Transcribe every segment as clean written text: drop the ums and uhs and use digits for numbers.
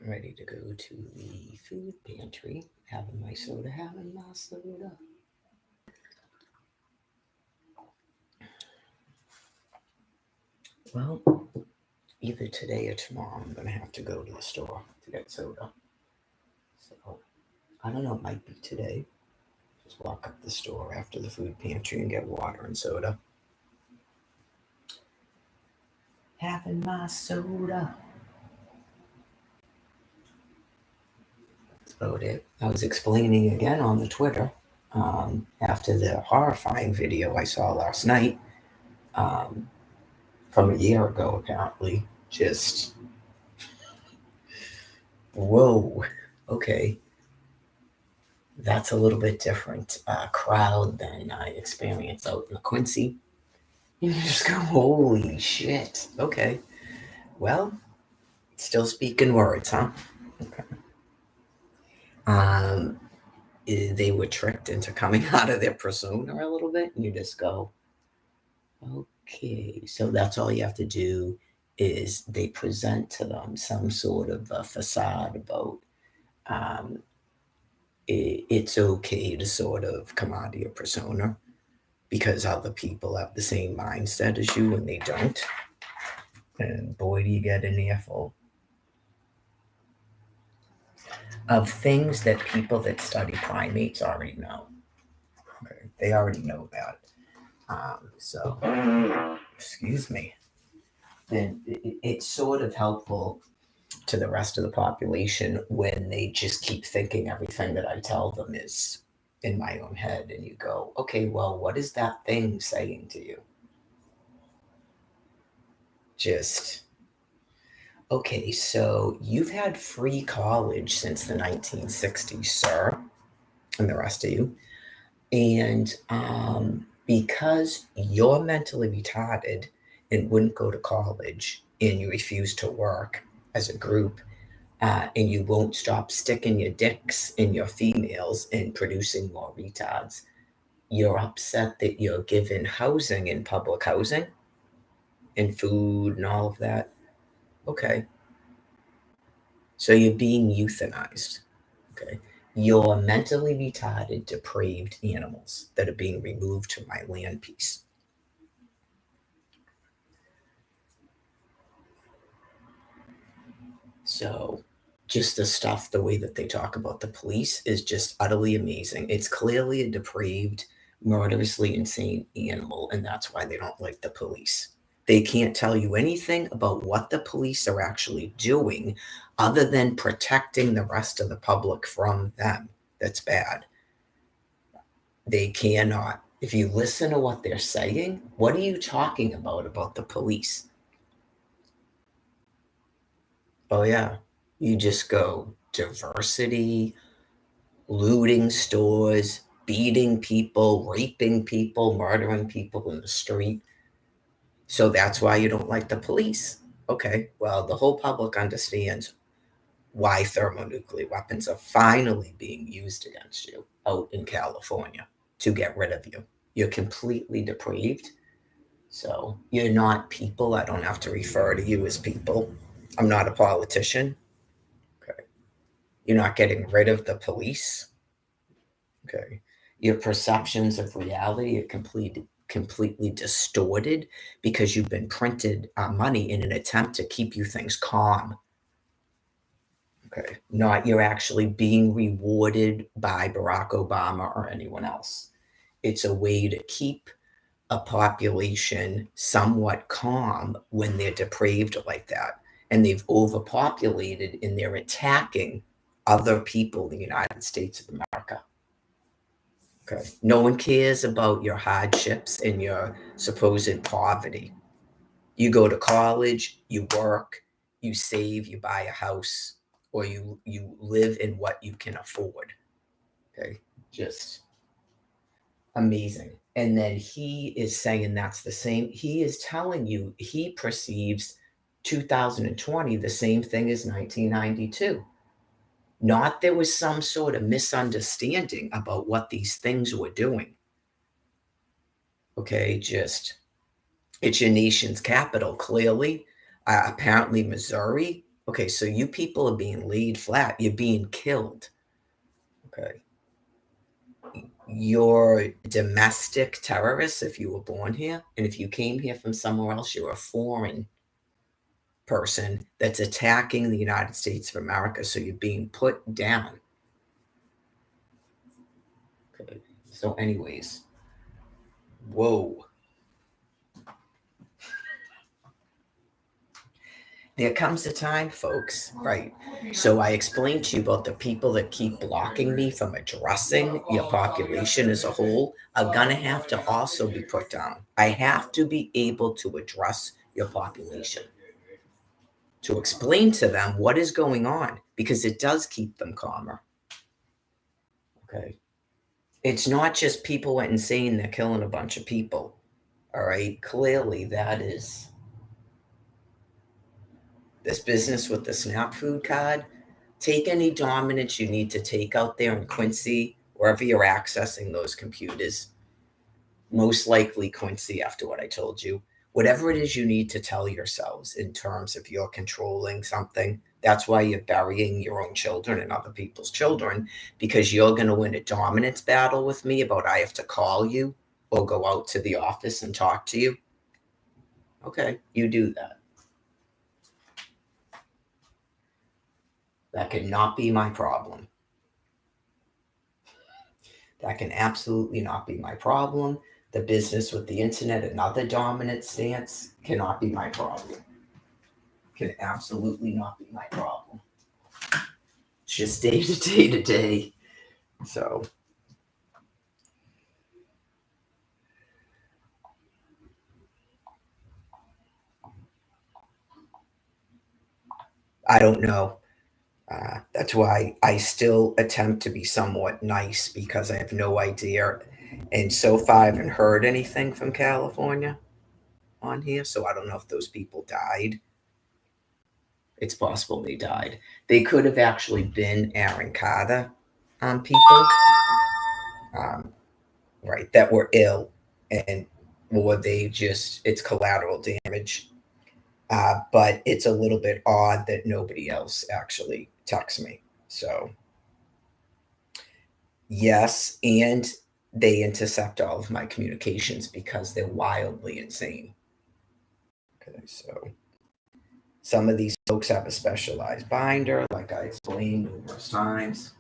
Ready to go to the food pantry, having my soda, having my soda. Well, either today or tomorrow, I'm going to have to go to the store to get soda. So, I don't know, it might be today. Just walk up the store after the food pantry and get water and soda. Having my soda. That's about it. I was explaining again on the Twitter after the horrifying video I saw last night um, from a year ago, apparently. Just, whoa, okay. That's a little bit different crowd than I experienced out in the Quincy. You just go, holy shit. Okay. Well, still speaking words, huh? Okay. Um, they were tricked into coming out of their persona a little bit, and you just go, okay. So that's all you have to do is they present to them some sort of a facade about um, it's okay to sort of come out of your persona because other people have the same mindset as you and they don't. And boy, do you get an earful of things that people that study primates already know. Okay, they already know that. So, excuse me. Then it's sort of helpful to the rest of the population when they just keep thinking everything that I tell them is in my own head. And you go, okay, well, what is that thing saying to you? Just okay, so you've had free college since the 1960s, sir, and the rest of you. And because you're mentally retarded and wouldn't go to college and you refuse to work as a group, and you won't stop sticking your dicks in your females and producing more retards, you're upset that you're given housing in public housing and food and all of that. Okay, so you're being euthanized. Okay. You're mentally retarded, depraved animals that are being removed to my land piece. So, just the stuff, the way that they talk about the police is just utterly amazing. It's clearly a depraved, murderously insane animal, and that's why they don't like the police. They can't tell you anything about what the police are actually doing other than protecting the rest of the public from them. That's bad. They cannot. If you listen to what they're saying, what are you talking about the police? Oh, yeah. You just go diversity, looting stores, beating people, raping people, murdering people in the street. So that's why you don't like the police. Okay, well, the whole public understands why thermonuclear weapons are finally being used against you out in California to get rid of you. You're completely depraved. So you're not people. I don't have to refer to you as people. I'm not a politician. Okay. You're not getting rid of the police. Okay. Your perceptions of reality are completely distorted because you've been printed money in an attempt to keep you things calm. Okay. Not you're actually being rewarded by Barack Obama or anyone else. It's a way to keep a population somewhat calm when they're depraved like that. And they've overpopulated and they're attacking other people in the United States of America. Okay. No one cares about your hardships and your supposed poverty. You go to college, you work, you save, you buy a house, or you live in what you can afford. Okay. Just amazing. And then he is saying that's the same. He is telling you he perceives 2020 the same thing as 1992. Not there was some sort of misunderstanding about what these things were doing. Okay, just it's your nation's capital, clearly. Apparently, Missouri Okay, so you people are being laid flat. You're being killed. Okay. You're domestic terrorists if you were born here. And if you came here from somewhere else, you're a foreign person that's attacking the United States of America. So you're being put down. Okay. So, anyways, whoa. There comes a time, folks, right? So I explained to you about the people that keep blocking me from addressing your population as a whole are going to have to also be put down. I have to be able to address your population, to explain to them what is going on, because it does keep them calmer. Okay. It's not just people went insane, they're killing a bunch of people. All right. Clearly, that is this business with the SNAP food card. Take any dominance you need to take out there in Quincy, wherever you're accessing those computers. Most likely Quincy, after what I told you. Whatever it is you need to tell yourselves in terms of you're controlling something. That's why you're burying your own children and other people's children, because you're going to win a dominance battle with me about I have to call you or go out to the office and talk to you. Okay, you do that. That cannot be my problem. That can absolutely not be my problem. The business with the internet, another dominant stance, cannot be my problem. Can absolutely not be my problem. It's just day to day to day. So I don't know. That's why I still attempt to be somewhat nice, because I have no idea. And so far, I haven't heard anything from California on here. So I don't know if those people died. It's possible they died. They could have actually been Aaron Carter people, um, right, that were ill, and or they just, it's collateral damage. But it's a little bit odd that nobody else actually texts me. So, yes, and they intercept all of my communications because they're wildly insane. Okay, so some of these folks have a specialized binder, like I explained numerous times.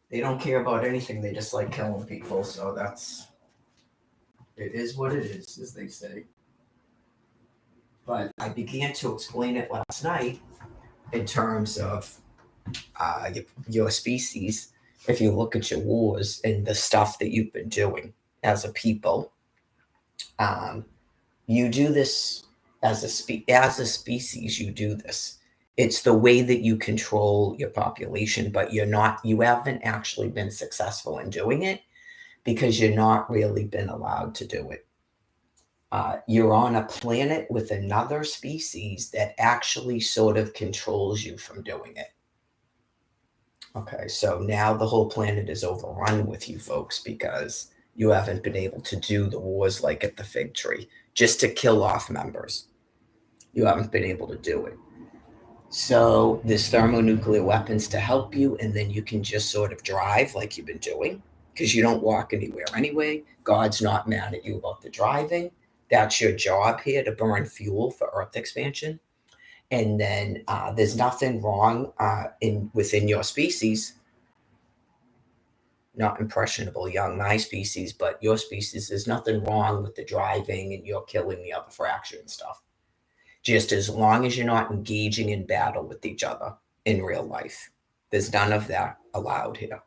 They don't care about anything. They just like killing people. So that's, it is what it is, as they say. But I began to explain it last night in terms of your species. If you look at your wars and the stuff that you've been doing as a people, um, you do this as a species. You do this. It's the way that you control your population, but you haven't actually been successful in doing it because you're not really been allowed to do it. You're on a planet with another species that actually sort of controls you from doing it. Okay, so now the whole planet is overrun with you folks because you haven't been able to do the wars like at the fig tree, just to kill off members. You haven't been able to do it. So there's thermonuclear weapons to help you, and then you can just sort of drive like you've been doing because you don't walk anywhere anyway. God's not mad at you about the driving. That's your job here, to burn fuel for Earth expansion. And then there's nothing wrong in within your species, not impressionable young my species, but your species. There's nothing wrong with the driving and you're killing the other fraction and stuff. Just as long as you're not engaging in battle with each other in real life. There's none of that allowed here.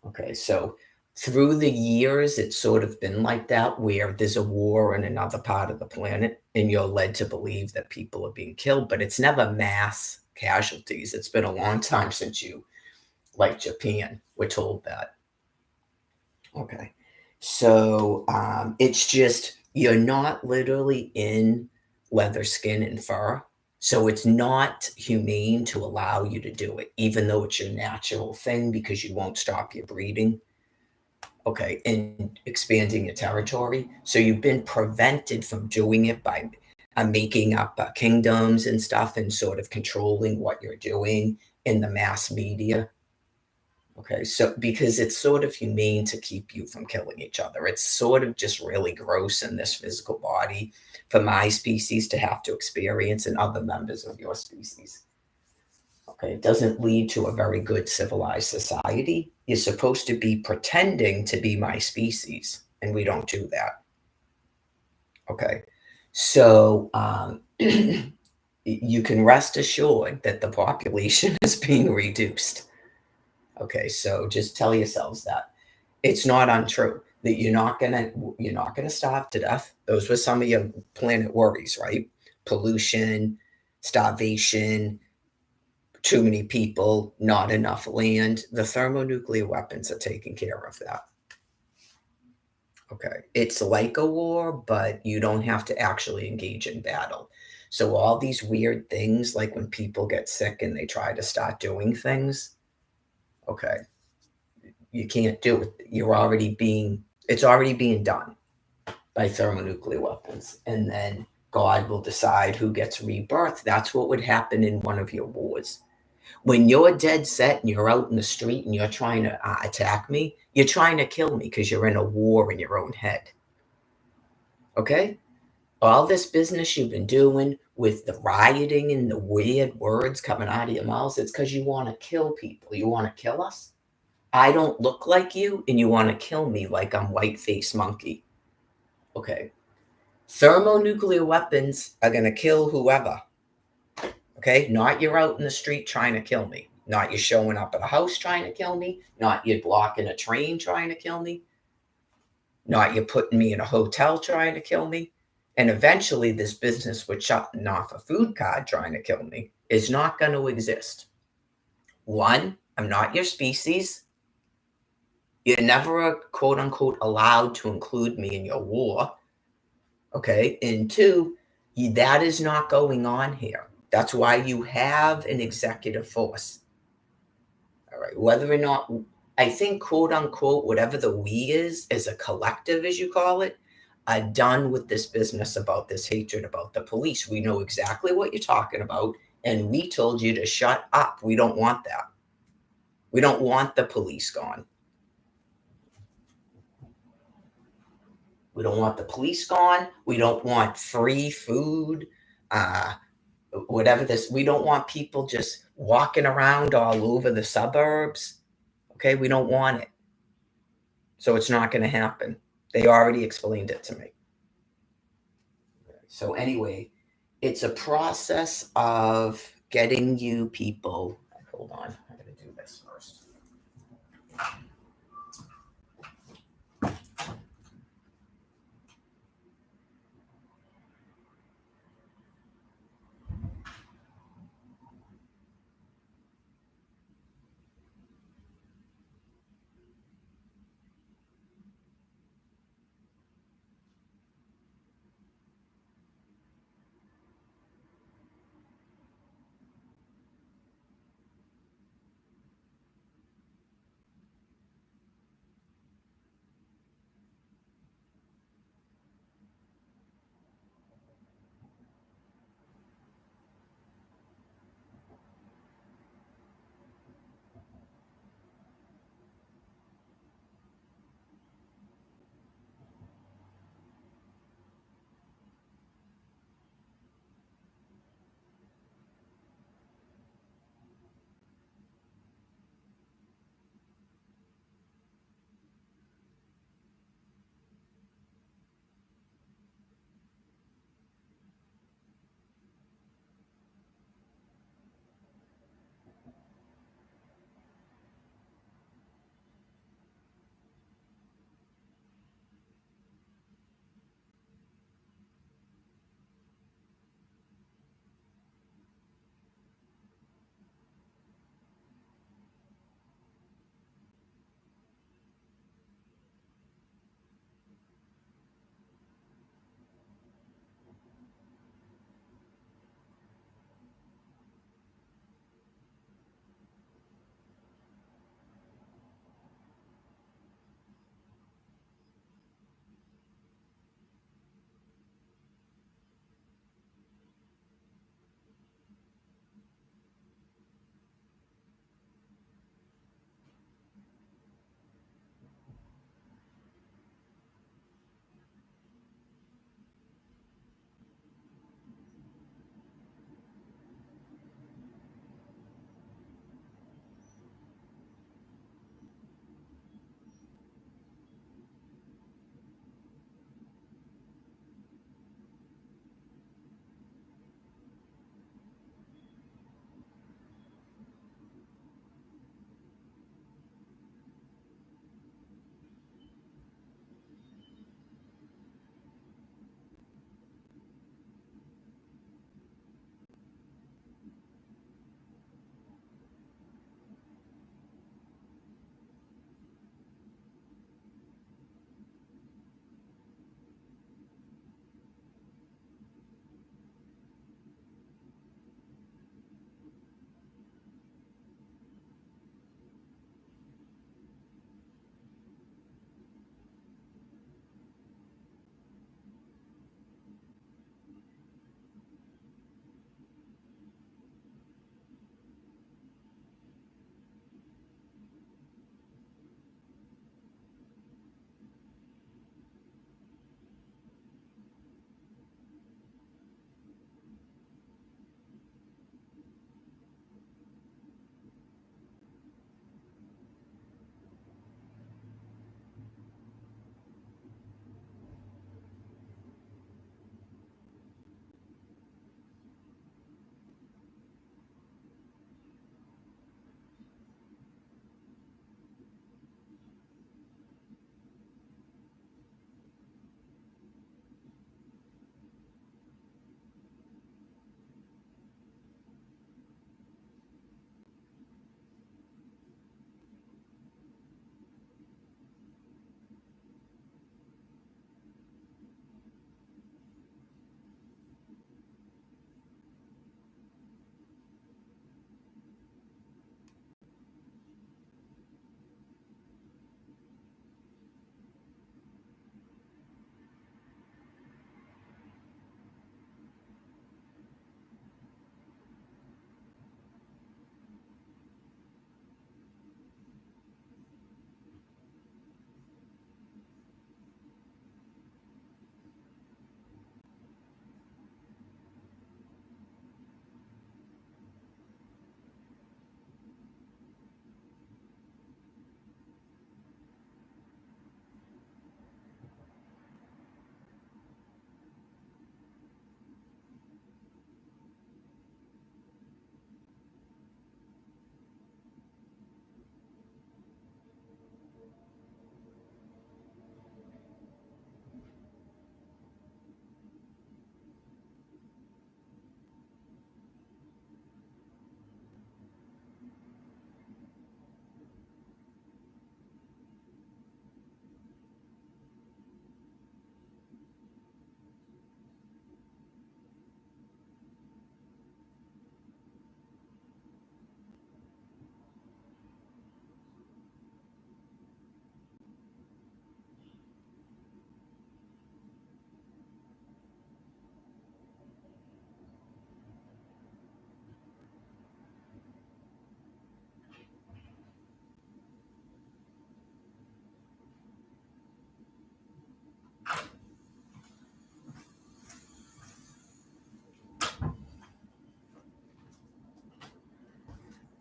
Okay, so through the years, it's sort of been like that, where there's a war in another part of the planet and you're led to believe that people are being killed, but it's never mass casualties. It's been a long time since you, like Japan, were told that. Okay, so it's just you're not literally in leather, skin, and fur. So it's not humane to allow you to do it, even though it's your natural thing because you won't stop your breeding, okay, and expanding your territory. So you've been prevented from doing it by making up kingdoms and stuff and sort of controlling what you're doing in the mass media. Okay, so because it's sort of humane to keep you from killing each other. It's sort of just really gross in this physical body for my species to have to experience and other members of your species. Okay, it doesn't lead to a very good civilized society. You're supposed to be pretending to be my species, and we don't do that. Okay, so you can rest assured that the population is being reduced. Okay, so just tell yourselves that. It's not untrue that you're not gonna starve to death. Those were some of your planet worries, right? Pollution, starvation, too many people, not enough land. The thermonuclear weapons are taking care of that. Okay. It's like a war, but you don't have to actually engage in battle. So all these weird things, like when people get sick and they try to start doing things, okay, you can't do it. It's already being done by thermonuclear weapons. And then God will decide who gets rebirth. That's what would happen in one of your wars. When you're dead set and you're out in the street and you're trying to attack me, you're trying to kill me because you're in a war in your own head. Okay? All this business you've been doing with the rioting and the weird words coming out of your mouths, it's because you want to kill people. You want to kill us? I don't look like you, and you want to kill me like I'm white face monkey. Okay. Thermonuclear weapons are going to kill whoever. Okay. Not you're out in the street trying to kill me. Not you showing up at a house trying to kill me. Not you blocking a train trying to kill me. Not you putting me in a hotel trying to kill me. And eventually, this business with shutting off a food card trying to kill me is not going to exist. One, I'm not your species. You're never, quote unquote, allowed to include me in your war. Okay. And two, that is not going on here. That's why you have an executive force. All right. Whether or not, I think, quote unquote, whatever the we is as a collective, as you call it, are done with this business about this hatred about the police. We know exactly what you're talking about. And we told you to shut up. We don't want that. We don't want the police gone. We don't want the police gone. We don't want free food. Whatever this, we don't want people just walking around all over the suburbs. Okay, we don't want it. So it's not going to happen. They already explained it to me. So anyway, it's a process of getting you people. Hold on, I'm going to do this first.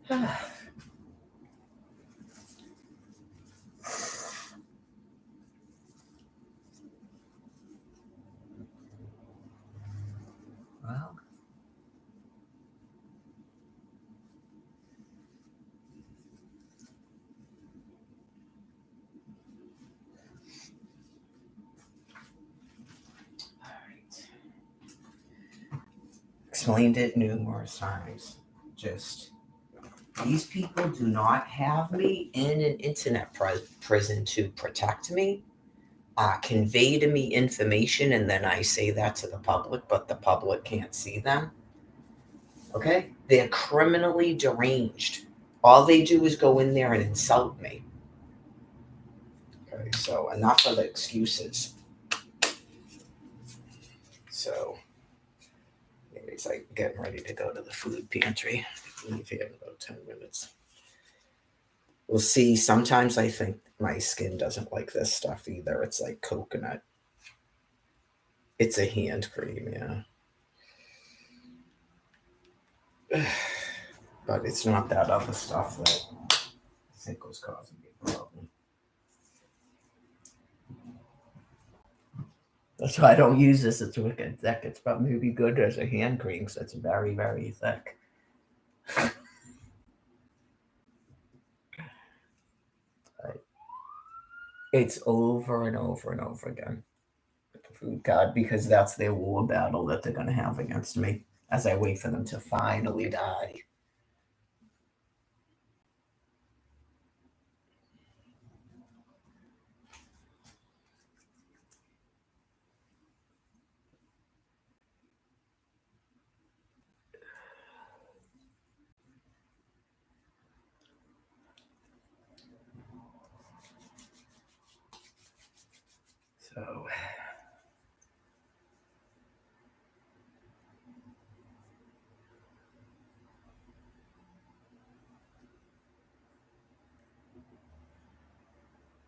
Well, all right. Explained it numerous times. Just these people do not have me in an internet prison to protect me, convey to me information, and then I say that to the public, but the public can't see them. Okay? They're criminally deranged. All they do is go in there and insult me. Okay, so enough of the excuses. So, it's like getting ready to go to the food pantry. Leave here in about 10 minutes. We'll see. Sometimes I think my skin doesn't like this stuff either. It's like coconut. It's a hand cream, yeah. But it's not that other stuff that I think was causing me a problem. That's why I don't use this. It's wicked thick. It's probably be good as a hand cream because it's very, very thick. It's over and over and over again with the food god because that's their war battle that they're going to have against me as I wait for them to finally die. So,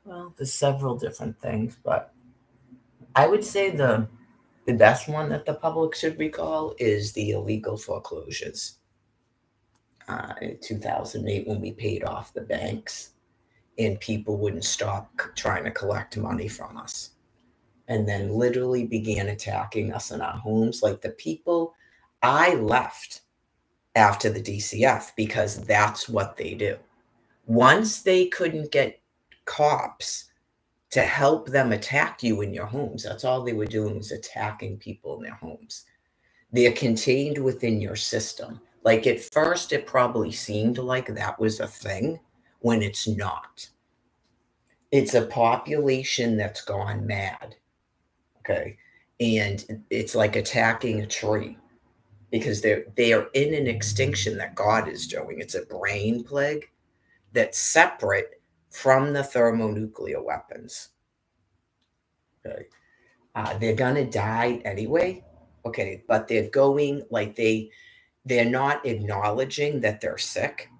well, there's several different things, but I would say the best one that the public should recall is the illegal foreclosures. In 2008, when we paid off the banks and people wouldn't stop trying to collect money from us, and then literally began attacking us in our homes. Like the people, I left after the DCF because that's what they do. Once they couldn't get cops to help them attack you in your homes, that's all they were doing was attacking people in their homes. They're contained within your system. Like at first, it probably seemed like that was a thing when it's not. It's a population that's gone mad. Okay. And it's like attacking a tree because they are in an extinction that God is doing. It's a brain plague that's separate from the thermonuclear weapons. Okay. They're gonna die anyway. Okay, but they're going like they're not acknowledging that they're sick.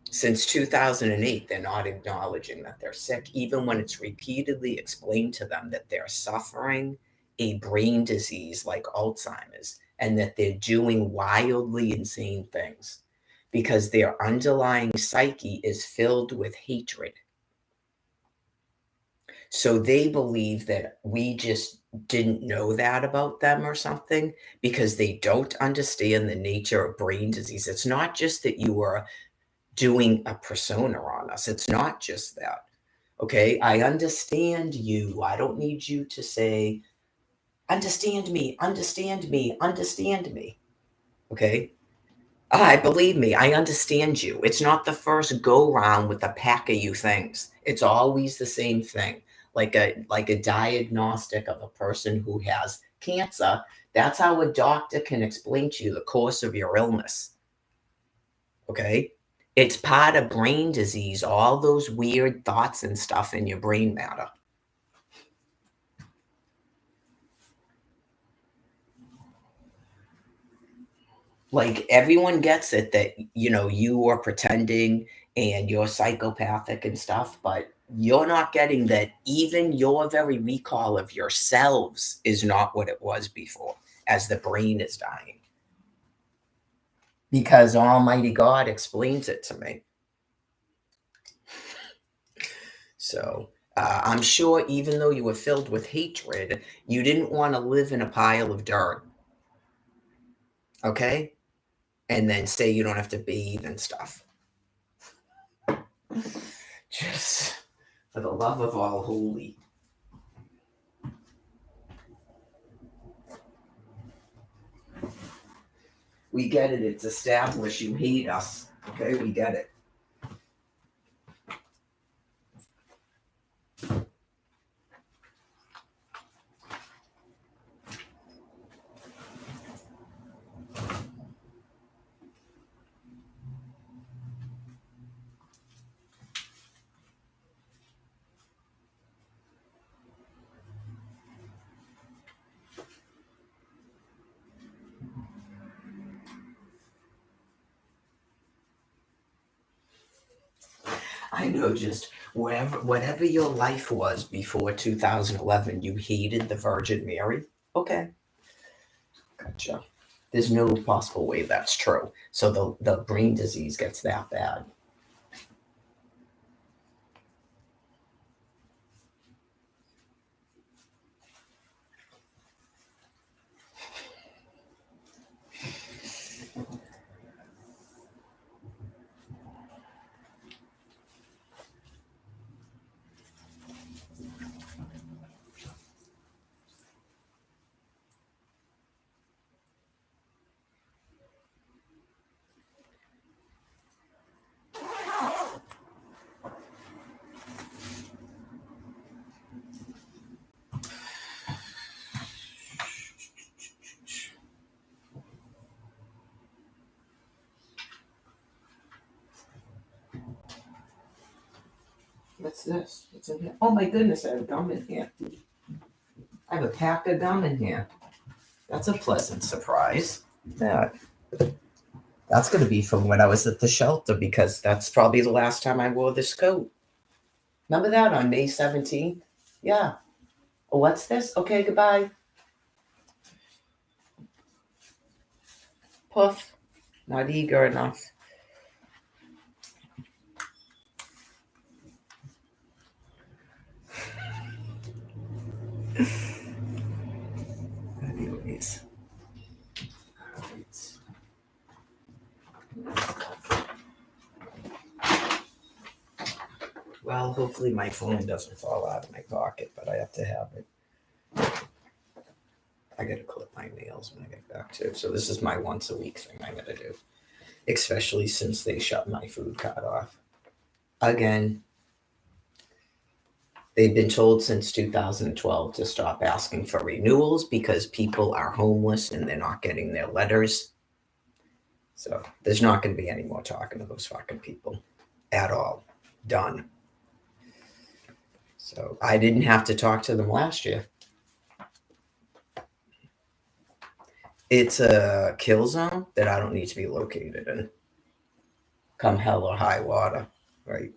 Since 2008, they're not acknowledging that they're sick, even when it's repeatedly explained to them that they're suffering a brain disease like Alzheimer's and that they're doing wildly insane things because their underlying psyche is filled with hatred. So they believe that we just didn't know that about them or something because they don't understand the nature of brain disease. It's not just that you were doing a persona on us. It's not just that. Okay. I understand you. I don't need you to say, understand me, understand me, understand me. Okay. I believe me, I understand you. It's not the first go round with a pack of you things. It's always the same thing. Like a diagnostic of a person who has cancer. That's how a doctor can explain to you the course of your illness. Okay? It's part of brain disease, all those weird thoughts and stuff in your brain matter. Like everyone gets it that you are pretending and you're psychopathic and stuff, but you're not getting that even your very recall of yourselves is not what it was before as the brain is dying. because Almighty God explains it to me. So I'm sure even though you were filled with hatred, you didn't want to live in a pile of dirt, okay? And then say you don't have to bathe and stuff. Just for the love of all holy. We get it. It's established. You hate us. Okay, we get it. I know, just whatever your life was before 2011, you hated the Virgin Mary. Okay, gotcha. There's no possible way that's true. So the brain disease gets that bad. What's this? What's in here? Oh my goodness, I have gum in here. I have a pack of gum in here. That's a pleasant surprise. That. That's going to be from when I was at the shelter because that's probably the last time I wore this coat. Remember that on May 17th? Yeah. Oh, what's this? Okay, goodbye. Poof. Not eager enough. Anyways. Well, hopefully my phone doesn't fall out of my pocket, but I have to have it. I gotta clip my nails when I get back too. So this is my once a week thing I gotta do. Especially since they shut my food card off. Again, they've been told since 2012 to stop asking for renewals because people are homeless and they're not getting their letters. So there's not going to be any more talking to those fucking people at all. Done. So I didn't have to talk to them last year. It's a kill zone that I don't need to be located in. Come hell or high water, right?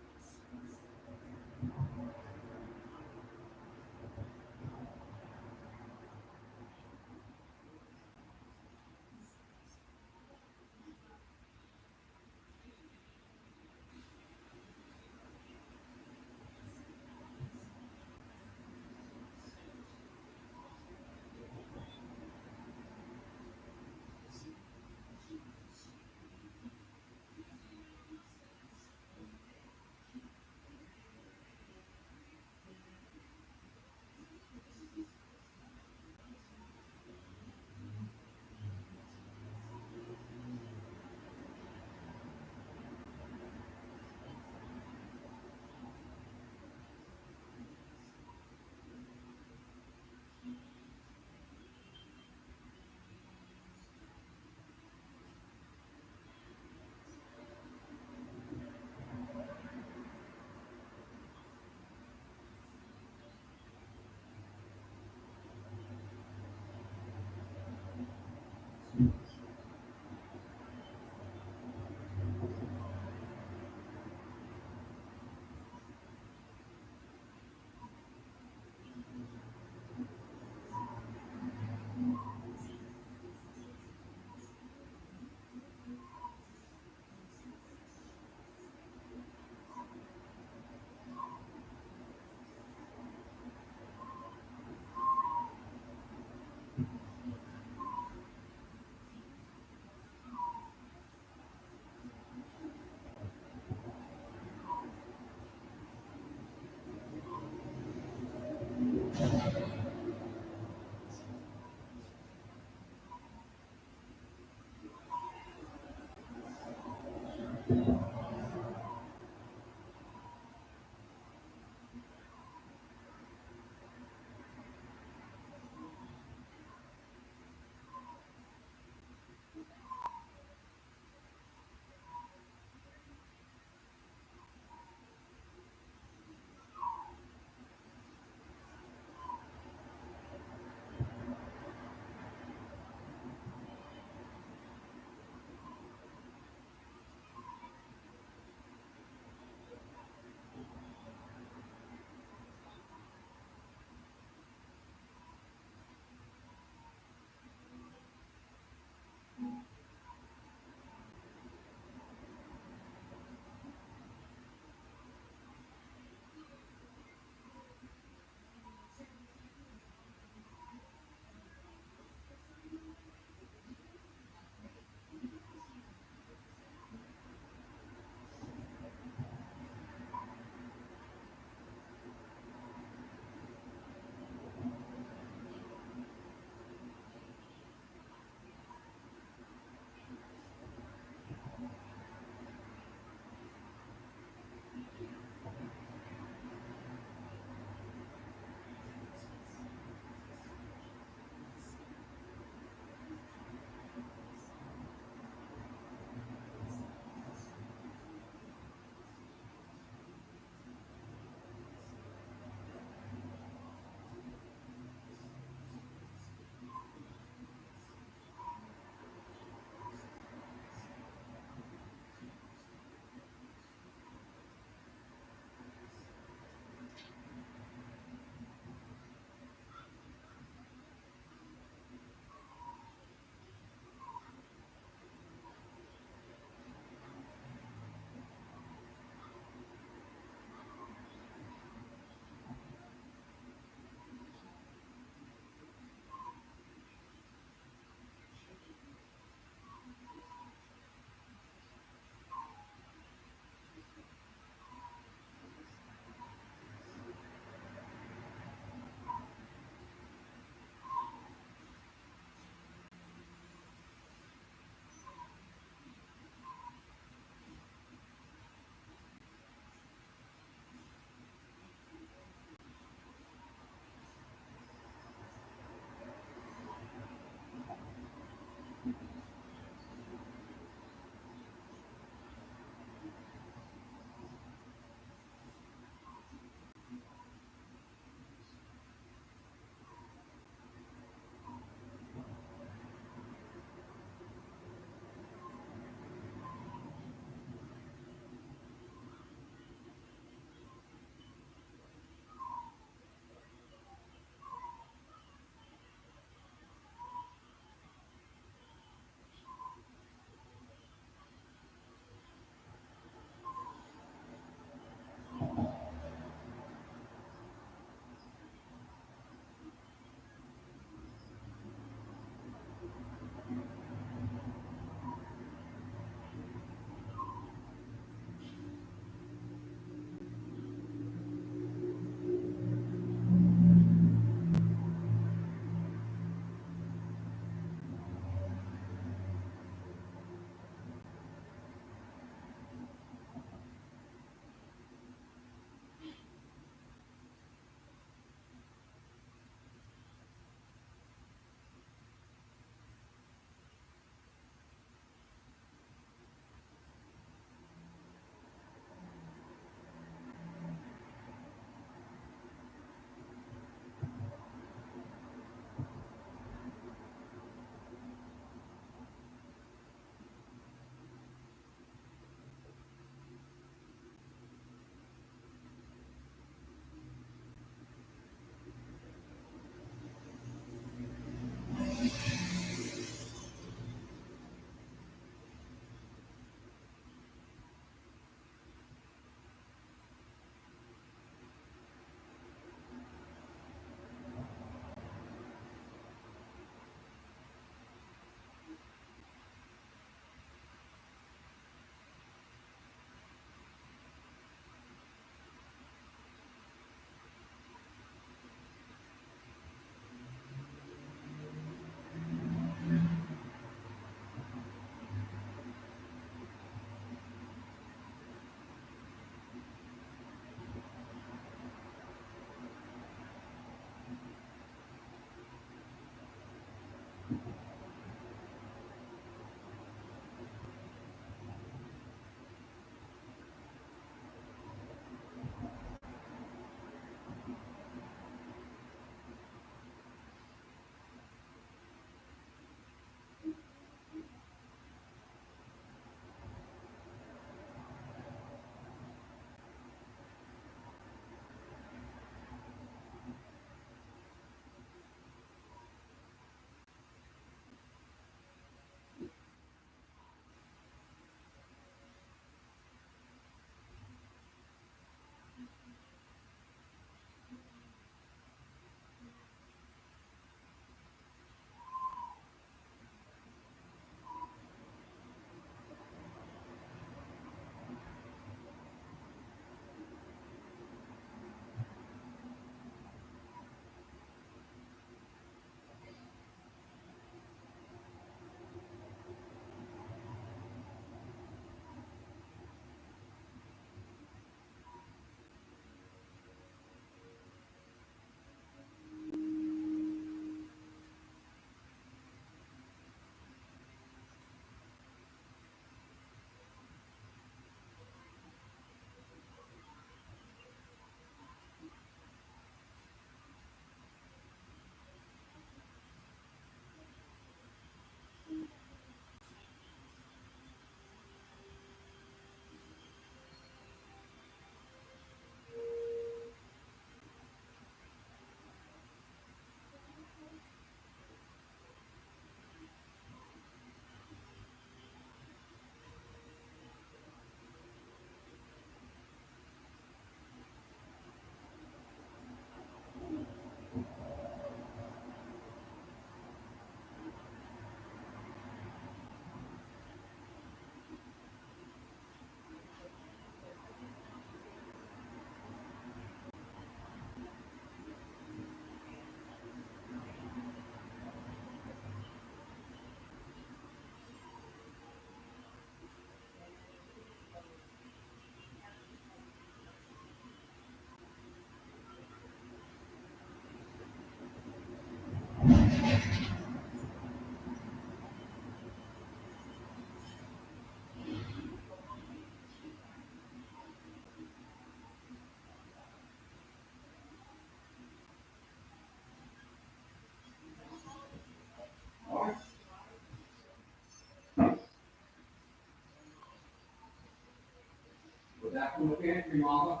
Was that from the pantry, Mama?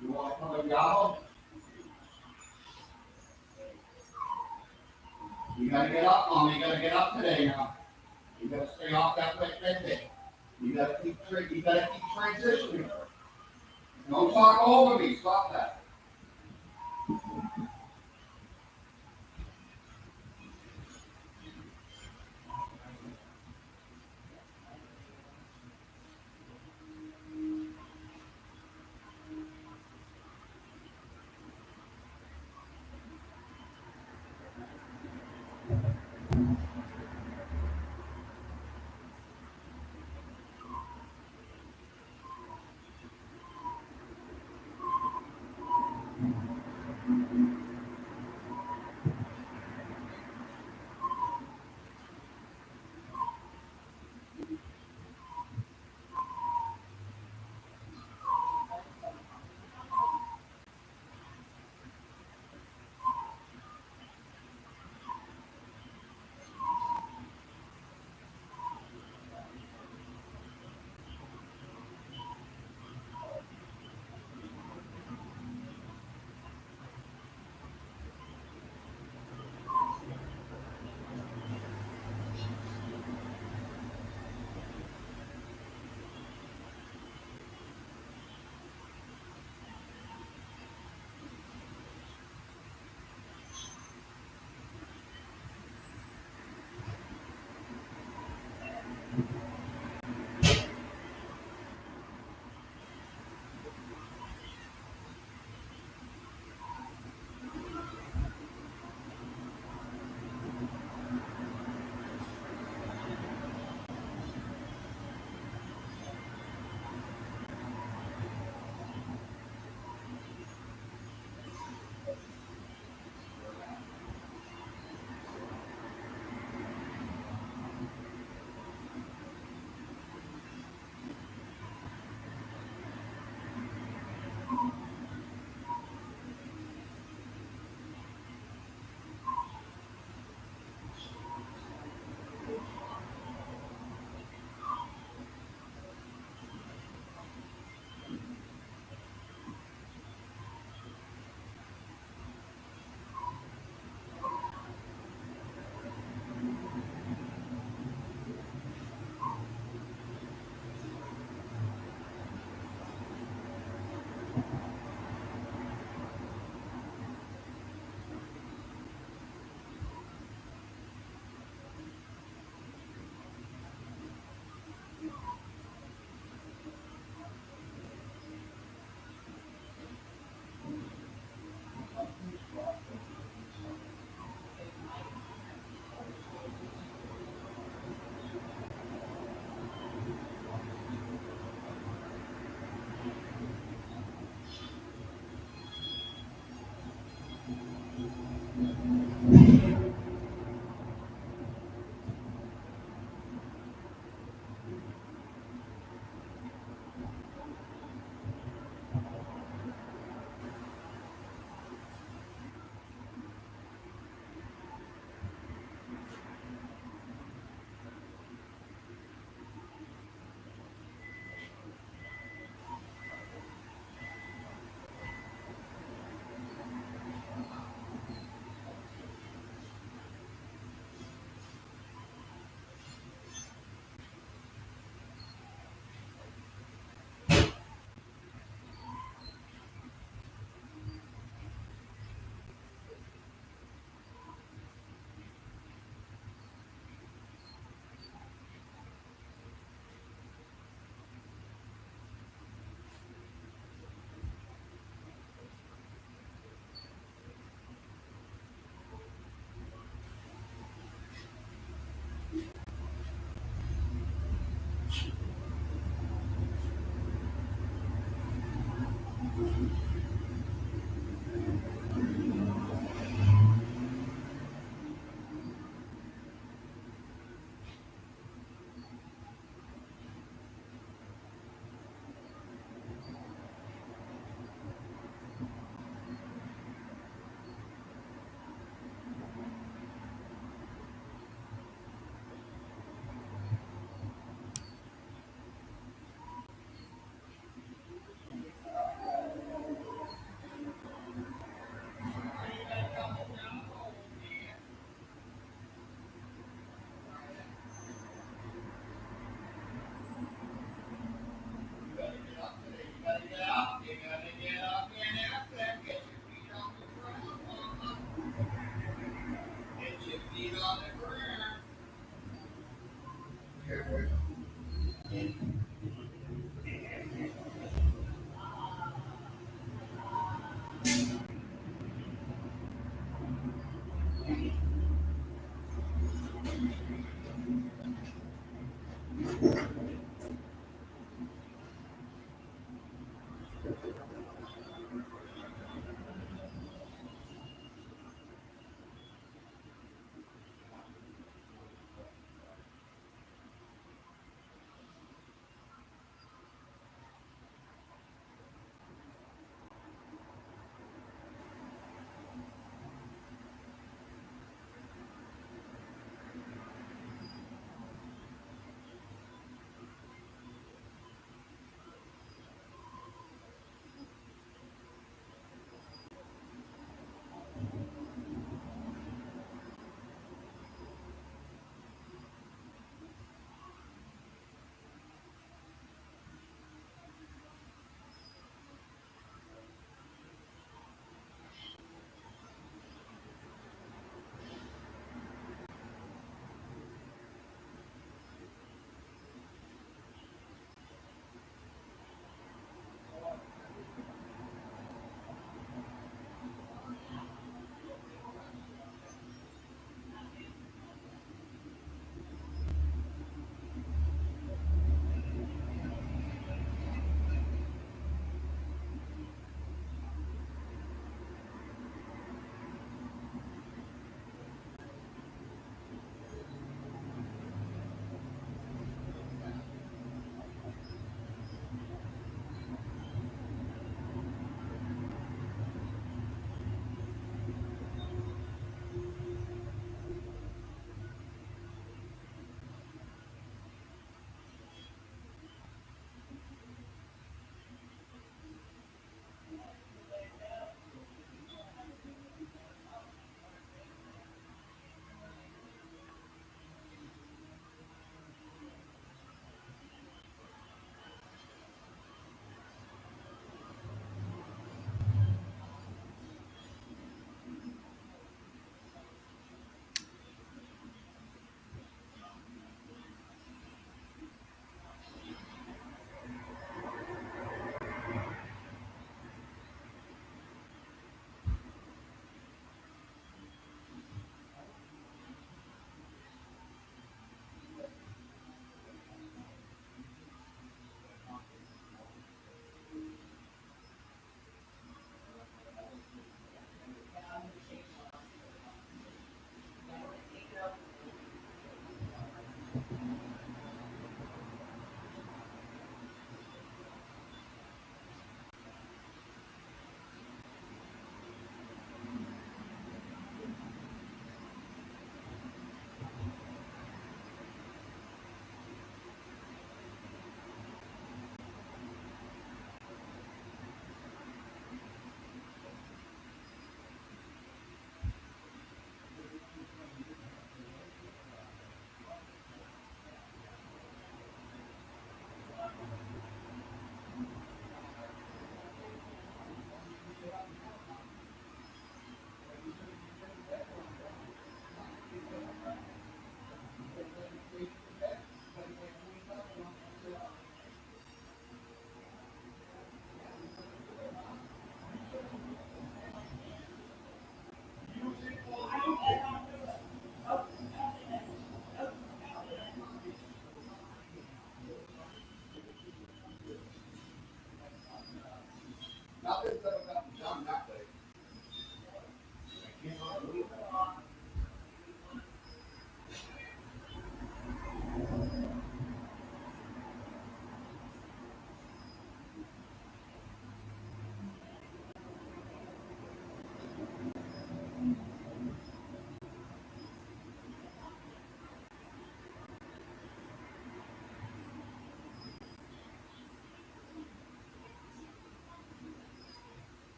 You want some of yellow? You gotta get up, Mama. You gotta get up today now. You gotta stay off that wet bed day. You gotta keep transitioning. Don't talk over me. Stop that. feet on the ground.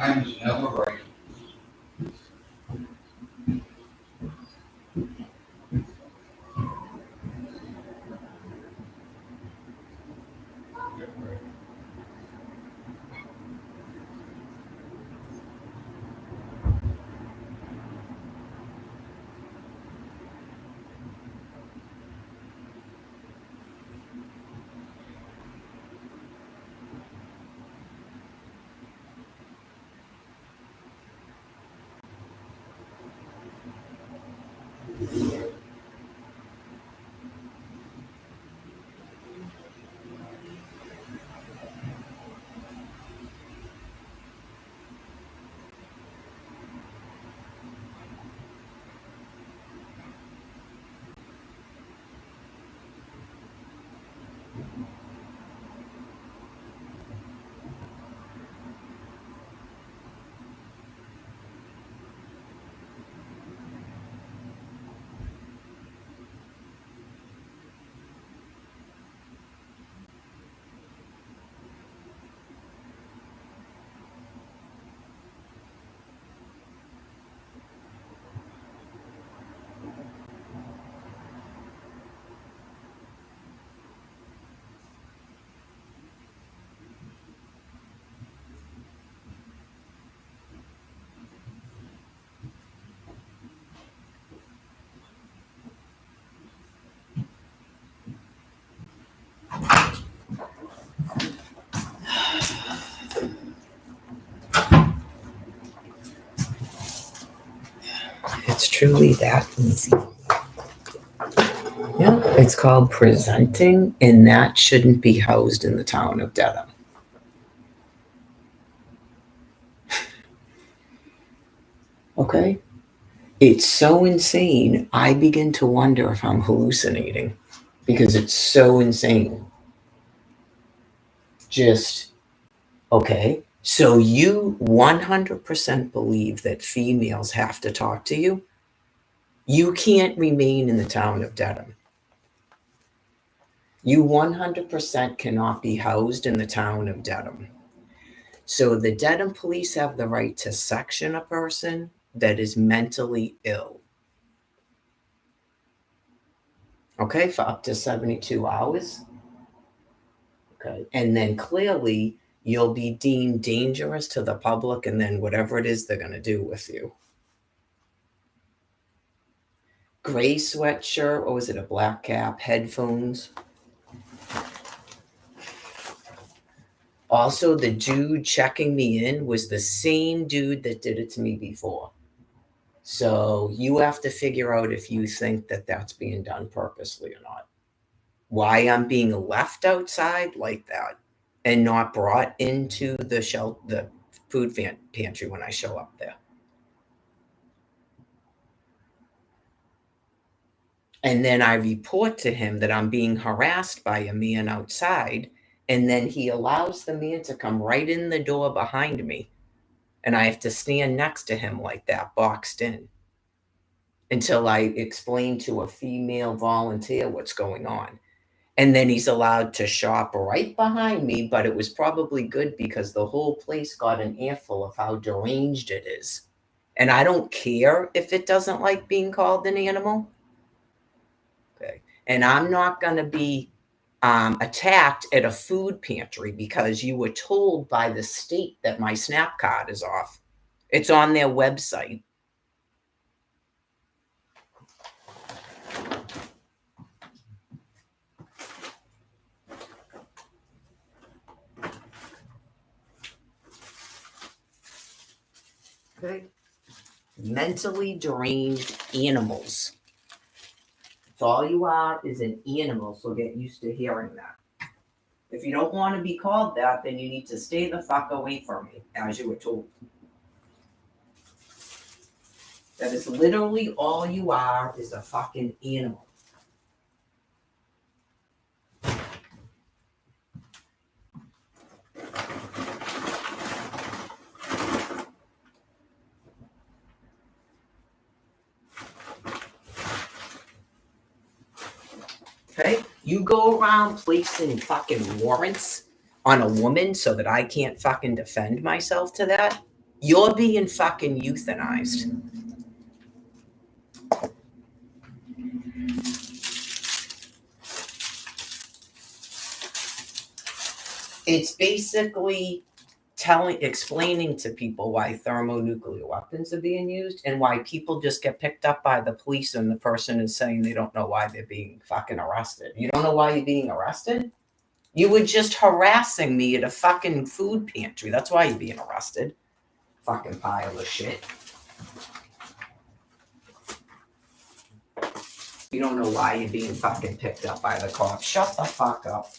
time is never right. It's truly that easy. Yeah, it's called presenting, and that shouldn't be housed in the town of Dedham. Okay? It's so insane, I begin to wonder if I'm hallucinating because it's so insane. Just, okay, so you 100% believe that females have to talk to you? You can't remain in the town of Dedham. You 100% cannot be housed in the town of Dedham. So the Dedham police have the right to section a person that is mentally ill. Okay, for up to 72 hours. Okay, and then clearly you'll be deemed dangerous to the public, and then whatever it is they're going to do with you. Gray sweatshirt, or was it a black cap, headphones? Also, the dude checking me in was the same dude that did it to me before. So you have to figure out if you think that that's being done purposely or not. Why I'm being left outside like that and not brought into the food pantry when I show up there. And then I report to him that I'm being harassed by a man outside. And then he allows the man to come right in the door behind me. And I have to stand next to him like that, boxed in, until I explain to a female volunteer what's going on. And then he's allowed to shop right behind me, but it was probably good because the whole place got an earful of how deranged it is. And I don't care if it doesn't like being called an animal. Okay. And I'm not going to be attacked at a food pantry because you were told by the state that my SNAP card is off. It's on their website. Okay. Mentally deranged animals. So all you are is an animal, so get used to hearing that. If you don't want to be called that, then you need to stay the fuck away from me, as you were told. That is literally all you are, is a fucking animal. Okay? You go around placing fucking warrants on a woman so that I can't fucking defend myself to that. You're being fucking euthanized. It's basically explaining to people why thermonuclear weapons are being used and why people just get picked up by the police and the person is saying they don't know why they're being fucking arrested. You don't know why you're being arrested? You were just harassing me at a fucking food pantry. That's why you're being arrested. Fucking pile of shit. You don't know why you're being fucking picked up by the cops. Shut the fuck up.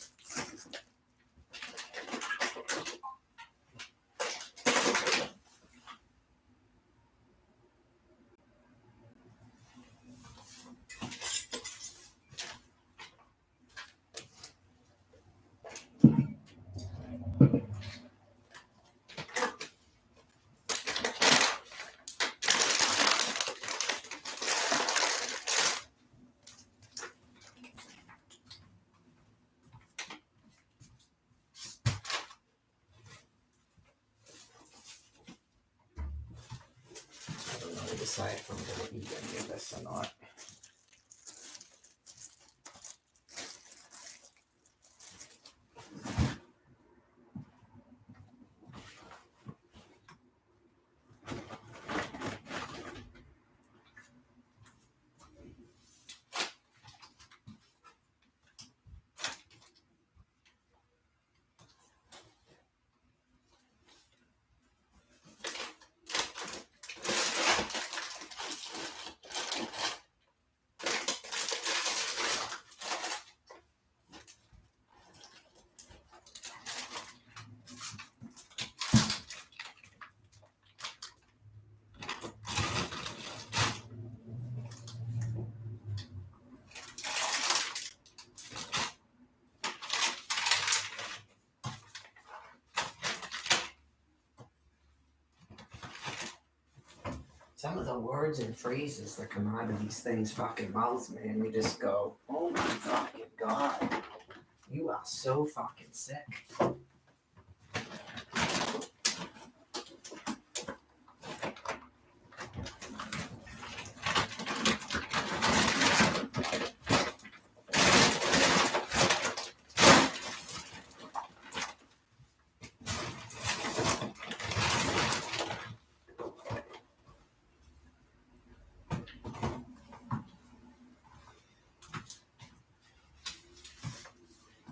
I don't know to decide if I'm going to eat any of this or not. Some of the words and phrases that come out of these things fucking mouths, man, you just go, oh my fucking God. You are so fucking sick.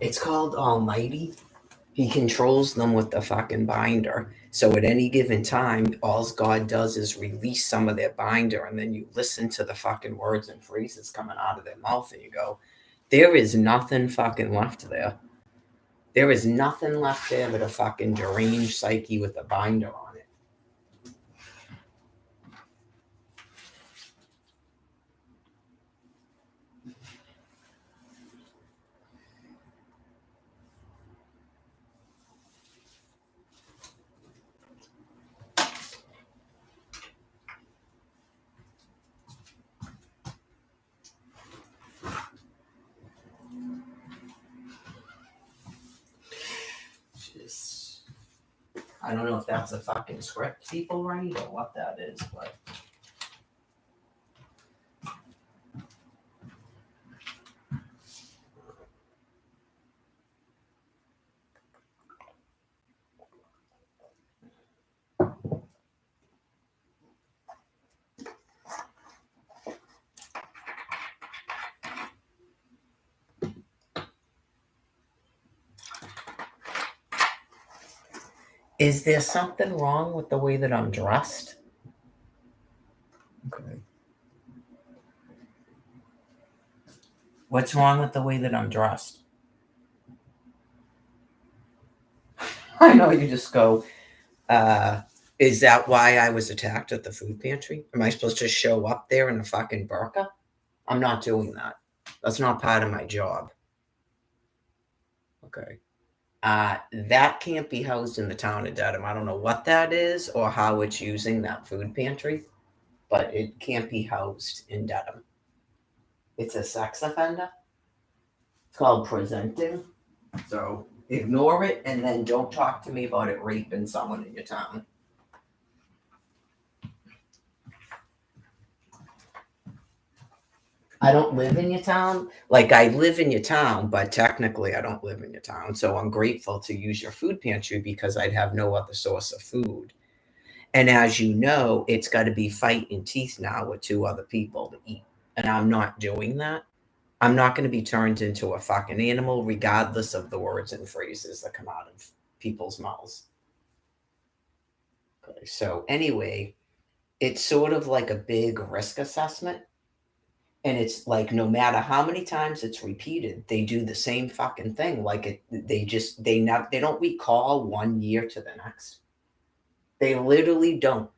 It's called Almighty. He controls them with the fucking binder. So at any given time, all God does is release some of their binder, and then you listen to the fucking words and phrases coming out of their mouth, and you go, there is nothing fucking left there. There is nothing left there but a fucking deranged psyche with a binder on it. Just, I don't know if that's a fucking script people write or what that is, but is there something wrong with the way that I'm dressed? Okay. What's wrong with the way that I'm dressed? I know you just go, is that why I was attacked at the food pantry? Am I supposed to show up there in a fucking burqa? I'm not doing that. That's not part of my job. Okay. That can't be housed in the town of Dedham. I don't know what that is or how it's using that food pantry, but it can't be housed in Dedham. It's a sex offender. It's called presenting. So ignore it and then don't talk to me about it raping someone in your town. I don't live in your town. Like, I live in your town, but technically I don't live in your town. So I'm grateful to use your food pantry because I'd have no other source of food. And as you know, it's got to be fighting teeth now with two other people to eat. And I'm not doing that. I'm not going to be turned into a fucking animal, regardless of the words and phrases that come out of people's mouths. Okay, so, anyway, it's sort of like a big risk assessment. And it's like no matter how many times it's repeated, they do the same fucking thing. Like they don't recall 1 year to the next. They literally don't.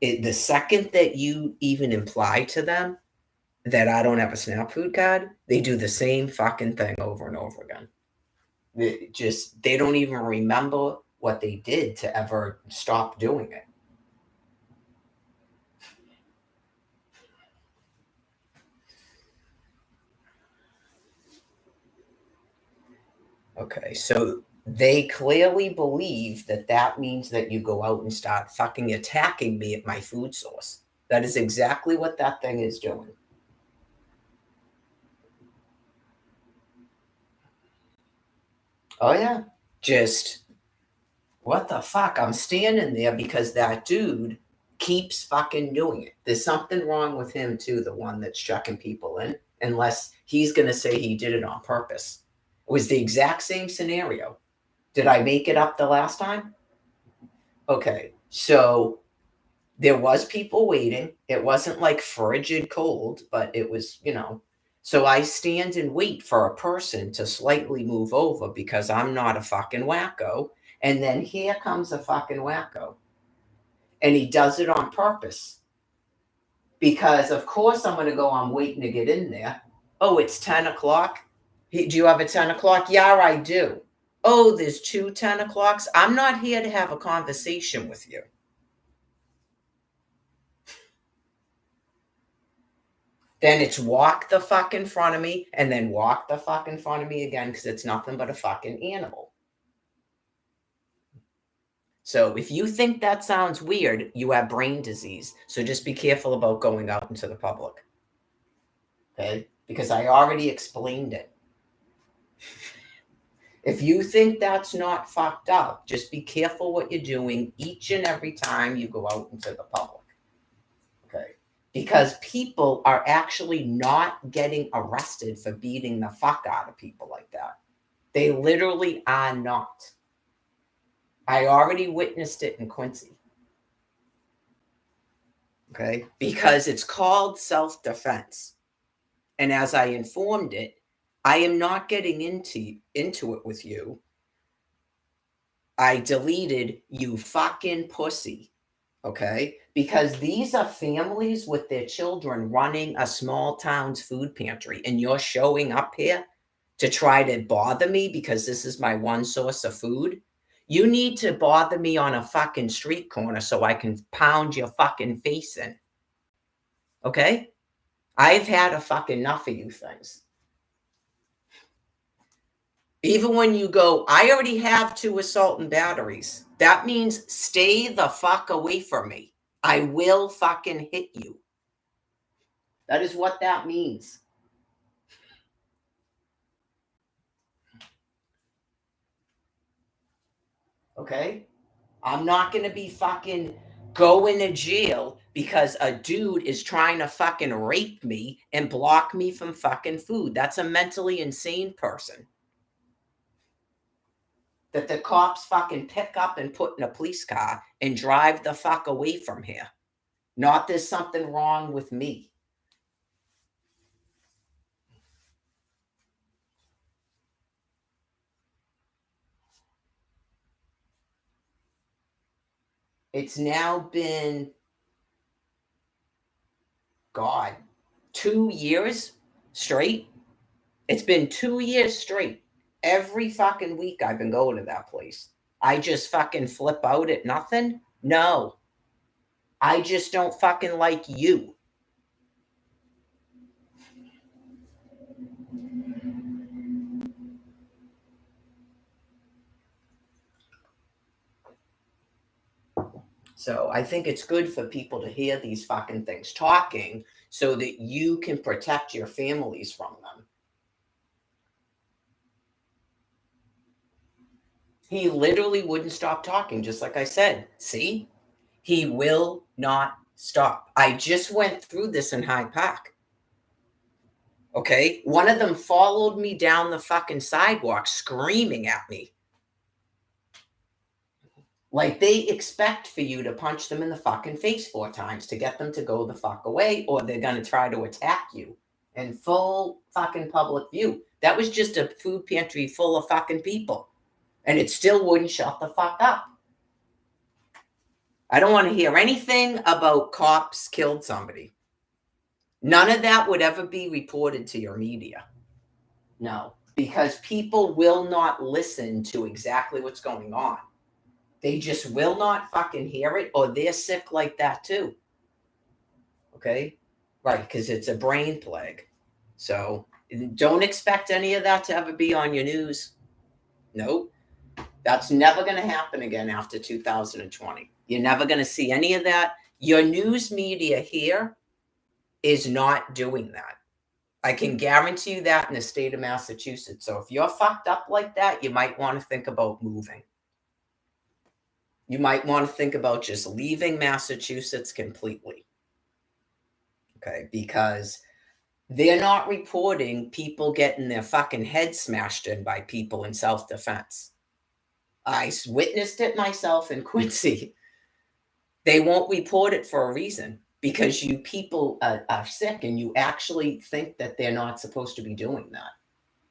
The second that you even imply to them that I don't have a SNAP food card, they do the same fucking thing over and over again. They don't even remember what they did to ever stop doing it. Okay, so they clearly believe that that means that you go out and start fucking attacking me at my food source. That is exactly what that thing is doing. Oh, yeah. Just, what the fuck? I'm standing there because that dude keeps fucking doing it. There's something wrong with him, too, the one that's checking people in, unless he's going to say he did it on purpose. It was the exact same scenario. Did I make it up the last time? Okay, so there was people waiting. It wasn't like frigid cold, but it was, So I stand and wait for a person to slightly move over because I'm not a fucking wacko. And then here comes a fucking wacko. And he does it on purpose. Because of course I'm going to go, I'm waiting to get in there. Oh, it's 10 o'clock. Do you have a 10 o'clock? Yeah, I do. Oh, there's 2 10 o'clocks. I'm not here to have a conversation with you. Then it's walk the fuck in front of me and then walk the fuck in front of me again because it's nothing but a fucking animal. So if you think that sounds weird, you have brain disease. So just be careful about going out into the public. Okay? Because I already explained it. If you think that's not fucked up, just be careful what you're doing each and every time you go out into the public. Okay? Because people are actually not getting arrested for beating the fuck out of people like that. They literally are not. I already witnessed it in Quincy. Okay? Because it's called self-defense. And as I informed it, I am not getting into it with you. I deleted you fucking pussy. Okay? Because these are families with their children running a small town's food pantry, and you're showing up here to try to bother me because this is my one source of food. You need to bother me on a fucking street corner so I can pound your fucking face in. Okay? I've had a fucking enough of you things. Even when you go, I already have 2 assault and batteries. That means stay the fuck away from me. I will fucking hit you. That is what that means. Okay? I'm not going to be fucking going to jail because a dude is trying to fucking rape me and block me from fucking food. That's a mentally insane person. That the cops fucking pick up and put in a police car and drive the fuck away from here. Not there's something wrong with me. It's now been, God, 2 years straight. It's been 2 years straight. Every fucking week I've been going to that place. I just fucking flip out at nothing? No. I just don't fucking like you. So I think it's good for people to hear these fucking things talking so that you can protect your families from them. He literally wouldn't stop talking, just like I said. See? He will not stop. I just went through this in Hyde Park. Okay? One of them followed me down the fucking sidewalk screaming at me. Like they expect for you to punch them in the fucking face 4 times to get them to go the fuck away, or they're going to try to attack you in full fucking public view. That was just a food pantry full of fucking people. And it still wouldn't shut the fuck up. I don't want to hear anything about cops killed somebody. None of that would ever be reported to your media. No, because people will not listen to exactly what's going on. They just will not fucking hear it, or they're sick like that too. Okay? Right, because it's a brain plague. So don't expect any of that to ever be on your news. Nope. That's never going to happen again after 2020. You're never going to see any of that. Your news media here is not doing that. I can guarantee you that in the state of Massachusetts. So if you're fucked up like that, you might want to think about moving. You might want to think about just leaving Massachusetts completely. Okay, because they're not reporting people getting their fucking head smashed in by people in self-defense. I witnessed it myself in Quincy. They won't report it for a reason, because you people are sick and you actually think that they're not supposed to be doing that.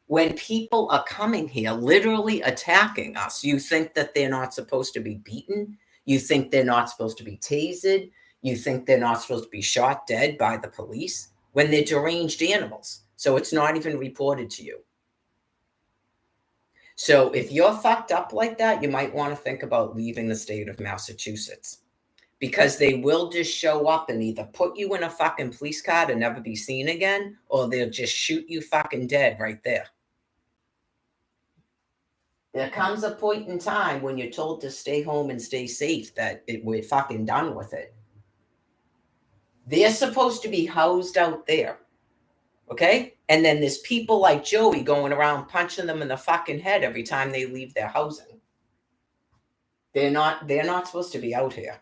When people are coming here, literally attacking us, you think that they're not supposed to be beaten. You think they're not supposed to be tasered. You think they're not supposed to be shot dead by the police when they're deranged animals. So it's not even reported to you. So if you're fucked up like that, you might want to think about leaving the state of Massachusetts, because they will just show up and either put you in a fucking police car to never be seen again, or they'll just shoot you fucking dead right there. There comes a point in time when you're told to stay home and stay safe that we're fucking done with it. They're supposed to be housed out there. Okay? And then there's people like Joey going around punching them in the fucking head every time they leave their housing. They're not supposed to be out here.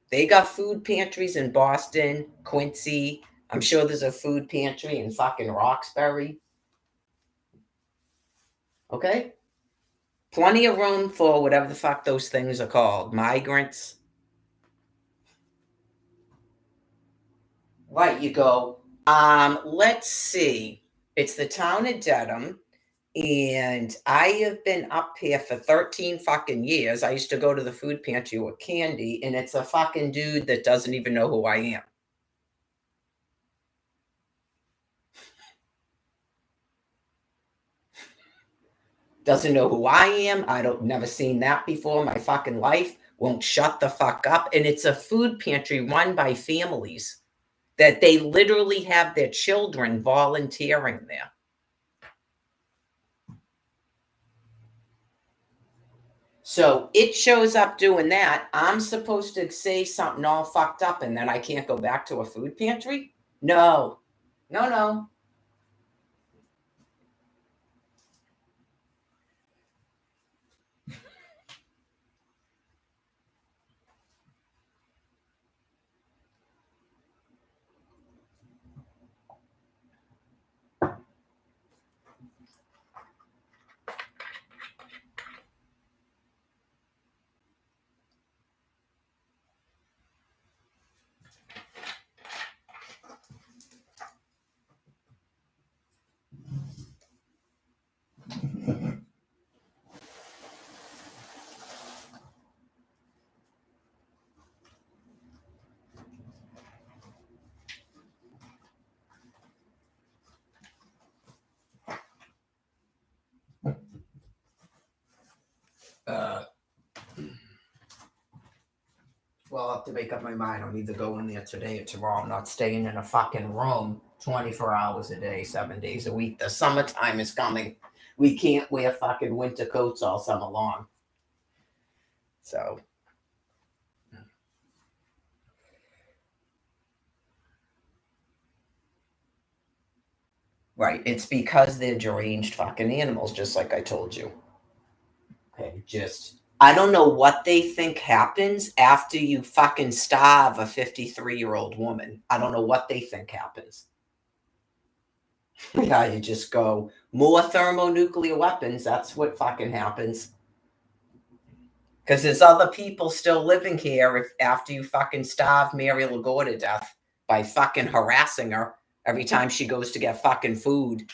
They got food pantries in Boston, Quincy. I'm sure there's a food pantry in fucking Roxbury. Okay? Plenty of room for whatever the fuck those things are called. Migrants. Right, you go. Let's see. It's the town of Dedham. And I have been up here for 13 fucking years. I used to go to the food pantry with Candy, and it's a fucking dude that doesn't even know who I am. Doesn't know who I am. Never seen that before in my fucking life. Won't shut the fuck up. And it's a food pantry run by families that they literally have their children volunteering there. So it shows up doing that. I'm supposed to say something all fucked up and then I can't go back to a food pantry? No. No. Well, I'll have to make up my mind. I'll either go in there today or tomorrow. I'm not staying in a fucking room 24 hours a day, 7 days a week. The summertime is coming. We can't wear fucking winter coats all summer long. So, Right. It's because they're deranged fucking animals, just like I told you. Okay. I don't know what they think happens after you fucking starve a 53-year-old woman. I don't know what they think happens. Yeah, you just go, more thermonuclear weapons. That's what fucking happens. Because there's other people still living here after you fucking starve Mary Lagore to death by fucking harassing her every time she goes to get fucking food.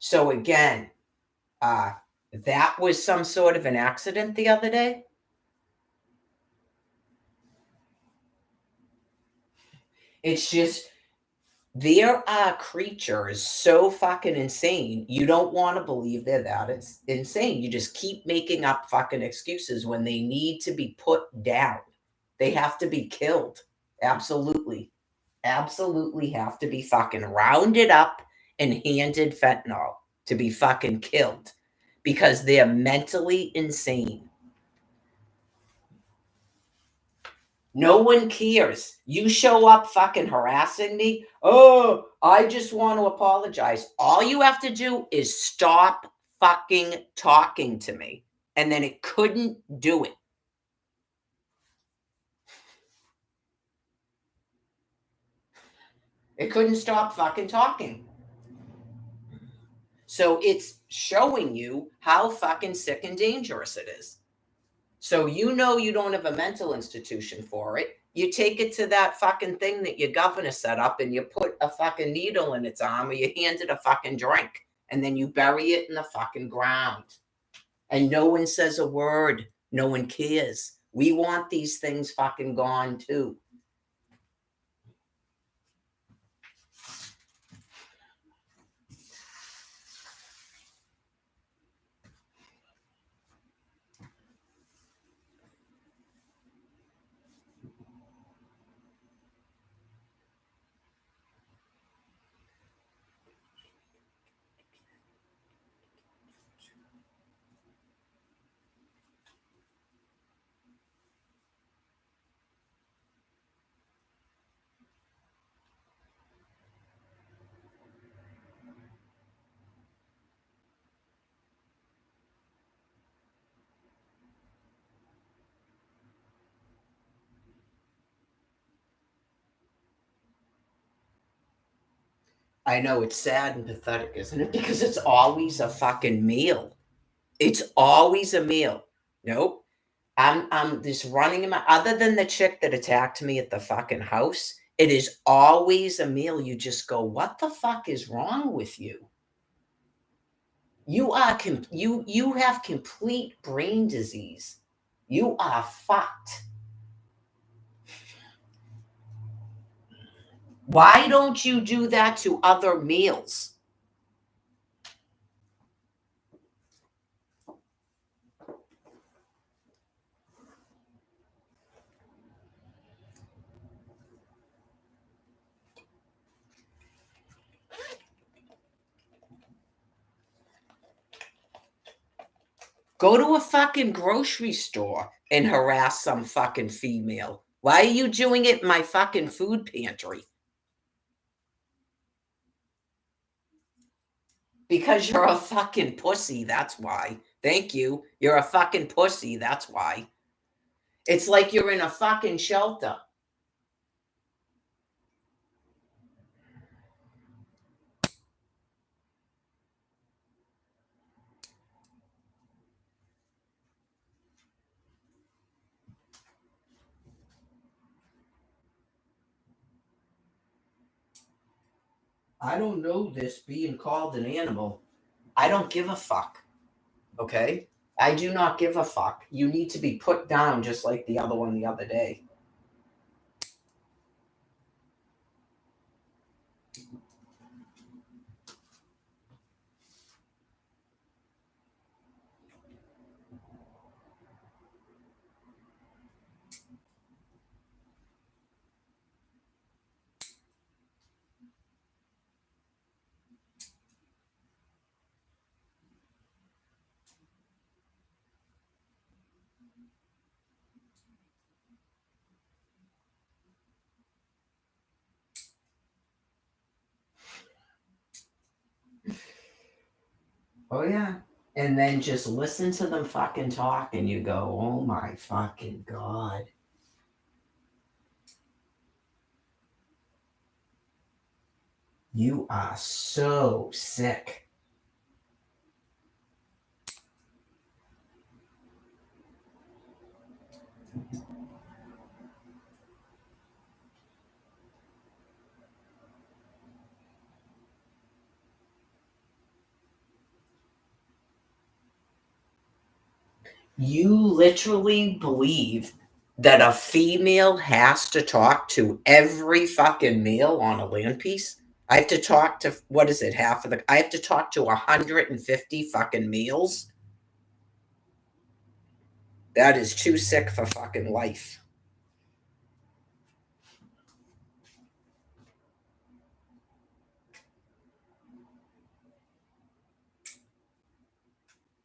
So again, that was some sort of an accident the other day. It's just, there are creatures so fucking insane. You don't want to believe they're that. It's insane. You just keep making up fucking excuses when they need to be put down. They have to be killed. Absolutely. Absolutely have to be fucking rounded up and handed fentanyl to be fucking killed because they're mentally insane. No one cares. You show up fucking harassing me. Oh, I just want to apologize. All you have to do is stop fucking talking to me. And then it couldn't do it. It couldn't stop fucking talking. So it's showing you how fucking sick and dangerous it is. So you know you don't have a mental institution for it. You take it to that fucking thing that your governor set up and you put a fucking needle in its arm or you hand it a fucking drink and then you bury it in the fucking ground. And no one says a word. No one cares. We want these things fucking gone too. I know it's sad and pathetic, isn't it? Because it's always a fucking meal. It's always a meal. Nope. I'm just running in my, other than the chick that attacked me at the fucking house, it is always a meal. You just go, what the fuck is wrong with you? You are you have complete brain disease. You are fucked. Why don't you do that to other meals? Go to a fucking grocery store and harass some fucking female. Why are you doing it in my fucking food pantry? Because you're a fucking pussy, that's why. Thank you. You're a fucking pussy, that's why. It's like you're in a fucking shelter. I don't know this being called an animal. I don't give a fuck. Okay? I do not give a fuck. You need to be put down just like the other one the other day. Oh, yeah. And then just listen to them fucking talk and you go, oh my fucking God. You are so sick. You literally believe that a female has to talk to every fucking male on a land piece? I have to talk to, what is it, half of the, I have to talk to 150 fucking males? That is too sick for fucking life.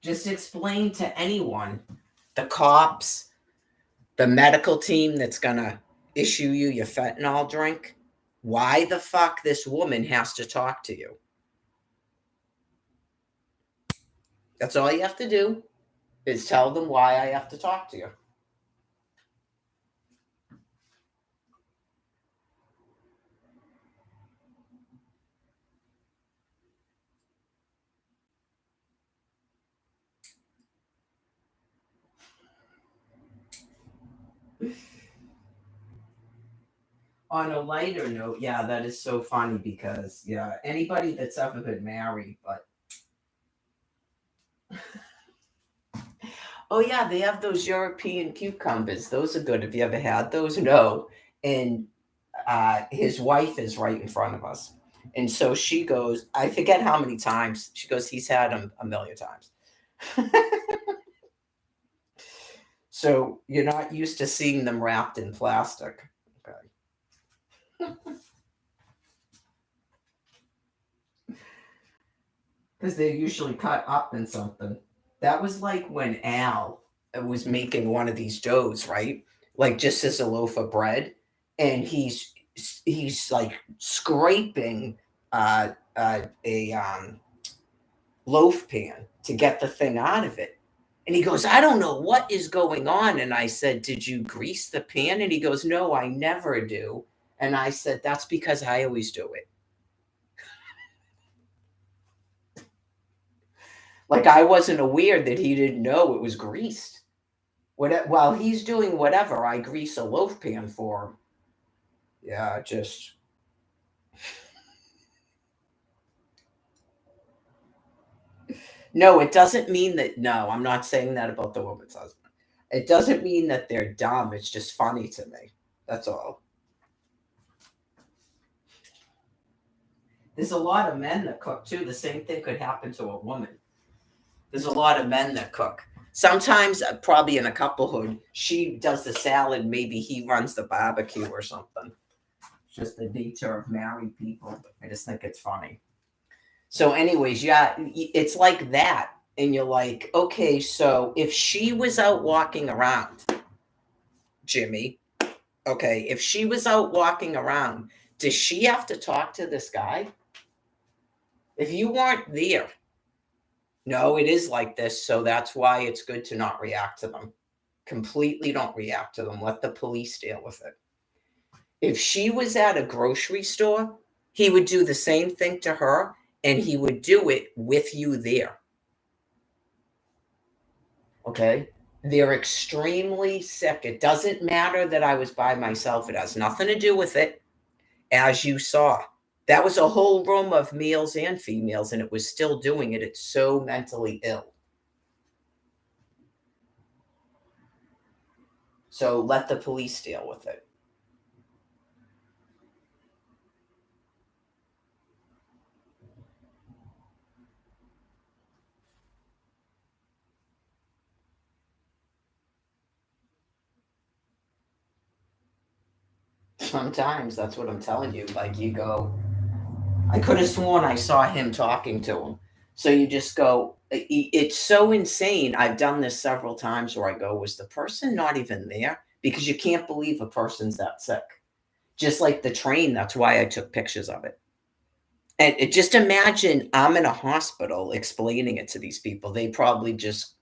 Just explain to anyone, the cops, the medical team that's gonna issue you your fentanyl drink, why the fuck this woman has to talk to you. That's all you have to do is tell them why I have to talk to you. On a lighter note, yeah, that is so funny because, yeah, anybody that's ever been married, but oh yeah, they have those European cucumbers. Those are good. Have you ever had those? No. And his wife is right in front of us. And so she goes, I forget how many times. She goes, he's had them a million times. So you're not used to seeing them wrapped in plastic. Okay. Because they're usually cut up in something. That was like when Al was making one of these doughs, right? Like just as a loaf of bread, and he's like scraping a loaf pan to get the thing out of it. And he goes, I don't know what is going on. And I said, did you grease the pan? And he goes, no, I never do. And I said, that's because I always do it. Like I wasn't aware that he didn't know it was greased. While he's doing whatever, I grease a loaf pan for him. Yeah, just no. It doesn't mean that. No, I'm not saying that about the woman's husband. It doesn't mean that they're dumb. It's just funny to me. That's all. There's a lot of men that cook too. The same thing could happen to a woman. There's a lot of men that cook. Sometimes, probably in a couplehood, she does the salad. Maybe he runs the barbecue or something. It's just the nature of married people. I just think it's funny. So, anyways, yeah, it's like that. And you're like, okay, so if she was out walking around, Jimmy, okay, if she was out walking around, does she have to talk to this guy? If you weren't there, no, it is like this. So that's why it's good to not react to them. Completely don't react to them. Let the police deal with it. If she was at a grocery store, he would do the same thing to her and he would do it with you there. Okay. They're extremely sick. It doesn't matter that I was by myself. It has nothing to do with it. As you saw, that was a whole room of males and females, and it was still doing it. It's so mentally ill. So let the police deal with it. Sometimes that's what I'm telling you. Like you go, I could have sworn I saw him talking to him. So you just go, it's so insane. I've done this several times where I go, was the person not even there? Because you can't believe a person's that sick. Just like the train, that's why I took pictures of it. And just imagine I'm in a hospital explaining it to these people. They probably just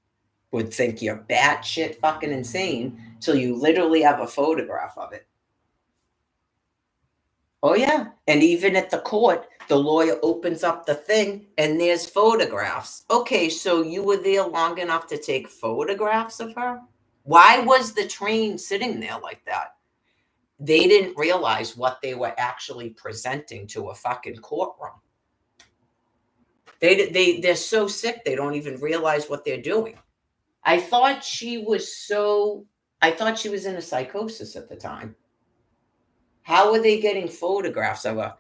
would think you're batshit fucking insane till you literally have a photograph of it. Oh, yeah. And even at the court, the lawyer opens up the thing and there's photographs. Okay, so you were there long enough to take photographs of her? Why was the train sitting there like that? They didn't realize what they were actually presenting to a fucking courtroom. They're so sick they don't even realize what they're doing. I thought she was in a psychosis at the time. How are they getting photographs of her?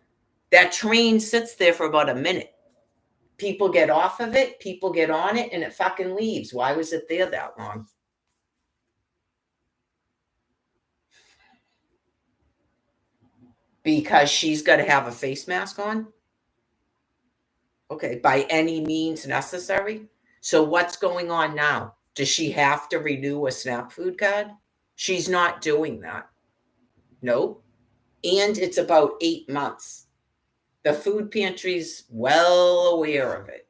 That train sits there for about a minute. People get off of it, people get on it, and it fucking leaves. Why was it there that long? Because she's got to have a face mask on? Okay, by any means necessary. So what's going on now? Does she have to renew a SNAP food card? She's not doing that. Nope. And it's about 8 months. The food pantry's well aware of it.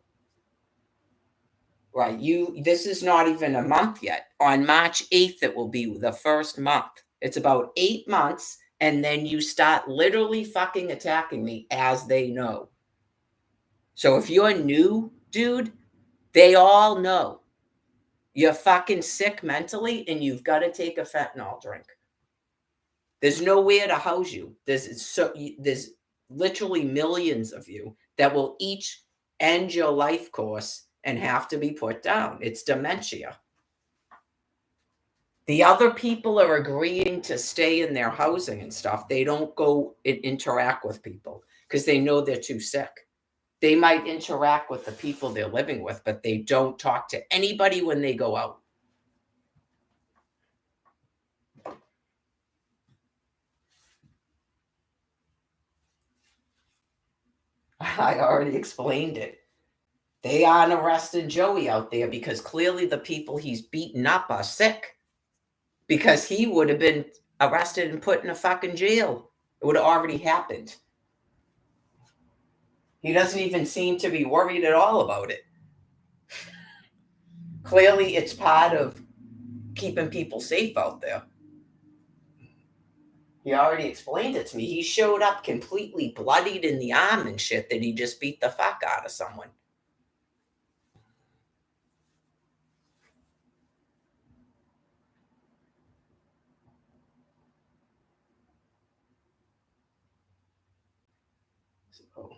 Right. This is not even a month yet. On March 8th, it will be the first month. It's about 8 months, and then you start literally fucking attacking me as they know. So if you're new, dude, they all know you're fucking sick mentally and you've got to take a fentanyl drink. There's nowhere to house you. There's literally millions of you that will each end your life course and have to be put down. It's dementia. The other people are agreeing to stay in their housing and stuff. They don't go and interact with people because they know they're too sick. They might interact with the people they're living with, but they don't talk to anybody when they go out. I already explained it. They aren't arresting Joey out there because clearly the people he's beaten up are sick. Because he would have been arrested and put in a fucking jail. It would have already happened. He doesn't even seem to be worried at all about it. Clearly, it's part of keeping people safe out there. He already explained it to me. He showed up completely bloodied in the arm and shit that he just beat the fuck out of someone. So,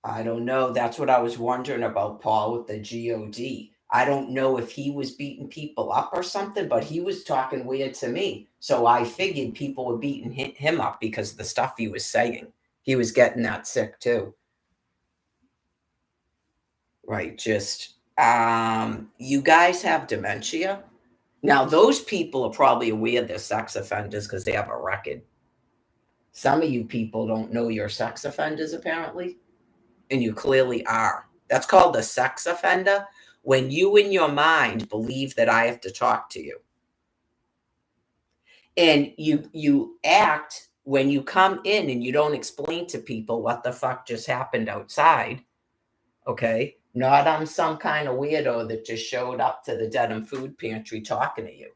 I don't know. That's what I was wondering about, Paul, with the GOD. I don't know if he was beating people up or something, but he was talking weird to me. So I figured people were beating him up because of the stuff he was saying. He was getting that sick too. Right. Just, you guys have dementia. Now, those people are probably aware they're sex offenders because they have a record. Some of you people don't know you're sex offenders, apparently, and you clearly are. That's called a sex offender. When you in your mind believe that I have to talk to you. And you act when you come in and you don't explain to people what the fuck just happened outside. Okay? Not I'm some kind of weirdo that just showed up to the Dedham food pantry talking to you.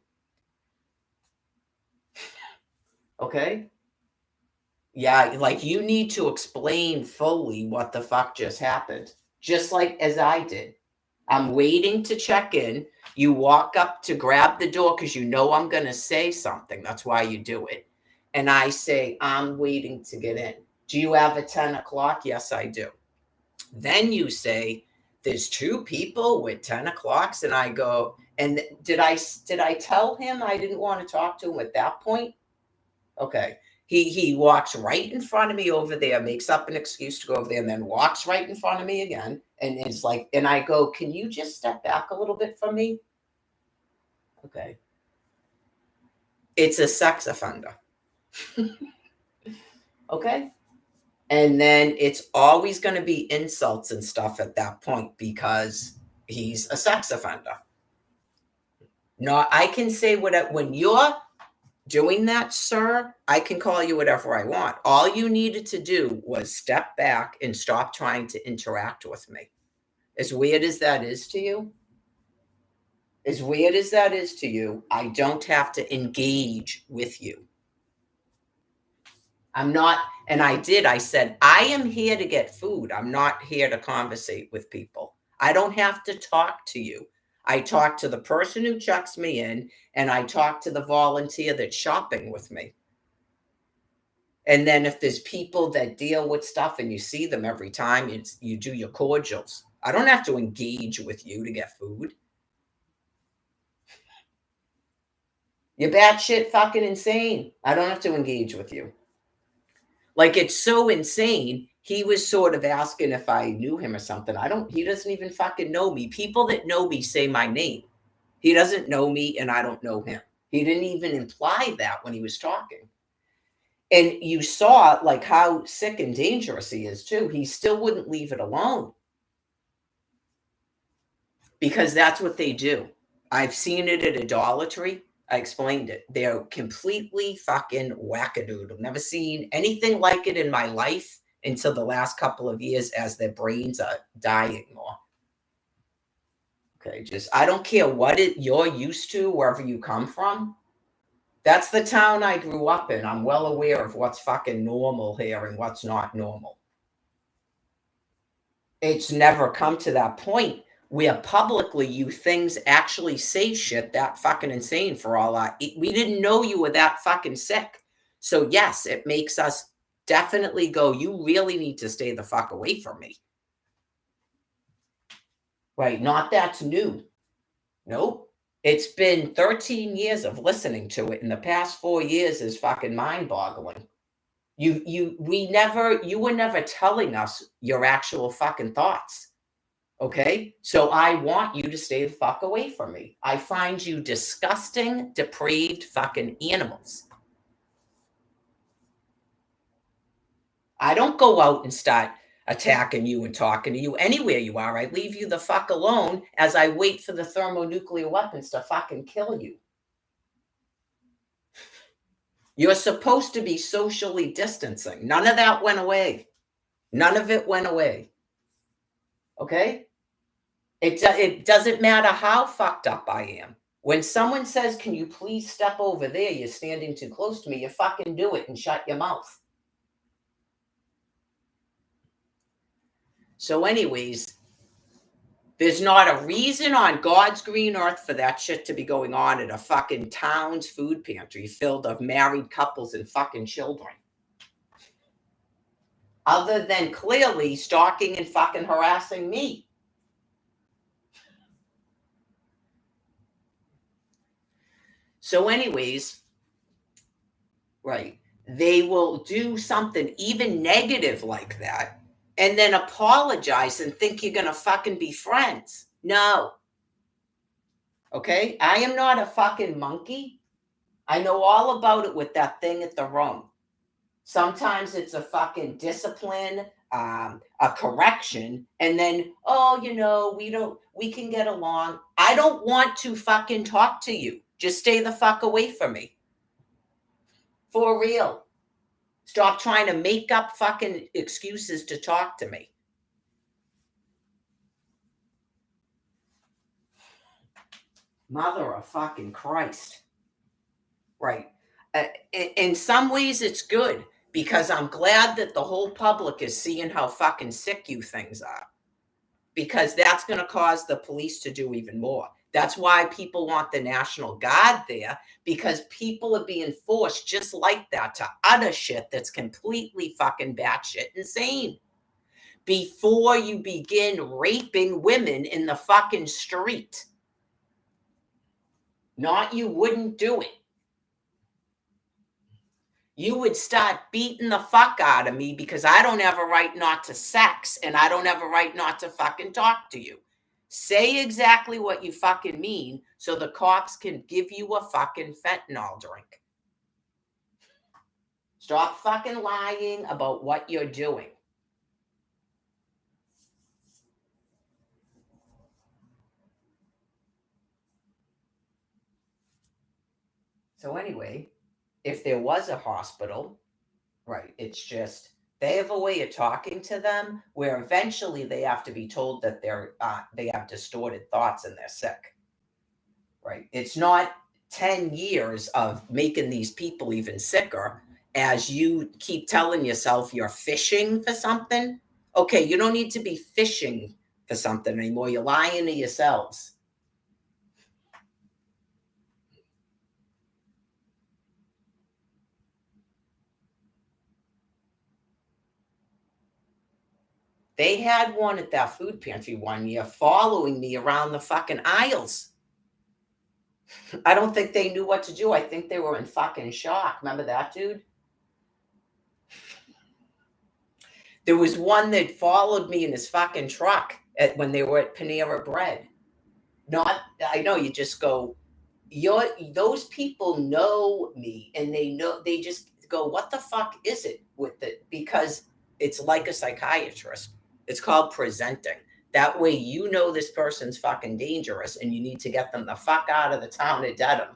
Okay? Yeah, like you need to explain fully what the fuck just happened. Just like as I did. I'm waiting to check in. You walk up to grab the door because you know I'm going to say something. That's why you do it. And I say, I'm waiting to get in. Do you have a 10 o'clock? Yes, I do. Then you say, there's two people with 10 o'clocks. And I go, and did I tell him I didn't want to talk to him at that point? Okay. He walks right in front of me over there, makes up an excuse to go over there, and then walks right in front of me again. And it's like, and I go, can you just step back a little bit from me? Okay. It's a sex offender. Okay. And then it's always going to be insults and stuff at that point because he's a sex offender. No, I can say when you're Doing that, sir, I can call you whatever I want. All you needed to do was step back and stop trying to interact with me. As weird as that is to you, as weird as that is to you, I don't have to engage with you. I'm not, and I said, I am here to get food. I'm not here to conversate with people. I don't have to talk to you. I talk to the person who checks me in, and I talk to the volunteer that's shopping with me. And then if there's people that deal with stuff and you see them every time, you do your cordials. I don't have to engage with you to get food. You're batshit fucking insane. I don't have to engage with you. Like, it's so insane. He was sort of asking if I knew him or something. He doesn't even fucking know me. People that know me say my name. He doesn't know me and I don't know him. He didn't even imply that when he was talking. And you saw like how sick and dangerous he is too. He still wouldn't leave it alone. Because that's what they do. I've seen it at Idolatry. I explained it. They're completely fucking wackadoodle. I've never seen anything like it in my life until the last couple of years as their brains are dying more. Okay, I don't care what you're used to, wherever you come from. That's the town I grew up in. I'm well aware of what's fucking normal here and what's not normal. It's never come to that point where publicly you things actually say shit that fucking insane for all our. We didn't know you were that fucking sick. So yes, it makes us definitely go, you really need to stay the fuck away from me. Right, not that's new. Nope. It's been 13 years of listening to it, and the past 4 years is fucking mind-boggling. You were never telling us your actual fucking thoughts. Okay? So I want you to stay the fuck away from me. I find you disgusting, depraved fucking animals. I don't go out and start attacking you and talking to you anywhere you are. I leave you the fuck alone as I wait for the thermonuclear weapons to fucking kill you. You're supposed to be socially distancing. None of that went away. None of it went away. Okay? It doesn't matter how fucked up I am. When someone says, can you please step over there? You're standing too close to me. You fucking do it and shut your mouth. So anyways, there's not a reason on God's green earth for that shit to be going on at a fucking town's food pantry filled of married couples and fucking children. Other than clearly stalking and fucking harassing me. So anyways, right, they will do something even negative like that and then apologize and think you're going to fucking be friends. No. Okay? I am not a fucking monkey. I know all about it with that thing at the room. Sometimes it's a fucking discipline, a correction, and then, we can get along. I don't want to fucking talk to you. Just stay the fuck away from me. For real. Stop trying to make up fucking excuses to talk to me. Mother of fucking Christ. Right. In some ways, it's good because I'm glad that the whole public is seeing how fucking sick you things are. Because that's going to cause the police to do even more. That's why people want the National Guard there, because people are being forced just like that to utter shit that's completely fucking batshit insane. Before you begin raping women in the fucking street. Not you wouldn't do it. You would start beating the fuck out of me because I don't have a right not to sex and I don't have a right not to fucking talk to you. Say exactly what you fucking mean so the cops can give you a fucking fentanyl drink. Stop fucking lying about what you're doing. So anyway, if there was a hospital, right, it's just they have a way of talking to them where eventually they have to be told that they have distorted thoughts and they're sick, right? It's not 10 years of making these people even sicker as you keep telling yourself you're fishing for something. Okay, you don't need to be fishing for something anymore. You're lying to yourselves. They had one at that food pantry one year following me around the fucking aisles. I don't think they knew what to do. I think they were in fucking shock. Remember that dude? There was one that followed me in his fucking truck when they were at Panera Bread. Not, I know you just go, those people know me and they just go, what the fuck is it with it? Because it's like a psychiatrist. It's called presenting. That way, you know this person's fucking dangerous and you need to get them the fuck out of the town of Dedham.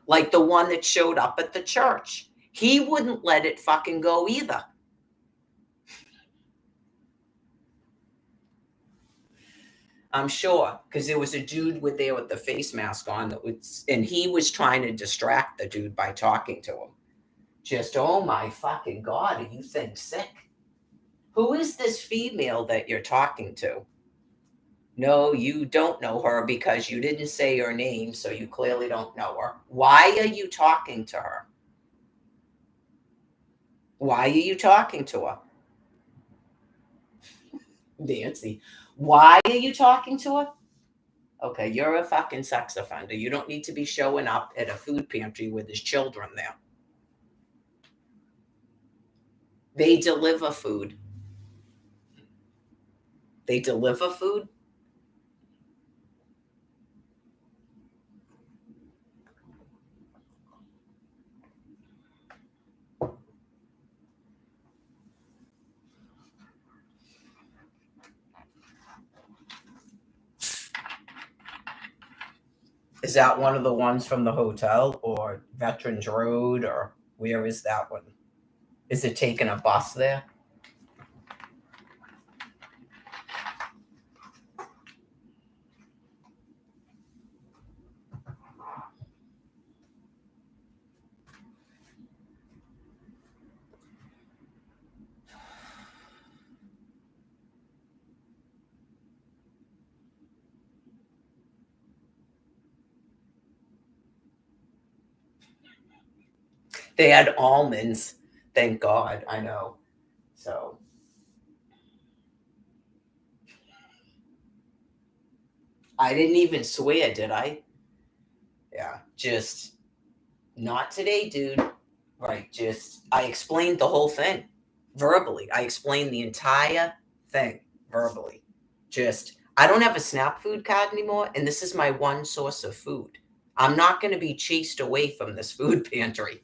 Like the one that showed up at the church. He wouldn't let it fucking go either. I'm sure, because there was a dude with the face mask on and he was trying to distract the dude by talking to him. Just, oh my fucking God, are you think sick? Who is this female that you're talking to? No, you don't know her because you didn't say her name, so you clearly don't know her. Why are you talking to her? Why are you talking to her? Nancy, why are you talking to her? Okay, you're a fucking sex offender. You don't need to be showing up at a food pantry with his children there. They deliver food. They deliver food? Is that one of the ones from the hotel or Veterans Road or where is that one? Is it taking a bus there? They had almonds. Thank God. I know. So I didn't even swear, did I? Yeah. Just not today, dude. Right. Just I explained the whole thing verbally. I explained the entire thing verbally. Just I don't have a SNAP food card anymore, and this is my one source of food. I'm not going to be chased away from this food pantry.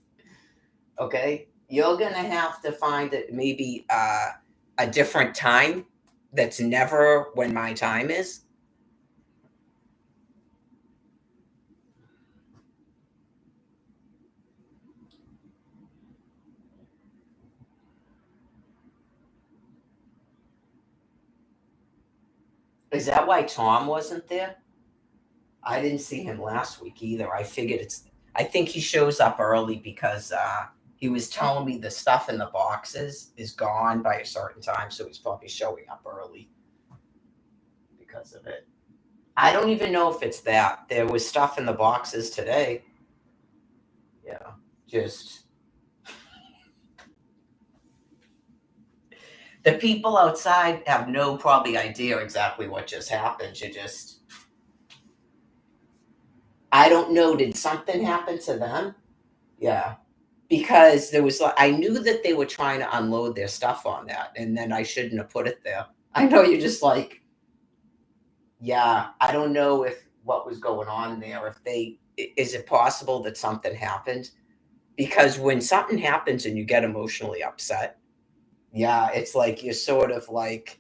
Okay, you're gonna have to find it maybe a different time that's never when my time is. Is that why Tom wasn't there? I didn't see him last week either. I figured I think he shows up early because he was telling me the stuff in the boxes is gone by a certain time, so he's probably showing up early because of it. I don't even know if it's that. There was stuff in the boxes today. Yeah, just the people outside have no probably idea exactly what just happened. I don't know, did something happen to them? Yeah. Because there was, I knew that they were trying to unload their stuff on that, and then I shouldn't have put it there. I know you're just like, yeah, I don't know if what was going on there. Is it possible that something happened? Because when something happens and you get emotionally upset, yeah, it's like you're sort of like,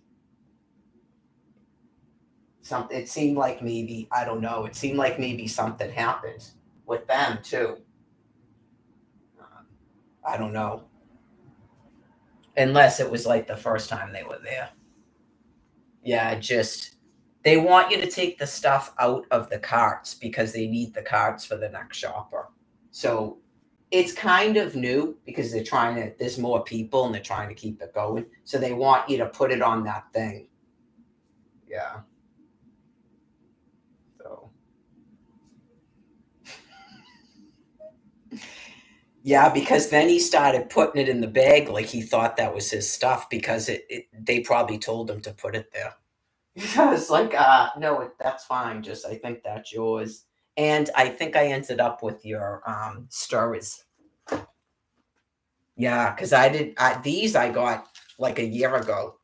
something, it seemed like maybe, I don't know, it seemed like maybe something happened. with them too. I don't know. Unless it was like the first time they were there. Yeah, just they want you to take the stuff out of the carts because they need the carts for the next shopper. So it's kind of new because there's more people and they're trying to keep it going. So they want you to put it on that thing. Yeah. So yeah, because then he started putting it in the bag like he thought that was his stuff because they probably told him to put it there. I was like, no, that's fine. Just I think that's yours. And I think I ended up with your stirrers. Yeah, because these I got like a year ago.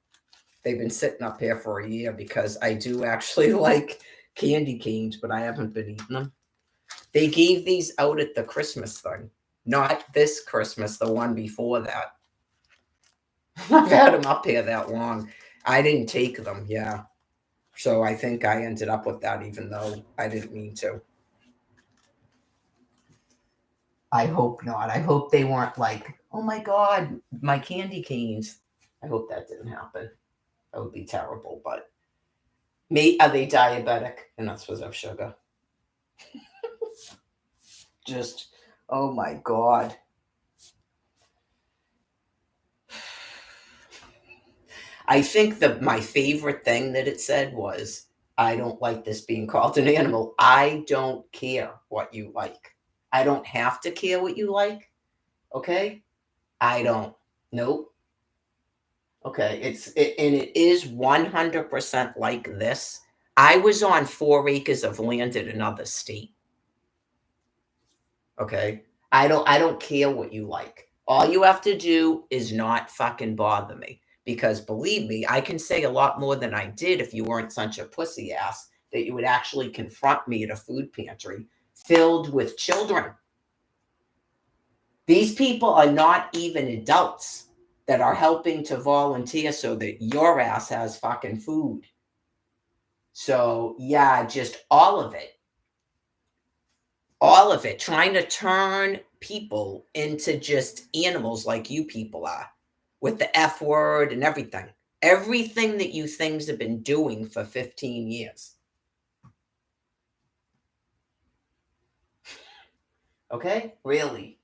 They've been sitting up here for a year because I do actually like candy canes, but I haven't been eating them. They gave these out at the Christmas thing. Not this Christmas, the one before that. I've had them up here that long. I didn't take them, yeah. So I think I ended up with that even though I didn't mean to. I hope not. I hope they weren't like, oh my God, my candy canes. I hope that didn't happen. That would be terrible. But are they diabetic and not supposed to have sugar? Just, oh my God. I think my favorite thing that it said was, I don't like this being called an animal. I don't care what you like. I don't have to care what you like. Okay? I don't. Nope. Okay. And it is 100% like this. I was on 4 acres of land in another state. Okay. I don't care what you like. All you have to do is not fucking bother me. Because believe me, I can say a lot more than I did if you weren't such a pussy ass that you would actually confront me at a food pantry filled with children. These people are not even adults that are helping to volunteer so that your ass has fucking food. So, yeah, just all of it. All of it, trying to turn people into just animals like you people are with the F word and everything. Everything that you things have been doing for 15 years. Okay? Really.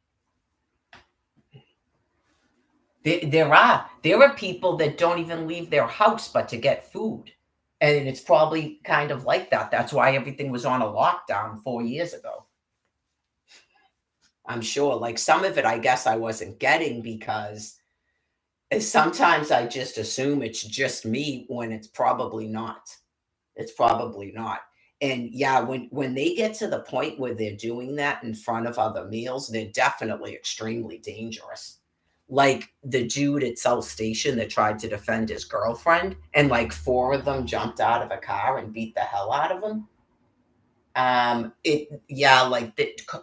There are people that don't even leave their house but to get food. And it's probably kind of like that. That's why everything was on a lockdown 4 years ago. I'm sure. Like some of it, I guess I wasn't getting because sometimes I just assume it's just me when it's probably not. It's probably not. And yeah, when they get to the point where they're doing that in front of other meals, they're definitely extremely dangerous. Like the dude at South Station that tried to defend his girlfriend, and like four of them jumped out of a car and beat the hell out of him. It yeah, like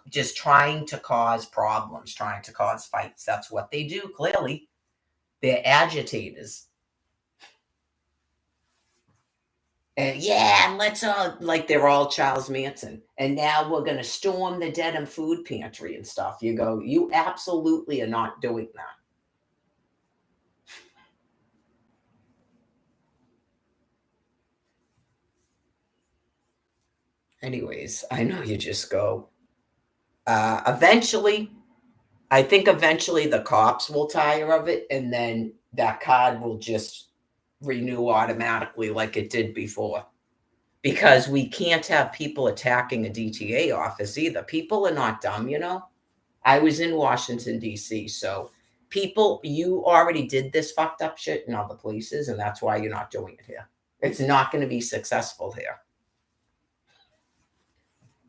just trying to cause problems, trying to cause fights. That's what they do. Clearly, they're agitators. And yeah, and let's all like they're all Charles Manson. And now we're gonna storm the Dedham food pantry and stuff. You go, you absolutely are not doing that. Anyways, I know you just go. Eventually, I think eventually the cops will tire of it, and then that card will just renew automatically like it did before. Because we can't have people attacking a DTA office either. People are not dumb, you know? I was in Washington, D.C., so people, you already did this fucked up shit in other places, and that's why you're not doing it here. It's not going to be successful here.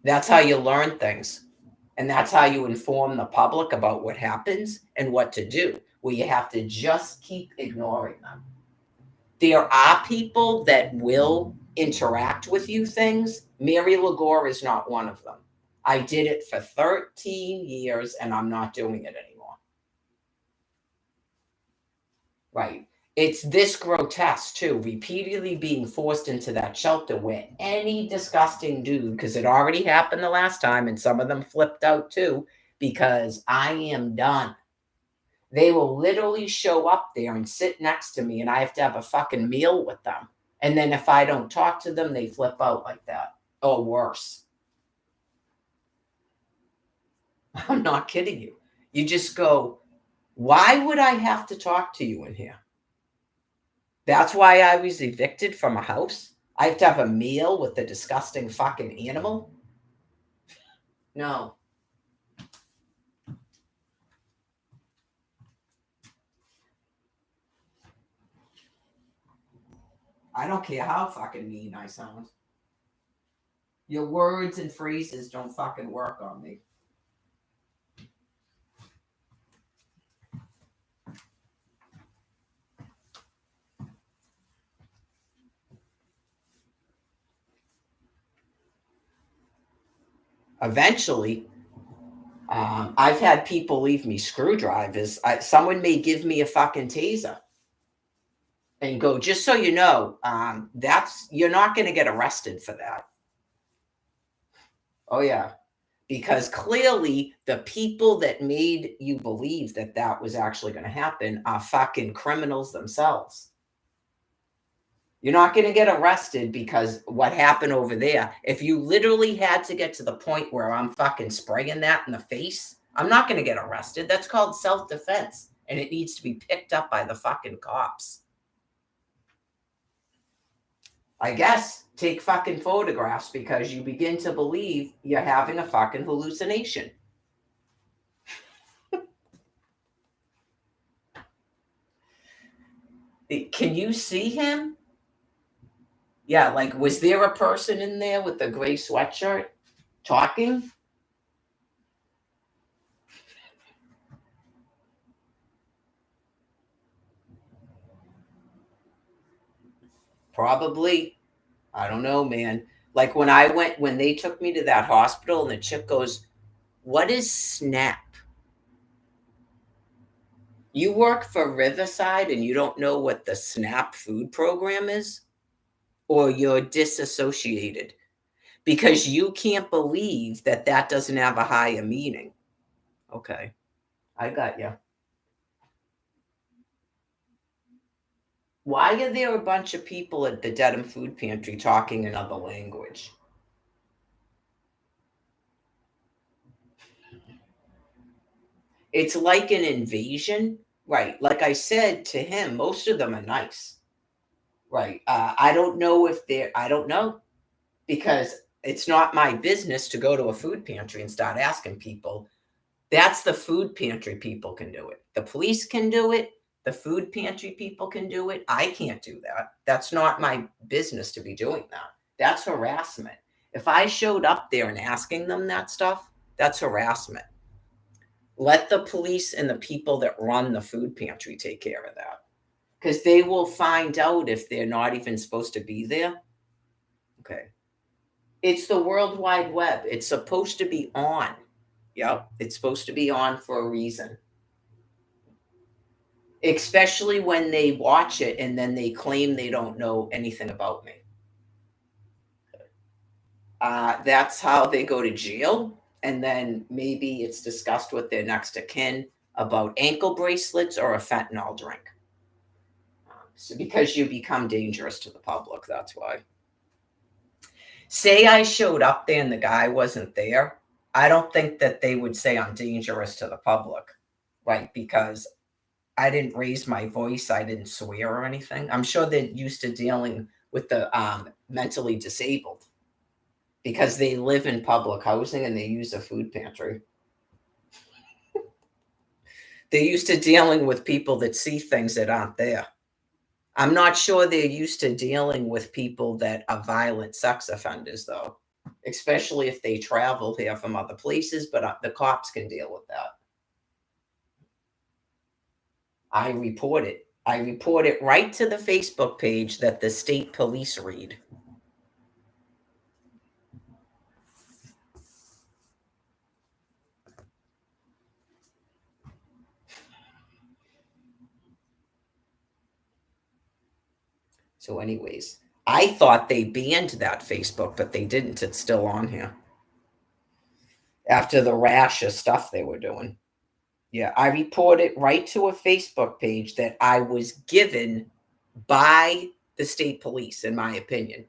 That's how you learn things. And that's how you inform the public about what happens and what to do, where you have to just keep ignoring them. There are people that will interact with you things. Mary Lagore is not one of them. I did it for 13 years and I'm not doing it anymore. Right. It's this grotesque, too, repeatedly being forced into that shelter where any disgusting dude, because it already happened the last time, and some of them flipped out, too, because I am done. They will literally show up there and sit next to me, and I have to have a fucking meal with them. And then if I don't talk to them, they flip out like that. Or worse. I'm not kidding you. You just go, why would I have to talk to you in here? That's why I was evicted from a house. I have to have a meal with the disgusting fucking animal. No. I don't care how fucking mean I sound. Your words and phrases don't fucking work on me. Eventually, I've had people leave me screwdrivers. Someone may give me a fucking taser and go, just so you know, you're not going to get arrested for that. Oh yeah, because clearly the people that made you believe that that was actually going to happen are fucking criminals themselves. You're not going to get arrested because what happened over there. If you literally had to get to the point where I'm fucking spraying that in the face, I'm not going to get arrested. That's called self-defense, and it needs to be picked up by the fucking cops. I guess take fucking photographs because you begin to believe you're having a fucking hallucination. Can you see him? Yeah, like, was there a person in there with a gray sweatshirt talking? Probably. I don't know, man. Like when they took me to that hospital and the chick goes, "What is SNAP? You work for Riverside and you don't know what the SNAP food program is? Or you're disassociated because you can't believe that that doesn't have a higher meaning." Okay, I got you. Why are there a bunch of people at the Dedham Food Pantry talking another language? It's like an invasion, right? Like I said to him, most of them are nice, right? I don't know if they're, I don't know because it's not my business to go to a food pantry and start asking people. That's the food pantry people can do it. The police can do it. The food pantry people can do it. I can't do that. That's not my business to be doing that. That's harassment. If I showed up there and asking them that stuff, that's harassment. Let the police and the people that run the food pantry take care of that because they will find out if they're not even supposed to be there. Okay. It's the World Wide Web. It's supposed to be on. Yep. It's supposed to be on for a reason. Especially when they watch it and then they claim they don't know anything about me. That's how they go to jail. And then maybe it's discussed with their next of kin about ankle bracelets or a fentanyl drink. So because you become dangerous to the public, that's why. Say I showed up there and the guy wasn't there. I don't think that they would say I'm dangerous to the public, right? Because I didn't raise my voice. I didn't swear or anything. I'm sure they're used to dealing with the mentally disabled because they live in public housing and they use a food pantry. They're used to dealing with people that see things that aren't there. I'm not sure they're used to dealing with people that are violent sex offenders, though, especially if they travel here from other places, but the cops can deal with that. I report it. I report it right to the Facebook page that the state police read. So anyways, I thought they banned that Facebook, but they didn't. It's still on here after the rash of stuff they were doing. Yeah, I reported right to a Facebook page that I was given by the state police, in my opinion.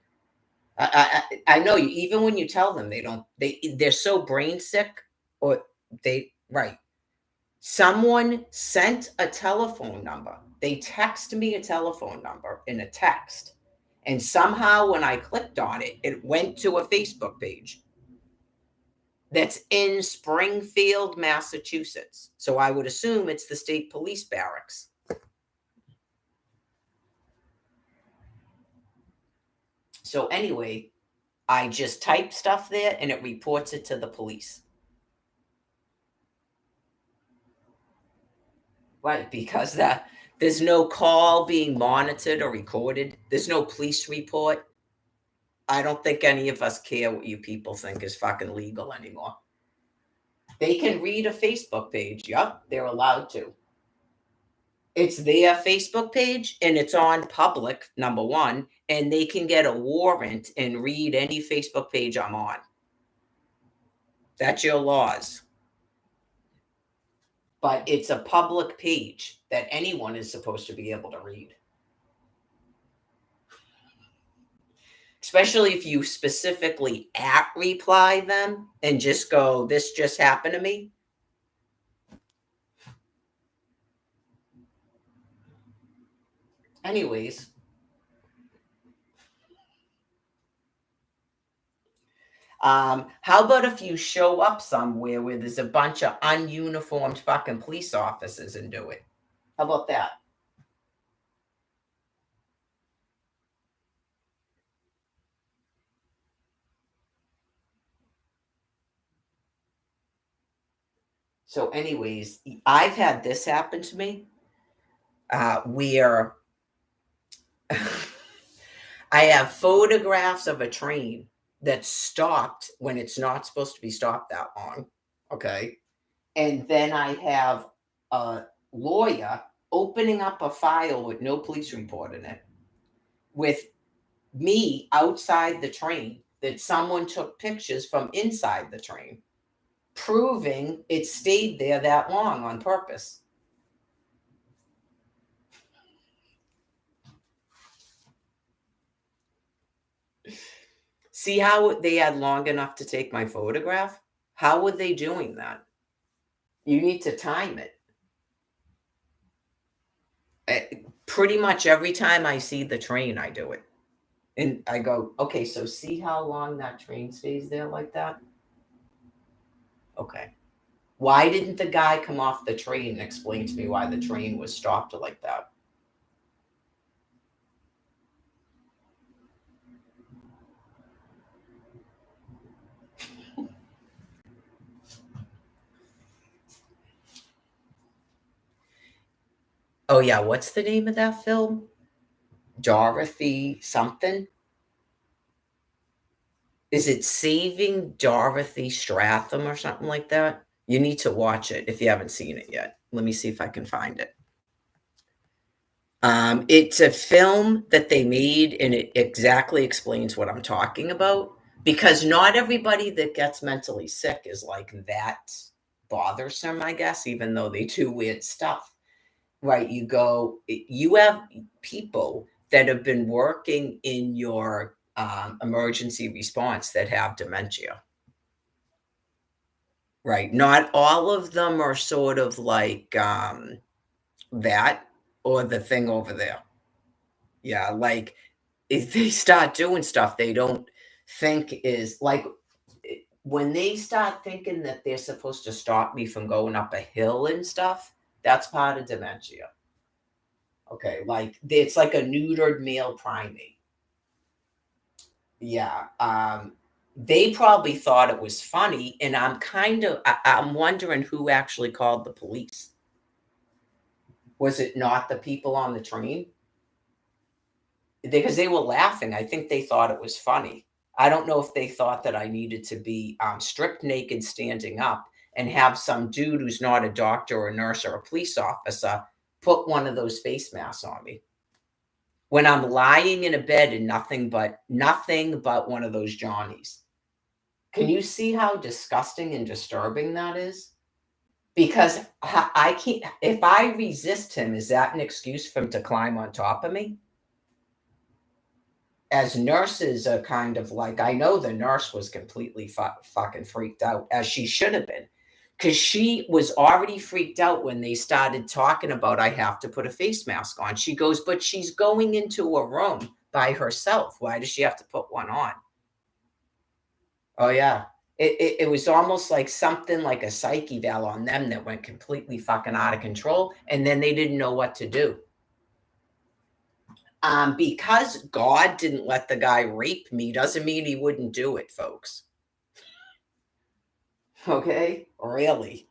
I know you. Even when you tell them, they don't. They're so brain sick, or they right. Someone sent a telephone number. They texted me a telephone number in a text, and somehow when I clicked on it, it went to a Facebook page that's in Springfield, Massachusetts. So I would assume it's the state police barracks. So anyway, I just type stuff there and it reports it to the police. Right, because there's no call being monitored or recorded. There's no police report. I don't think any of us care what you people think is fucking legal anymore. They can read a Facebook page. Yup, they're allowed to. It's their Facebook page and it's on public, number one, and they can get a warrant and read any Facebook page I'm on. That's your laws. But it's a public page that anyone is supposed to be able to read. Especially if you specifically at reply them and just go, this just happened to me. Anyways, how about if you show up somewhere where there's a bunch of ununiformed fucking police officers and do it? How about that? So, anyways, I've had this happen to me where I have photographs of a train that stopped when it's not supposed to be stopped that long. Okay. And then I have a lawyer opening up a file with no police report in it with me outside the train that someone took pictures from inside the train, proving it stayed there that long on purpose. See how they had long enough to take my photograph? How were they doing that? You need to time it. Pretty much every time I see the train, I do it. And I go, okay, so see how long that train stays there like that? Okay. Why didn't the guy come off the train and explain to me why the train was stopped like that? Oh, yeah. What's the name of that film? Dorothy something? Is it Saving Dorothy Stratham or something like that? You need to watch it if you haven't seen it yet. Let me see if I can find it. It's a film that they made, and it exactly explains what I'm talking about. Because not everybody that gets mentally sick is like that bothersome, I guess, even though they do weird stuff. Right? You have people that have been working in your emergency response that have dementia. Right? Not all of them are sort of like that or the thing over there. Yeah, like if they start doing stuff they don't think is like when they start thinking that they're supposed to stop me from going up a hill and stuff, that's part of dementia. Okay, like it's like a neutered male primate. Yeah, they probably thought it was funny, and I'm wondering who actually called the police. Was it not the people on the train? Because they were laughing. I think they thought it was funny. I don't know if they thought that I needed to be stripped naked, standing up, and have some dude who's not a doctor or a nurse or a police officer put one of those face masks on me. when I'm lying in a bed and nothing but one of those Johnnies. Can you see how disgusting and disturbing that is? Because I can't, if I resist him, is that an excuse for him to climb on top of me? As nurses are kind of like, I know the nurse was completely fucking freaked out, as she should have been, because she was already freaked out when they started talking about I have to put a face mask on. She goes, but she's going into a room by herself. Why does she have to put one on? Oh yeah. It was almost like something like a psych eval on them that went completely fucking out of control, and then they didn't know what to do. Because God didn't let the guy rape me doesn't mean he wouldn't do it, folks. Okay? Really?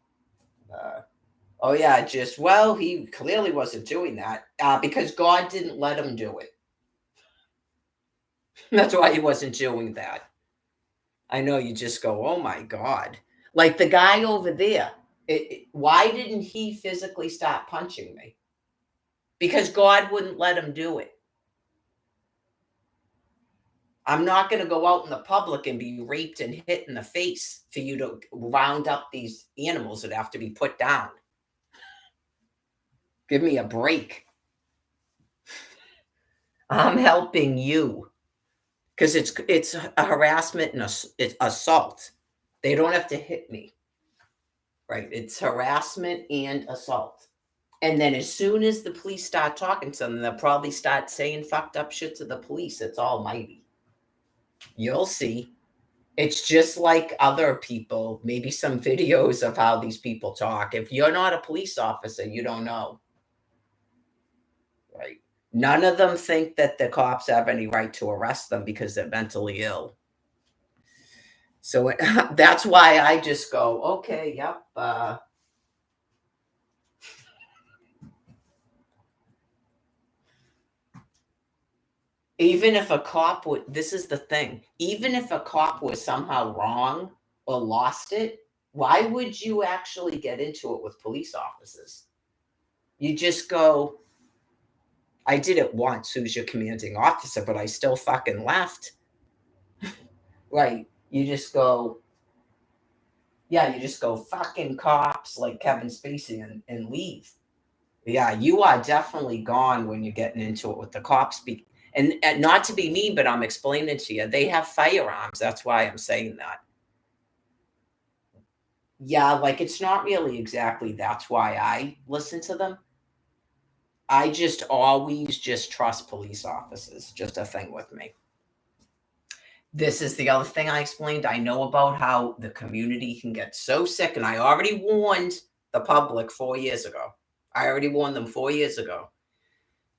Oh yeah, just, well, he clearly wasn't doing that because God didn't let him do it. That's why he wasn't doing that. I know, you just go, oh my God. Like the guy over there, why didn't he physically stop punching me? Because God wouldn't let him do it. I'm not going to go out in the public and be raped and hit in the face for you to round up these animals that have to be put down. Give me a break. I'm helping you because it's a harassment and it's assault. They don't have to hit me, right? It's harassment and assault. And then as soon as the police start talking to them, they'll probably start saying fucked up shit to the police. It's almighty. You'll see. It's just like other people, maybe some videos of how these people talk. If you're not a police officer, you don't know. Right? None of them think that the cops have any right to arrest them because they're mentally ill. So that's why I just go, okay, yep. Even if a cop would, this is the thing, even if a cop was somehow wrong or lost it, why would you actually get into it with police officers? You just go, I did it once, who's your commanding officer, but I still fucking left. Right. You just go, yeah, you just go fucking cops like Kevin Spacey and leave. Yeah, you are definitely gone when you're getting into it with the cops. And not to be mean, but I'm explaining to you, they have firearms. That's why I'm saying that. Yeah, like it's not really exactly that's why I listen to them. I just always just trust police officers. Just a thing with me. This is the other thing I explained. I know about how the community can get so sick, and I already warned the public 4 years ago. I already warned them 4 years ago.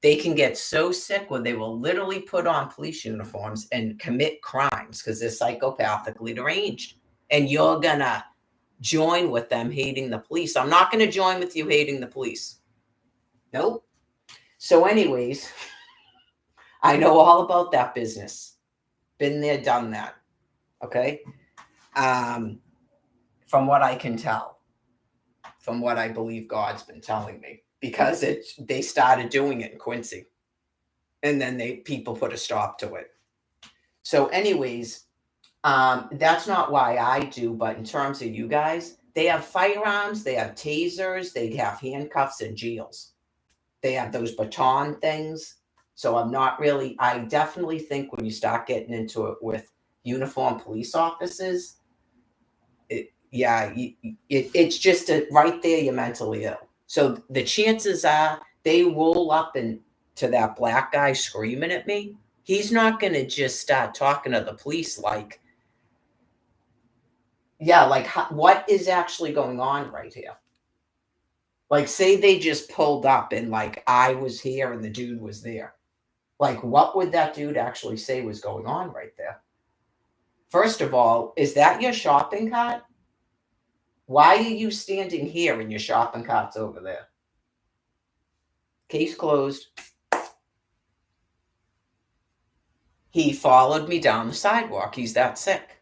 They can get so sick where they will literally put on police uniforms and commit crimes because they're psychopathically deranged. And you're going to join with them hating the police. I'm not going to join with you hating the police. Nope. So anyways, I know all about that business. Been there, done that. Okay. From what I can tell, from what I believe God's been telling me, because they started doing it in Quincy, and then people put a stop to it. So, anyways, that's not why I do. But in terms of you guys, they have firearms, they have tasers, they have handcuffs and jails. They have those baton things. So I definitely think when you start getting into it with uniformed police officers, it's just right there, you're mentally ill. So the chances are they roll up to that black guy screaming at me. He's not going to just start talking to the police like, yeah, like what is actually going on right here? Like, say they just pulled up and like I was here and the dude was there. Like, what would that dude actually say was going on right there? First of all, is that your shopping cart? Why are you standing here and your shopping cart's over there? Case closed. He followed me down the sidewalk. He's that sick.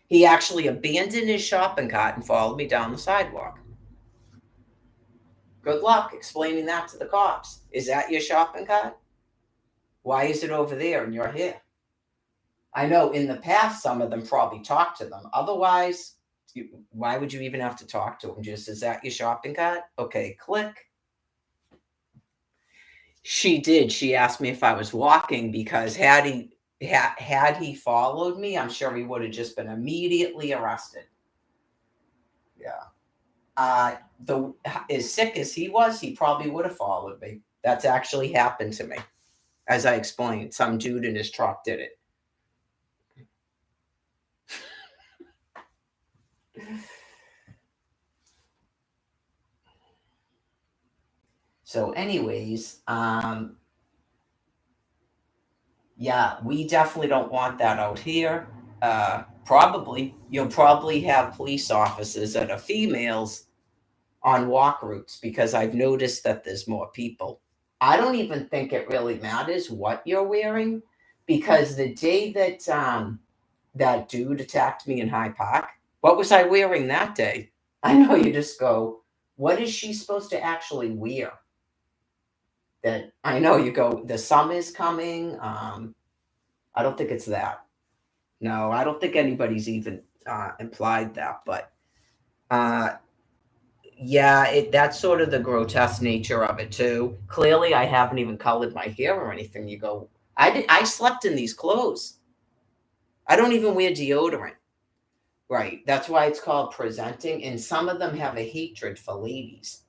He actually abandoned his shopping cart and followed me down the sidewalk. Good luck explaining that to the cops. Is that your shopping cart? Why is it over there and you're here? I know in the past some of them probably talked to them. Otherwise, why would you even have to talk to them? Just, is that your shopping cart? Okay, click. She did. She asked me if I was walking because had he followed me, I'm sure he would have just been immediately arrested. Yeah. The as sick as he was, he probably would have followed me. That's actually happened to me. As I explained, some dude in his truck did it. So, anyways, yeah, we definitely don't want that out here. You'll probably have police officers that are females on walk routes because I've noticed that there's more people. I don't even think it really matters what you're wearing because the day that that dude attacked me in High Park, what was I wearing that day? I know you just go, what is she supposed to actually wear? That I know you go, the summer's coming. I don't think it's that. No, I don't think anybody's even implied that, but uh, yeah, that's sort of the grotesque nature of it too. Clearly, I haven't even colored my hair or anything. You go, I slept in these clothes. I don't even wear deodorant. Right. That's why it's called presenting. And some of them have a hatred for ladies.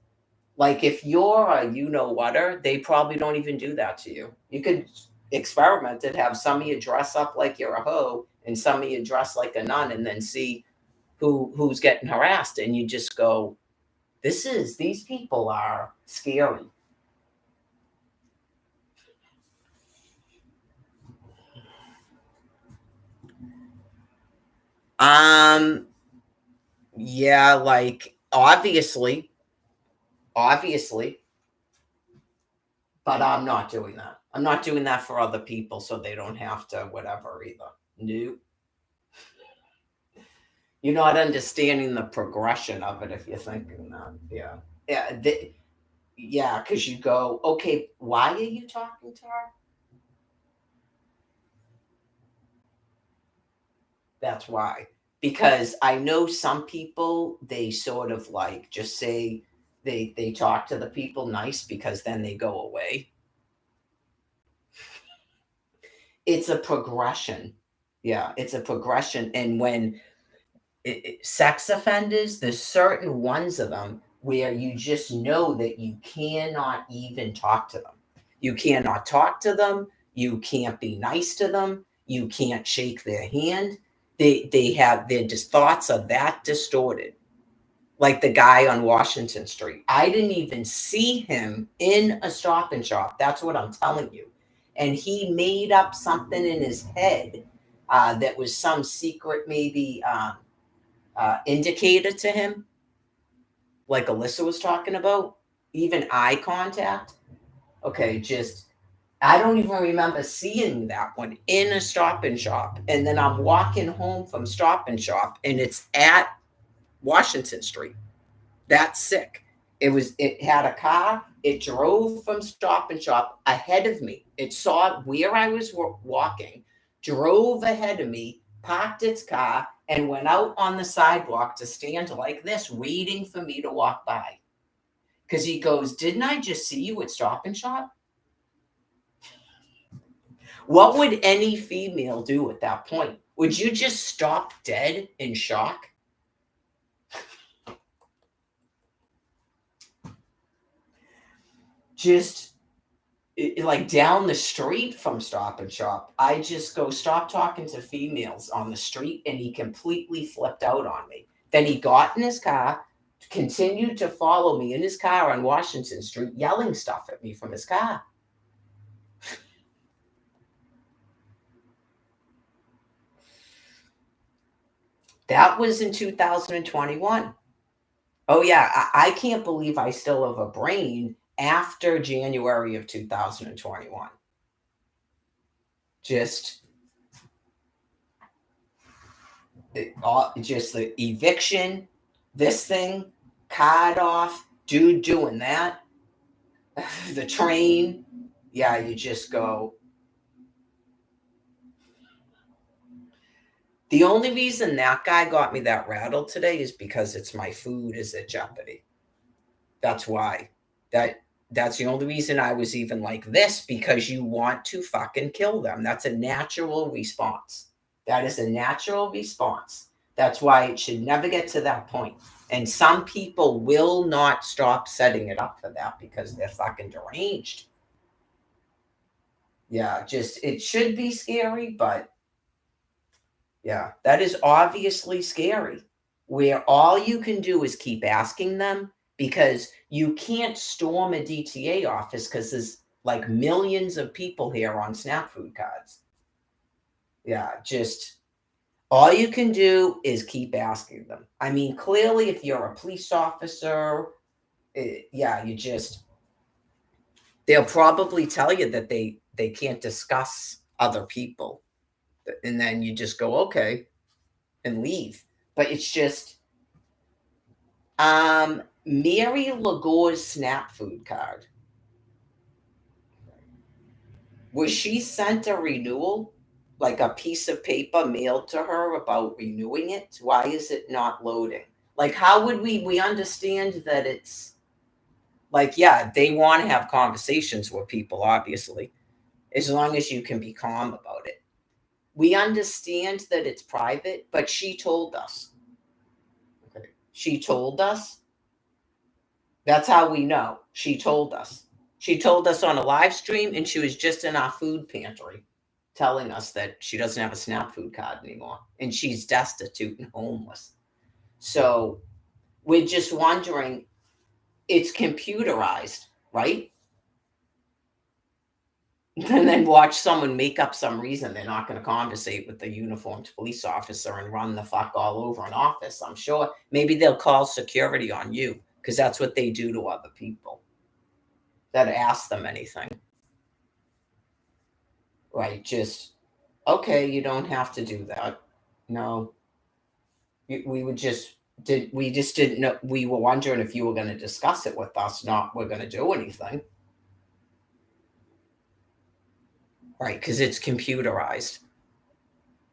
Like if you're a you know whatter, they probably don't even do that to you. You could experiment it, have some of you dress up like you're a hoe and some of you dress like a nun and then see who's getting harassed. And you just go, these people are scary. Um, yeah, like obviously, but I'm not doing that. I'm not doing that for other people so they don't have to whatever either. No. You're not understanding the progression of it if you're thinking that. Yeah. Yeah. Yeah, because you go, okay, why are you talking to her? That's why. Because I know some people, they sort of like just say they talk to the people nice because then they go away. It's a progression. Yeah, it's a progression. And when sex offenders, there's certain ones of them where you just know that you cannot even talk to them. You cannot talk to them. You can't be nice to them. You can't shake their hand. They have their just thoughts are that distorted. Like the guy on Washington Street. I didn't even see him in a stop and shop. That's what I'm telling you. And he made up something in his head that was some secret, maybe indicator to him, like Alyssa was talking about, even eye contact. Okay, just I don't even remember seeing that one in a stop and shop. And then I'm walking home from stop and shop and it's at Washington Street. That's sick. It had a car, it drove from stop and shop ahead of me. It saw where I was walking, drove ahead of me, parked its car, and went out on the sidewalk to stand like this, waiting for me to walk by. Because he goes, didn't I just see you at stop and shop? What would any female do at that point? Would you just stop dead in shock? Just like down the street from stop and shop, I just go, stop talking to females on the street. And he completely flipped out on me. Then he got in his car, continued to follow me in his car on Washington Street, yelling stuff at me from his car. That was in 2021. Oh, yeah. I can't believe I still have a brain after January of 2021. Just just the eviction, this thing, card off, dude doing that, the train, yeah, you just go. The only reason that guy got me that rattled today is because it's my food is at jeopardy. That's why. That that's the only reason I was even like this, because you want to fucking kill them. That's a natural response. That is a natural response. That's why it should never get to that point. And some people will not stop setting it up for that because they're fucking deranged. Yeah, just it should be scary, but yeah, that is obviously scary. Where all you can do is keep asking them, because you can't storm a DTA office because there's like millions of people here on SNAP food cards. Yeah, just all you can do is keep asking them. I mean, clearly, if you're a police officer, yeah, you just they'll probably tell you that they can't discuss other people, and then you just go okay and leave. But it's just Mary Lagore's SNAP food card. Was she sent a renewal, like a piece of paper mailed to her about renewing it? Why is it not loading? Like, how would we understand that it's like, yeah, they want to have conversations with people, obviously, as long as you can be calm about it. We understand that it's private, but she told us. Okay. She told us. That's how we know. She told us. She told us on a live stream, and she was just in our food pantry telling us that she doesn't have a SNAP food card anymore and she's destitute and homeless. So we're just wondering, it's computerized, right? And then watch someone make up some reason they're not going to conversate with the uniformed police officer and run the fuck all over an office. I'm sure maybe they'll call security on you because that's what they do to other people that ask them anything. Right? Just, okay, you don't have to do that. No, we would just we just didn't know. We were wondering if you were going to discuss it with us, not we're going to do anything. Right? Because it's computerized.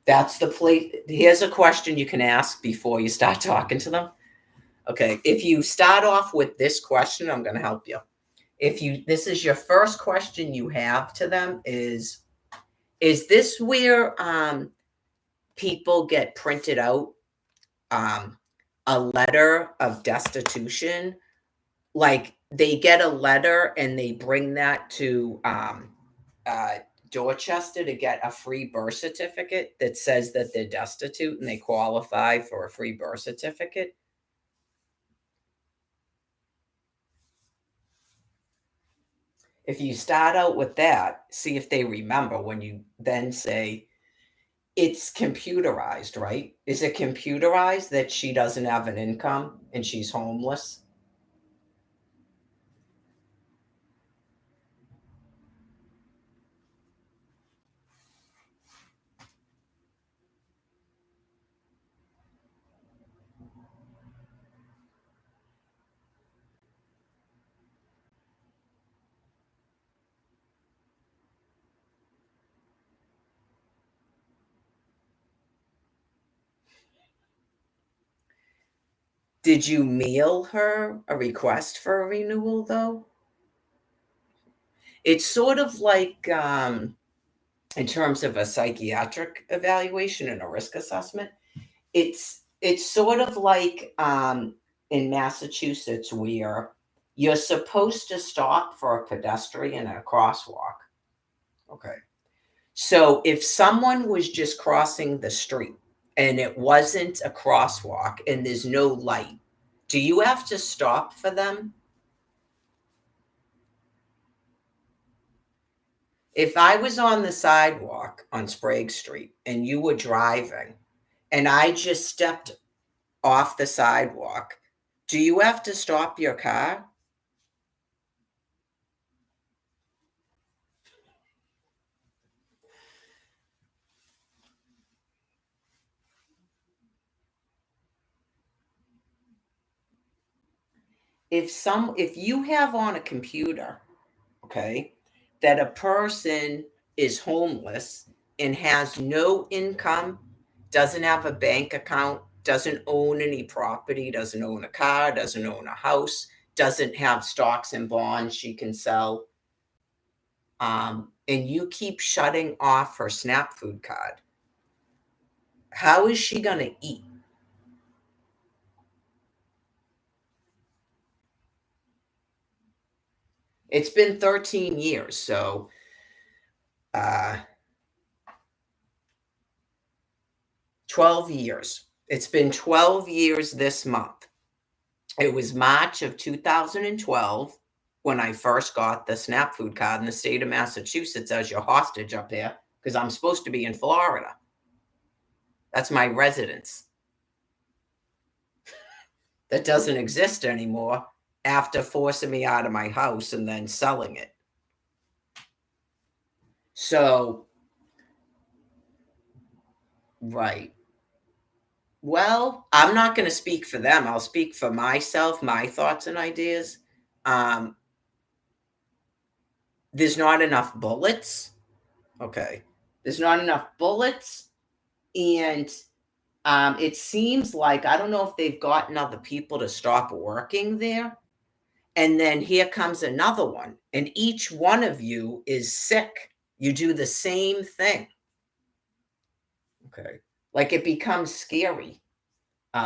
That's the place. Here's a question you can ask before you start talking to them. Okay, if you start off with this question, I'm going to help you. If you this is your first question you have to them, is this where people get printed out a letter of destitution? Like they get a letter and they bring that to uh, Dorchester to get a free birth certificate that says that they're destitute and they qualify for a free birth certificate. If you start out with that, see if they remember when you then say, it's computerized, right? Is it computerized that she doesn't have an income and she's homeless? Did you mail her a request for a renewal though? It's sort of like in terms of a psychiatric evaluation and a risk assessment, it's sort of like in Massachusetts where you're supposed to stop for a pedestrian at a crosswalk. Okay. So if someone was just crossing the street and it wasn't a crosswalk and there's no light, do you have to stop for them? If I was on the sidewalk on Sprague Street and you were driving and I just stepped off the sidewalk, do you have to stop your car? if you have on a computer, okay, that a person is homeless and has no income, doesn't have a bank account, doesn't own any property, doesn't own a car, doesn't own a house, doesn't have stocks and bonds she can sell, and you keep shutting off her SNAP food card, how is she going to eat? It's been 13 years, so uh, 12 years. It's been 12 years this month. It was March of 2012 when I first got the SNAP food card in the state of Massachusetts as your hostage up here because I'm supposed to be in Florida. That's my residence. That doesn't exist anymore after forcing me out of my house and then selling it. So, right. Well, I'm not going to speak for them. I'll speak for myself, my thoughts and ideas. Um, there's not enough bullets. Okay. There's not enough bullets. And it seems like, I don't know if they've gotten other people to stop working there. And then here comes another one. And each one of you is sick. You do the same thing. Okay. Like it becomes scary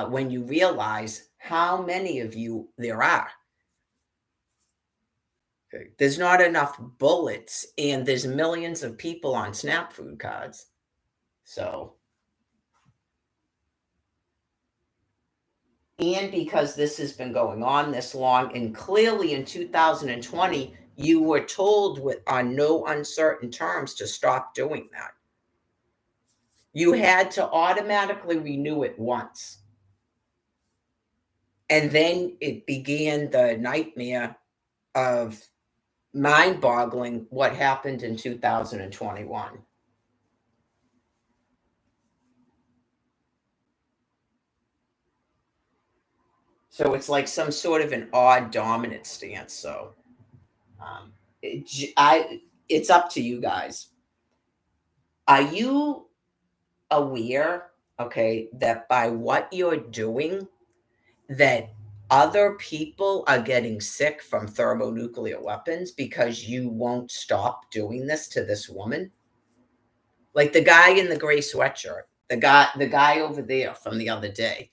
when you realize how many of you there are. Okay. There's not enough bullets, and there's millions of people on SNAP food cards. So, and because this has been going on this long, and clearly in 2020, you were told on no uncertain terms to stop doing that. You had to automatically renew it once. And then it began the nightmare of mind-boggling what happened in 2021. So it's like some sort of an odd dominant stance. So it's up to you guys. Are you aware, okay, that by what you're doing, that other people are getting sick from thermonuclear weapons because you won't stop doing this to this woman? Like the guy in the gray sweatshirt, the guy over there from the other day.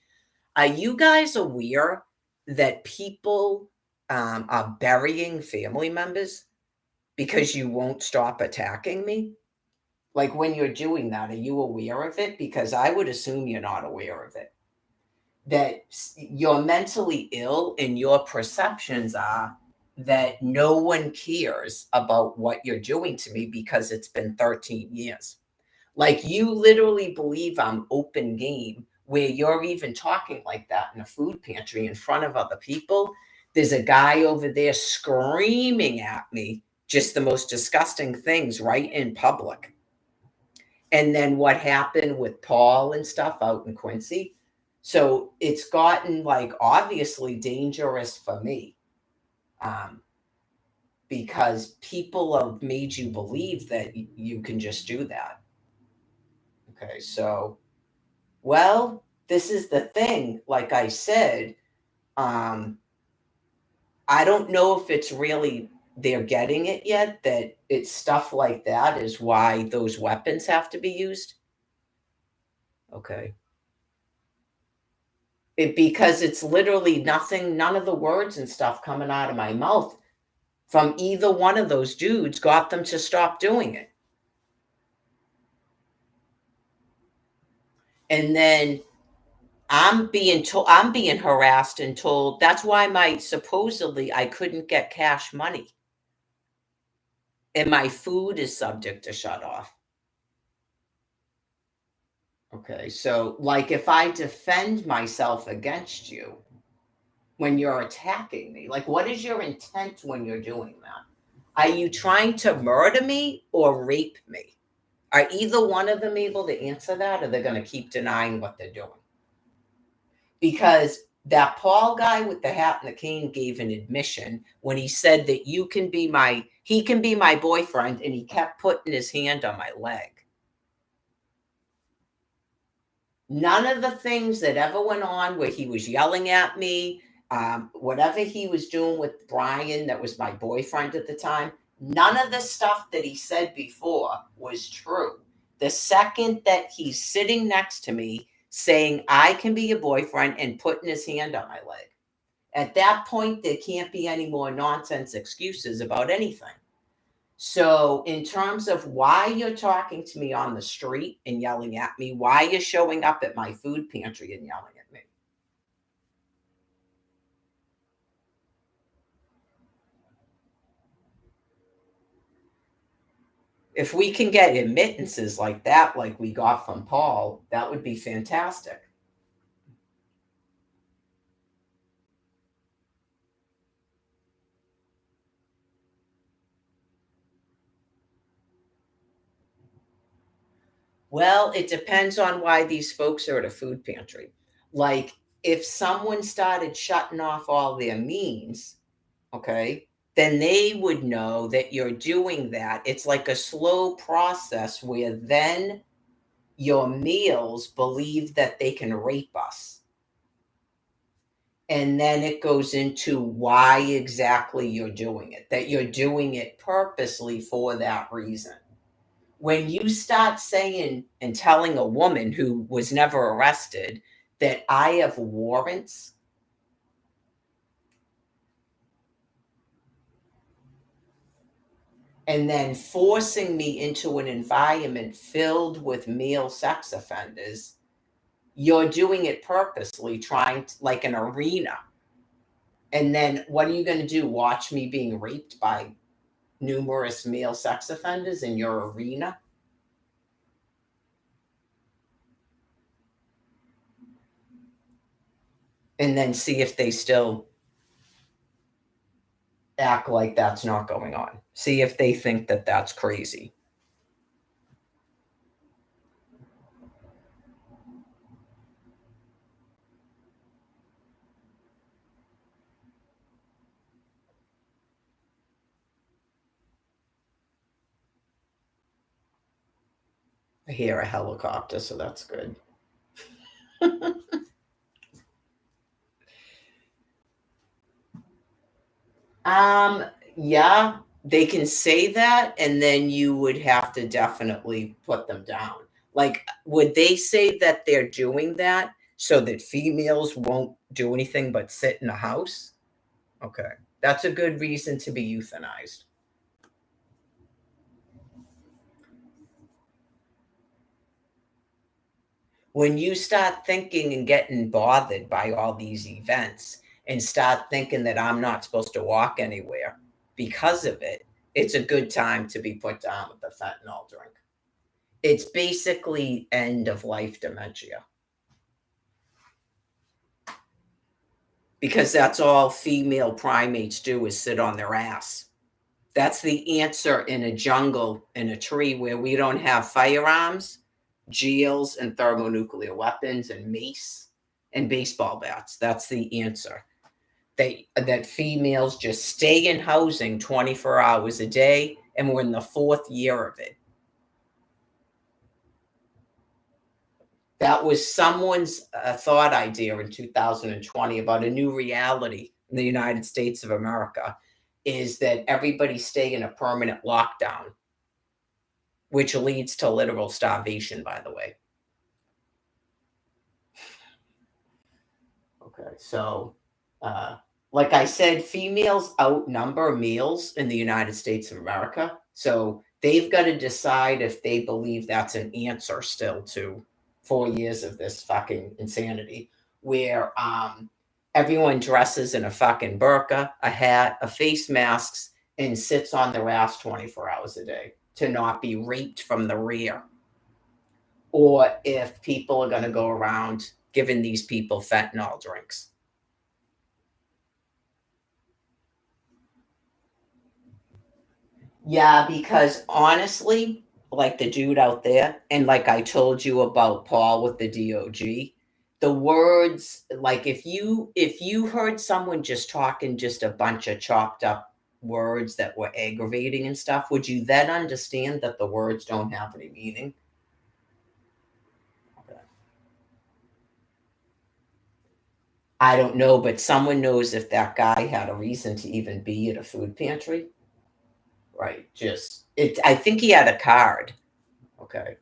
Are you guys aware that people are burying family members because you won't stop attacking me? Like when you're doing that, are you aware of it? Because I would assume you're not aware of it. That you're mentally ill and your perceptions are that no one cares about what you're doing to me because it's been 13 years. Like you literally believe I'm open game where you're even talking like that in a food pantry in front of other people. There's a guy over there screaming at me just the most disgusting things right in public. And then what happened with Paul and stuff out in Quincy. So it's gotten like obviously dangerous for me because people have made you believe that you can just do that. Okay, so, well, this is the thing. Like I said, I don't know if it's really they're getting it yet, that it's stuff like that is why those weapons have to be used. Okay. Because it's literally nothing, none of the words and stuff coming out of my mouth from either one of those dudes got them to stop doing it. And then I'm being harassed and told that's why supposedly I couldn't get cash money. And my food is subject to shut off. Okay, so like if I defend myself against you when you're attacking me, like what is your intent when you're doing that? Are you trying to murder me or rape me? Are either one of them able to answer that, or they're going to keep denying what they're doing? Because That Paul guy with the hat and the cane gave an admission when he said that he can be my boyfriend, and he kept putting his hand on my leg. None of the things that ever went on where he was yelling at me, whatever he was doing with Brian, that was my boyfriend at the time, none of the stuff that he said before was true. The second that he's sitting next to me saying, I can be your boyfriend, and putting his hand on my leg, at that point, there can't be any more nonsense excuses about anything. So, in terms of why you're talking to me on the street and yelling at me, why you're showing up at my food pantry and yelling at me. If we can get admittances like that, like we got from Paul, that would be fantastic. Well, it depends on why these folks are at a food pantry. Like, if someone started shutting off all their means, okay, then they would know that you're doing that. It's like a slow process where then your meals believe that they can rape us. And then it goes into why exactly you're doing it, that you're doing it purposely for that reason. When you start saying and telling a woman who was never arrested that I have warrants, and then forcing me into an environment filled with male sex offenders, you're doing it purposely, trying to, like an arena. And then what are you going to do? Watch me being raped by numerous male sex offenders in your arena? And then see if they still act like that's not going on. See if they think that that's crazy. I hear a helicopter, so that's good. Yeah, they can say that, and then you would have to definitely put them down. Like, would they say that they're doing that so that females won't do anything but sit in a house? Okay, that's a good reason to be euthanized. When you start thinking and getting bothered by all these events and start thinking that I'm not supposed to walk anywhere because of it, it's a good time to be put down with the fentanyl drink. It's basically end of life dementia, because that's all female primates do is sit on their ass. That's the answer in a jungle, in a tree where we don't have firearms, jails, and thermonuclear weapons, and mace and baseball bats. That's the answer. That females just stay in housing 24 hours a day, and we're in the 4th year of it. That was someone's thought idea in 2020 about a new reality in the United States of America, is that everybody stay in a permanent lockdown, which leads to literal starvation, by the way. Okay, so like I said, females outnumber males in the United States of America. So they've got to decide if they believe that's an answer still to 4 years of this fucking insanity, where everyone dresses in a fucking burqa, a hat, a face masks, and sits on their ass 24 hours a day to not be raped from the rear. Or if people are going to go around giving these people fentanyl drinks. Yeah, because honestly, like the dude out there, and like I told you about Paul with the DOG, The words, like if you heard someone just talking just a bunch of chopped up words that were aggravating and stuff, would you then understand that the words don't have any meaning? Okay. I don't know, but someone knows if that guy had a reason to even be at a food pantry. Right. Just it I think he had a card. Okay.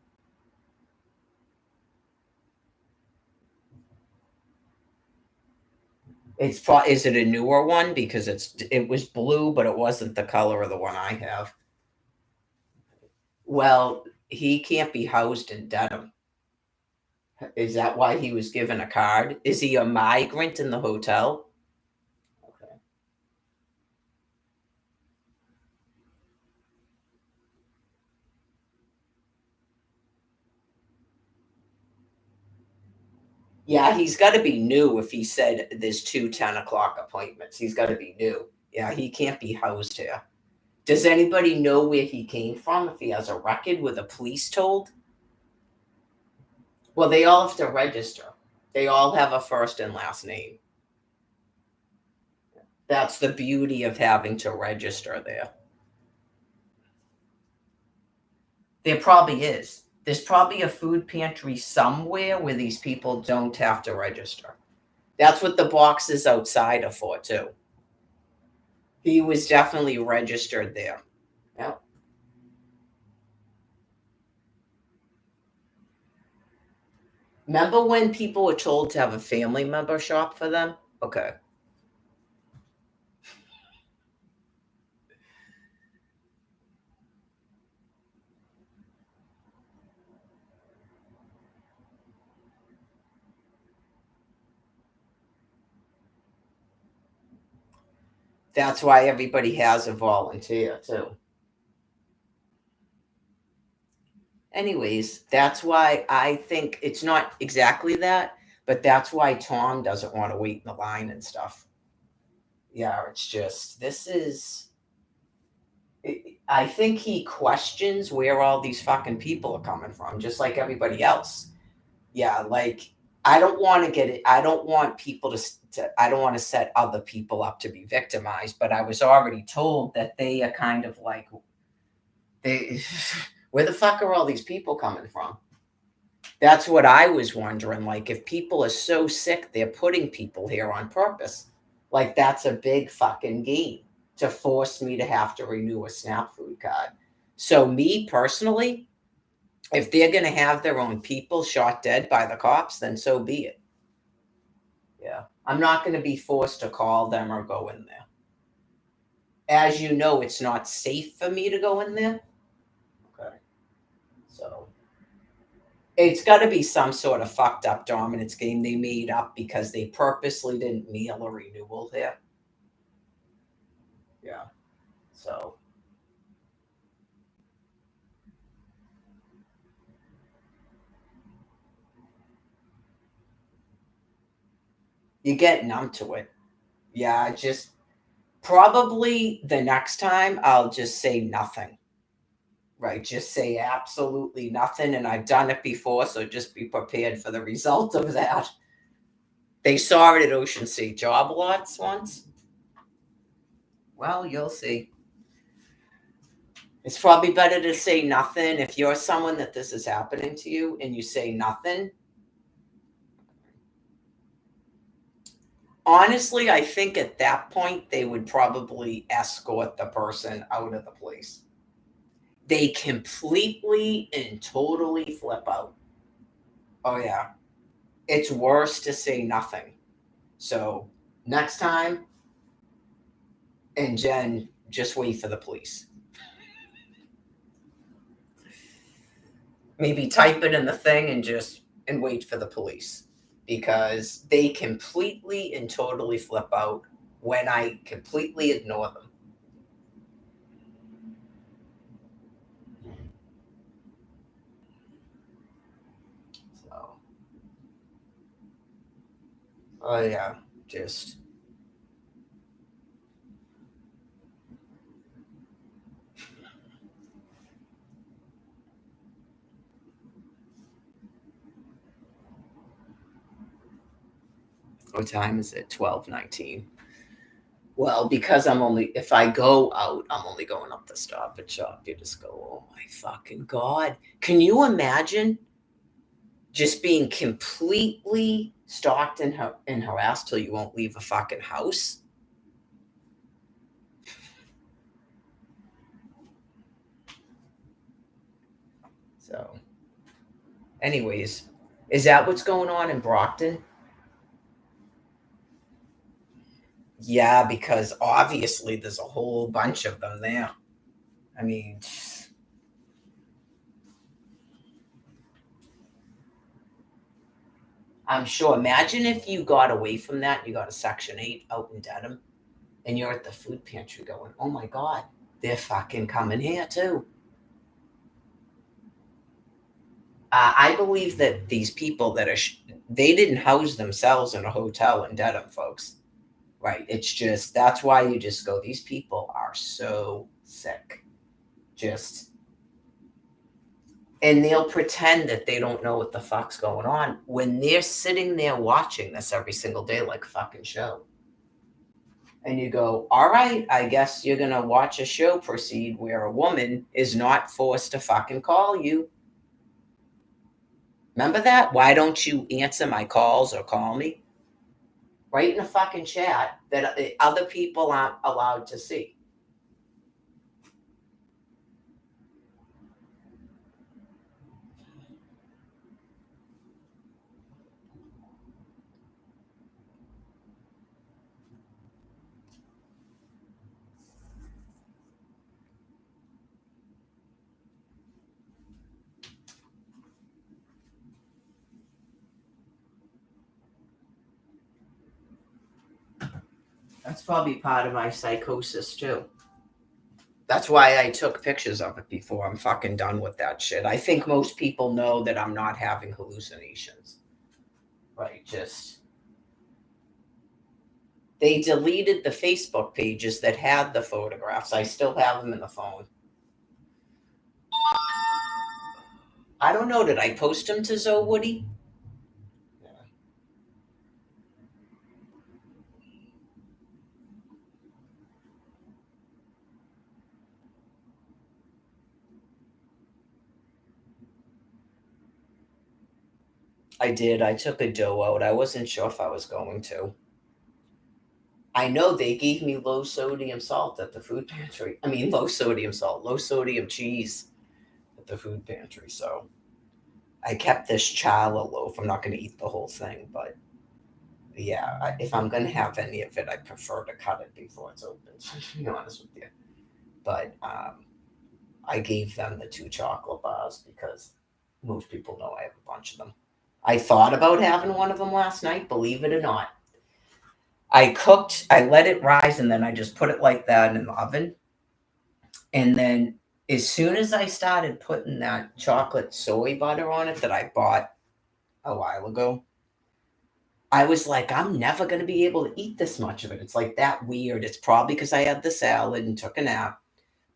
Is it a newer one? Because it was blue, but it wasn't the color of the one I have. Well, he can't be housed in Dedham. Is that why he was given a card? Is he a migrant in the hotel? Okay. Yeah, he's got to be new if he said there's two 10 o'clock appointments. He's got to be new. Yeah, he can't be housed here. Does anybody know where he came from? If he has a record with the police told? Well, they all have to register. They all have a first and last name. That's the beauty of having to register there. There probably is. There's probably a food pantry somewhere where these people don't have to register. That's what the boxes outside are for, too. He was definitely registered there. Yeah. Remember when people were told to have a family member shop for them? Okay. That's why everybody has a volunteer, too. Anyways, that's why I think it's not exactly that, but that's why Tom doesn't want to wait in the line and stuff. Yeah, it's just, I think he questions where all these fucking people are coming from, just like everybody else. Yeah, like I don't want to get it. I don't want people I don't want to set other people up to be victimized, but I was already told that they are kind of like, they, where the fuck are all these people coming from? That's what I was wondering. Like, if people are so sick, they're putting people here on purpose. Like, that's a big fucking game to force me to have to renew a SNAP food card. So, me personally, if they're going to have their own people shot dead by the cops, then so be it. Yeah. I'm not going to be forced to call them or go in there. As you know, it's not safe for me to go in there. Okay. So, it's got to be some sort of fucked up dominance game they made up because they purposely didn't mail a renewal there. Yeah. So you get numb to it. Yeah, just probably the next time I'll just say nothing. Right. Just say absolutely nothing. And I've done it before. So just be prepared for the result of that. They saw it at Ocean State Job Lots once. Well, you'll see. It's probably better to say nothing. If you're someone that this is happening to you and you say nothing, honestly, I think at that point they would probably escort the person out of the place. They completely and totally flip out. Oh, yeah. It's worse to say nothing. So next time, and Jen, just wait for the police. Maybe type it in the thing and wait for the police because they completely and totally flip out when I completely ignore them. So, oh yeah, just What time is it? 12:19. Well, because if I go out, I'm only going up the Stop and Shop. You just go, oh my fucking God. Can you imagine just being completely stalked and harassed till you won't leave a fucking house? So, anyways, is that what's going on in Brockton? Yeah, because obviously there's a whole bunch of them there. I mean, I'm sure. Imagine if you got away from that, you got a Section 8 out in Dedham, and you're at the food pantry going, oh my God, they're fucking coming here too. I believe that these people that are, they didn't house themselves in a hotel in Dedham, folks. Right. It's just, that's why you just go, these people are so sick. Just, and they'll pretend that they don't know what the fuck's going on when they're sitting there watching this every single day like a fucking show. And you go, all right, I guess you're going to watch a show proceed where a woman is not forced to fucking call you. Remember that? Why don't you answer my calls or call me? Write in a fucking chat that other people aren't allowed to see. That's probably part of my psychosis too. That's why I took pictures of it before. I'm fucking done with that shit. I think most people know that I'm not having hallucinations. Right, just they deleted the Facebook pages that had the photographs. I still have them in the phone. I don't know. Did I post them to Zoe Woody? I did. I took a dough out. I wasn't sure if I was going to. I know they gave me low sodium salt at the food pantry. I mean, low sodium salt, low sodium cheese at the food pantry. So I kept this challah loaf. I'm not going to eat the whole thing, but yeah, if I'm going to have any of it, I prefer to cut it before it's open, to be honest with you. But I gave them the 2 chocolate bars because most people know I have a bunch of them. I thought about having one of them last night, believe it or not. I let it rise, and then I just put it like that in the oven. And then as soon as I started putting that chocolate soy butter on it that I bought a while ago, I was like, I'm never going to be able to eat this much of it. It's like that weird. It's probably because I had the salad and took a nap.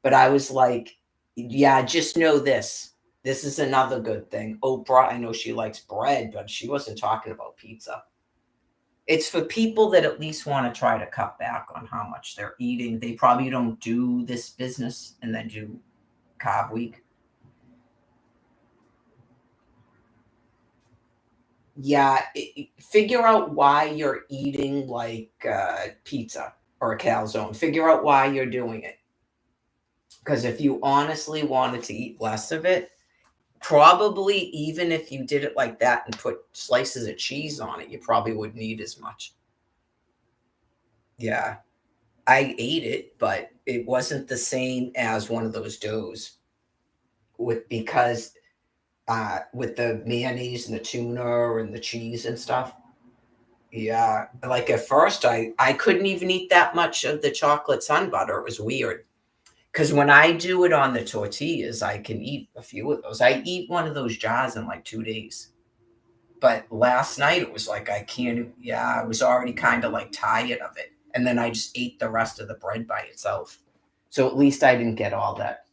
But I was like, yeah, just know this. This is another good thing. Oprah, I know she likes bread, but she wasn't talking about pizza. It's for people that at least want to try to cut back on how much they're eating. They probably don't do this business and then do carb week. Yeah, figure out why you're eating like pizza or a calzone. Figure out why you're doing it. Because if you honestly wanted to eat less of it, probably even if you did it like that and put slices of cheese on it, you probably wouldn't eat as much. Yeah, I ate it, but it wasn't the same as one of those doughs because with the mayonnaise and the tuna and the cheese and stuff. Yeah, like at first I couldn't even eat that much of the chocolate sun butter. It was weird. Because when I do it on the tortillas, I can eat a few of those. I eat one of those jars in like 2 days. But last night it was like I can't. Yeah, I was already kind of like tired of it, and then I just ate the rest of the bread by itself. So at least I didn't get all that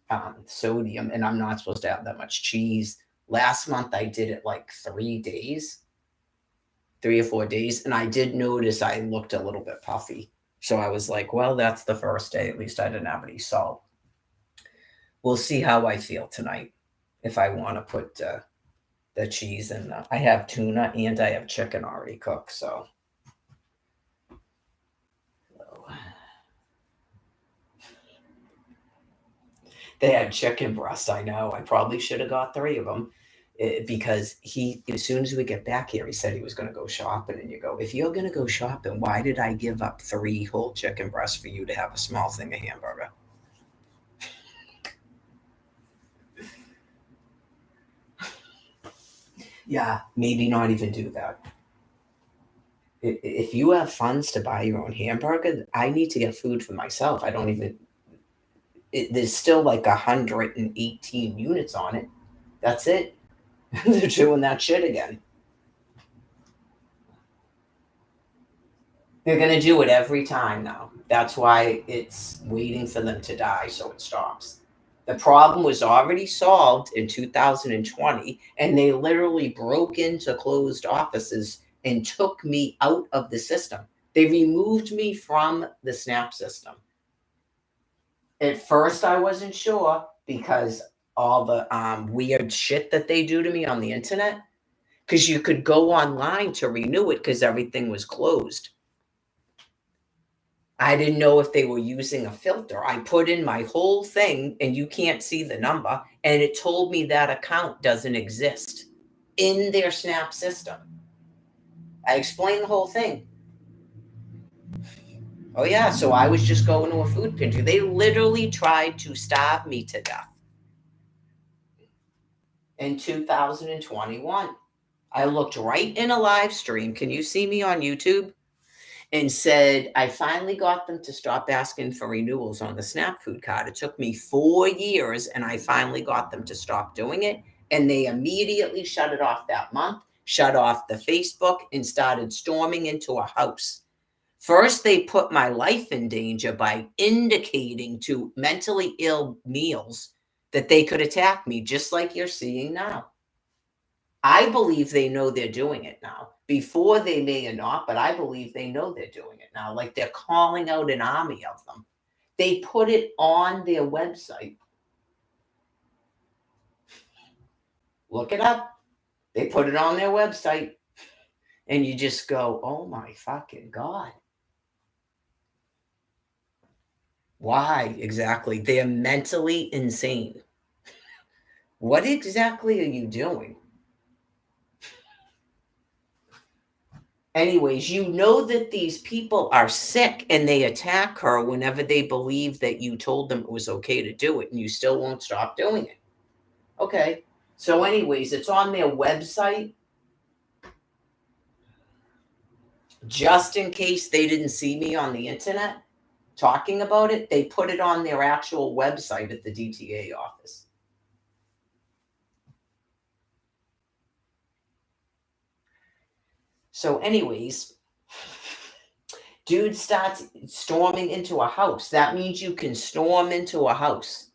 sodium, and I'm not supposed to have that much cheese. Last month I did it like 3 days. 3 or 4 days. And I did notice I looked a little bit puffy. So I was like, well, that's the first day. At least I didn't have any salt. We'll see how I feel tonight. If I want to put the cheese in I have tuna and I have chicken already cooked. So they had chicken breast. I know. I probably should have got 3 of them. Because as soon as we get back here, he said he was going to go shopping. And you go, if you're going to go shopping, why did I give up 3 whole chicken breasts for you to have a small thing of hamburger? Yeah, maybe not even do that. If you have funds to buy your own hamburger, I need to get food for myself. I don't even. There's still like 118 units on it. That's it. They're doing that shit again. They're going to do it every time now. That's why it's waiting for them to die so it stops. The problem was already solved in 2020, and they literally broke into closed offices and took me out of the system. They removed me from the SNAP system. At first, I wasn't sure because all the weird shit that they do to me on the internet, because you could go online to renew it because everything was closed. I didn't know if they were using a filter. I put in my whole thing and you can't see the number, and it told me that account doesn't exist in their SNAP system. I explained the whole thing. Oh, yeah. So I was just going to a food pantry. They literally tried to starve me to death in 2021. I looked right in a live stream. Can you see me on YouTube? And said, I finally got them to stop asking for renewals on the SNAP food card. It took me 4 years, and I finally got them to stop doing it. And they immediately shut it off that month, shut off the Facebook, and started storming into a house. First, they put my life in danger by indicating to mentally ill meals that they could attack me, just like you're seeing now. I believe they know they're doing it now. Before they may or not, but I believe they know they're doing it now. Like they're calling out an army of them. They put it on their website. Look it up. They put it on their website. And you just go, oh my fucking God. Why exactly? They're mentally insane. What exactly are you doing? Anyways, you know that these people are sick and they attack her whenever they believe that you told them it was okay to do it, and you still won't stop doing it. Okay. So anyways, it's on their website. Just in case they didn't see me on the internet talking about it, they put it on their actual website at the DTA office. So anyways, dude starts storming into a house. That means you can storm into a house.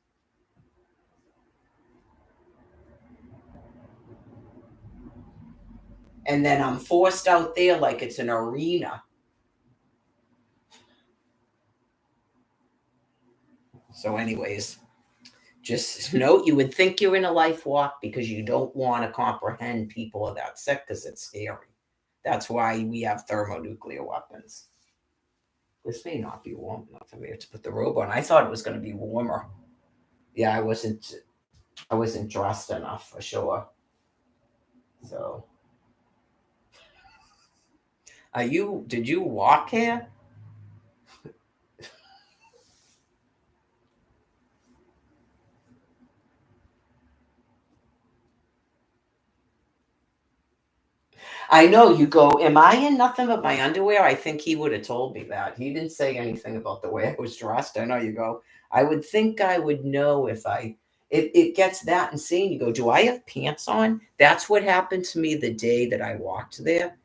And then I'm forced out there like it's an arena. So anyways, just note, you would think you're in a life walk because you don't want to comprehend people are that sick because it's scary. That's why we have thermonuclear weapons. This may not be warm enough for me to put the robe on. I thought it was going to be warmer. Yeah, I wasn't dressed enough for sure. So, did you walk here? I know, you go, am I in nothing but my underwear? I think he would have told me that. He didn't say anything about the way I was dressed. I know, you go, I would think I would know if it gets that insane. You go, do I have pants on? That's what happened to me the day that I walked there.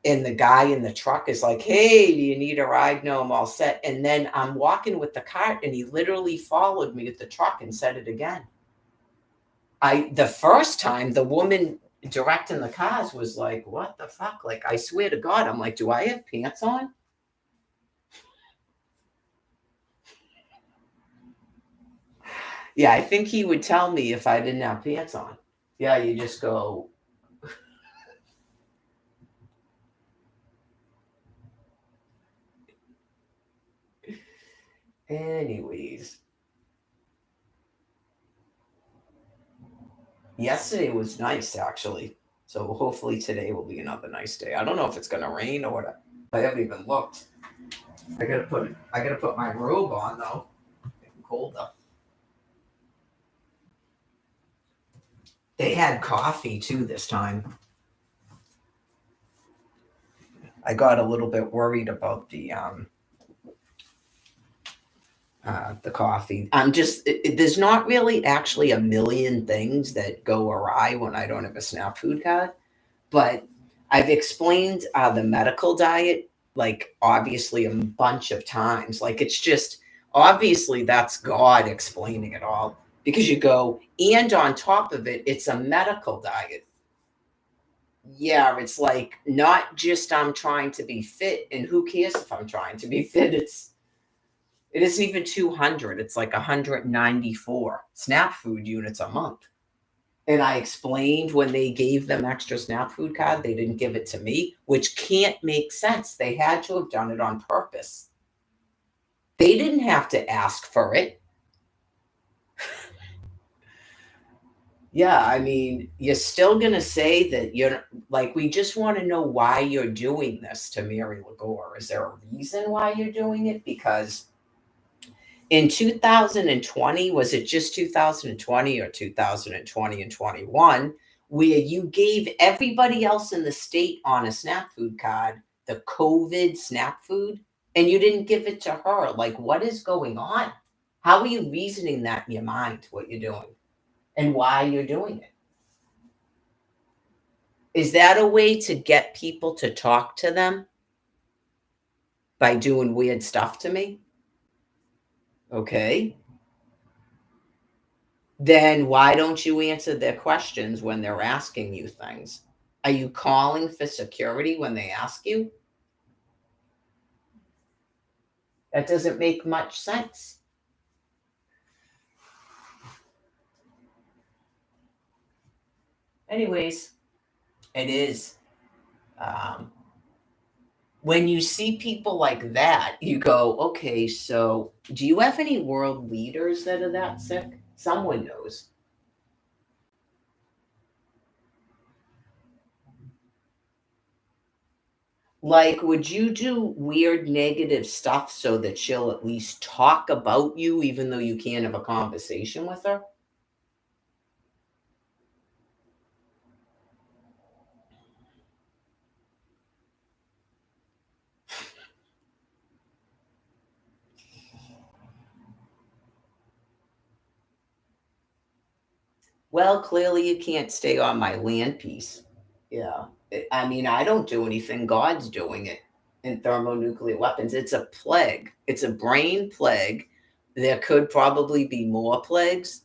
And the guy in the truck is like, hey, do you need a ride? No, I'm all set. And then I'm walking with the cart, and he literally followed me with the truck and said it again. The first time the woman directing the cars was like, what the fuck? Like, I swear to God, I'm like, do I have pants on? Yeah, I think he would tell me if I didn't have pants on. Yeah, you just go. Anyways, yesterday was nice actually. So hopefully today will be another nice day. I don't know if it's gonna rain or what. I haven't even looked. I gotta put my robe on though. It's cold though. They had coffee too this time. I got a little bit worried about the coffee. I'm just there's not really actually a million things that go awry when I don't have a SNAP food card, but I've explained the medical diet like obviously a bunch of times. Like it's just obviously that's God explaining it all because you go and on top of it, it's a medical diet. Yeah, it's like not just I'm trying to be fit, and who cares if I'm trying to be fit? It isn't even 200. It's like 194 SNAP food units a month. And I explained when they gave them extra SNAP food card, they didn't give it to me, which can't make sense. They had to have done it on purpose. They didn't have to ask for it. Yeah, I mean, you're still going to say that you're like, we just want to know why you're doing this to Mary Lagore. Is there a reason why you're doing it? Because in 2020, was it just 2020 or 2020 and 21, where you gave everybody else in the state on a SNAP food card the COVID SNAP food and you didn't give it to her? Like, what is going on? How are you reasoning that in your mind, what you're doing and why you're doing it? Is that a way to get people to talk to them by doing weird stuff to me? Okay. Then why don't you answer their questions when they're asking you things? Are you calling for security when they ask you? That doesn't make much sense. Anyways, it is. Um, when you see people like that, you go, okay, so do you have any world leaders that are that sick? Someone knows. Like, would you do weird negative stuff so that she'll at least talk about you, even though you can't have a conversation with her? Well, clearly you can't stay on my land piece. Yeah. I mean, I don't do anything. God's doing it in thermonuclear weapons. It's a plague. It's a brain plague. There could probably be more plagues.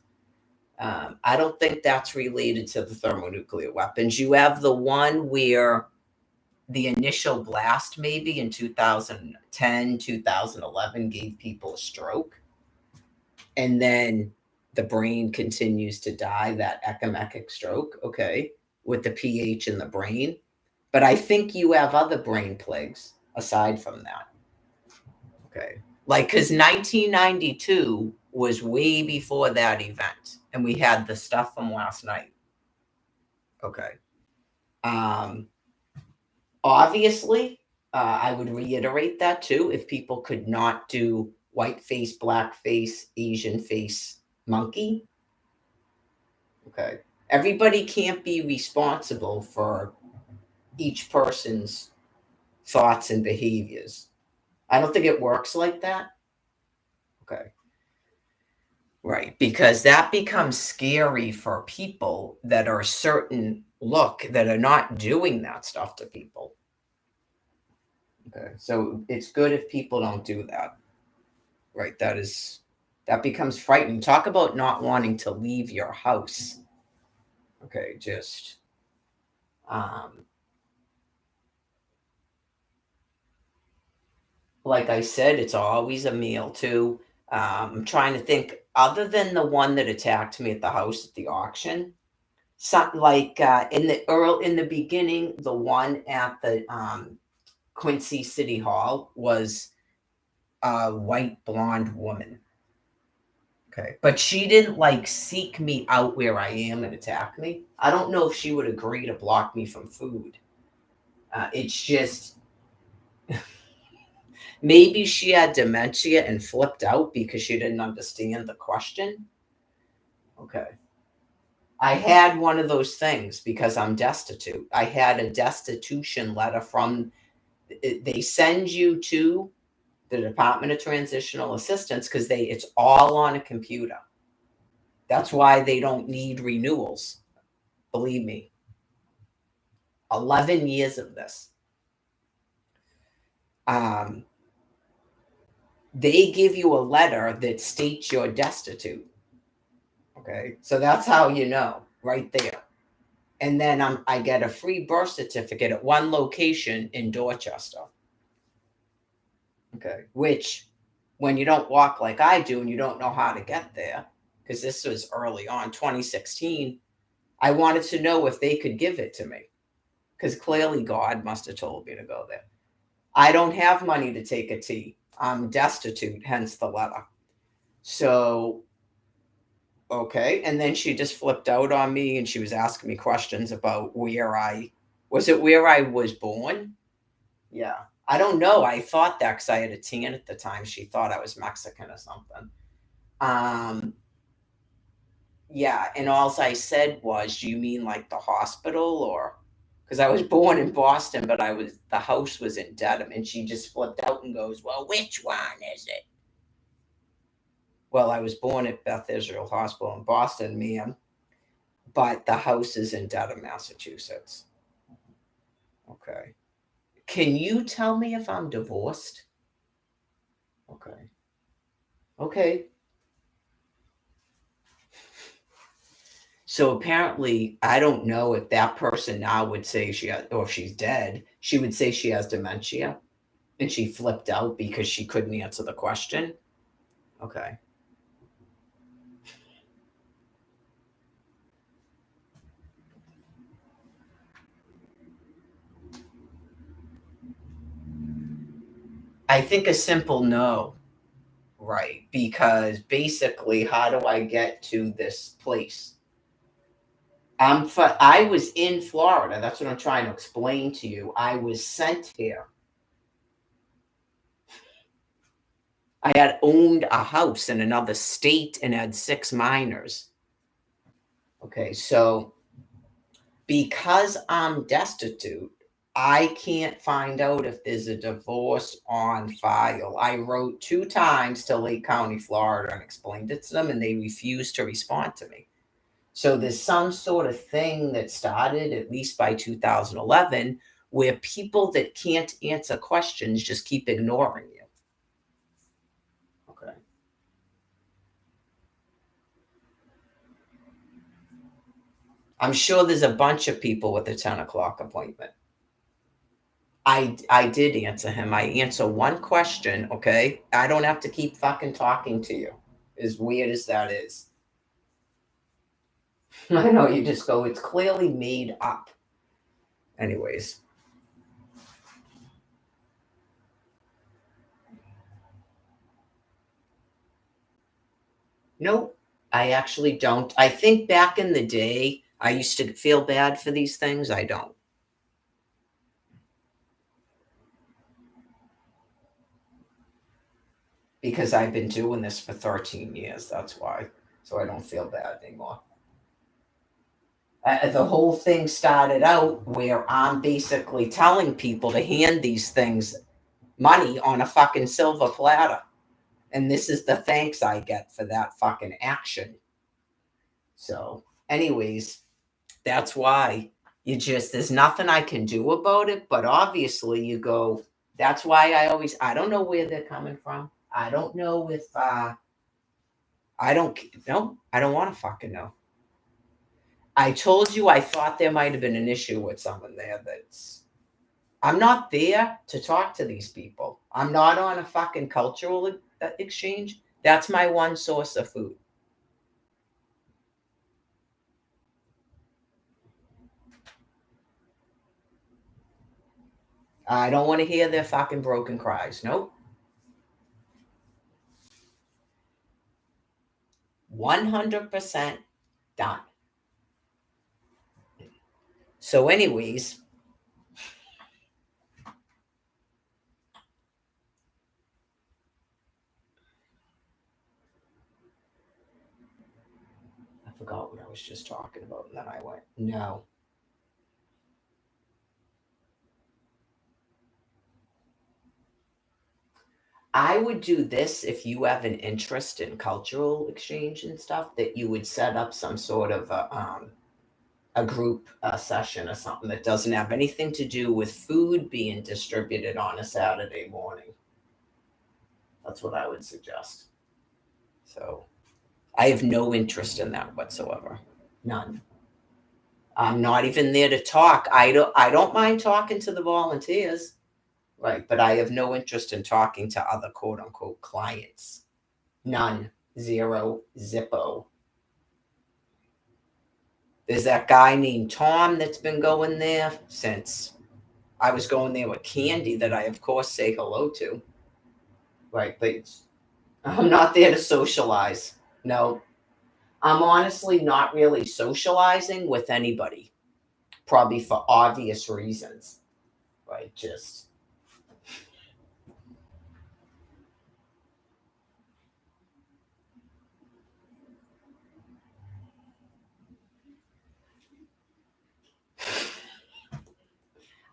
I don't think that's related to the thermonuclear weapons. You have the one where the initial blast, maybe in 2010, 2011, gave people a stroke. And then the brain continues to die, that echomechic stroke, okay, with the pH in the brain. But I think you have other brain plagues aside from that. Okay. Like, because 1992 was way before that event, and we had the stuff from last night. Okay. Um, Obviously, I would reiterate that too. If people could not do white face, black face, Asian face, monkey, okay. Everybody can't be responsible for each person's thoughts and behaviors. I don't think it works like that. Okay. Right. Because that becomes scary for people that are a certain look that are not doing that stuff to people. Okay. So it's good if people don't do that. Right. That becomes frightening. Talk about not wanting to leave your house. Okay. Just Like I said, it's always a meal too. I'm trying to think, other than the one that attacked me at the house at the auction, something like in the beginning, the one at the Quincy City Hall was a white blonde woman. Okay. But she didn't like seek me out where I am and attack me. I don't know if she would agree to block me from food. It's just maybe she had dementia and flipped out because she didn't understand the question. Okay. I had one of those things because I'm destitute. I had a destitution letter from, they send you to the Department of Transitional Assistance because it's all on a computer. That's why they don't need renewals. Believe me. 11 years of this. They give you a letter that states you're destitute. Okay. So that's how you know right there. And then I get a free birth certificate at one location in Dorchester. Okay. Which, when you don't walk like I do and you don't know how to get there, because this was early on, 2016, I wanted to know if they could give it to me. Because clearly God must have told me to go there. I don't have money to take a T. I'm destitute, hence the letter. So, okay. And then she just flipped out on me and she was asking me questions about where I was born? Yeah. I don't know. I thought that because I had a tan at the time. She thought I was Mexican or something. Yeah. And all I said was, do you mean like the hospital or? Because I was born in Boston, but the house was in Dedham. And she just flipped out and goes, well, which one is it? Well, I was born at Beth Israel Hospital in Boston, ma'am, but the house is in Dedham, Massachusetts. Okay. Can you tell me if I'm divorced? Okay. Okay. So apparently, I don't know if that person now would say or if she's dead, she would say she has dementia and she flipped out because she couldn't answer the question. Okay. I think a simple no, right? Because basically, how do I get to this place? I was in Florida. That's what I'm trying to explain to you. I was sent here. I had owned a house in another state and had 6 minors. Okay, so because I'm destitute, I can't find out if there's a divorce on file. I wrote 2 times to Lake County, Florida, and explained it to them, and they refused to respond to me. So there's some sort of thing that started, at least by 2011, where people that can't answer questions just keep ignoring you. Okay. I'm sure there's a bunch of people with a 10 o'clock appointment. I did answer him. I answer one question, okay? I don't have to keep fucking talking to you, as weird as that is. I know, you just go, it's clearly made up. Anyways. Nope, I actually don't. I think back in the day, I used to feel bad for these things. I don't. Because I've been doing this for 13 years. That's why. So I don't feel bad anymore. The whole thing started out where I'm basically telling people to hand these things money on a fucking silver platter. And this is the thanks I get for that fucking action. So, anyways, that's why there's nothing I can do about it. But obviously, you go, that's why I don't know where they're coming from. I don't know if, I don't want to fucking know. I told you I thought there might have been an issue with someone there that's. I'm not there to talk to these people. I'm not on a fucking cultural exchange. That's my one source of food. I don't want to hear their fucking broken cries. Nope. 100% done. So, anyways, I forgot what I was just talking about, and then I went, no. I would do this if you have an interest in cultural exchange and stuff, that you would set up some sort of a group session or something that doesn't have anything to do with food being distributed on a Saturday morning. That's what I would suggest. So I have no interest in that whatsoever. None. I'm not even there to talk. I don't mind talking to the volunteers, right? But I have no interest in talking to other quote unquote clients. None. Zero. Zippo. There's that guy named Tom that's been going there since I was going there with Candy, that I of course say hello to. Right, but I'm not there to socialize. No. I'm honestly not really socializing with anybody. Probably for obvious reasons. Right, just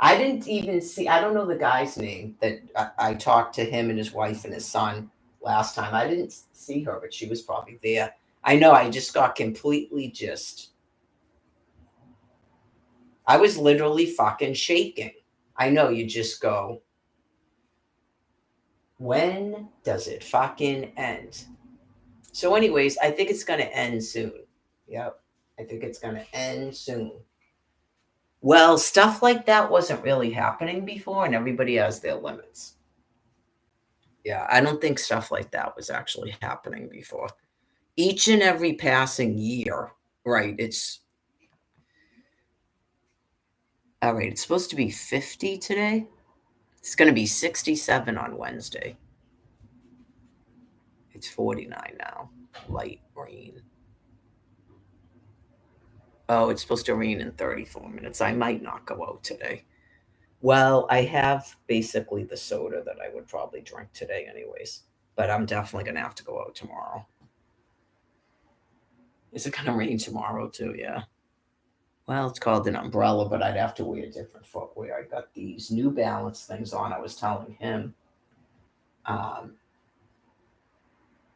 I didn't even see. I don't know the guy's name that I talked to him and his wife and his son last time. I didn't see her, but she was probably there. I know. I just got completely just. I was literally fucking shaking. I know. You just go. When does it fucking end? So, anyways, I think it's gonna end soon. Yep. I think it's gonna end soon. Well, stuff like that wasn't really happening before, and everybody has their limits. Yeah, I don't think stuff like that was actually happening before. Each and every passing year, right? It's all right. It's supposed to be 50 today. It's going to be 67 on Wednesday. It's 49 now. Light rain. Oh, it's supposed to rain in 34 minutes. I might not go out today. Well, I have basically the soda that I would probably drink today, anyways. But I'm definitely going to have to go out tomorrow. Is it going to rain tomorrow, too? Yeah. Well, it's called an umbrella, but I'd have to wear different footwear. I got these New Balance things on. I was telling him um,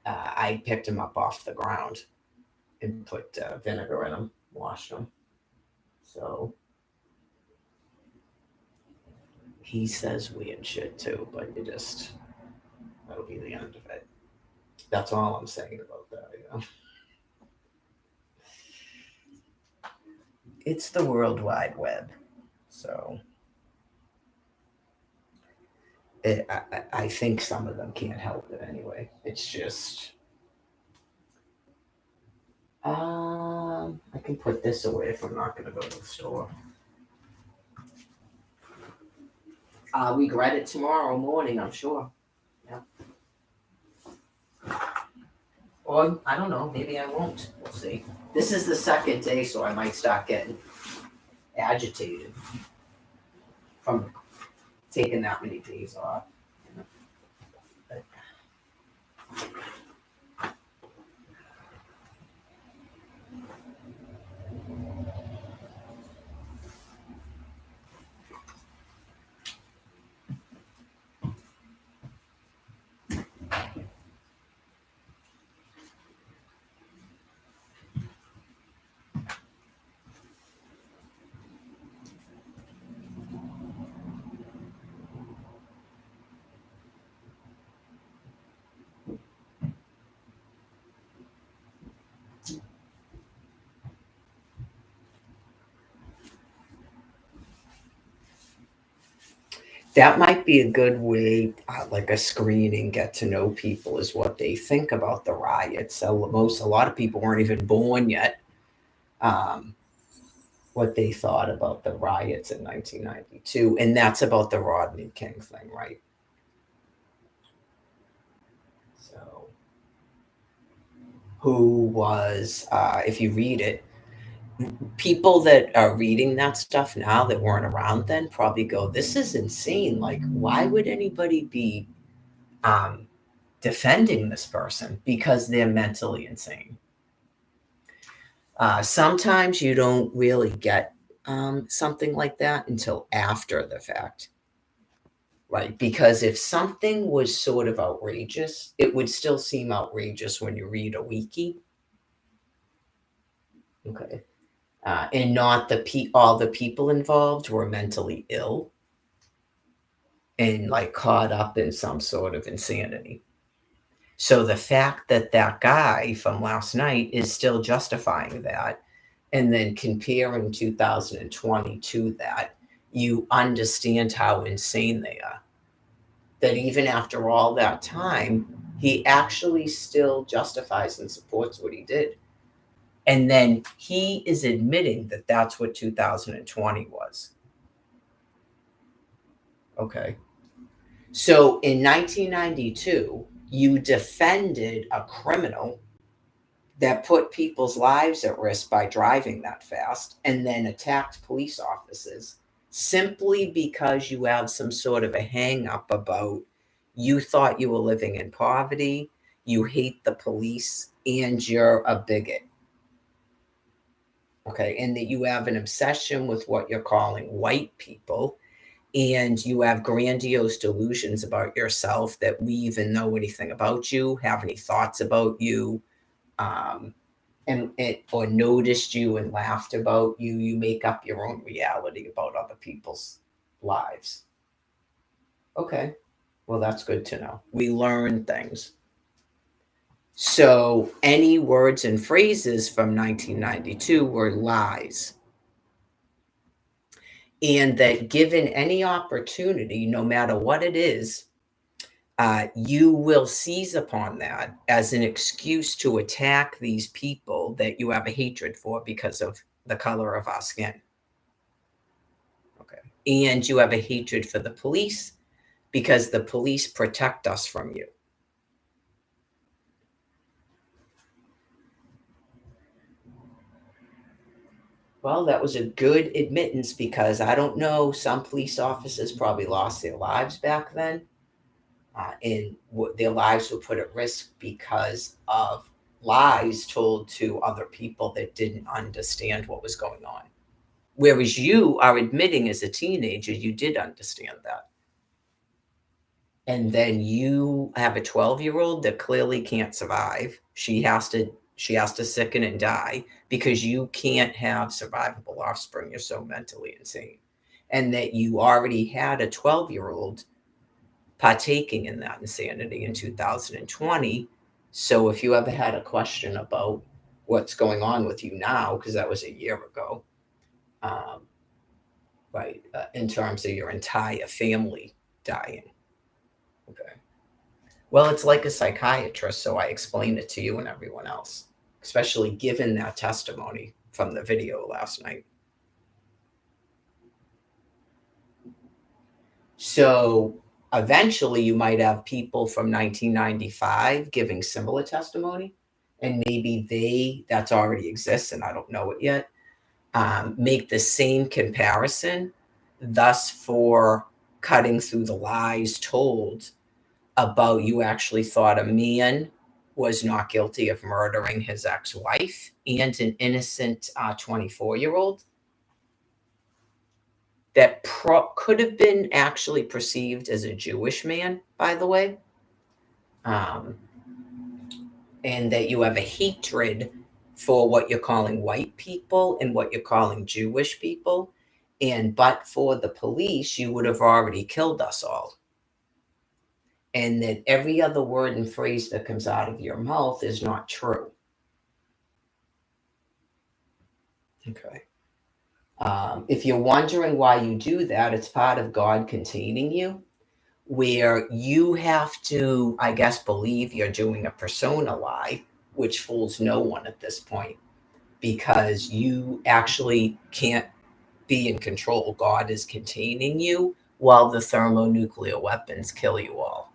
I picked them up off the ground and put vinegar in them, washed them. So he says weird shit too, but that'll be the end of it. That's all I'm saying about that. It's the World Wide Web. So I think some of them can't help it anyway. It's just. I can put this away if I'm not going to go to the store. I'll regret it tomorrow morning, I'm sure. Yeah. Or, I don't know, maybe I won't. We'll see. This is the second day, so I might start getting agitated from taking that many days off. But That might be a good way, like a screening, get to know people, is what they think about the riots. So a lot of people weren't even born yet. Um, what they thought about the riots in 1992, and that's about the Rodney King thing, right? So, who was, if you read it, people that are reading that stuff now that weren't around then probably go, "This is insane. Like, why would anybody be um, defending this person? Because they're mentally insane." Sometimes you don't really get something like that until after the fact. Right, because if something was sort of outrageous, it would still seem outrageous when you read a wiki, okay? And not all the people involved were mentally ill and like caught up in some sort of insanity. So the fact that that guy from last night is still justifying that and then comparing 2020 to that, you understand how insane they are. That even after all that time, he actually still justifies and supports what he did. And then he is admitting that that's what 2020 was. Okay. So in 1992, you defended a criminal that put people's lives at risk by driving that fast and then attacked police officers simply because you have some sort of a hang up about you thought you were living in poverty, you hate the police, and you're a bigot. Okay. And that you have an obsession with what you're calling white people, and you have grandiose delusions about yourself that we even know anything about you, have any thoughts about you. Um, and it or noticed you and laughed about you, you make up your own reality about other people's lives. Okay, well, that's good to know. We learn things. So, any words and phrases from 1992 were lies. And that given any opportunity, no matter what it is, you will seize upon that as an excuse to attack these people that you have a hatred for because of the color of our skin. Okay. And you have a hatred for the police because the police protect us from you. Well, that was a good admittance because I don't know, some police officers probably lost their lives back then. And their lives were put at risk because of lies told to other people that didn't understand what was going on. Whereas you are admitting as a teenager, you did understand that. And then you have a 12-year-old that clearly can't survive. She has to sicken and die because you can't have survivable offspring. You're so mentally insane. And that you already had a 12-year-old partaking in that insanity in 2020. So if you ever had a question about what's going on with you now, because that was a year ago, um, right, in terms of your entire family dying. Okay. Well, it's like a psychiatrist, so I explained it to you and everyone else, especially given that testimony from the video last night. So eventually, you might have people from 1995 giving similar testimony, and maybe that's already exists, and I don't know it yet, make the same comparison, thus for cutting through the lies told about you actually thought a man was not guilty of murdering his ex-wife and an innocent 24-year-old that could have been actually perceived as a Jewish man, by the way, um, and that you have a hatred for what you're calling white people and what you're calling Jewish people. And but for the police, you would have already killed us all. And that every other word and phrase that comes out of your mouth is not true. Okay. If you're wondering why you do that, it's part of God containing you, where you have to, I guess, believe you're doing a persona lie, which fools no one at this point, because you actually can't be in control. God is containing you while the thermonuclear weapons kill you all.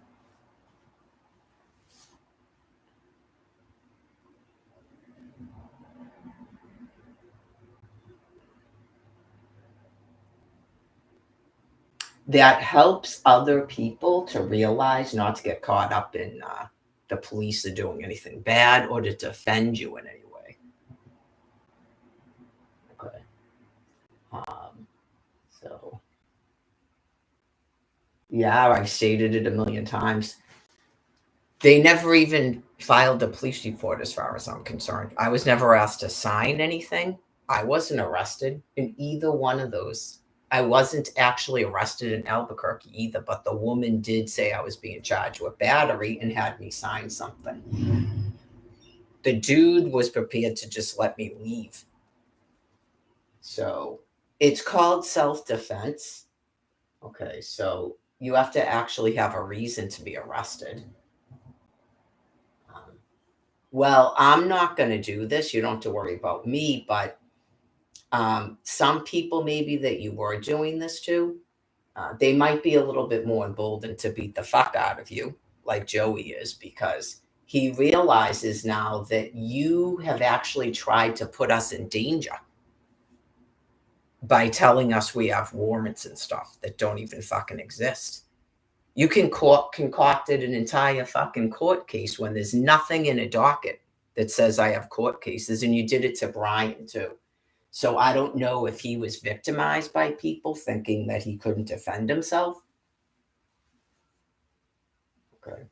That helps other people to realize not to get caught up in the police are doing anything bad or to defend you in any way. Okay. So, yeah, I've stated it a million times. They never even filed a police report, as far as I'm concerned. I was never asked to sign anything. I wasn't arrested in either one of those. I wasn't actually arrested in Albuquerque either, but the woman did say I was being charged with battery and had me sign something. The dude was prepared to just let me leave. So it's called self defense. Okay, so you have to actually have a reason to be arrested. Um, well, I'm not going to do this. You don't have to worry about me, but some people maybe that you were doing this to, they might be a little bit more emboldened to beat the fuck out of you, like Joey is, because he realizes now that you have actually tried to put us in danger by telling us we have warrants and stuff that don't even fucking exist. You can concocted an entire fucking court case when there's nothing in a docket that says I have court cases, and you did it to Brian too. So I don't know if he was victimized by people thinking that he couldn't defend himself. Okay.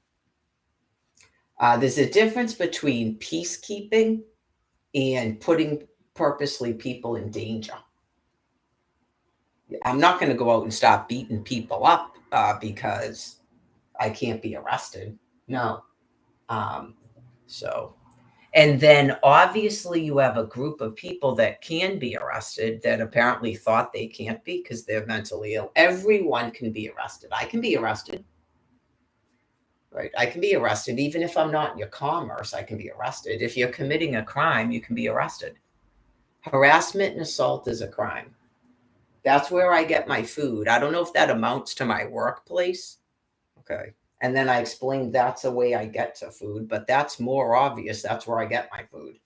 There's a difference between peacekeeping and putting purposely people in danger. I'm not going to go out and stop beating people up because I can't be arrested. No. Um, so, and then obviously you have a group of people that can be arrested that apparently thought they can't be because they're mentally ill. Everyone can be arrested. I can be arrested. Right. I can be arrested. Even if I'm not in your commerce, I can be arrested. If you're committing a crime, you can be arrested. Harassment and assault is a crime. That's where I get my food. I don't know if that amounts to my workplace. Okay. And then I explained that's the way I get to food, but that's more obvious. That's where I get my food.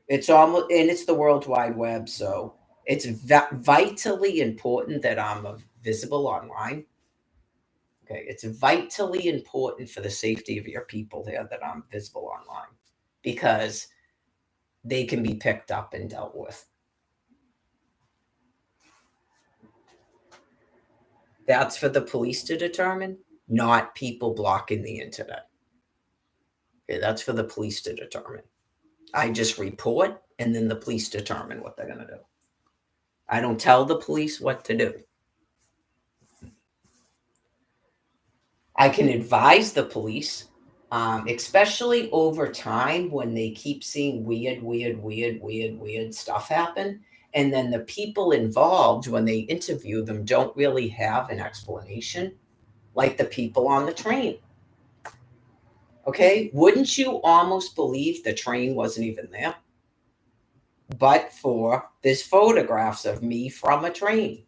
It's almost, and it's the World Wide Web. So it's vitally important that I'm visible online. Okay. It's vitally important for the safety of your people there that I'm visible online because they can be picked up and dealt with. That's for the police to determine, not people blocking the internet. Okay, that's for the police to determine. I just report and then the police determine what they're going to do. I don't tell the police what to do. I can advise the police, especially over time when they keep seeing weird stuff happen. And then the people involved, when they interview them, don't really have an explanation, like the people on the train. Okay, wouldn't you almost believe the train wasn't even there? But for there's photographs of me from a train.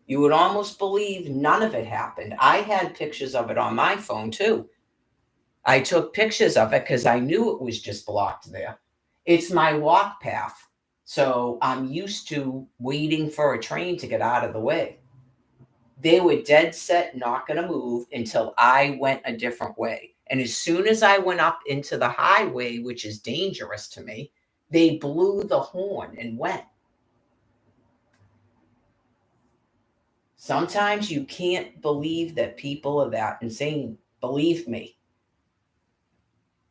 You would almost believe none of it happened. I had pictures of it on my phone too. I took pictures of it because I knew it was just blocked there. It's my walk path. So I'm used to waiting for a train to get out of the way. They were dead set not going to move until I went a different way. And as soon as I went up into the highway, which is dangerous to me, they blew the horn and went. Sometimes you can't believe that people are that insane. Believe me.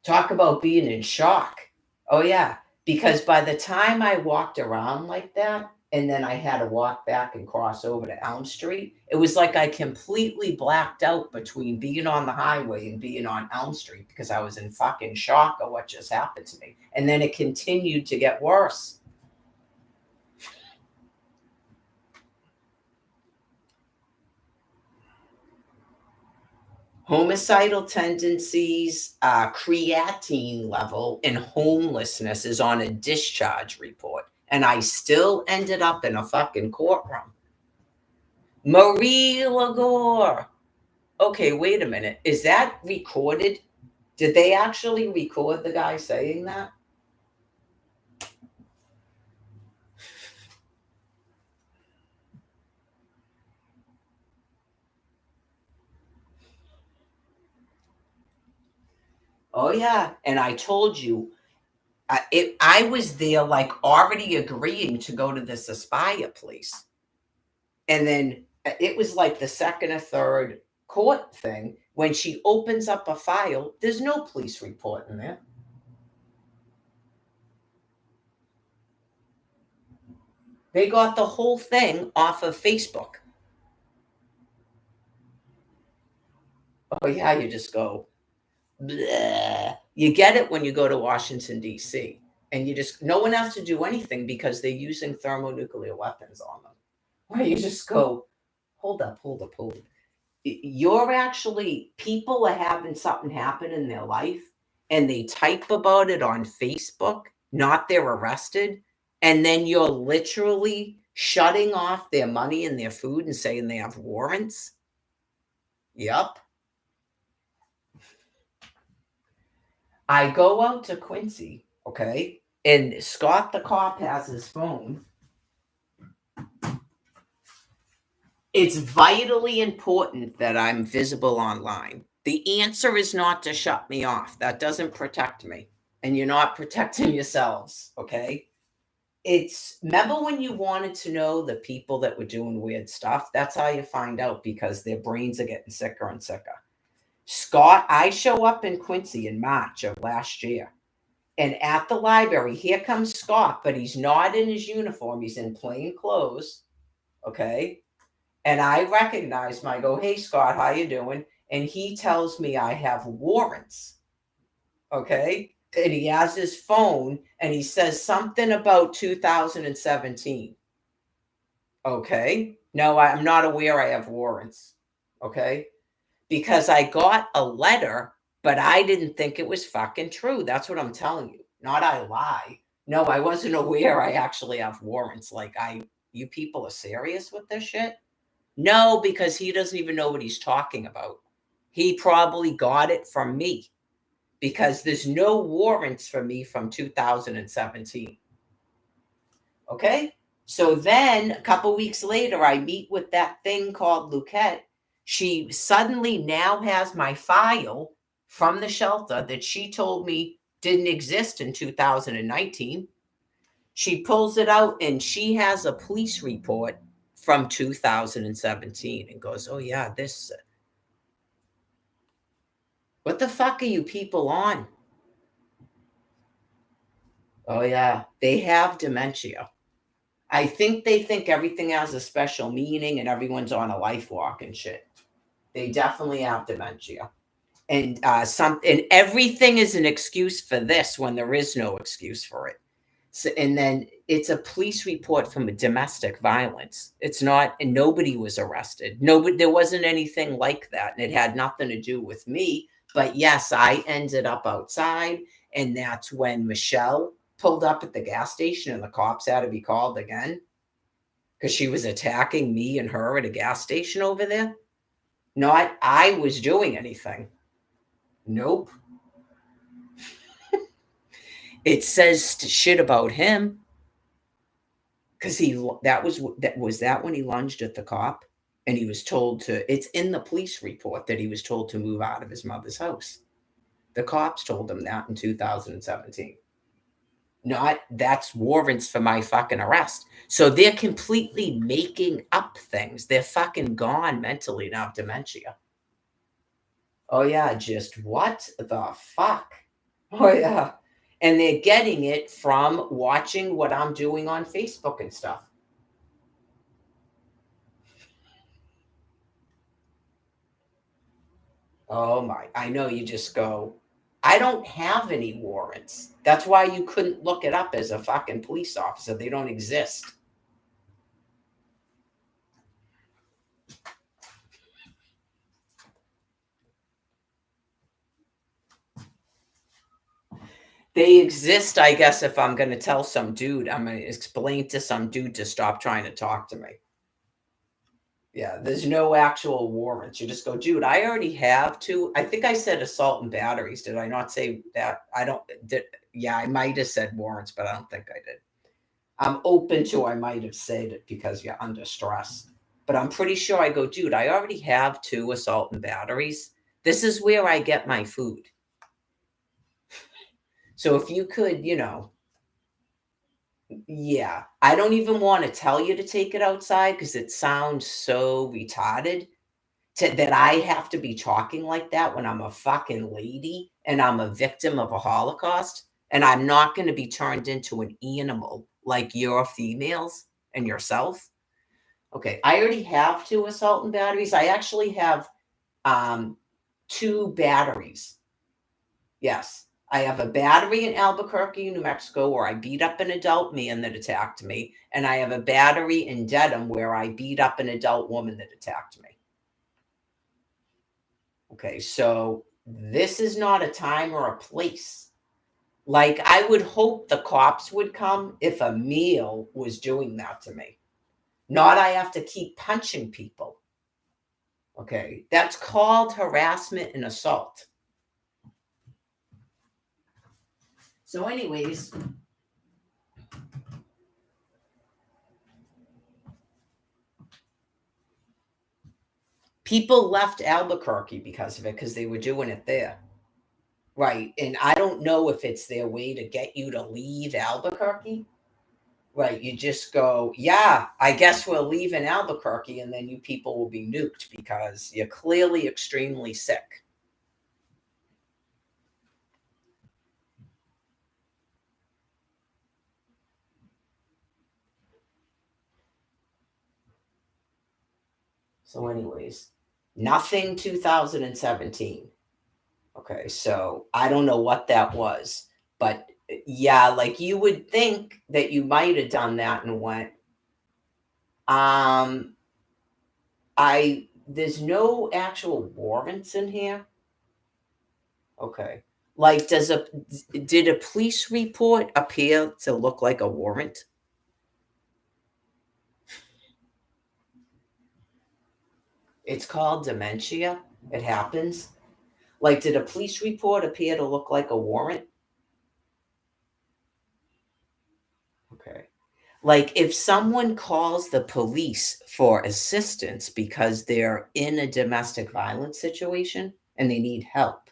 Talk about being in shock. Oh, yeah. Because by the time I walked around like that, And then I had to walk back and cross over to Elm Street. It was like I completely blacked out between being on the highway and being on Elm Street because I was in fucking shock of what just happened to me. And then it continued to get worse. Homicidal tendencies, creatine level, and homelessness is on a discharge report. And I still ended up in a fucking courtroom. Marie Lagore. Okay, wait a minute. Is that recorded? Did they actually record the guy saying that? Oh, yeah. And I told you, I was there like already agreeing to go to this Aspire place. And then it was like the second or third court thing. When she opens up a file, there's no police report in there. They got the whole thing off of Facebook. Oh, yeah, you just go, bleh. You get it when you go to Washington, D.C., and you just, no one has to do anything because they're using thermonuclear weapons on them. Where you just go, hold up. You're actually, people are having something happen in their life and they type about it on Facebook, not they're arrested. And then you're literally shutting off their money and their food and saying they have warrants. Yep. I go out to Quincy, okay, and Scott the cop has his phone. It's vitally important that I'm visible online. The answer is not to shut me off. That doesn't protect me. And you're not protecting yourselves, okay? It's, remember when you wanted to know the people that were doing weird stuff? That's how you find out, because their brains are getting sicker and sicker. Scott, I show up in Quincy in March of last year. And at the library, here comes Scott, but he's not in his uniform. He's in plain clothes. Okay. And I recognize him. I go, hey, Scott, how you doing? And he tells me I have warrants. Okay. And he has his phone and he says something about 2017. Okay. No, I'm not aware I have warrants. Okay. Because I got a letter, but I didn't think it was fucking true. That's what I'm telling you. Not I lie. No, I wasn't aware I actually have warrants. Like, you people are serious with this shit? No, because he doesn't even know what he's talking about. He probably got it from me because there's no warrants for me from 2017. Okay? So then a couple weeks later, I meet with that thing called Luquette. She suddenly now has my file from the shelter that she told me didn't exist in 2019. She pulls it out and she has a police report from 2017 and goes, oh, yeah, this. What the fuck are you people on? Oh, yeah, they have dementia. I think they think everything has a special meaning and everyone's on a life walk and shit. They definitely have dementia. And and everything is an excuse for this when there is no excuse for it. So, and then it's a police report from a domestic violence. It's not, and nobody was arrested. Nobody, there wasn't anything like that, and it had nothing to do with me. But yes, I ended up outside, and that's when Michelle pulled up at the gas station, and the cops had to be called again because she was attacking me and her at a gas station over there. Not I was doing anything. Nope. It says shit about him because that was that when he lunged at the cop and he was told to. It's in the police report that he was told to move out of his mother's house. The cops told him that in 2017. Not that's warrants for my fucking arrest. So they're completely making up things. They're fucking gone mentally now, dementia. Oh yeah, just what the fuck? Oh yeah. And they're getting it from watching what I'm doing on Facebook and stuff. Oh my, I know you just go, I don't have any warrants. That's why you couldn't look it up as a fucking police officer. They don't exist. They exist, I guess, if I'm going to tell some dude, I'm going to explain to some dude to stop trying to talk to me. Yeah, there's no actual warrants. You just go, dude, I already have two. I think I said assault and batteries. Did I not say that? I don't, did, yeah, I might have said warrants, but I don't think I did. I'm open to, I might have said it because you're under stress. But I'm pretty sure I go, dude, I already have two assault and batteries. This is where I get my food. So if you could, yeah, I don't even want to tell you to take it outside because it sounds so retarded that I have to be talking like that when I'm a fucking lady and I'm a victim of a Holocaust and I'm not going to be turned into an animal like your females and yourself. Okay, I already have two assault and batteries. I actually have um, two batteries. Yes, I have a battery in Albuquerque, New Mexico, where I beat up an adult man that attacked me, and I have a battery in Dedham where I beat up an adult woman that attacked me. Okay, so this is not a time or a place. Like, I would hope the cops would come if a meal was doing that to me. Not I have to keep punching people. Okay, that's called harassment and assault. So, anyways, people left Albuquerque because of it because they were doing it there. Right. And I don't know if it's their way to get you to leave Albuquerque. Right. You just go, yeah, I guess we're leaving Albuquerque, and then you people will be nuked because you're clearly extremely sick. So, anyways, nothing 2017. Okay. So I don't know what that was, but yeah, like you would think that you might have done that and went, um, there's no actual warrants in here. Okay. Like, did a police report appear to look like a warrant? It's called dementia. It happens. Like, did a police report appear to look like a warrant? Okay. Like, if someone calls the police for assistance because they're in a domestic violence situation and they need help,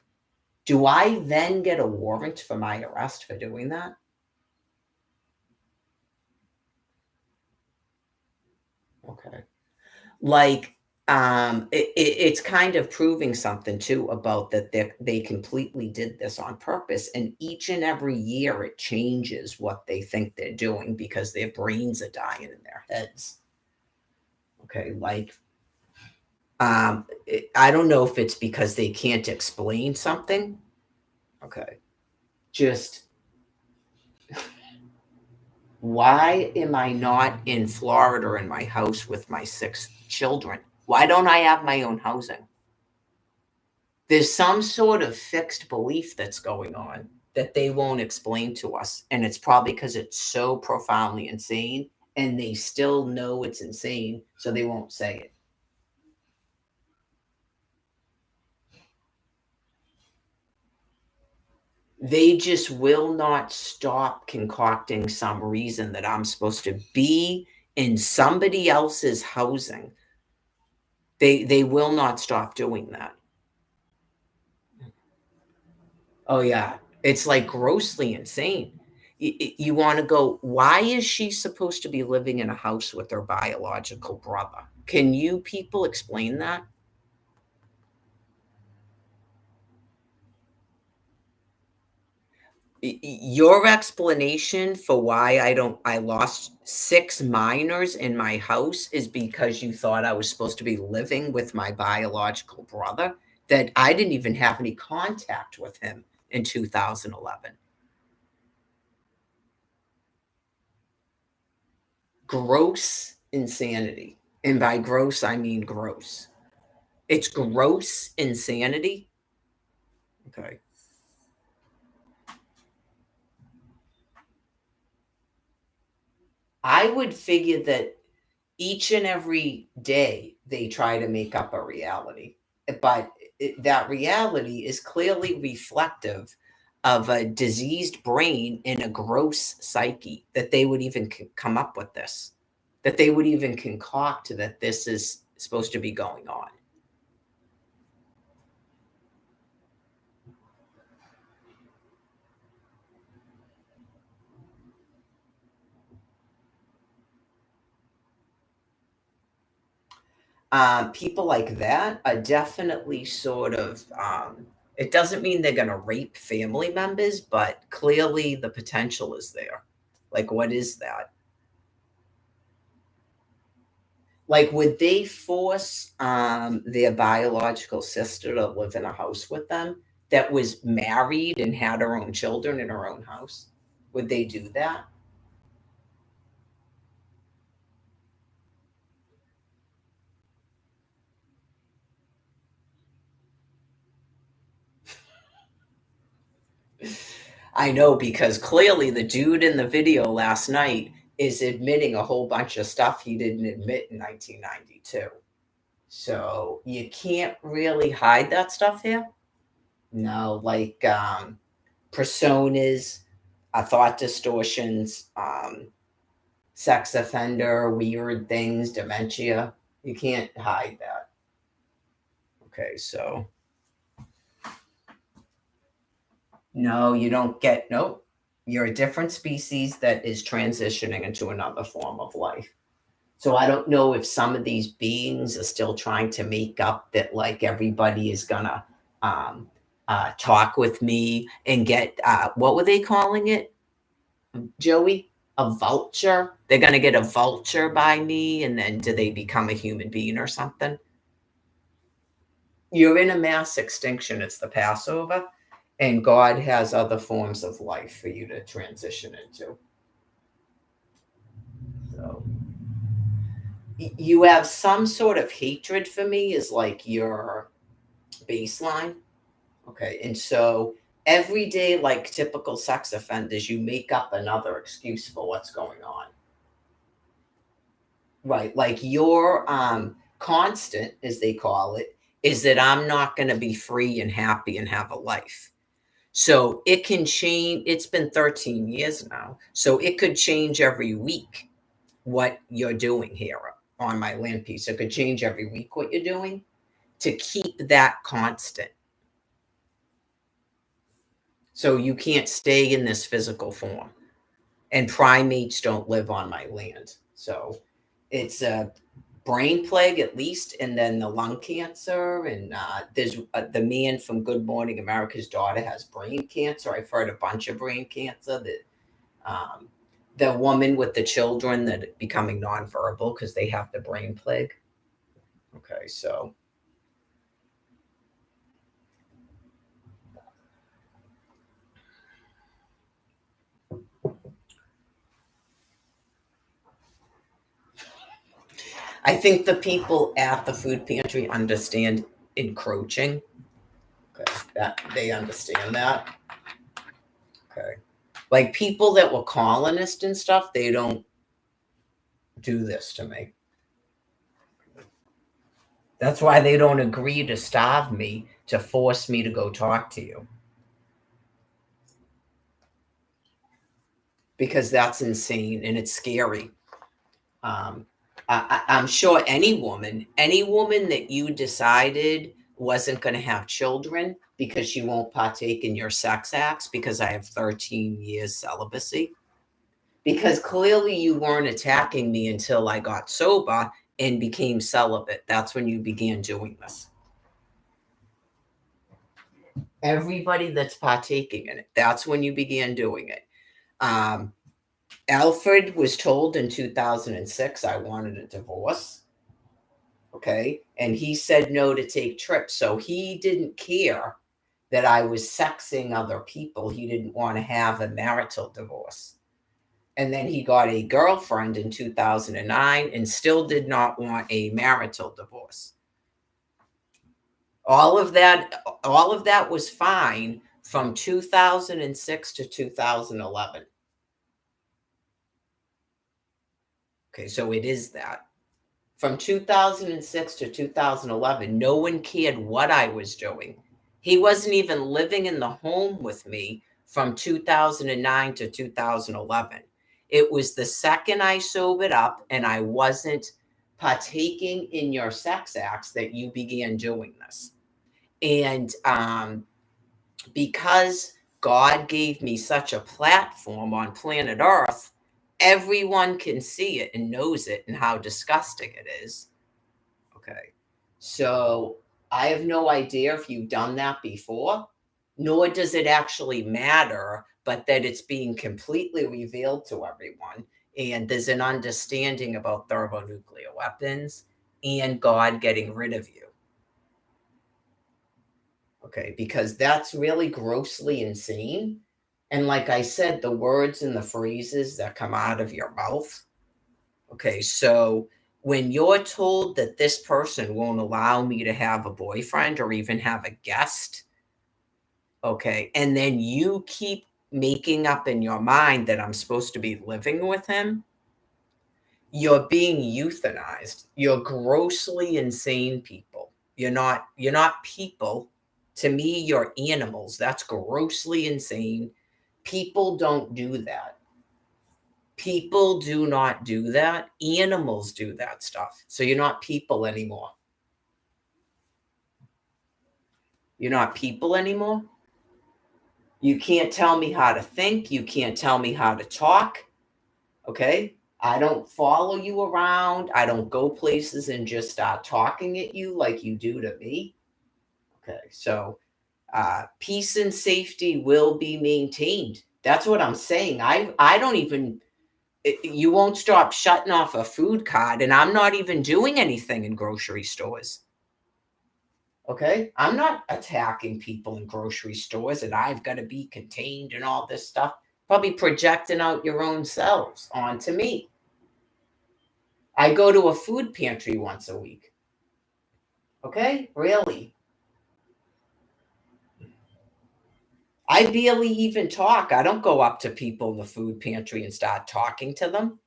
do I then get a warrant for my arrest for doing that? Okay. Like, it's kind of proving something too about that they completely did this on purpose, and each and every year it changes what they think they're doing because their brains are dying in their heads. Okay, like, I don't know if it's because they can't explain something. Okay, just why am I not in Florida in my house with my 6 children? Why don't I have my own housing? There's some sort of fixed belief that's going on that they won't explain to us. And it's probably because it's so profoundly insane and they still know it's insane, so they won't say it. They just will not stop concocting some reason that I'm supposed to be in somebody else's housing. They will not stop doing that. Oh, yeah. It's, like, grossly insane. You wanna go, "Why is she supposed to be living in a house with her biological brother?" Can you people explain that? Your explanation for why I lost 6 minors in my house is because you thought I was supposed to be living with my biological brother? that I didn't even have any contact with him in 2011. Gross insanity. And by gross, I mean gross. It's gross insanity. Okay. I would figure that each and every day they try to make up a reality, but that reality is clearly reflective of a diseased brain and a gross psyche that they would even come up with this, that they would even concoct that this is supposed to be going on. People like that are definitely sort of, it doesn't mean they're going to rape family members, but clearly the potential is there. Like, what is that? Like, would they force their biological sister to live in a house with them that was married and had her own children in her own house? Would they do that? I know, because clearly the dude in the video last night is admitting a whole bunch of stuff he didn't admit in 1992. So you can't really hide that stuff here. No, like personas, thought distortions, sex offender, weird things, dementia. You can't hide that. Okay, so no, you don't get, nope. You're a different species that is transitioning into another form of life. So I don't know if some of these beings are still trying to make up that, like, everybody is gonna um, talk with me and get, what were they calling it, Joey? A vulture? They're gonna get a vulture by me, and then do they become a human being or something? You're in a mass extinction. It's the Passover, and God has other forms of life for you to transition into. So you have some sort of hatred for me is like your baseline. Okay. And so every day, like typical sex offenders, you make up another excuse for what's going on. Right. Like your constant, as they call it, is that I'm not going to be free and happy and have a life. So it can change. It's been 13 years now. So it could change every week what you're doing here on my land piece. It could change every week what you're doing to keep that constant. So you can't stay in this physical form. And primates don't live on my land. So it's a brain plague at least, and then the lung cancer. And there's the man from Good Morning America's daughter has brain cancer. I've heard a bunch of brain cancer. That the woman with the children that are becoming nonverbal because they have the brain plague. Okay, so I think the people at the food pantry understand encroaching. Okay, that they understand that. Okay, like people that were colonists and stuff, they don't do this to me. That's why they don't agree to starve me, to force me to go talk to you. Because that's insane and it's scary. I'm sure any woman that you decided wasn't going to have children because she won't partake in your sex acts, because I have 13 years celibacy, because clearly you weren't attacking me until I got sober and became celibate. That's when you began doing this. Everybody that's partaking in it, that's when you began doing it. Alfred was told in 2006 I wanted a divorce. Okay. And he said no to take trips. So he didn't care that I was sexing other people. He didn't want to have a marital divorce. And then he got a girlfriend in 2009 and still did not want a marital divorce. All of that was fine from 2006 to 2011. Okay, so it is that. From 2006 to 2011, no one cared what I was doing. He wasn't even living in the home with me from 2009 to 2011. It was the second I sobered up and I wasn't partaking in your sex acts that you began doing this. And because God gave me such a platform on planet Earth, everyone can see it and knows it and how disgusting it is. Okay. So I have no idea if you've done that before, nor does it actually matter, but that it's being completely revealed to everyone. And there's an understanding about thermonuclear weapons and God getting rid of you. Okay, because that's really grossly insane. And like I said, the words and the phrases that come out of your mouth. Okay, so when you're told that this person won't allow me to have a boyfriend or even have a guest, okay, and then you keep making up in your mind that I'm supposed to be living with him, you're being euthanized. You're grossly insane people. You're not people. To me, you're animals. That's grossly insane. People don't do that. People do not do that. Animals do that stuff. So you're not people anymore. You're not people anymore. You can't tell me how to think. You can't tell me how to talk. Okay. I don't follow you around. I don't go places and just start talking at you like you do to me. Okay. So peace and safety will be maintained. That's what I'm saying. I don't even, you won't stop shutting off a food cart, and I'm not even doing anything in grocery stores. Okay. I'm not attacking people in grocery stores and I've got to be contained and all this stuff. Probably projecting out your own selves onto me. I go to a food pantry once a week. Okay? Really? I barely even talk. I don't go up to people in the food pantry and start talking to them.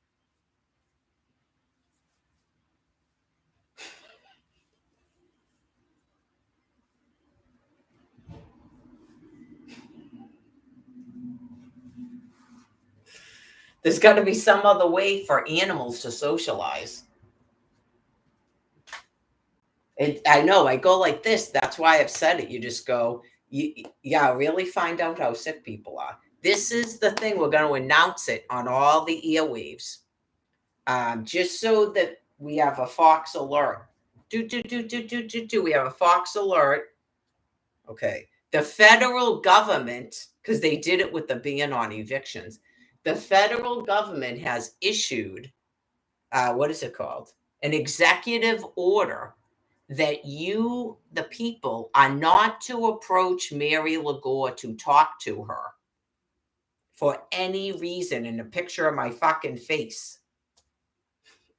There's got to be some other way for animals to socialize. I know, I go like this. That's why I've said it. You just go, yeah, really find out how sick people are. This is the thing. We're going to announce it on all the airwaves, just so that we have a Fox alert. We have a Fox alert. Okay. The federal government, because they did it with the ban on evictions, the federal government has issued, what is it called? An executive order that you, the people, are not to approach Mary Lagore to talk to her for any reason in a picture of my fucking face.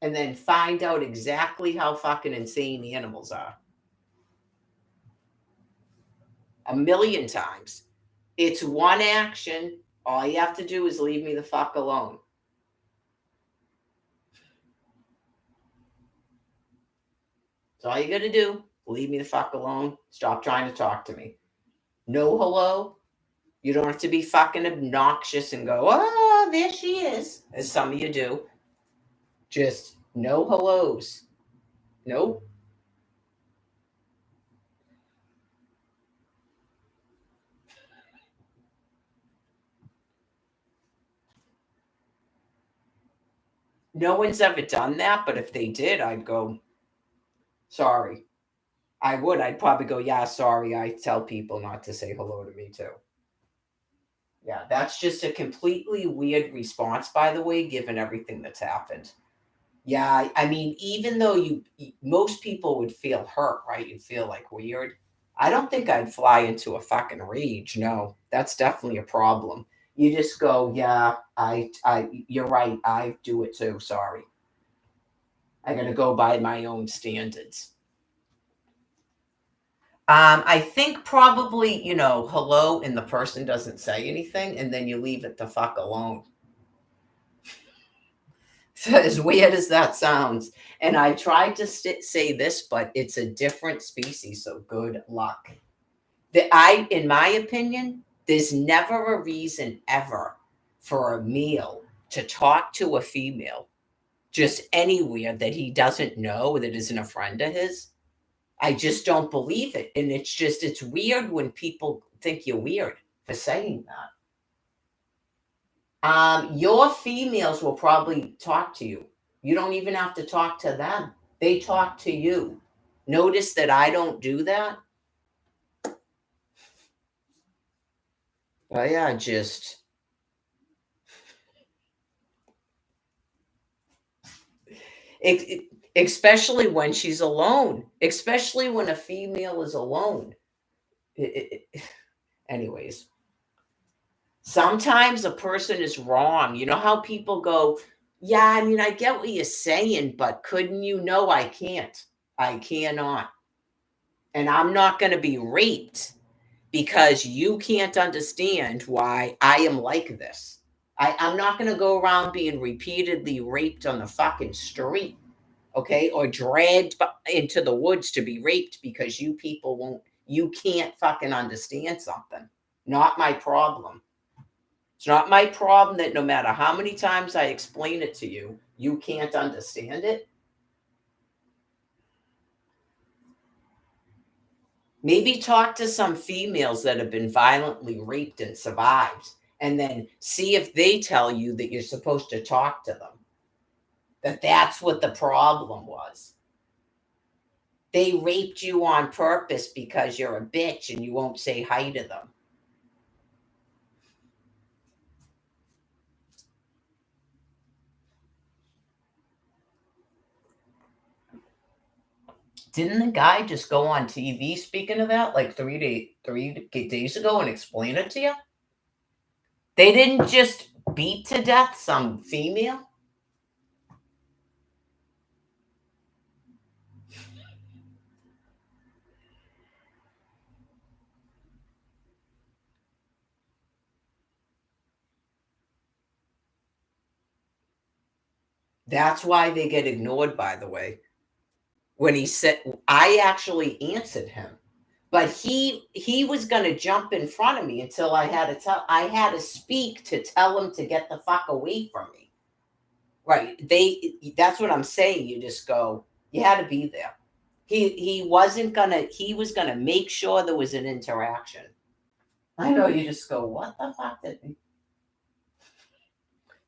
And then find out exactly how fucking insane the animals are. A million times. It's one action. All you have to do is leave me the fuck alone. That's all you got to do. Leave me the fuck alone. Stop trying to talk to me. No hello. You don't have to be fucking obnoxious and go, oh, there she is, as some of you do. Just no hellos. Nope. No one's ever done that, but if they did, I'd go, sorry. I would. I'd probably go, yeah, sorry. I tell people not to say hello to me too. Yeah, that's just a completely weird response, by the way, given everything that's happened. Yeah, I mean, even though most people would feel hurt, right? You'd feel like weird. I don't think I'd fly into a fucking rage. No, that's definitely a problem. You just go, yeah, you're right. I do it too. Sorry. I got to go by my own standards. I think probably, hello, and the person doesn't say anything, and then you leave it the fuck alone. As weird as that sounds. And I tried to say this, but it's a different species, so good luck. In my opinion, there's never a reason ever for a male to talk to a female just anywhere that he doesn't know, that isn't a friend of his. I just don't believe it. And it's weird when people think you're weird for saying that. Your females will probably talk to you. You don't even have to talk to them. They talk to you. Notice that I don't do that. Oh yeah, especially when she's alone. Especially when a female is alone. Anyways, sometimes a person is wrong. You know how people go, yeah, I mean, I get what you're saying, but couldn't you know I can't? I cannot. And I'm not going to be raped because you can't understand why I am like this. I'm not going to go around being repeatedly raped on the fucking street, okay? Or dragged into the woods to be raped because you can't fucking understand something. Not my problem. It's not my problem that no matter how many times I explain it to you, you can't understand it. Maybe talk to some females that have been violently raped and survived, and then see if they tell you that you're supposed to talk to them. That's what the problem was. They raped you on purpose because you're a bitch and you won't say hi to them. Didn't the guy just go on TV speaking of that like 3 days ago and explain it to you? They didn't just beat to death some female? That's why they get ignored, by the way. When he said, I actually answered him, but he was going to jump in front of me until I had to speak to tell him to get the fuck away from me. Right. That's what I'm saying. You just go, you had to be there. He wasn't gonna, he was gonna make sure there was an interaction. I know, you just go, what the fuck did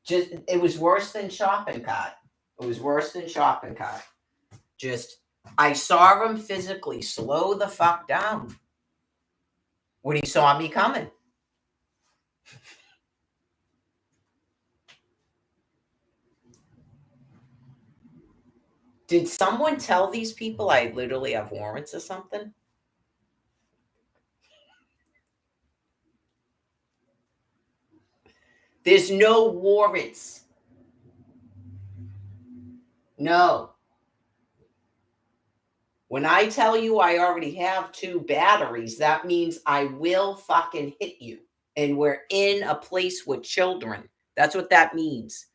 just it was worse than shopping cart. It was worse than shopping cart. Just I saw him physically slow the fuck down when he saw me coming. Did someone tell these people I literally have warrants or something? There's no warrants. No. When I tell you I already have 2 batteries, that means I will fucking hit you. And we're in a place with children. That's what that means.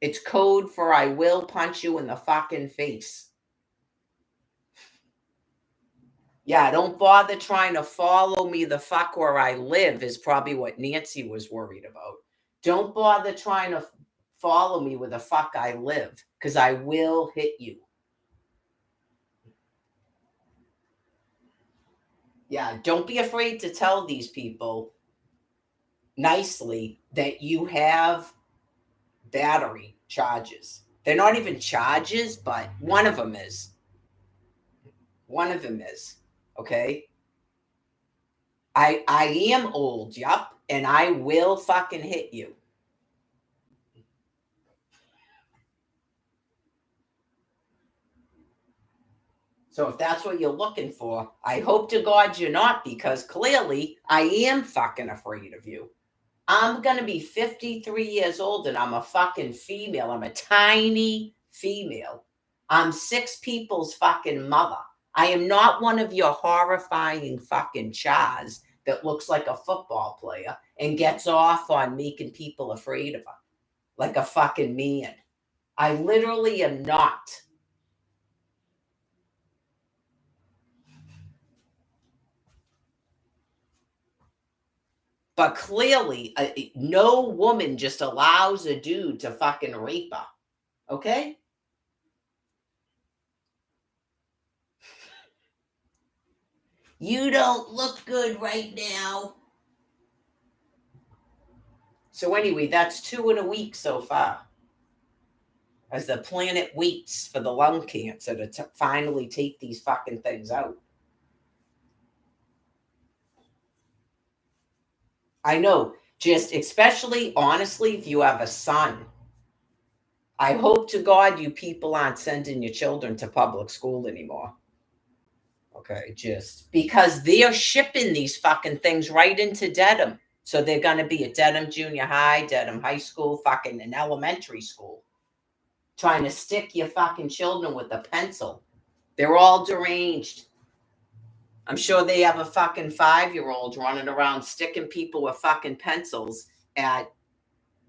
It's code for I will punch you in the fucking face. Yeah, don't bother trying to follow me the fuck where I live, is probably what Nancy was worried about. Don't bother trying to follow me where the fuck I live, because I will hit you. Yeah, don't be afraid to tell these people nicely that you have battery charges. They're not even charges, but one of them is. One of them is. Okay? I am old, yup, and I will fucking hit you. So if that's what you're looking for, I hope to God you're not, because clearly I am fucking afraid of you. I'm going to be 53 years old and I'm a fucking female. I'm a tiny female. I'm 6 people's fucking mother. I am not one of your horrifying fucking chas that looks like a football player and gets off on making people afraid of her like a fucking man. I literally am not. But clearly, no woman just allows a dude to fucking rape her. Okay? You don't look good right now. So anyway, that's 2 in a week so far. As the planet waits for the lung cancer to finally take these fucking things out. I know, just especially, honestly, if you have a son, I hope to God you people aren't sending your children to public school anymore. Okay, just because they're shipping these fucking things right into Dedham. So they're going to be at Dedham Junior High, Dedham High School, fucking in elementary school. Trying to stick your fucking children with a pencil. They're all deranged. I'm sure they have a fucking 5-year-old running around sticking people with fucking pencils at,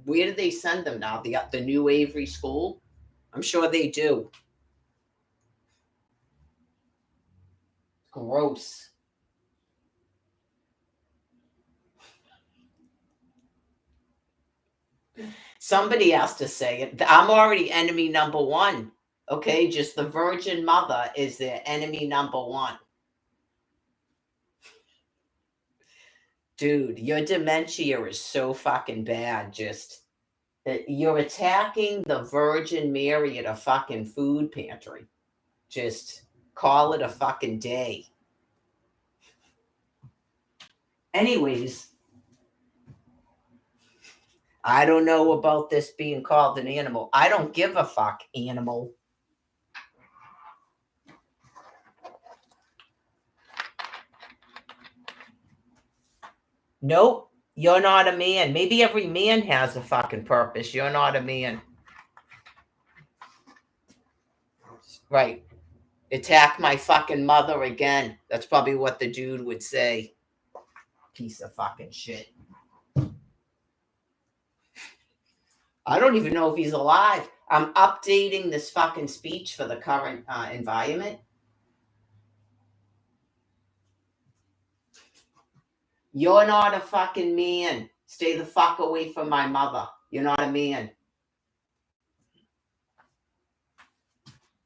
where do they send them now? The new Avery School? I'm sure they do. Gross. Somebody has to say it. I'm already enemy number 1. Okay, just the Virgin Mother is their enemy number 1. Dude, your dementia is so fucking bad. Just, you're attacking the Virgin Mary at a fucking food pantry. Just call it a fucking day. Anyways, I don't know about this being called an animal. I don't give a fuck, animal. Nope, you're not a man. Maybe every man has a fucking purpose. You're not a man. Right. Attack my fucking mother again. That's probably what the dude would say. Piece of fucking shit. I don't even know if he's alive. I'm updating this fucking speech for the current environment. You're not a fucking man. Stay the fuck away from my mother. You're not a man.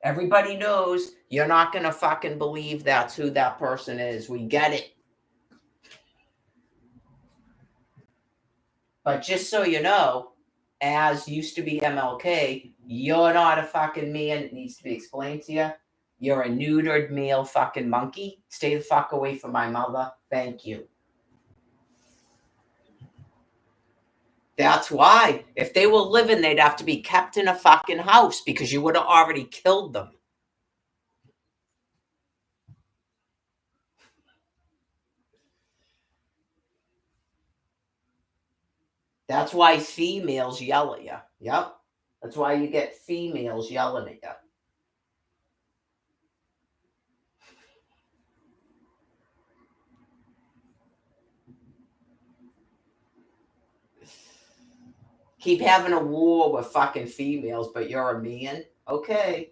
Everybody knows you're not going to fucking believe that's who that person is. We get it. But just so you know, as used to be MLK, you're not a fucking man. It needs to be explained to you. You're a neutered male fucking monkey. Stay the fuck away from my mother. Thank you. That's why. If they were living, they'd have to be kept in a fucking house because you would have already killed them. That's why females yell at you. Yep. That's why you get females yelling at you. Keep having a war with fucking females, but you're a man? Okay.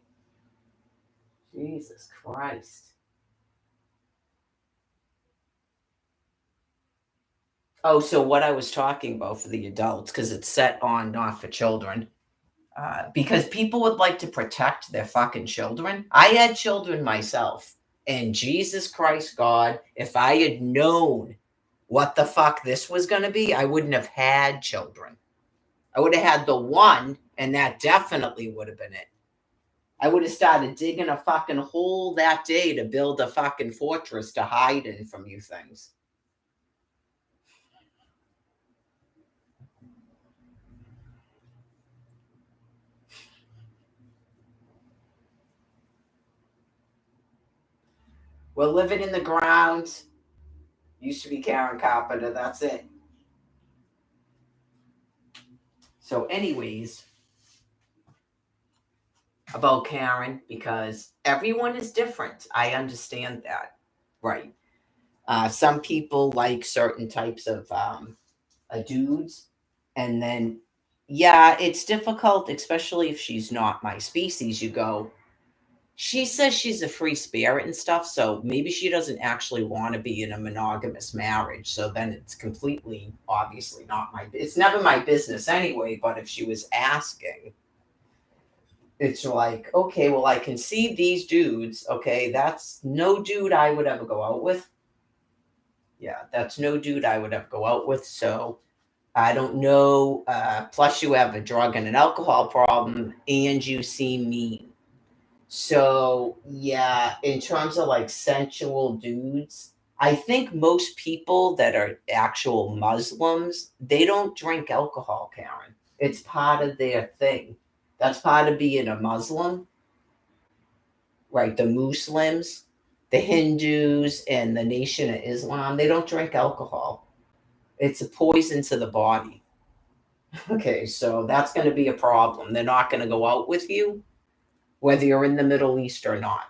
Jesus Christ. Oh, so what I was talking about for the adults, because it's set on not for children. Because people would like to protect their fucking children. I had children myself. And Jesus Christ, God, if I had known what the fuck this was going to be, I wouldn't have had children. I would have had the one, and that definitely would have been it. I would have started digging a fucking hole that day to build a fucking fortress to hide in from you things. We're living in the ground. Used to be Karen Carpenter. That's it. So, anyways, about Karen, because everyone is different. I understand that. Right. Some people like certain types of dudes. And then, yeah, it's difficult, especially if she's not my species. You go, she says she's a free spirit and stuff, so maybe she doesn't actually want to be in a monogamous marriage. So then it's completely, obviously not it's never my business anyway. But if she was asking, it's like, okay, well, I can see these dudes. Okay, that's no dude I would ever go out with. Yeah, that's no dude I would ever go out with. So I don't know. Plus, you have a drug and an alcohol problem, and you seem mean. So, yeah, in terms of like sensual dudes, I think most people that are actual Muslims, they don't drink alcohol, Karen. It's part of their thing. That's part of being a Muslim, right? The Muslims, the Hindus, and the Nation of Islam, they don't drink alcohol. It's a poison to the body. Okay, so that's going to be a problem. They're not going to go out with you, whether you're in the Middle East or not.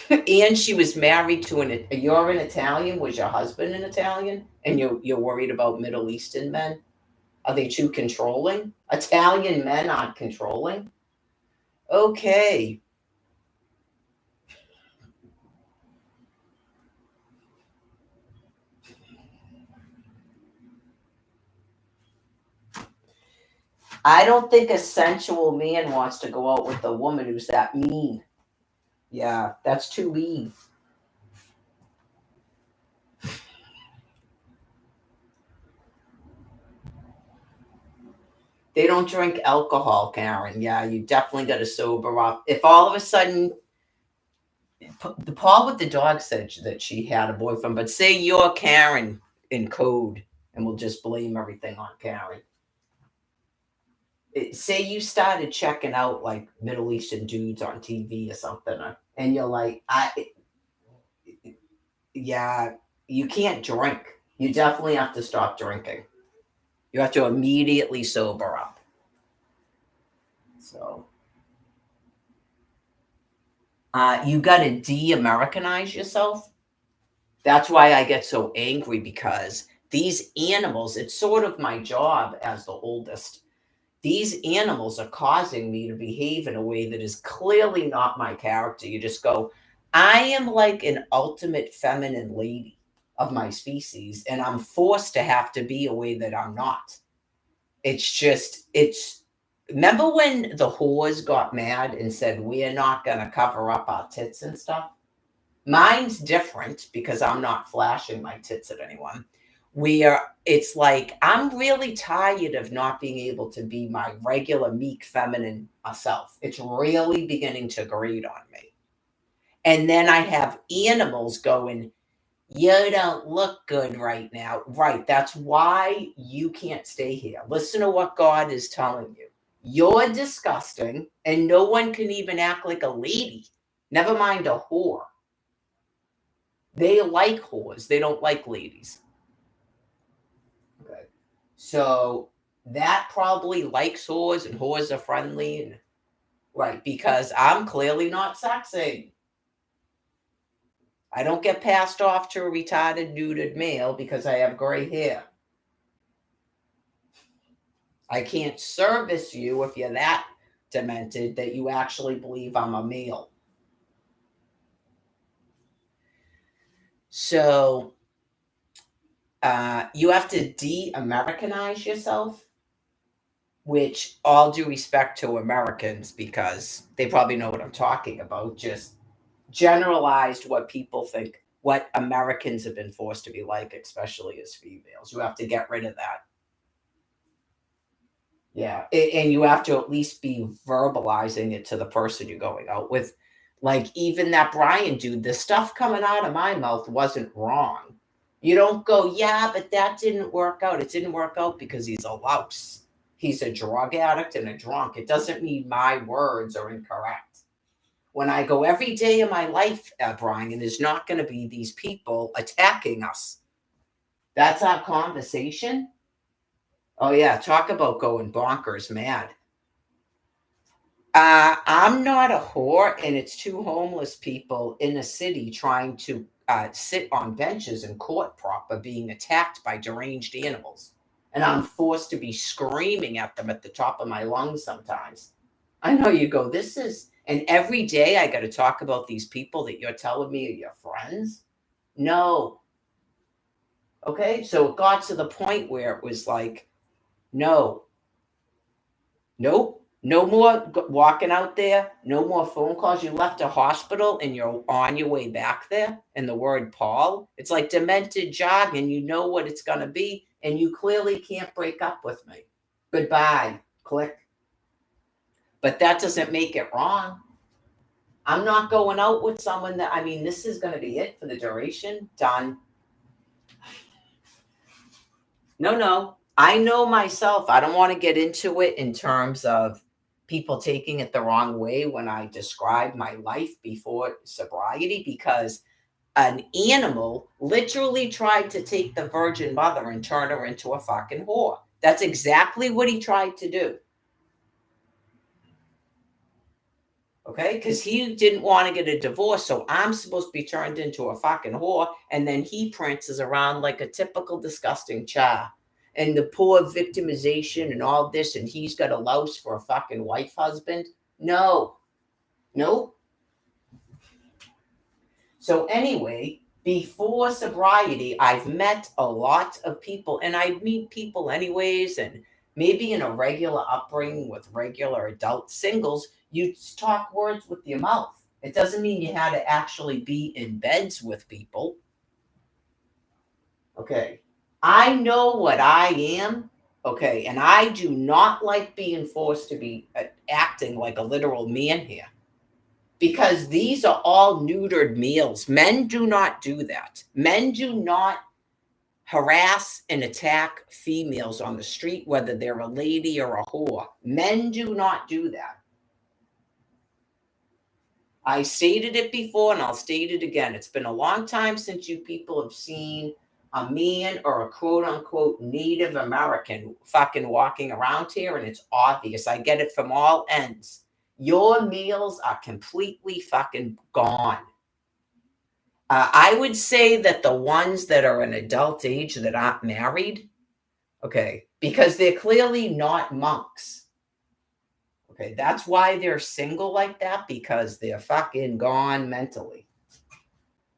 And she was married to you're an Italian. Was your husband an Italian? And you're worried about Middle Eastern men? Are they too controlling? Italian men aren't controlling. Okay. I don't think a sensual man wants to go out with a woman who's that mean. Yeah, that's too mean. They don't drink alcohol, Karen. Yeah, you definitely got to sober up. If all of a sudden, the Paul with the dog said that she had a boyfriend, but say you're Karen in code, and we'll just blame everything on Karen. Say you started checking out like Middle Eastern dudes on TV or something, and you're like, yeah, you can't drink. You definitely have to stop drinking. You have to immediately sober up. So, you got to de-Americanize yourself. That's why I get so angry, because these animals, it's sort of my job as the oldest. These animals are causing me to behave in a way that is clearly not my character. You just go, I am like an ultimate feminine lady of my species, and I'm forced to have to be a way that I'm not. It's just, remember when the whores got mad and said, we're not going to cover up our tits and stuff? Mine's different because I'm not flashing my tits at anyone. Where it's like, I'm really tired of not being able to be my regular, meek, feminine self. It's really beginning to grate on me. And then I have animals going, you don't look good right now. Right. That's why you can't stay here. Listen to what God is telling you. You're disgusting, and no one can even act like a lady. Never mind a whore. They like whores. They don't like ladies. Okay. So that probably likes whores, and whores are friendly. And, right. Because I'm clearly not sexy. I don't get passed off to a retarded, neutered male because I have gray hair. I can't service you if you're that demented that you actually believe I'm a male. So you have to de-Americanize yourself, which, all due respect to Americans, because they probably know what I'm talking about, just generalized what people think, what Americans have been forced to be like, especially as females. You have to get rid of that. Yeah, and you have to at least be verbalizing it to the person you're going out with. Like, even that Brian dude, the stuff coming out of my mouth wasn't wrong. You don't go, yeah, but that didn't work out. It didn't work out because he's a louse. He's a drug addict and a drunk. It doesn't mean my words are incorrect. When I go every day of my life, Brian, there's not going to be these people attacking us. That's our conversation. Oh, yeah. Talk about going bonkers mad. I'm not a whore, and it's two homeless people in a city trying to sit on benches in court proper being attacked by deranged animals. And I'm forced to be screaming at them at the top of my lungs sometimes. I know you go, this is, and every day I got to talk about these people that you're telling me are your friends? No. Okay. So it got to the point where it was like, no, nope. No more walking out there. No more phone calls. You left a hospital and you're on your way back there. And the word Paul, it's like demented jargon. You know what it's going to be. And you clearly can't break up with me. Goodbye. Click. But that doesn't make it wrong. I'm not going out with someone that, I mean, this is going to be it for the duration. Done. No. I know myself. I don't want to get into it in terms of people taking it the wrong way when I describe my life before sobriety, because an animal literally tried to take the virgin mother and turn her into a fucking whore. That's exactly what he tried to do. Okay, because he didn't want to get a divorce, so I'm supposed to be turned into a fucking whore, and then he prances around like a typical disgusting child. And the poor victimization and all this, and he's got a louse for a fucking wife husband. No. So anyway, before sobriety, I've met a lot of people, and I meet people anyways, and maybe in a regular upbringing with regular adult singles, you talk words with your mouth. It doesn't mean you had to actually be in beds with people. Okay. I know what I am. Okay. And I do not like being forced to be acting like a literal man here, because these are all neutered males. Men do not do that. Men do not harass and attack females on the street, whether they're a lady or a whore. Men do not do that. I stated it before and I'll state it again. It's been a long time since you people have seen a man or a quote unquote Native American fucking walking around here, and it's obvious. I get it from all ends. Your meals are completely fucking gone. I would say that the ones that are an adult age that aren't married, okay, because they're clearly not monks. Okay, that's why they're single like that, because they're fucking gone mentally.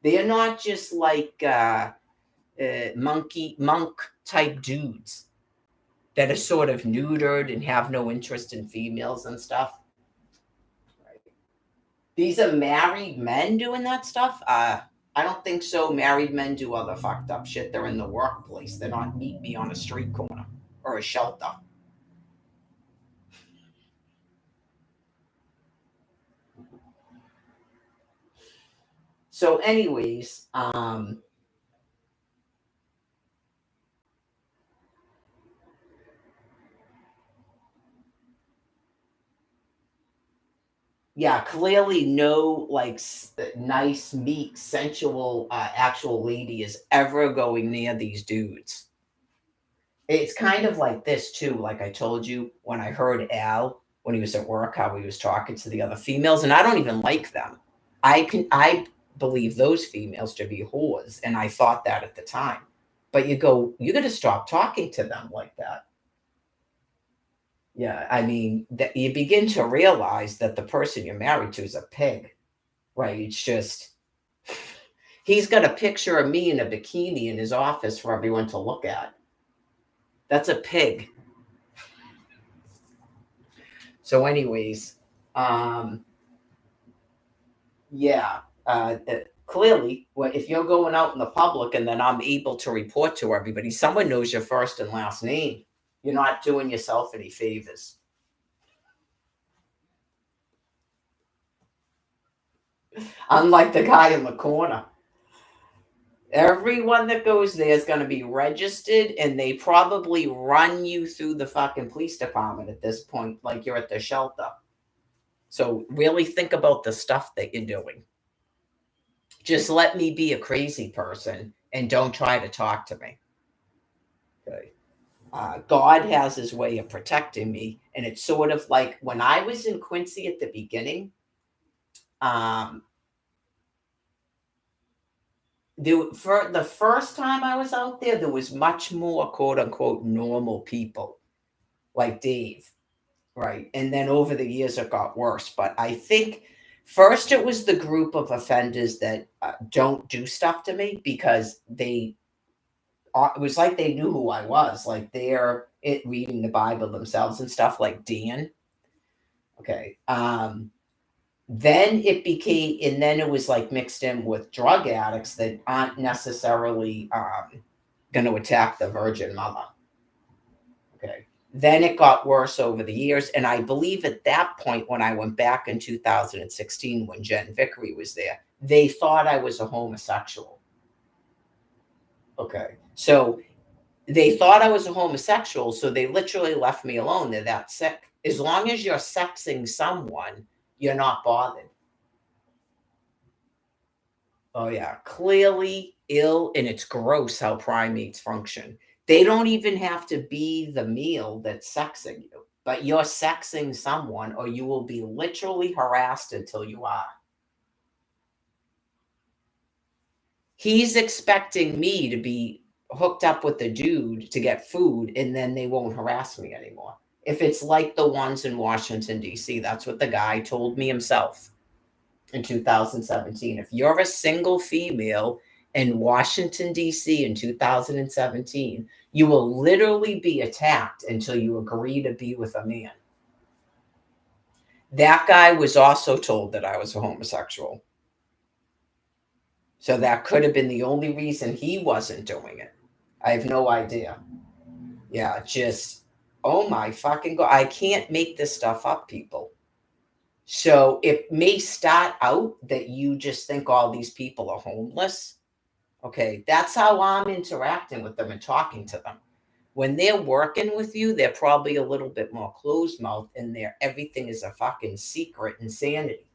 They're not just like monk type dudes that are sort of neutered and have no interest in females and stuff. Right. These are married men doing that stuff. I don't think so. Married men do other fucked up shit. They're in the workplace. They're not meet me on a street corner or a shelter. So, anyways, yeah, clearly no like nice, meek, sensual, actual lady is ever going near these dudes. It's kind of like this too. Like I told you, when I heard Al when he was at work, how he was talking to the other females, and I don't even like them. I believe those females to be whores, and I thought that at the time. But you go, you got to stop talking to them like that. Yeah, I mean, that you begin to realize that the person you're married to is a pig, right? It's just he's got a picture of me in a bikini in his office for everyone to look at. That's a pig. So, anyways, yeah, clearly, if you're going out in the public and then I'm able to report to everybody, someone knows your first and last name. You're not doing yourself any favors. Unlike the guy in the corner. Everyone that goes there is going to be registered, and they probably run you through the fucking police department at this point, like you're at the shelter. So really think about the stuff that you're doing. Just let me be a crazy person and don't try to talk to me. Okay. God has his way of protecting me. And it's sort of like when I was in Quincy at the beginning, um, for the first time I was out there, there was much more quote unquote normal people like Dave, right? And then over the years it got worse. But I think first it was the group of offenders that don't do stuff to me because it was like they knew who I was, like they're reading the Bible themselves and stuff, like Dan. Okay. Then it became, and then it was like mixed in with drug addicts that aren't necessarily going to attack the Virgin Mother. Okay. Then it got worse over the years. And I believe at that point, when I went back in 2016, when Jen Vickery was there, they thought I was a homosexual. Okay. So they thought I was a homosexual. So they literally left me alone. They're that sick. As long as you're sexing someone, you're not bothered. Oh, yeah. Clearly ill, and it's gross how primates function. They don't even have to be the meal that's sexing you, but you're sexing someone, or you will be literally harassed until you are. He's expecting me to be hooked up with the dude to get food, and then they won't harass me anymore. If it's like the ones in Washington, D.C., that's what the guy told me himself in 2017. If you're a single female in Washington, D.C. in 2017, you will literally be attacked until you agree to be with a man. That guy was also told that I was a homosexual. So that could have been the only reason he wasn't doing it. I have no idea. Yeah, just, oh my fucking God. I can't make this stuff up, people. So it may start out that you just think all these people are homeless. Okay, that's how I'm interacting with them and talking to them. When they're working with you, they're probably a little bit more closed mouth, and everything is a fucking secret insanity.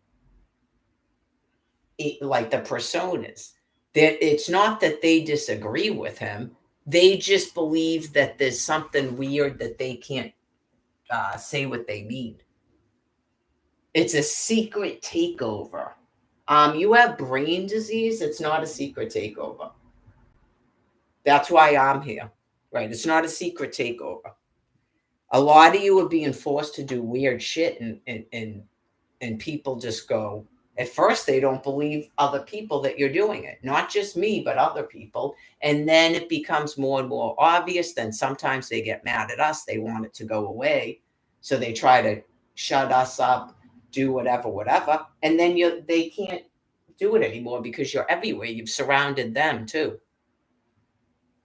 Like the personas. That it's not that they disagree with him. They just believe that there's something weird that they can't say what they mean. It's a secret takeover. You have brain disease. It's not a secret takeover. That's why I'm here, right? It's not a secret takeover. A lot of you are being forced to do weird shit, and people just go. At first, they don't believe other people that you're doing it, not just me, but other people. And then it becomes more and more obvious. Then sometimes they get mad at us. They want it to go away, so they try to shut us up, do whatever, and then they can't do it anymore because you're everywhere. You've surrounded them too.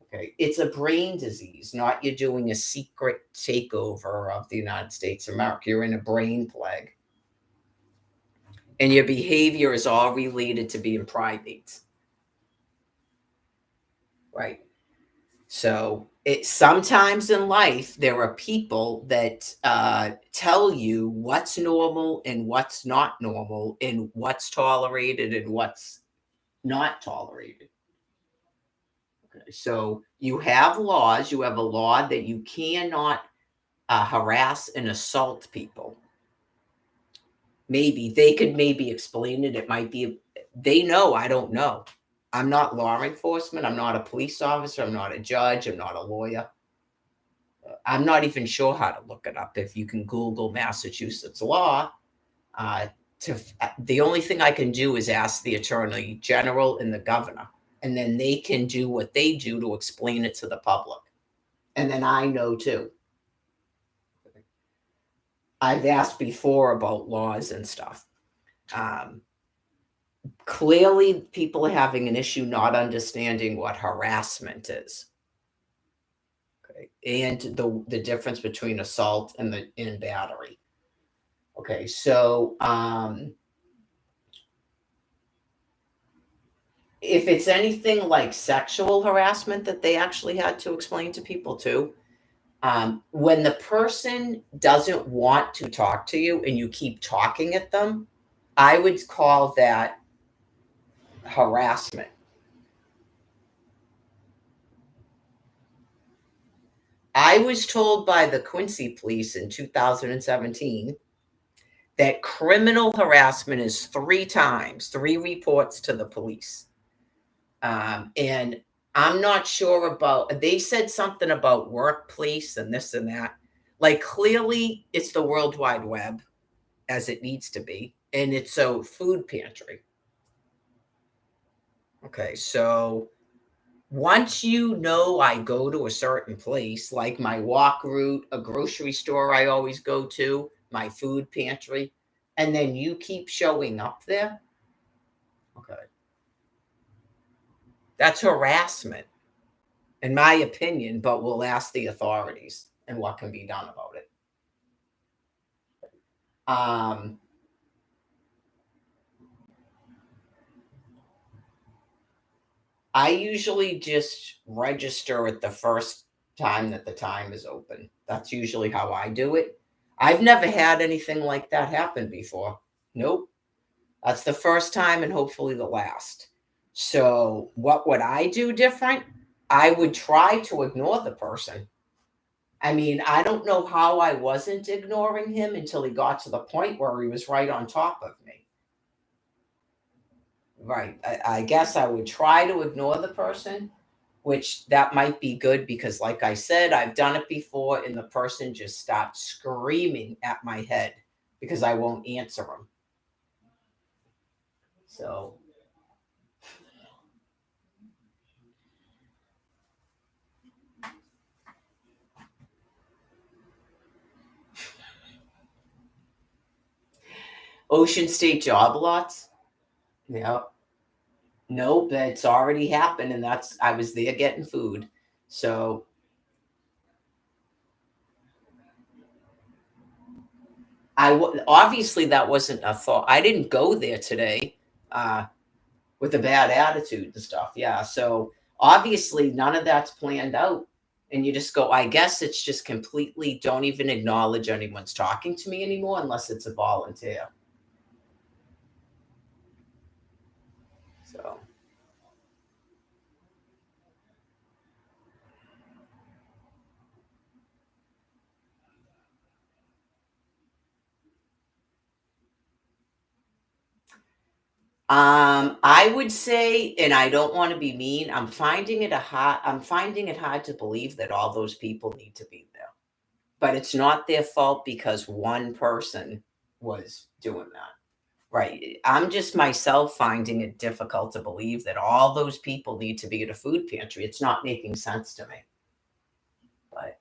Okay. It's a brain disease, not you're doing a secret takeover of the United States of America. You're in a brain plague. And your behavior is all related to being primates. Right. So sometimes in life, there are people that tell you what's normal and what's not normal, and what's tolerated and what's not tolerated. Okay. So you have laws. You have a law that you cannot harass and assault people. Maybe they could explain it. It might be, they know, I don't know. I'm not law enforcement. I'm not a police officer. I'm not a judge. I'm not a lawyer. I'm not even sure how to look it up. If you can Google Massachusetts law, the only thing I can do is ask the attorney general and the governor, and then they can do what they do to explain it to the public. And then I know too. I've asked before about laws and stuff. Clearly, people are having an issue not understanding what harassment is. Okay. And the difference between assault and battery. Okay, so if it's anything like sexual harassment that they actually had to explain to people too, When the person doesn't want to talk to you and you keep talking at them, I would call that harassment. I was told by the Quincy police in 2017 that criminal harassment is 3 times, 3 reports to the police. And I'm not sure about, they said something about workplace and this and that. Like, clearly, it's the World Wide Web as it needs to be. And it's a food pantry. Okay, so once you know I go to a certain place, like my walk route, a grocery store I always go to, my food pantry, and then you keep showing up there, okay, that's harassment, in my opinion, but we'll ask the authorities and what can be done about it. Um, I usually just register at the first time that the time is open. That's usually how I do it. I've never had anything like that happen before. Nope. That's the first time and hopefully the last. So, what would I do different? I would try to ignore the person. I mean, I don't know how I wasn't ignoring him until he got to the point where he was right on top of me. Right. I guess I would try to ignore the person, which that might be good because, like I said, I've done it before, and the person just stopped screaming at my head because I won't answer them. So, Ocean State job lots. Yeah. Nope, it's already happened, and that's I was there getting food. So obviously that wasn't a thought. I didn't go there today uh, with a bad attitude and stuff. Yeah, so obviously none of that's planned out, and you just go. I guess it's just completely don't even acknowledge anyone's talking to me anymore unless it's a volunteer. So. I would say, and I don't want to be mean, I'm finding it hard to believe that all those people need to be there. But it's not their fault because one person was doing that. Right. I'm just myself finding it difficult to believe that all those people need to be at a food pantry. It's not making sense to me. But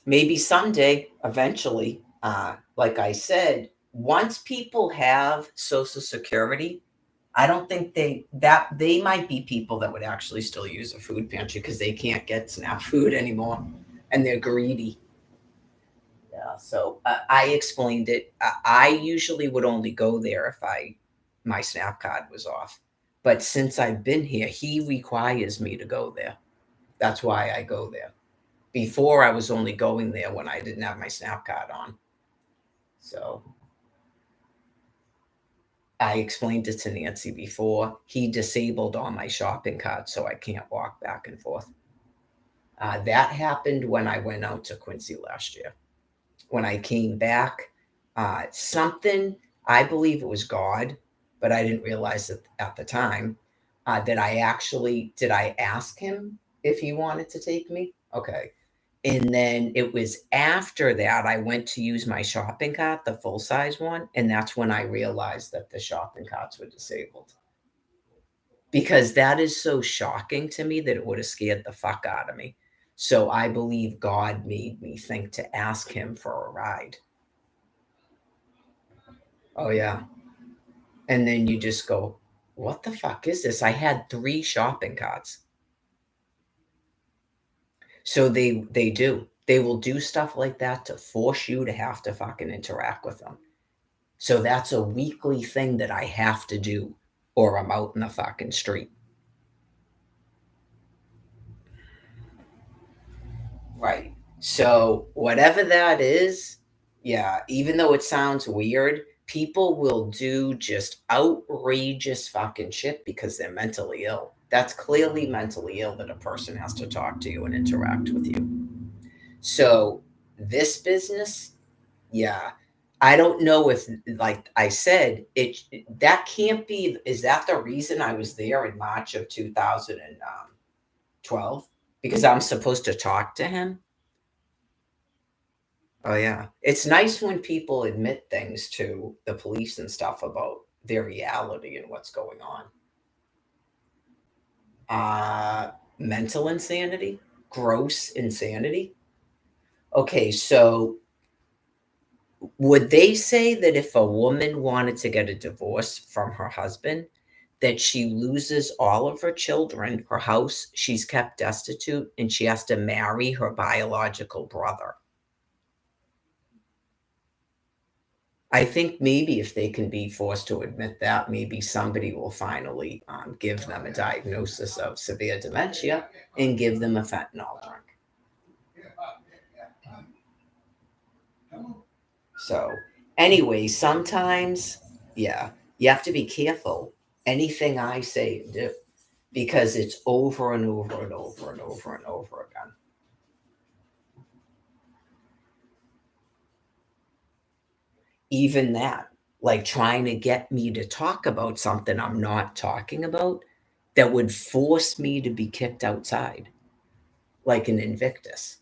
maybe someday, eventually, like I said, once people have Social Security, I don't think they might be people that would actually still use a food pantry because they can't get SNAP food anymore, and they're greedy. Yeah, so I explained it. I usually would only go there if my SNAP card was off, but since I've been here, he requires me to go there. That's why I go there. Before I was only going there when I didn't have my SNAP card on. So I explained it to Nancy before. He disabled all my shopping carts, so I can't walk back and forth. That happened when I went out to Quincy last year. When I came back, something, I believe it was God, but I didn't realize it at the time, that did I ask him if he wanted to take me? Okay. And then it was after that I went to use my shopping cart, the full size one. And that's when I realized that the shopping carts were disabled. Because that is so shocking to me that it would have scared the fuck out of me. So I believe God made me think to ask him for a ride. Oh, yeah. And then you just go, what the fuck is this? I had 3 shopping carts. So they do. They will do stuff like that to force you to have to fucking interact with them. So that's a weekly thing that I have to do, or I'm out in the fucking street. Right. So whatever that is, yeah, even though it sounds weird, people will do just outrageous fucking shit because they're mentally ill. That's clearly mentally ill that a person has to talk to you and interact with you. So this business, yeah. I don't know if, like I said, that can't be. Is that the reason I was there in March of 2012? Because I'm supposed to talk to him? Oh, yeah. It's nice when people admit things to the police and stuff about their reality and what's going on. Mental insanity, gross insanity. Okay, so would they say that if a woman wanted to get a divorce from her husband, that she loses all of her children, her house, she's kept destitute, and she has to marry her biological brother? I think maybe if they can be forced to admit that, maybe somebody will finally give them a diagnosis of severe dementia and give them a fentanyl drink. So, anyway, sometimes, yeah, you have to be careful anything I say and do because it's over and over and over and over and over again. Even that, like trying to get me to talk about something I'm not talking about that would force me to be kicked outside, like an Invictus.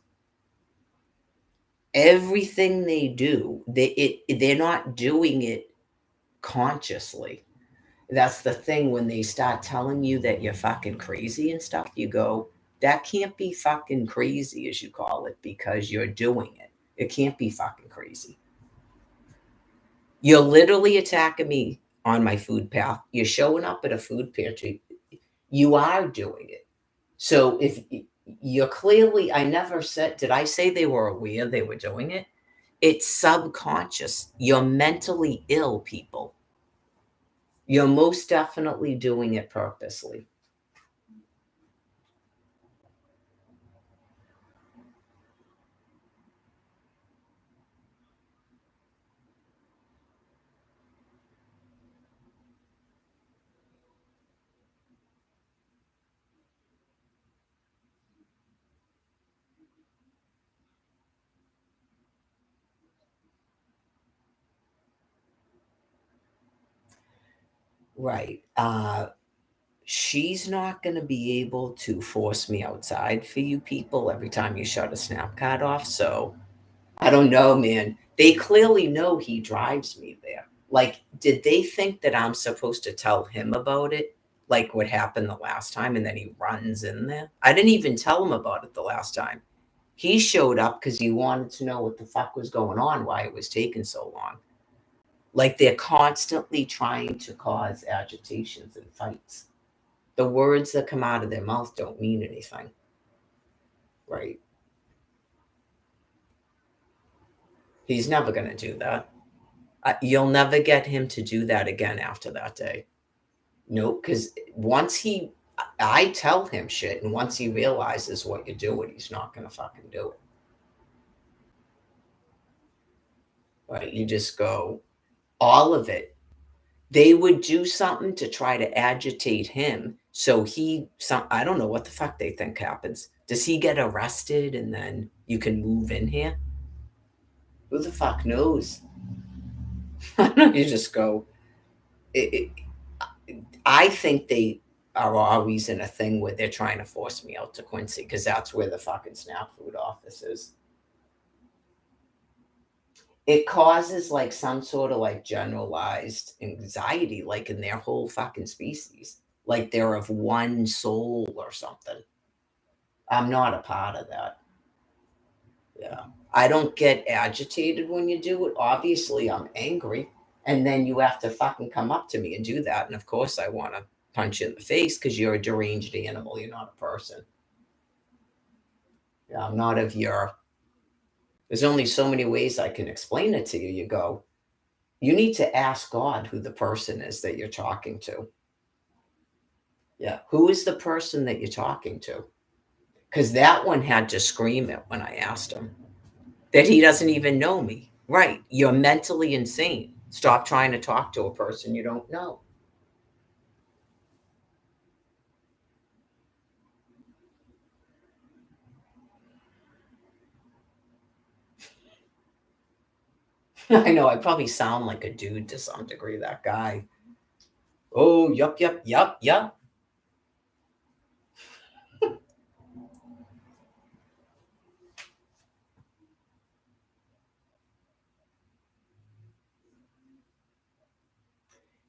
Everything they do, they're not doing it consciously. That's the thing when they start telling you that you're fucking crazy and stuff, you go, that can't be fucking crazy, as you call it, because you're doing it. It can't be fucking crazy. You're literally attacking me on my food path. You're showing up at a food pantry. You are doing it. So if you're clearly, I never said, did I say they were aware they were doing it? It's subconscious. You're mentally ill, people. You're most definitely doing it purposely. Right. She's not going to be able to force me outside for you people every time you shut a snap card off. So I don't know, man. They clearly know he drives me there. Like, did they think that I'm supposed to tell him about it? Like what happened the last time, and then he runs in there? I didn't even tell him about it the last time. He showed up because he wanted to know what the fuck was going on, why it was taking so long. Like they're constantly trying to cause agitations and fights. The words that come out of their mouth don't mean anything. Right. He's never going to do that. You'll never get him to do that again after that day. Nope, because once I tell him shit, and once he realizes what you're doing, he's not going to fucking do it. Right? You just go, all of it. They would do something to try to agitate him. So I don't know what the fuck they think happens. Does he get arrested and then you can move in here? Who the fuck knows? You just go, it, I think they are always in a thing where they're trying to force me out to Quincy because that's where the fucking Snap Food office is. It causes like some sort of like generalized anxiety, like in their whole fucking species, like they're of one soul or something. I'm not a part of that. Yeah. I don't get agitated when you do it. Obviously, I'm angry. And then you have to fucking come up to me and do that. And of course, I want to punch you in the face because you're a deranged animal. You're not a person. I'm not of your, there's only so many ways I can explain it to you. You go, you need to ask God who the person is that you're talking to. Yeah. Who is the person that you're talking to? Because that one had to scream it when I asked him that he doesn't even know me. Right. You're mentally insane. Stop trying to talk to a person you don't know. I know I probably sound like a dude to some degree, that guy. Oh, yup, yup, yup, yup.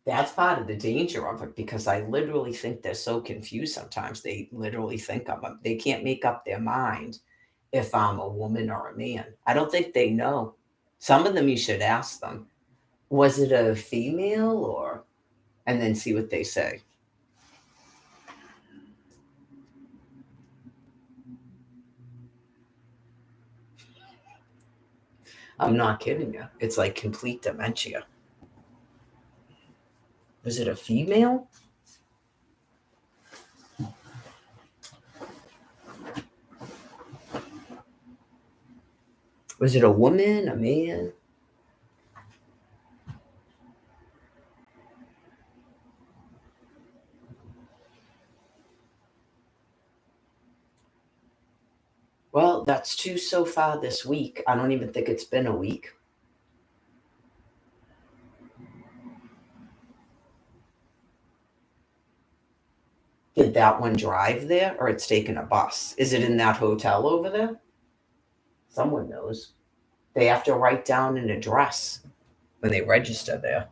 That's part of the danger of it because I literally think they're so confused sometimes. They literally think they can't make up their mind if I'm a woman or a man. I don't think they know. Some of them you should ask them, was it a female or, and then see what they say. I'm not kidding you. It's like complete dementia. Was it a female? Was it a woman, a man? Well, that's two so far this week. I don't even think it's been a week. Did that one drive there or it's taken a bus? Is it in that hotel over there? Someone knows. They have to write down an address when they register there.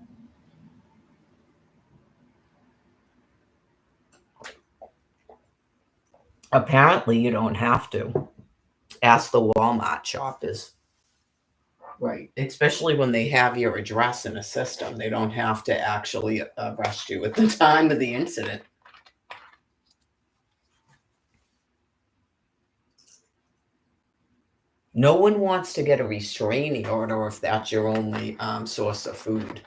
Apparently, you don't have to. Ask the Walmart shoppers. Right. Especially when they have your address in a system, they don't have to actually arrest you at the time of the incident. No one wants to get a restraining order if that's your only source of food.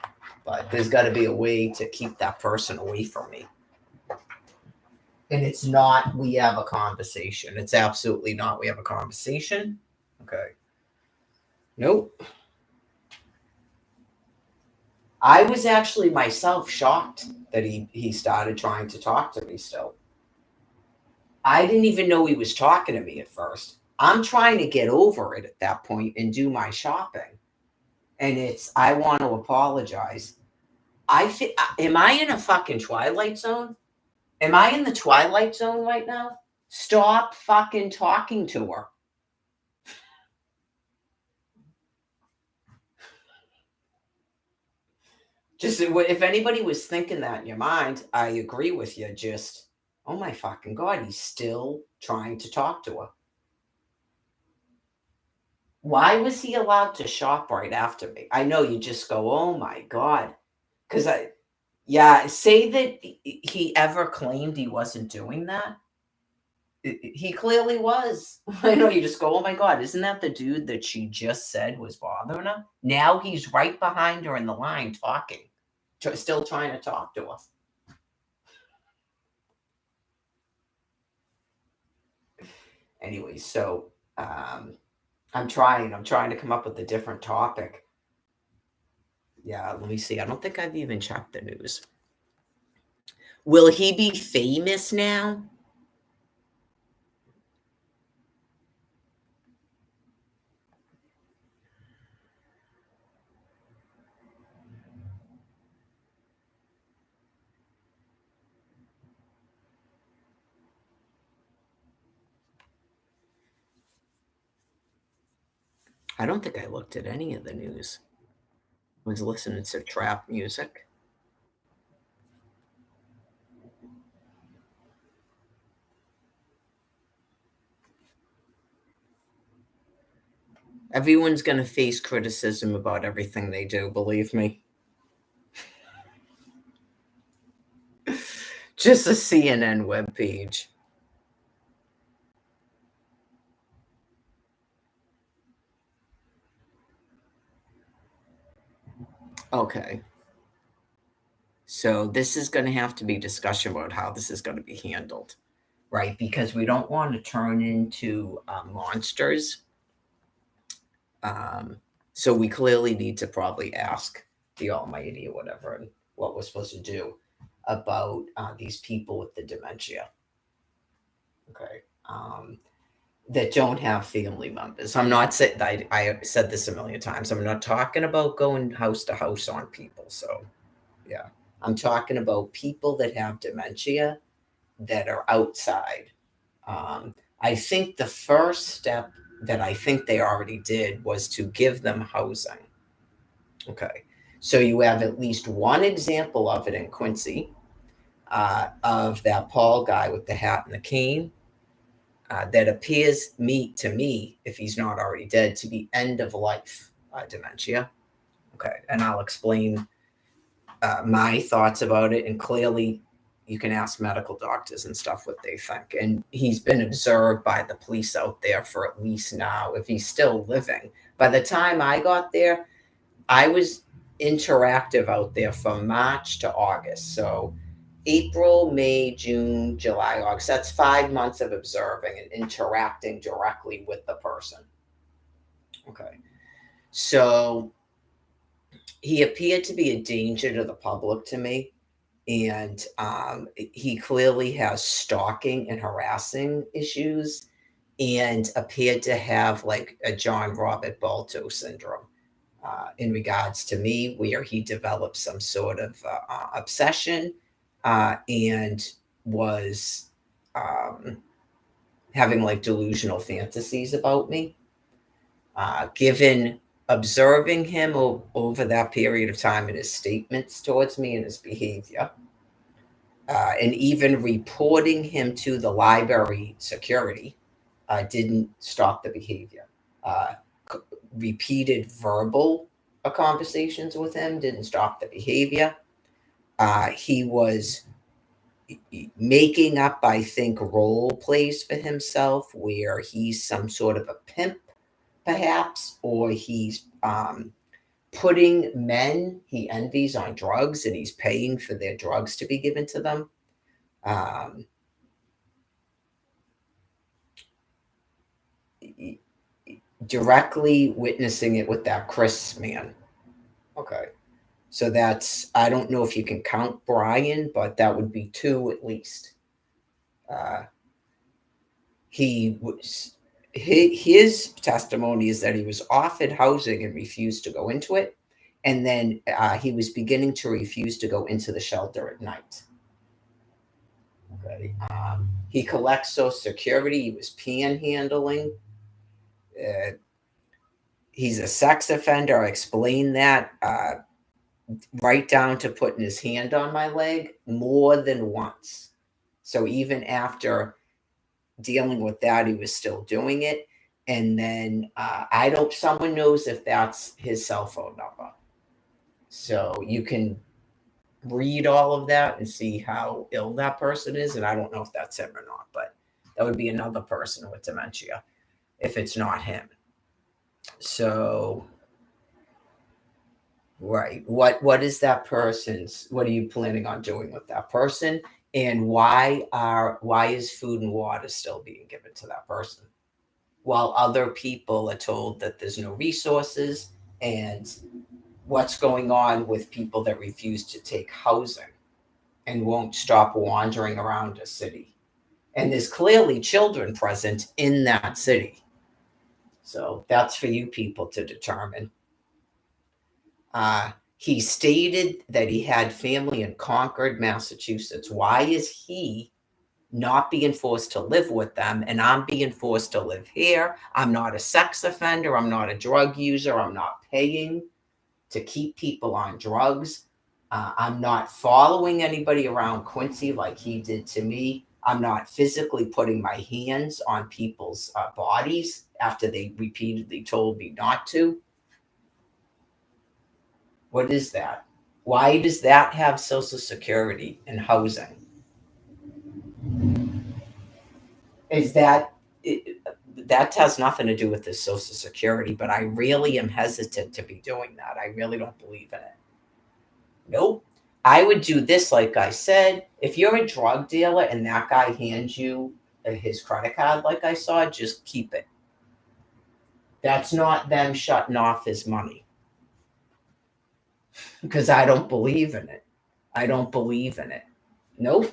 But there's got to be a way to keep that person away from me. And it's not, we have a conversation. It's absolutely not, we have a conversation. Okay. Nope. I was actually myself shocked that he started trying to talk to me still. I didn't even know he was talking to me at first. I'm trying to get over it at that point and do my shopping. And it's, I want to apologize. Am I in a fucking twilight zone? Am I in the twilight zone right now? Stop fucking talking to her. Just if anybody was thinking that in your mind, I agree with you. Just, oh my fucking God, he's still trying to talk to her. Why was he allowed to shop right after me? I know you just go, oh my God. Because yeah, say that he ever claimed he wasn't doing that. He clearly was. I know you just go, oh my God, isn't that the dude that she just said was bothering her? Now he's right behind her in the line talking, still trying to talk to her. Anyway, so I'm trying to come up with a different topic. Yeah, let me see. I don't think I've even checked the news. Will he be famous now? I don't think I looked at any of the news. I was listening to trap music. Everyone's going to face criticism about everything they do, believe me. Just a CNN webpage. Okay. So this is going to have to be discussion about how this is going to be handled, right? Because we don't want to turn into monsters. Um, so we clearly need to probably ask the Almighty or whatever and what we're supposed to do about these people with the dementia. Okay. That don't have family members. I'm not saying I said this a million times. I'm not talking about going house to house on people. So yeah, I'm talking about people that have dementia that are outside. I think the first step that I think they already did was to give them housing. Okay. So you have at least one example of it in Quincy, of that Paul guy with the hat and the cane, that appears to me, if he's not already dead, to be end of life dementia. Okay. And I'll explain my thoughts about it. And clearly, you can ask medical doctors and stuff what they think. And he's been observed by the police out there for at least now, if he's still living. By the time I got there, I was interactive out there from March to August. So April, May, June, July, August. That's 5 months of observing and interacting directly with the person. Okay. So he appeared to be a danger to the public to me. And he clearly has stalking and harassing issues and appeared to have like a John Robert Balto syndrome. In regards to me, where he developed some sort of obsession and was um, having like delusional fantasies about me. Given observing him over that period of time and his statements towards me and his behavior, and even reporting him to the library security didn't stop the behavior. Uh, Repeated verbal conversations with him didn't stop the behavior. He was making up, I think, role plays for himself where he's some sort of a pimp, perhaps, or he's putting men he envies on drugs and he's paying for their drugs to be given to them. Um, Directly witnessing it with that Chris man. Okay. So that's, I don't know if you can count Brian, but that would be two at least. Uh, he was, his testimony is that he was offered housing and refused to go into it. And then he was beginning to refuse to go into the shelter at night. Okay. He collects Social Security. He was panhandling. Uh, he's a sex offender. I explained that. Right down to putting his hand on my leg more than once. So even after dealing with that, he was still doing it. And then I don't, someone knows if that's his cell phone number. So you can read all of that and see how ill that person is. And I don't know if that's him or not, but that would be another person with dementia if it's not him. So, right. What is that person's, what are you planning on doing with that person? And why is food and water still being given to that person? While other people are told that there's no resources, and what's going on with people that refuse to take housing and won't stop wandering around a city. And there's clearly children present in that city. So that's for you people to determine. He stated that he had family in Concord, Massachusetts. Why is he not being forced to live with them and I'm being forced to live here? I'm not a sex offender. I'm not a drug user. I'm not paying to keep people on drugs. I'm not following anybody around Quincy like he did to me. I'm not physically putting my hands on people's bodies after they repeatedly told me not to. What is that? Why does that have Social Security and housing? Is that it, that has nothing to do with the Social Security? But I really am hesitant to be doing that. I really don't believe in it. Nope. I would do this, like I said. If you're a drug dealer and that guy hands you his credit card, like I saw, just keep it. That's not them shutting off his money because I don't believe in it. I don't believe in it. Nope.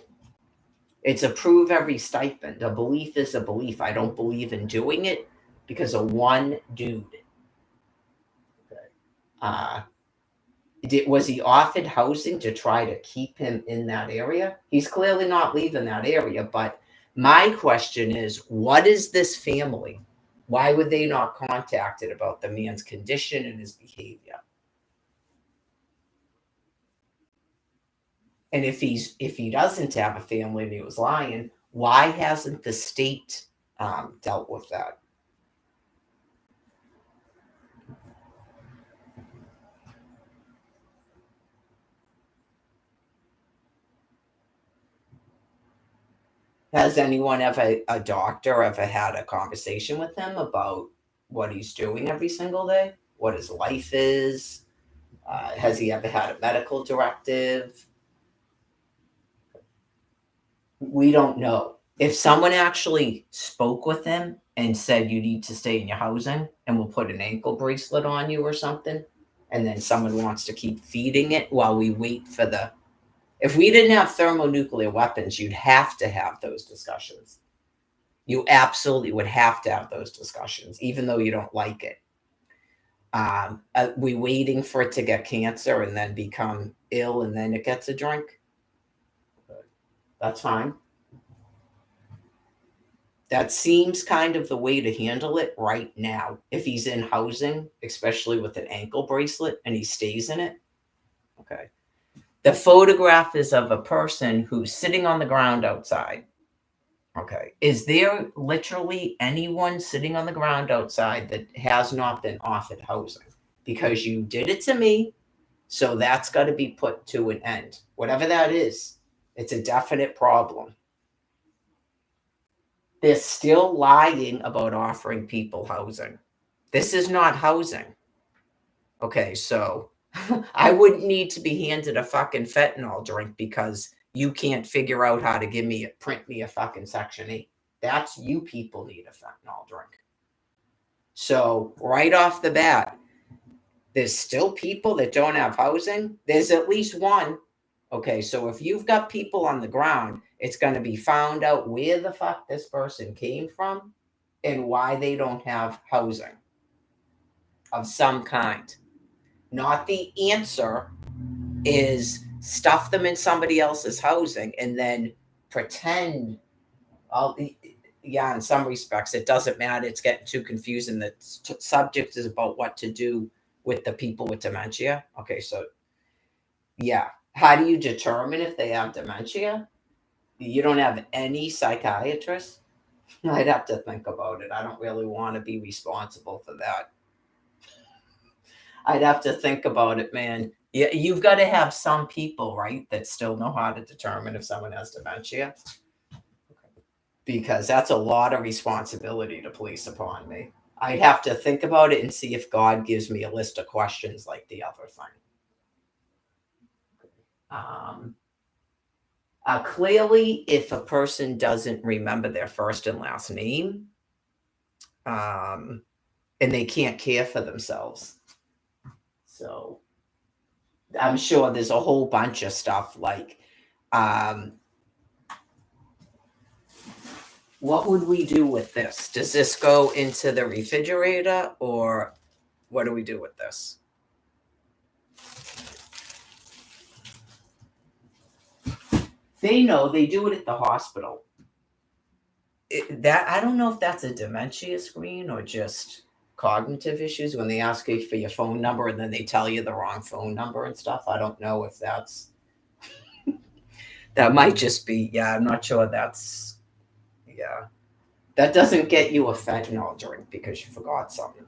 It's approve every stipend. A belief is a belief. I don't believe in doing it because of one dude. Uh, was he offered housing to try to keep him in that area? He's clearly not leaving that area. But my question is, what is this family? Why were they not contacted about the man's condition and his behavior? And if he doesn't have a family and he was lying, why hasn't the state dealt with that? Has anyone ever, a doctor, ever had a conversation with him about what he's doing every single day? What his life is? Has he ever had a medical directive? We don't know. If someone actually spoke with him and said you need to stay in your housing and we'll put an ankle bracelet on you or something, and then someone wants to keep feeding it while we wait for the. If we didn't have thermonuclear weapons, you'd have to have those discussions. You absolutely would have to have those discussions, even though you don't like it. We waiting for it to get cancer and then become ill and then it gets a drink. That's fine. That seems kind of the way to handle it right now. If he's in housing, especially with an ankle bracelet, and he stays in it. Okay. The photograph is of a person who's sitting on the ground outside. Okay. Is there literally anyone sitting on the ground outside that has not been offered housing? Because you did it to me, so that's got to be put to an end. Whatever that is, it's a definite problem. They're still lying about offering people housing. This is not housing. Okay, so I wouldn't need to be handed a fucking fentanyl drink because you can't figure out how to print me a fucking Section 8. That's you people need a fentanyl drink. So right off the bat, there's still people that don't have housing. There's at least one. Okay, so if you've got people on the ground, it's going to be found out where the fuck this person came from and why they don't have housing of some kind. Not the answer is stuff them in somebody else's housing and then pretend. Yeah, in some respects, it doesn't matter. It's getting too confusing. The subject is about what to do with the people with dementia. Okay, so yeah. How do you determine if they have dementia? You don't have any psychiatrist? I'd have to think about it. I don't really want to be responsible for that. I'd have to think about it, man. Yeah, you've got to have some people, right, that still know how to determine if someone has dementia. Because that's a lot of responsibility to place upon me. I'd have to think about it and see if God gives me a list of questions like the other thing. Clearly, if a person doesn't remember their first and last name, and they can't care for themselves. So I'm sure there's a whole bunch of stuff like, what would we do with this? Does this go into the refrigerator or what do we do with this? They know, they do it at the hospital. I don't know if that's a dementia screen or just cognitive issues when they ask you for your phone number and then they tell you the wrong phone number and stuff. I don't know if that's that might just be, yeah, I'm not sure that's, yeah. That doesn't get you a fentanyl drink because you forgot something.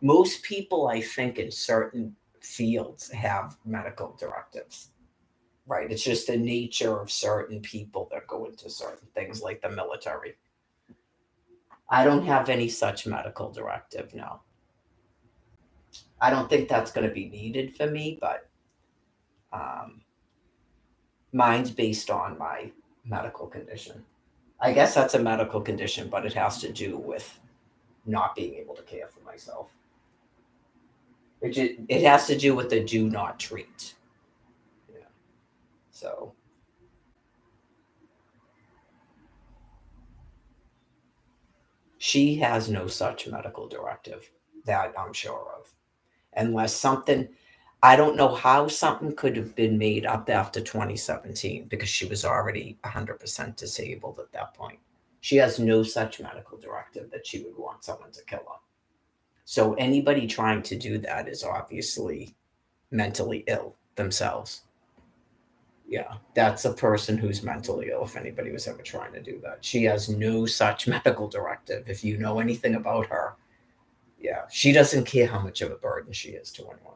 Most people, I think, in certain fields have medical directives. Right. It's just the nature of certain people that go into certain things like the military. I don't have any such medical directive, no. I don't think that's going to be needed for me, but um, mine's based on my medical condition. I guess that's a medical condition, but it has to do with not being able to care for myself. It has to do with the do not treat. Yeah. So she has no such medical directive that I'm sure of. Unless something, I don't know how something could have been made up after 2017 because she was already 100% disabled at that point. She has no such medical directive that she would want someone to kill her. So anybody trying to do that is obviously mentally ill themselves. Yeah, that's a person who's mentally ill if anybody was ever trying to do that. She has no such medical directive. If you know anything about her, yeah, she doesn't care how much of a burden she is to anyone.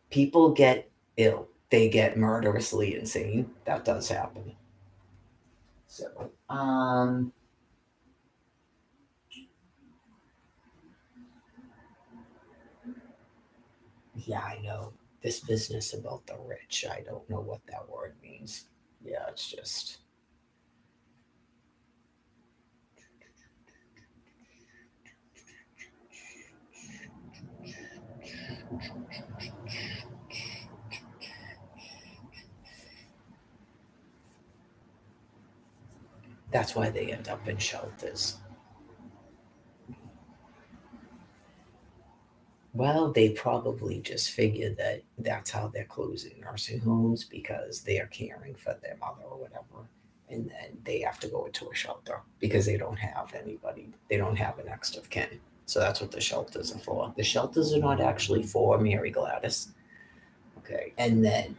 People get ill, they get murderously insane. That does happen. So, yeah, I know this business about the rich. I don't know what that word means. Yeah, it's just that's why they end up in shelters. Well, they probably just figure that that's how they're closing nursing homes because they are caring for their mother or whatever. And then they have to go into a shelter because they don't have anybody, they don't have an next of kin. So that's what the shelters are for. The shelters are not actually for Mary Gladys. Okay. And then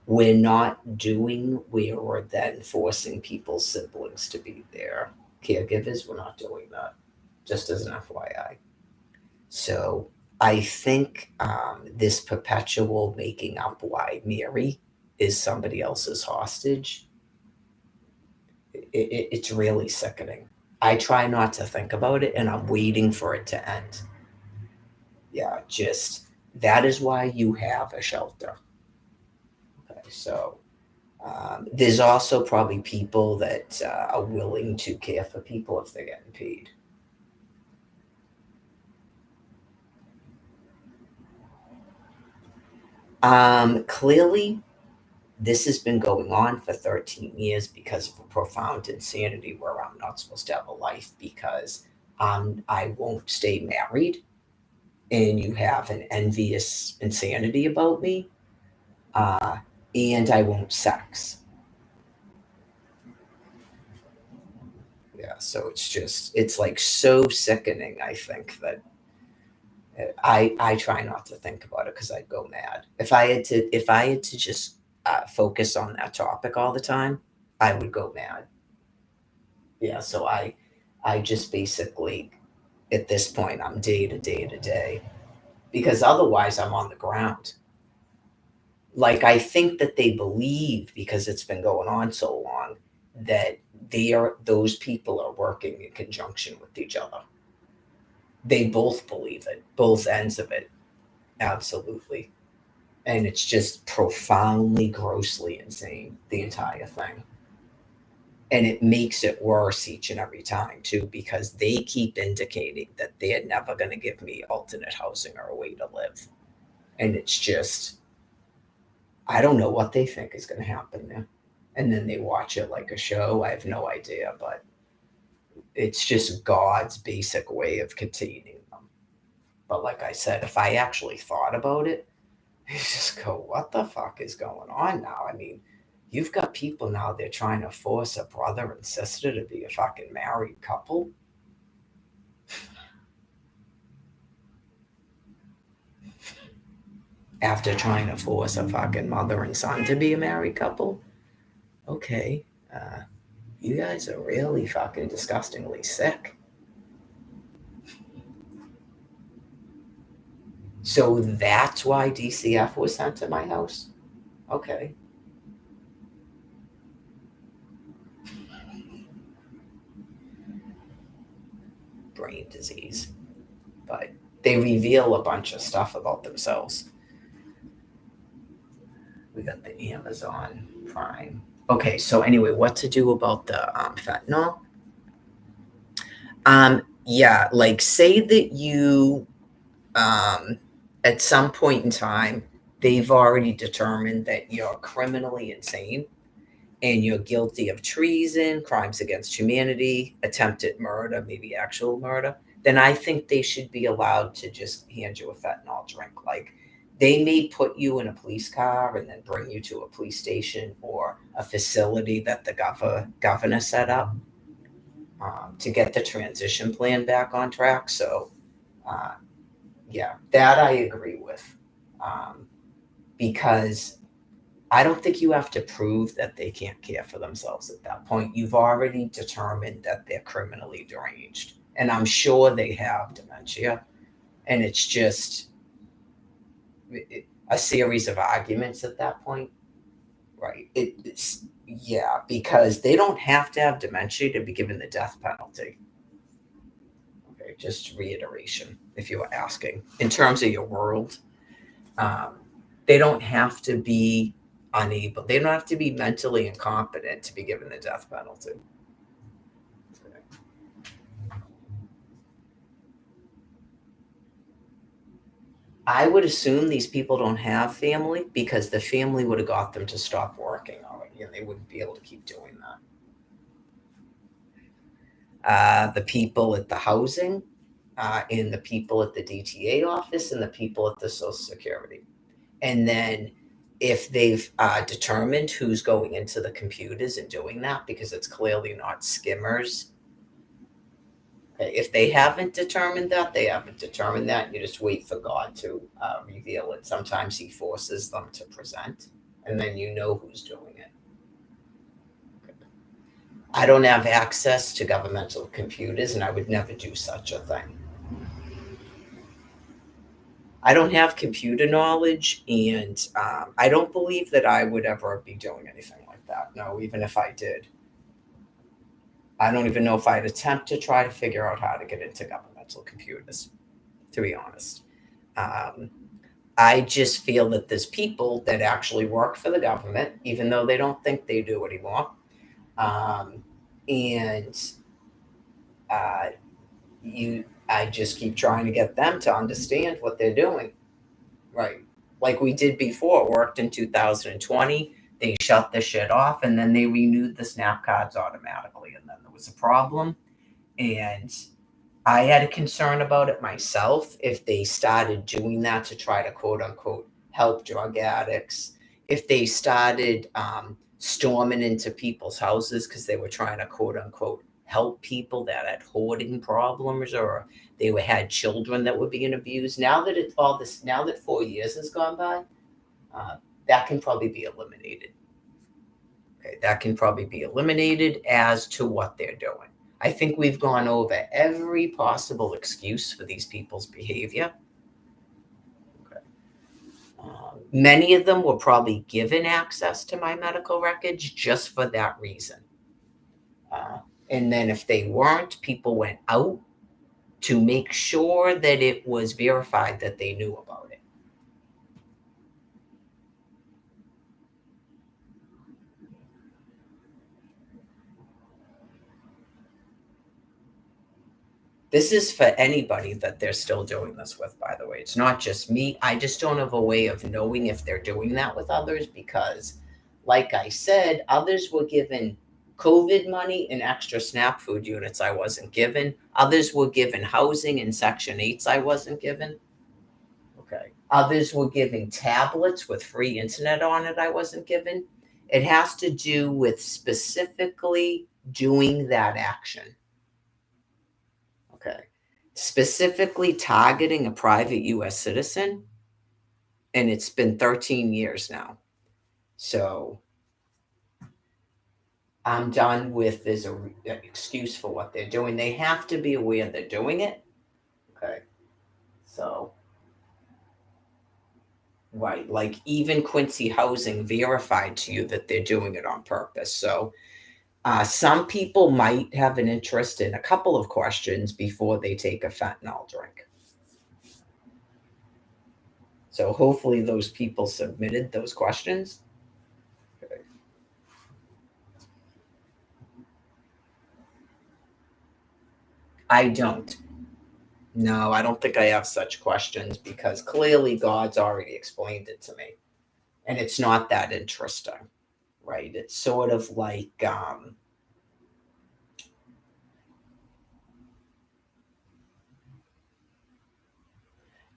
we're not doing where we're then forcing people's siblings to be their caregivers. We're not doing that, just as an FYI. So I think this perpetual making up why Mary is somebody else's hostage, it's really sickening. I try not to think about it and I'm waiting for it to end. Yeah, just that is why you have a shelter. Okay, so there's also probably people that are willing to care for people if they're getting paid. Clearly, this has been going on for 13 years because of a profound insanity where I'm not supposed to have a life because I won't stay married and you have an envious insanity about me uh, and I won't sex. Yeah, so it's like so sickening, I think, that I try not to think about it because I'd go mad. If I had to just focus on that topic all the time, I would go mad. Yeah, so I just basically at this point I'm day to day to day because otherwise I'm on the ground. Like I think that they believe because it's been going on so long that those people are working in conjunction with each other. They both believe it, both ends of it, absolutely. And it's just profoundly, grossly insane, the entire thing. And it makes it worse each and every time too because they keep indicating that they're never going to give me alternate housing or a way to live, and it's just I don't know what they think is going to happen there. And then they watch it like a show. I have no idea, but it's just God's basic way of containing them. But like I said, if I actually thought about it, you just go, what the fuck is going on now? I mean, you've got people now, they're trying to force a brother and sister to be a fucking married couple. After trying to force a fucking mother and son to be a married couple. Okay. You guys are really fucking disgustingly sick. So that's why DCF was sent to my house? Okay. Brain disease. But they reveal a bunch of stuff about themselves. We got the Amazon Prime. Okay, so anyway, what to do about the fentanyl? Yeah, like say that you, um, at some point in time, they've already determined that you're criminally insane and you're guilty of treason, crimes against humanity, attempted murder, maybe actual murder, then I think they should be allowed to just hand you a fentanyl drink. Like they may put you in a police car and then bring you to a police station or a facility that the governor set up to get the transition plan back on track. So, uh, yeah, that I agree with because I don't think you have to prove that they can't care for themselves at that point. You've already determined that they're criminally deranged. And I'm sure they have dementia. And it's just a series of arguments at that point. Right. Yeah, because they don't have to have dementia to be given the death penalty. Okay, just reiteration if you were asking. In terms of your world, um, they don't have to be unable, they don't have to be mentally incompetent to be given the death penalty. I would assume these people don't have family because the family would have got them to stop working already and they wouldn't be able to keep doing that. The people at the housing, and the people at the DTA office, and the people at the Social Security. And then if they've determined who's going into the computers and doing that, because it's clearly not skimmers. Okay, if they haven't determined that, they haven't determined that. You just wait for God to reveal it. Sometimes He forces them to present, and then you know who's doing it. Okay. I don't have access to governmental computers, and I would never do such a thing. I don't have computer knowledge, and I don't believe that I would ever be doing anything like that. No, even if I did. I don't even know if I'd attempt to try to figure out how to get into governmental computers, to be honest. Um, I just feel that there's people that actually work for the government, even though they don't think they do anymore. Um, and uh, I just keep trying to get them to understand what they're doing. Right. Like we did before, it worked in 2020. They shut the shit off and then they renewed the snap cards automatically. And then there was a problem. And I had a concern about it myself if they started doing that to try to quote unquote help drug addicts, if they started storming into people's houses because they were trying to quote unquote help people that had hoarding problems or had children that were being abused. Now that it's all this, now that 4 years has gone by, uh, that can probably be eliminated. Okay, that can probably be eliminated as to what they're doing. I think we've gone over every possible excuse for these people's behavior. Okay. Many of them were probably given access to my medical records just for that reason. Uh, and then if they weren't, people went out to make sure that it was verified that they knew about it. This is for anybody that they're still doing this with, by the way. It's not just me. I just don't have a way of knowing if they're doing that with others because, like I said, others were given COVID money and extra SNAP food units I wasn't given. Others were given housing and Section 8s I wasn't given. Okay. Others were given tablets with free internet on it I wasn't given. It has to do with specifically doing that action. Okay. Specifically targeting a private US citizen. And it's been 13 years now. So I'm done with this excuse for what they're doing. They have to be aware they're doing it. Okay. So Right. Like even Quincy Housing verified to you that they're doing it on purpose. So some people might have an interest in a couple of questions before they take a fentanyl drink. So hopefully those people submitted those questions. Okay. I don't. No, I don't think I have such questions because clearly God's already explained it to me. And it's not that interesting, right? It's sort of like,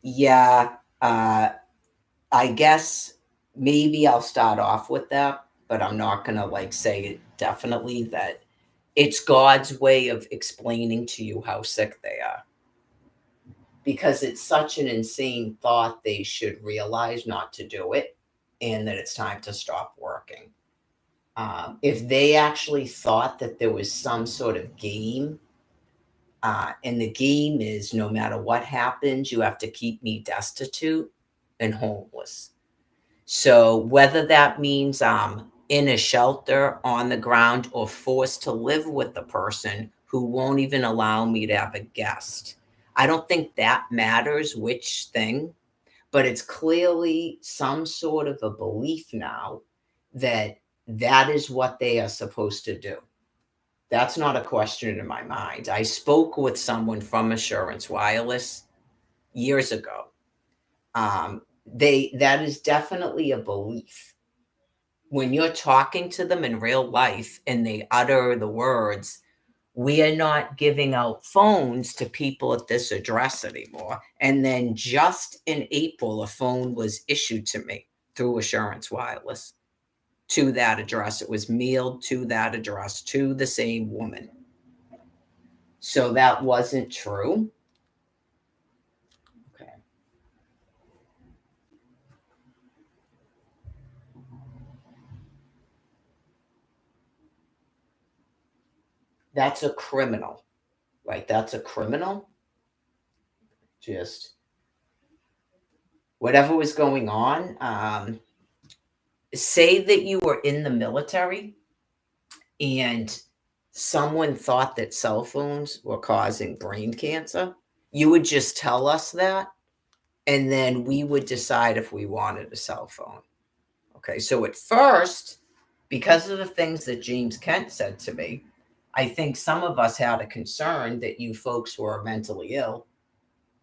yeah, I guess maybe I'll start off with that, but I'm not going to like say definitely that it's God's way of explaining to you how sick they are. Because it's such an insane thought, they should realize not to do it and that it's time to stop working. If they actually thought that there was some sort of game, and the game is no matter what happens, you have to keep me destitute and homeless. So whether that means I'm in a shelter on the ground or forced to live with the person who won't even allow me to have a guest. I don't think that matters which thing, but it's clearly some sort of a belief now that that is what they are supposed to do. That's not a question in my mind. I spoke with someone from Assurance Wireless years ago. They that is definitely a belief. When you're talking to them in real life and they utter the words, we are not giving out phones to people at this address anymore. And then just in April, a phone was issued to me through Assurance Wireless to that address. It was mailed to that address to the same woman. So that wasn't true. Okay. That's a criminal, right? That's a criminal. Just whatever was going on. Say that you were in the military and someone thought that cell phones were causing brain cancer. You would just tell us that, and then we would decide if we wanted a cell phone. Okay, so at first, because of the things that James Kent said to me, I think some of us had a concern that you folks were mentally ill.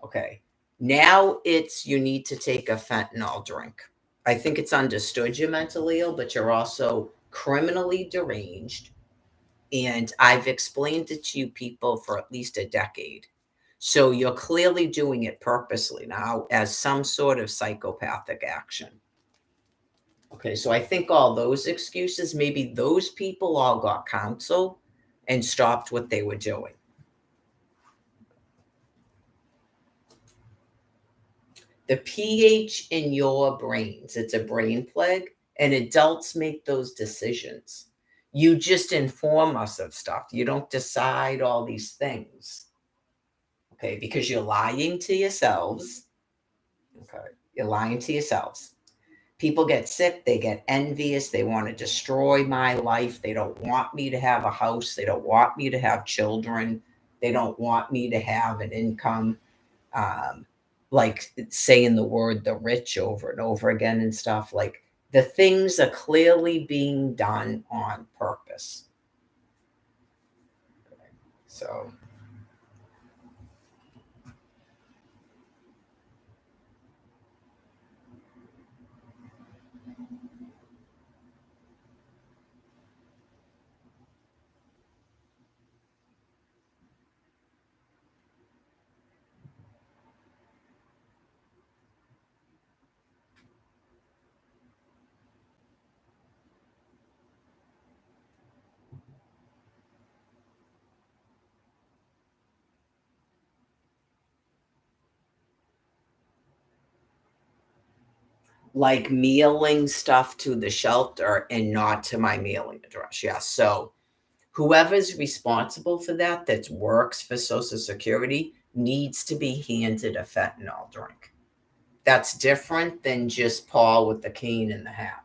Okay, now it's you need to take a fentanyl drink. I think it's understood you're mentally ill, but you're also criminally deranged. And I've explained it to you people for at least a decade. So you're clearly doing it purposely now as some sort of psychopathic action. Okay, so I think all those excuses, maybe those people all got counsel and stopped what they were doing. The pH in your brains, it's a brain plague, and adults make those decisions. You just inform us of stuff. You don't decide all these things. Okay, because you're lying to yourselves. Okay, you're lying to yourselves. People get sick, they get envious, they want to destroy my life. They don't want me to have a house, they don't want me to have children, they don't want me to have an income. Um, like saying the word the rich over and over again and stuff. Like the things are clearly being done on purpose. So like mailing stuff to the shelter and not to my mailing address. Yeah. So whoever's responsible for that, that works for Social Security, needs to be handed a fentanyl drink. That's different than just Paul with the cane and the hat.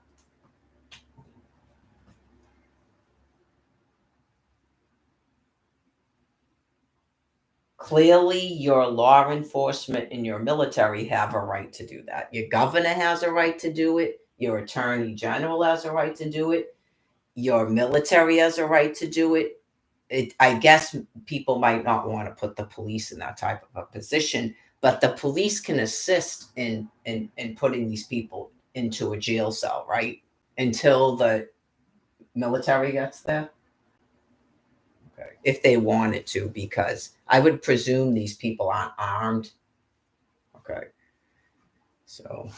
Clearly, your law enforcement and your military have a right to do that. Your governor has a right to do it. Your attorney general has a right to do it. Your military has a right to do it. I guess people might not want to put the police in that type of a position, but the police can assist in putting these people into a jail cell, right? Until the military gets there. Okay. If they wanted to, because I would presume these people aren't armed. Okay. So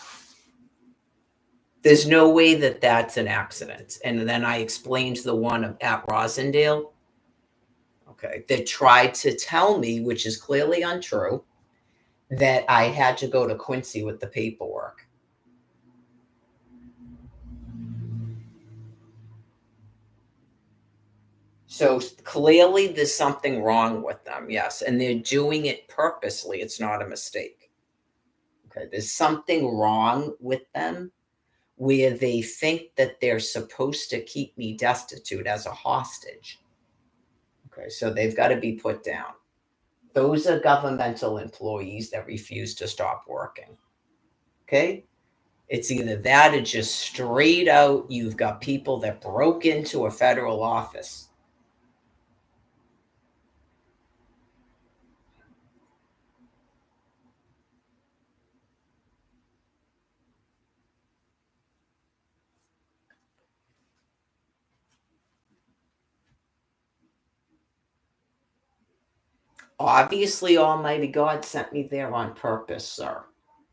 there's no way that that's an accident. And then I explained the one at Rosendale. Okay. That tried to tell me, which is clearly untrue, that I had to go to Quincy with the paperwork. So clearly there's something wrong with them, yes, and they're doing it purposely. It's not a mistake. Okay, there's something wrong with them where they think that they're supposed to keep me destitute as a hostage. Okay, so they've got to be put down. Those are governmental employees that refuse to stop working. Okay, it's either that or just straight out, you've got people that broke into a federal office. Obviously, Almighty God sent me there on purpose, sir.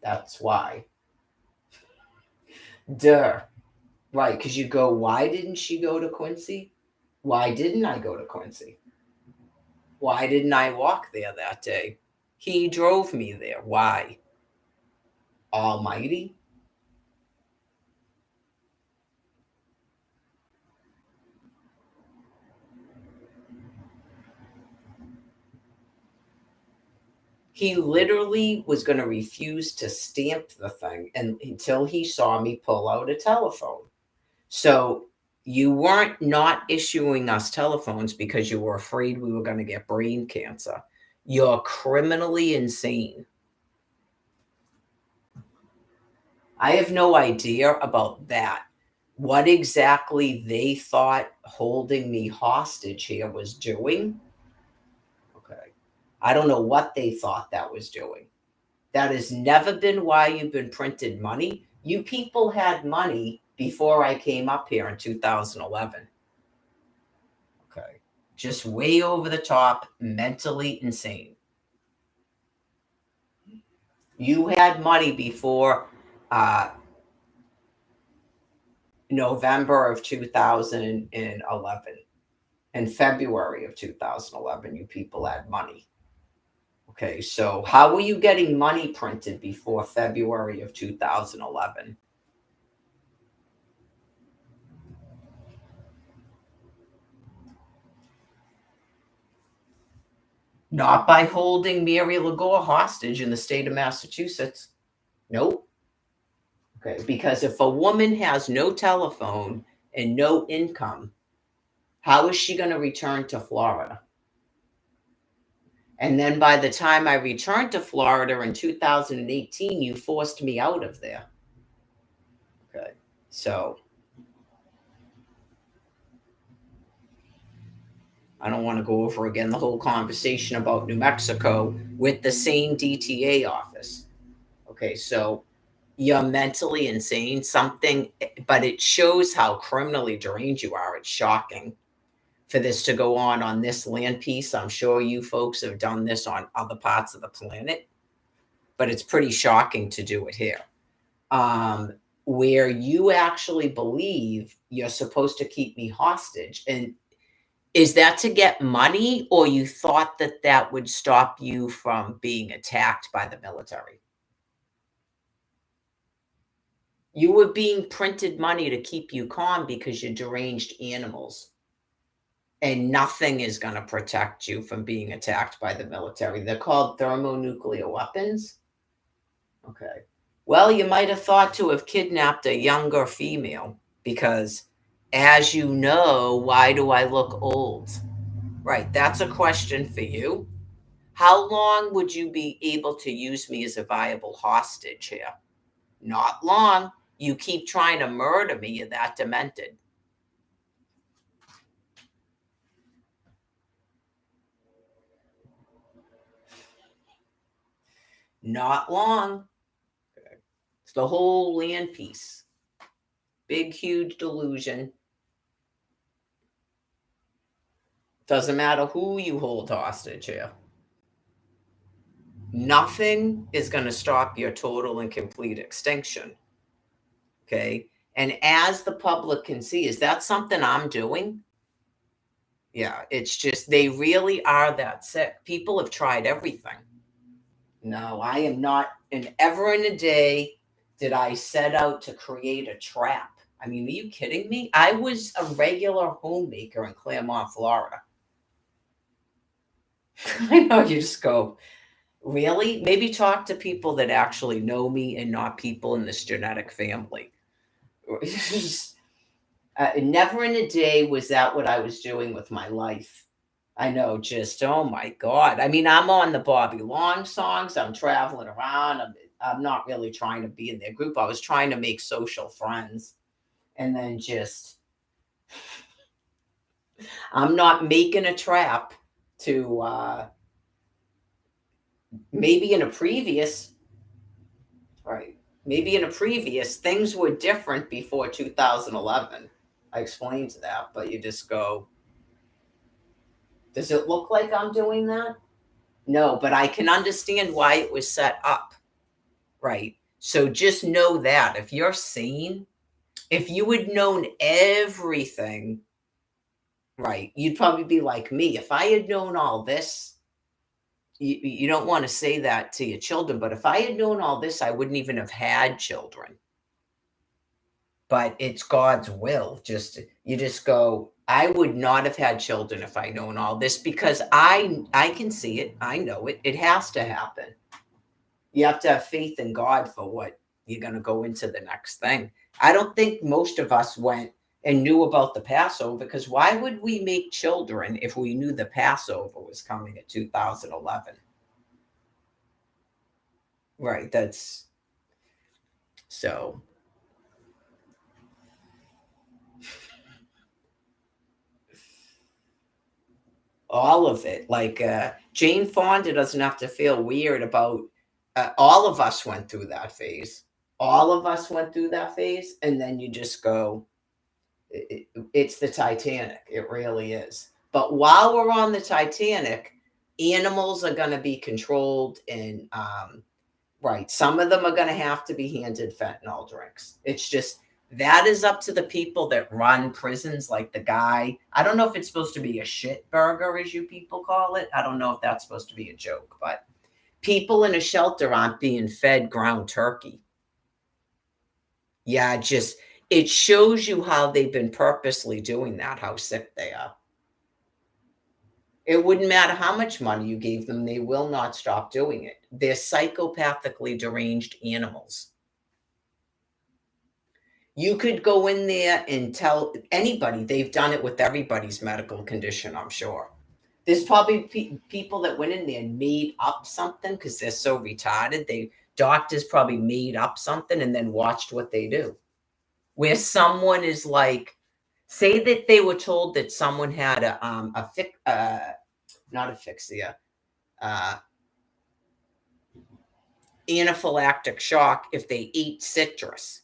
That's why. Duh. Right, because you go, why didn't she go to Quincy? Why didn't I go to Quincy? Why didn't I walk there that day? He drove me there. Why? Almighty? He literally was going to refuse to stamp the thing and until he saw me pull out a telephone. So you weren't not issuing us telephones because you were afraid we were going to get brain cancer. You're criminally insane. I have no idea about that. What exactly they thought holding me hostage here was doing. Okay. I don't know what they thought that was doing. That has never been why you've been printed money. You people had money before I came up here in 2011. Okay. Just way over the top, mentally insane. You had money before November of 2011. In February of 2011, you people had money. Okay, so how were you getting money printed before February of 2011? Not by holding Mary Lagore hostage in the state of Massachusetts. Nope. Okay, because if a woman has no telephone and no income, how is she going to return to Florida? And then by the time I returned to Florida in 2018, you forced me out of there. Okay, so I don't want to go over again the whole conversation about New Mexico with the same DTA office. Okay, so you're mentally insane, something, but it shows how criminally deranged you are. It's shocking for this to go on this land piece. I'm sure you folks have done this on other parts of the planet, but it's pretty shocking to do it here. Where you actually believe you're supposed to keep me hostage. And is that to get money, or you thought that that would stop you from being attacked by the military? You were being printed money to keep you calm because you're deranged animals. And nothing is going to protect you from being attacked by the military. They're called thermonuclear weapons. Okay. Well, you might have thought to have kidnapped a younger female because, as you know, why do I look old? Right, that's a question for you. How long would you be able to use me as a viable hostage here? Not long. You keep trying to murder me, you're that demented. Not long. It's the whole land piece. Big, huge delusion. Doesn't matter who you hold hostage here. Nothing is going to stop your total and complete extinction. Okay. And as the public can see, is that something I'm doing? Yeah. It's just, they really are that sick. People have tried everything. No, I am not, and ever in a day did I set out to create a trap. I mean, are you kidding me? I was a regular homemaker in Claremont, Florida. I know, you just go, really? Maybe talk to people that actually know me and not people in this genetic family. Never in a day was that what I was doing with my life. I know, just oh my god. I mean, I'm on the Bobby Long songs. I'm traveling around. I'm not really trying to be in their group. I was trying to make social friends, and then just I'm not making a trap to maybe in a previous right. Maybe in a previous things were different before 2011. I explained that, but you just go, does it look like I'm doing that? No, but I can understand why it was set up. Right. So just know that if you're sane, if you had known everything, right, you'd probably be like me. If I had known all this, you don't want to say that to your children, but if I had known all this, I wouldn't even have had children. But it's God's will. Just you just go, I would not have had children if I known all this because I can see it. I know it. It has to happen. You have to have faith in God for what you're going to go into the next thing. I don't think most of us went and knew about the Passover because why would we make children if we knew the Passover was coming at 2011? Right. That's so. All of it. Like Jane Fonda doesn't have to feel weird about all of us went through that phase. All of us went through that phase. And then you just go, it's the Titanic. It really is. But while we're on the Titanic, animals are going to be controlled and right. Some of them are going to have to be handed fentanyl drinks. It's just that is up to the people that run prisons, like the guy. I don't know if it's supposed to be a shit burger, as you people call it. I don't know if that's supposed to be a joke, but people in a shelter aren't being fed ground turkey. Yeah, just it shows you how they've been purposely doing that, how sick they are. It wouldn't matter how much money you gave them, they will not stop doing it. They're psychopathically deranged animals. You could go in there and tell anybody, they've done it with everybody's medical condition, I'm sure. There's probably people that went in there and made up something because they're so retarded. Doctors probably made up something and then watched what they do. Where someone is like, say that they were told that someone had not asphyxia, uh, anaphylactic shock if they ate citrus.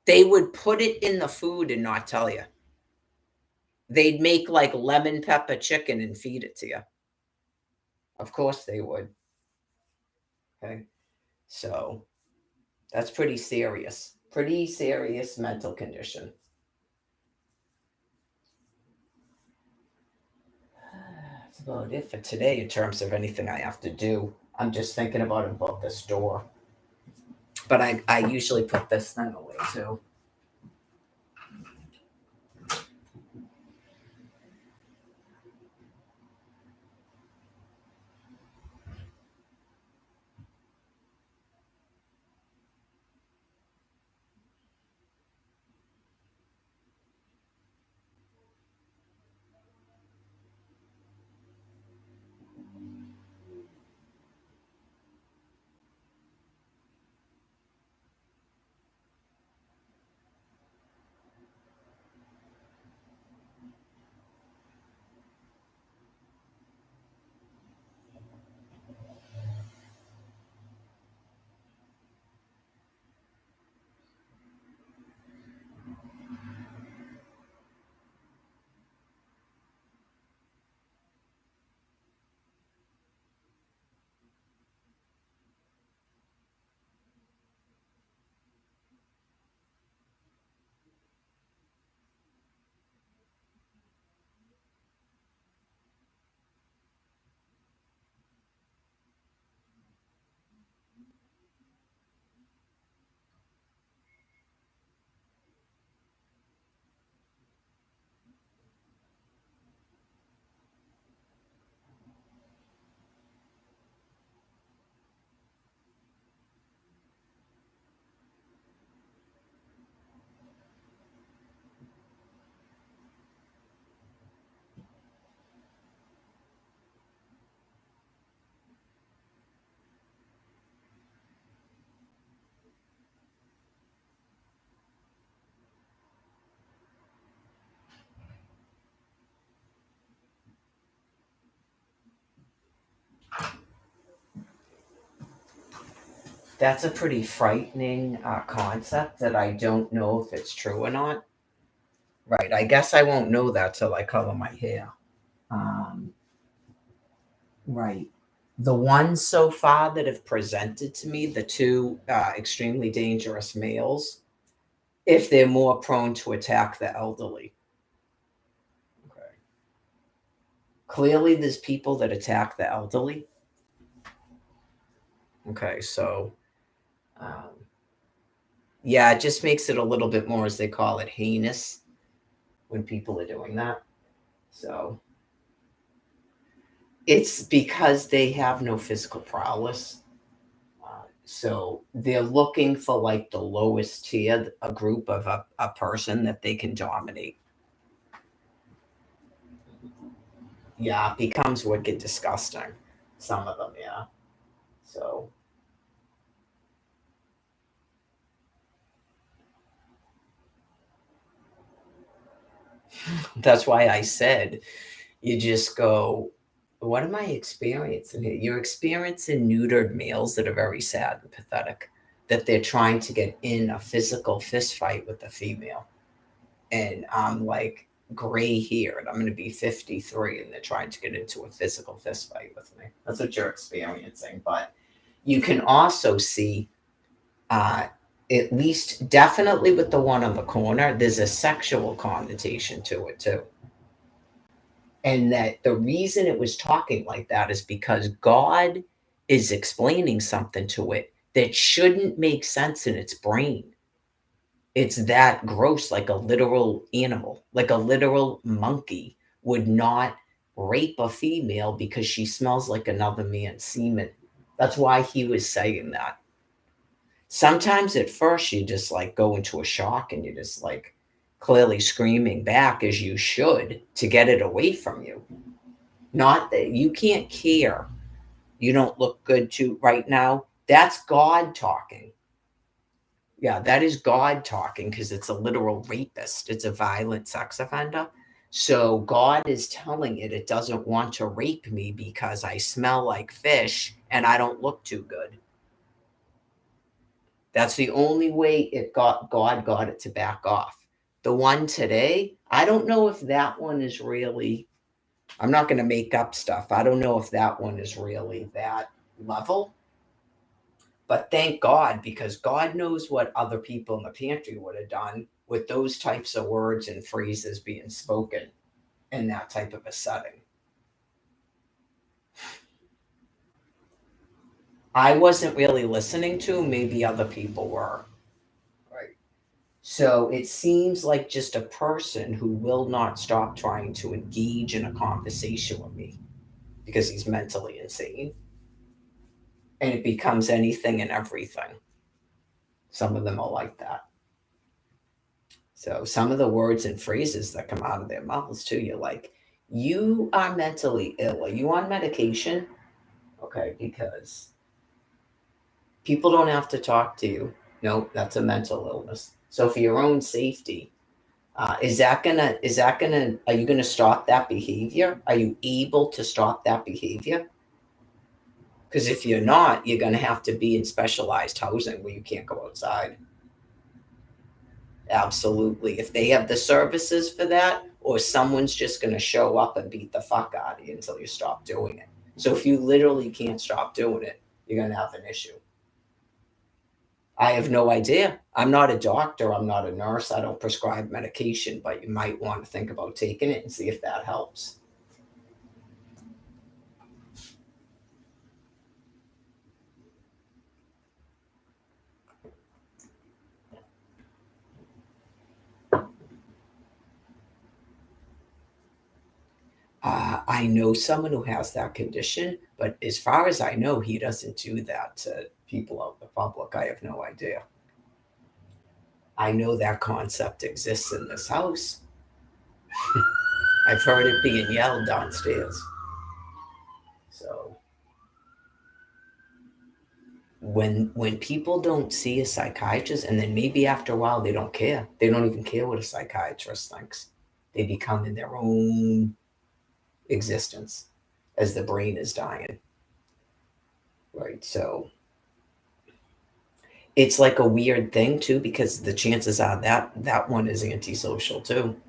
They would put it in the food and not tell you. They'd make like lemon pepper chicken and feed it to you. Of course they would. Okay. So that's pretty serious. Pretty serious mental condition. That's about it for today in terms of anything I have to do. I'm just thinking about this door. But I usually put this thing away too. That's a pretty frightening concept that I don't know if it's true or not. Right. I guess I won't know that till I color my hair. Um, right. The ones so far that have presented to me, the two extremely dangerous males, if they're more prone to attack the elderly. Okay. Clearly, there's people that attack the elderly. Okay. So, um, yeah, it just makes it a little bit more, as they call it, heinous when people are doing that. So, it's because they have no physical prowess. So they're looking for like the lowest tier, a group of a person that they can dominate. Yeah, it becomes wicked disgusting. Some of them, yeah. So that's why I said you just go, what am I experiencing here? You're experiencing neutered males that are very sad and pathetic, that they're trying to get in a physical fist fight with a female. And I'm like gray haired. I'm going to be 53, and they're trying to get into a physical fist fight with me. That's what you're experiencing. But you can also see, uh, at least definitely with the one on the corner, there's a sexual connotation to it too. And that the reason it was talking like that is because God is explaining something to it that shouldn't make sense in its brain. It's that gross, like a literal animal, like a literal monkey would not rape a female because she smells like another man's semen. That's why he was saying that. Sometimes at first you just like go into a shock and you're just like clearly screaming back as you should to get it away from you. Not that you can't care. You don't look good to right now. That's God talking. Yeah, that is God talking because it's a literal rapist. It's a violent sex offender. So God is telling it doesn't want to rape me because I smell like fish and I don't look too good. That's the only way it got God got it to back off. The one today, I don't know if that one is really, I'm not going to make up stuff. I don't know if that one is really that level. But thank God, because God knows what other people in the pantry would have done with those types of words and phrases being spoken in that type of a setting. I wasn't really listening to, maybe other people were. Right. So it seems like just a person who will not stop trying to engage in a conversation with me because he's mentally insane. And it becomes anything and everything. Some of them are like that. So some of the words and phrases that come out of their mouths too, you're like, you are mentally ill. Are you on medication? Okay, because people don't have to talk to you. No, that's a mental illness. So for your own safety, are you gonna stop that behavior? Are you able to stop that behavior? Because if you're not, you're gonna have to be in specialized housing where you can't go outside. Absolutely. If they have the services for that, or someone's just going to show up and beat the fuck out of you until you stop doing it. So if you literally can't stop doing it, you're going to have an issue. I have no idea. I'm not a doctor. I'm not a nurse. I don't prescribe medication, but you might want to think about taking it and see if that helps. I know someone who has that condition, but as far as I know, he doesn't do that to people out in the public. I have no idea. I know that concept exists in this house. I've heard it being yelled downstairs. So when people don't see a psychiatrist, and then maybe after a while they don't care. They don't even care what a psychiatrist thinks. They become in their own existence as the brain is dying. Right. So It's like a weird thing too, because the chances are that that one is antisocial too.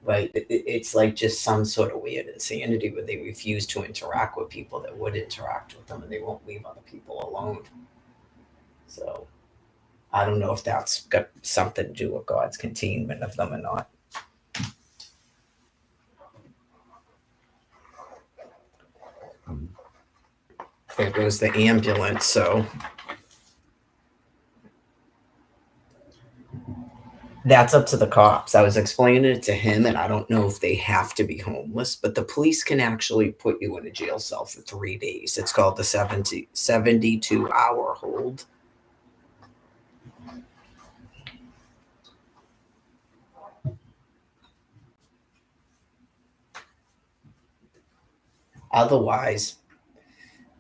Right? It's like just some sort of weird insanity where they refuse to interact with people that would interact with them, and they won't leave other people alone. So I don't know if that's got something to do with God's containment of them or not. There goes the ambulance. So that's up to the cops. I was explaining it to him, and I don't know if they have to be homeless, but the police can actually put you in a jail cell for 3 days. It's called the 72-hour hold. Otherwise,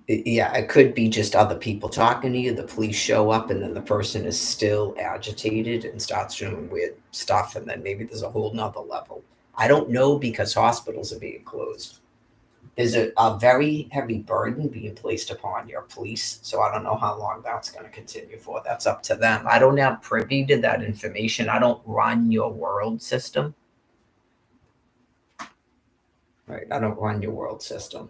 yeah, it could be just other people talking to you. The police show up, and then the person is still agitated and starts doing weird stuff. And then maybe there's a whole nother level. I don't know, because hospitals are being closed. There's a very heavy burden being placed upon your police. So I don't know how long that's going to continue for. That's up to them. I don't have privy to that information. I don't run your world system. Right. I don't run your world system.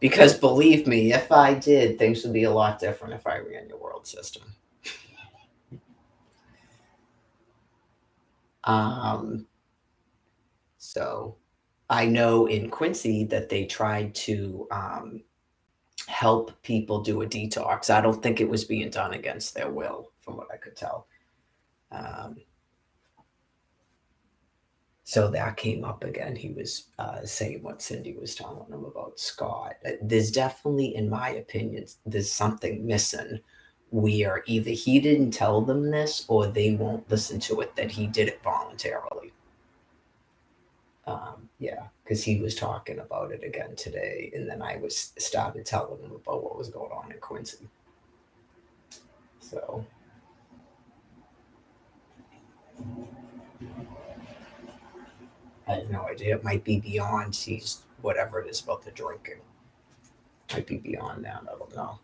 Because believe me, if I did, things would be a lot different if I ran your world system. Um, so I know in Quincy that they tried to help people do a detox. I don't think it was being done against their will, from what I could tell. Um, so that came up again. He was saying what Cindy was telling him about Scott. There's definitely, in my opinion, there's something missing where either he didn't tell them this or they won't listen to it, that he did it voluntarily. Yeah, because he was talking about it again today, and then I was started telling him about what was going on in Quincy. So I have no idea. It might be beyond he's whatever it is about the drinking. Might be beyond that. I don't know.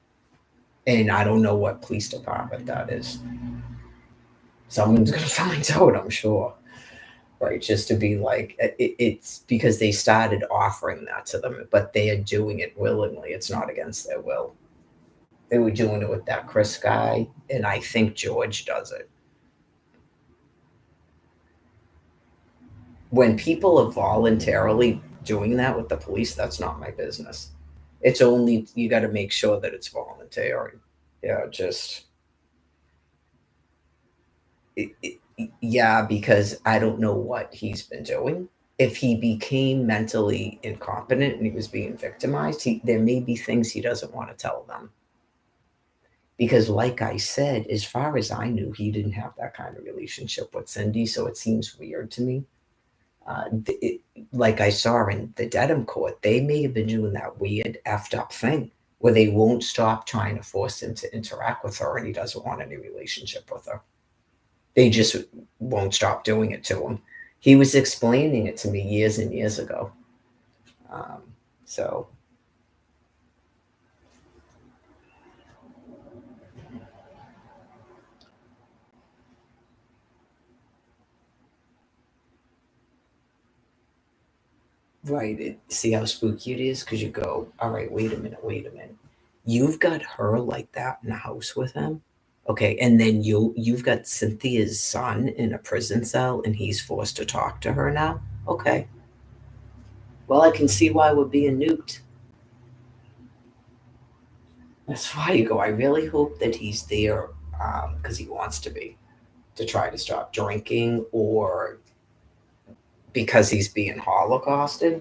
And I don't know what police department that is. Someone's gonna find out, I'm sure. Right, just to be like it's because they started offering that to them, but they are doing it willingly. It's not against their will. They were doing it with that Chris guy, and I think George does it. When people are voluntarily doing that with the police, that's not my business. It's only, you got to make sure that it's voluntary. Yeah, just yeah, because I don't know what he's been doing. If he became mentally incompetent and he was being victimized, there may be things he doesn't want to tell them. Because, like I said, as far as I knew, he didn't have that kind of relationship with Cindy. So it seems weird to me. Uh, it, like I saw in the Dedham court, they may have been doing that weird effed up thing where they won't stop trying to force him to interact with her, and he doesn't want any relationship with her. They just won't stop doing it to him. He was explaining it to me years and years ago. Um, so right, see how spooky it is, because you go, all right, wait a minute, wait a minute. You've got her like that in the house with him, okay, and then you've got Cynthia's son in a prison cell, and he's forced to talk to her now. Okay, well, I can see why we're being nuked. That's why you go. I really hope that he's there because he wants to be, to try to stop drinking, or because he's being holocausted,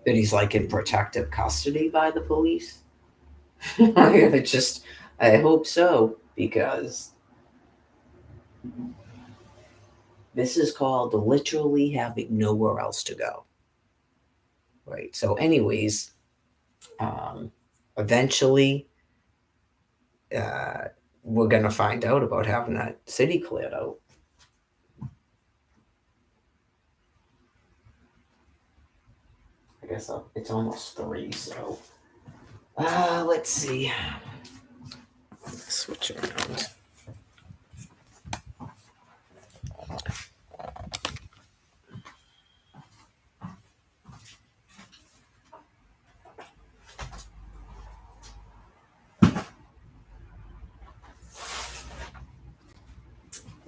that he's like in protective custody by the police. It just, I hope so, because this is called literally having nowhere else to go. Right. So, anyways, um, eventually, uh, we're gonna find out about having that city cleared out. I guess it's almost 3. So, let's see. switch around.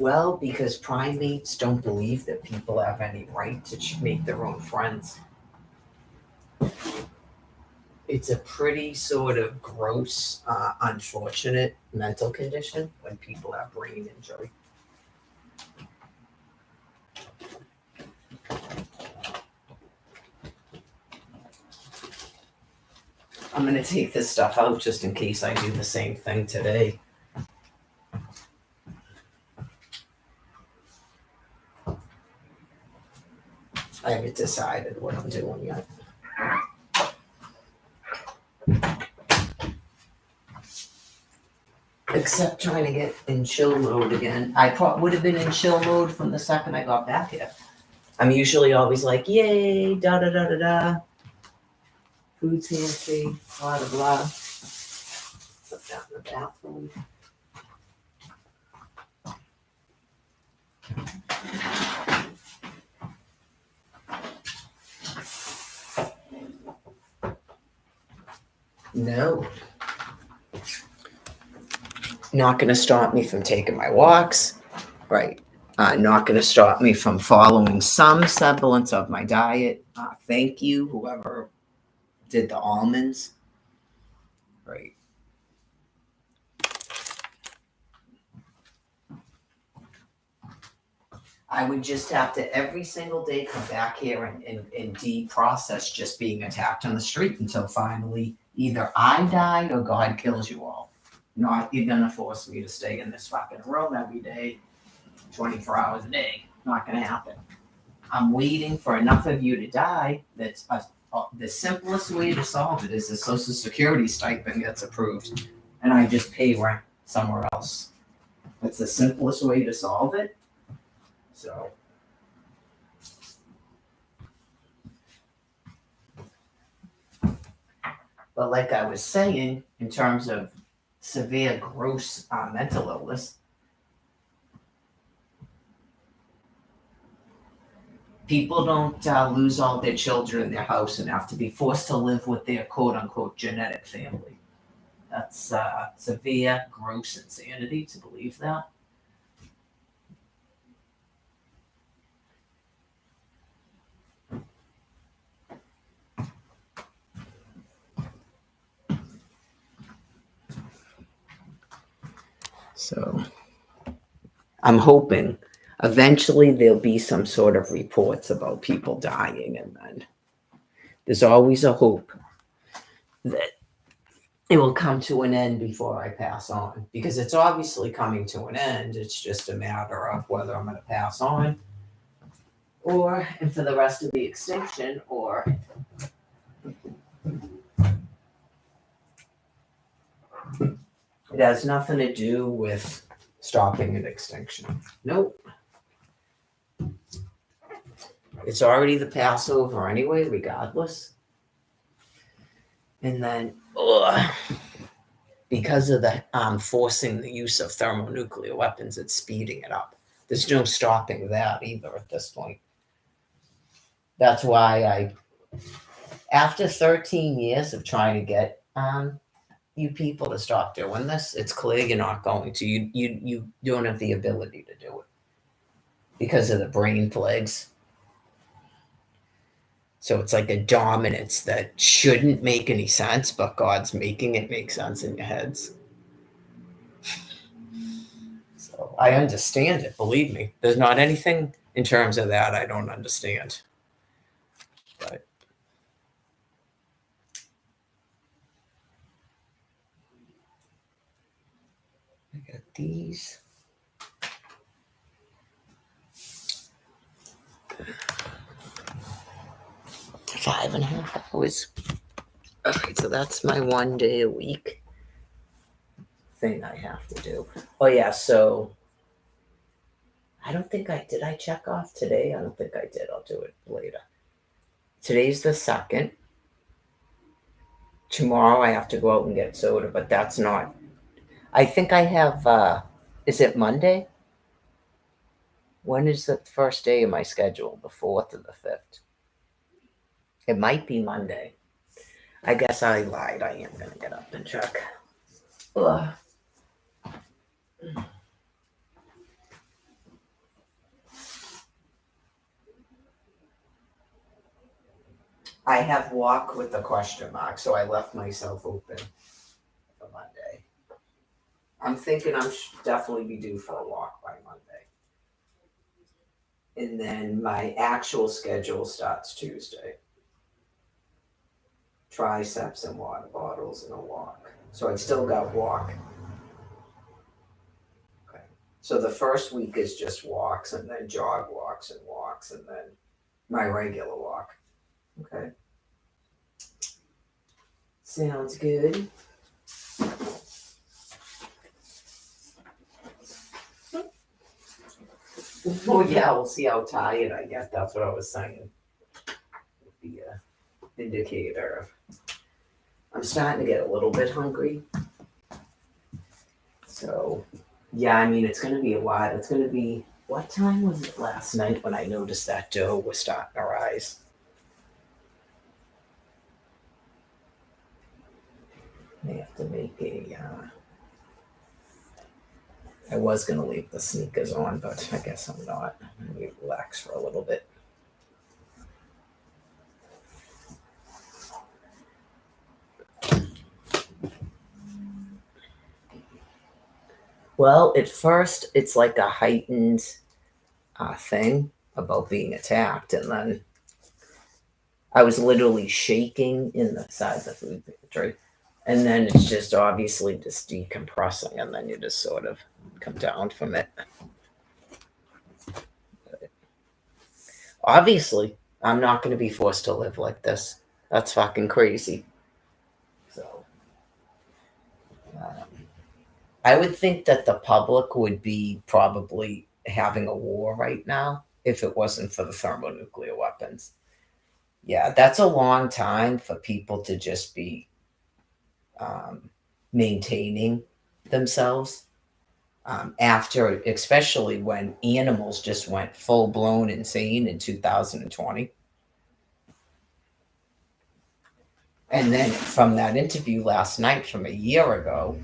Well, because primates don't believe that people have any right to make their own friends. It's a pretty sort of gross, unfortunate mental condition when people have brain injury. I'm going to take this stuff out just in case I do the same thing today. I haven't decided what I'm doing yet. Except trying to get in chill mode again. I would have been in chill mode from the second I got back here. I'm usually always like, yay, da da da da da. Food pantry, blah blah blah. Put that in the bathroom. No. Not going to stop me from taking my walks. Right. Not going to stop me from following some semblance of my diet. Thank you, whoever did the almonds. Right. I would just have to every single day come back here and de-process just being attacked on the street until finally either I died or God kills you all. Not you're going to force me to stay in this fucking room every day, 24 hours a day. Not going to happen. I'm waiting for enough of you to die. That's the simplest way to solve it is the Social Security stipend gets approved and I just pay rent somewhere else. That's the simplest way to solve it. So, but like I was saying, in terms of severe, gross mental illness, people don't lose all their children in their house and have to be forced to live with their quote-unquote genetic family. That's severe, gross insanity to believe that. So I'm hoping eventually there'll be some sort of reports about people dying, and then there's always a hope that it will come to an end before I pass on, because it's obviously coming to an end. It's just a matter of whether I'm going to pass on or and for the rest of the extinction, or it has nothing to do with stopping an extinction. Nope. It's already the Passover anyway, regardless. And then, because of the forcing the use of thermonuclear weapons, it's speeding it up. There's no stopping that either at this point. That's why after 13 years of trying to get you people to stop doing this, it's clear you're not going to. You don't have the ability to do it because of the brain plagues. So it's like a dominance that shouldn't make any sense, but God's making it make sense in your heads. So I understand it, believe me. There's not anything in terms of that I don't understand. But I got these. Five and a half hours. All right, so that's my 1 day a week thing I have to do. Oh yeah, so I don't think did I check off today? I don't think I did. I'll do it later. Today's the 2nd. Tomorrow I have to go out and get soda, but that's not. I think I have, is it Monday? When is the first day of my schedule? The 4th or the 5th? It might be Monday. I guess I lied. I am going to get up and check. Ugh. I have walk with the question mark, so I left myself open for Monday. I'm thinking definitely be due for a walk by Monday. And then my actual schedule starts Tuesday. Triceps and water bottles and a walk. So I still got walk. Okay. So the first week is just walks and then jog walks and then my regular walk. Okay. Sounds good. Oh yeah, we'll see how tired I get. That's what I was saying. The indicator. I'm starting to get a little bit hungry. So, yeah, I mean, it's going to be a while. It's going to be, what time was it last night when I noticed that dough was starting to rise? I have to make I was going to leave the sneakers on, but I guess I'm not. I'm going to relax for a little bit. Well, at first, it's like a heightened thing about being attacked, and then I was literally shaking inside the food pantry. And then it's just obviously just decompressing, and then you just sort of come down from it. But obviously, I'm not going to be forced to live like this. That's fucking crazy. So, I would think that the public would be probably having a war right now if it wasn't for the thermonuclear weapons. Yeah, that's a long time for people to just be um, maintaining themselves after, especially when animals just went full blown insane in 2020. And then from that interview last night from a year ago,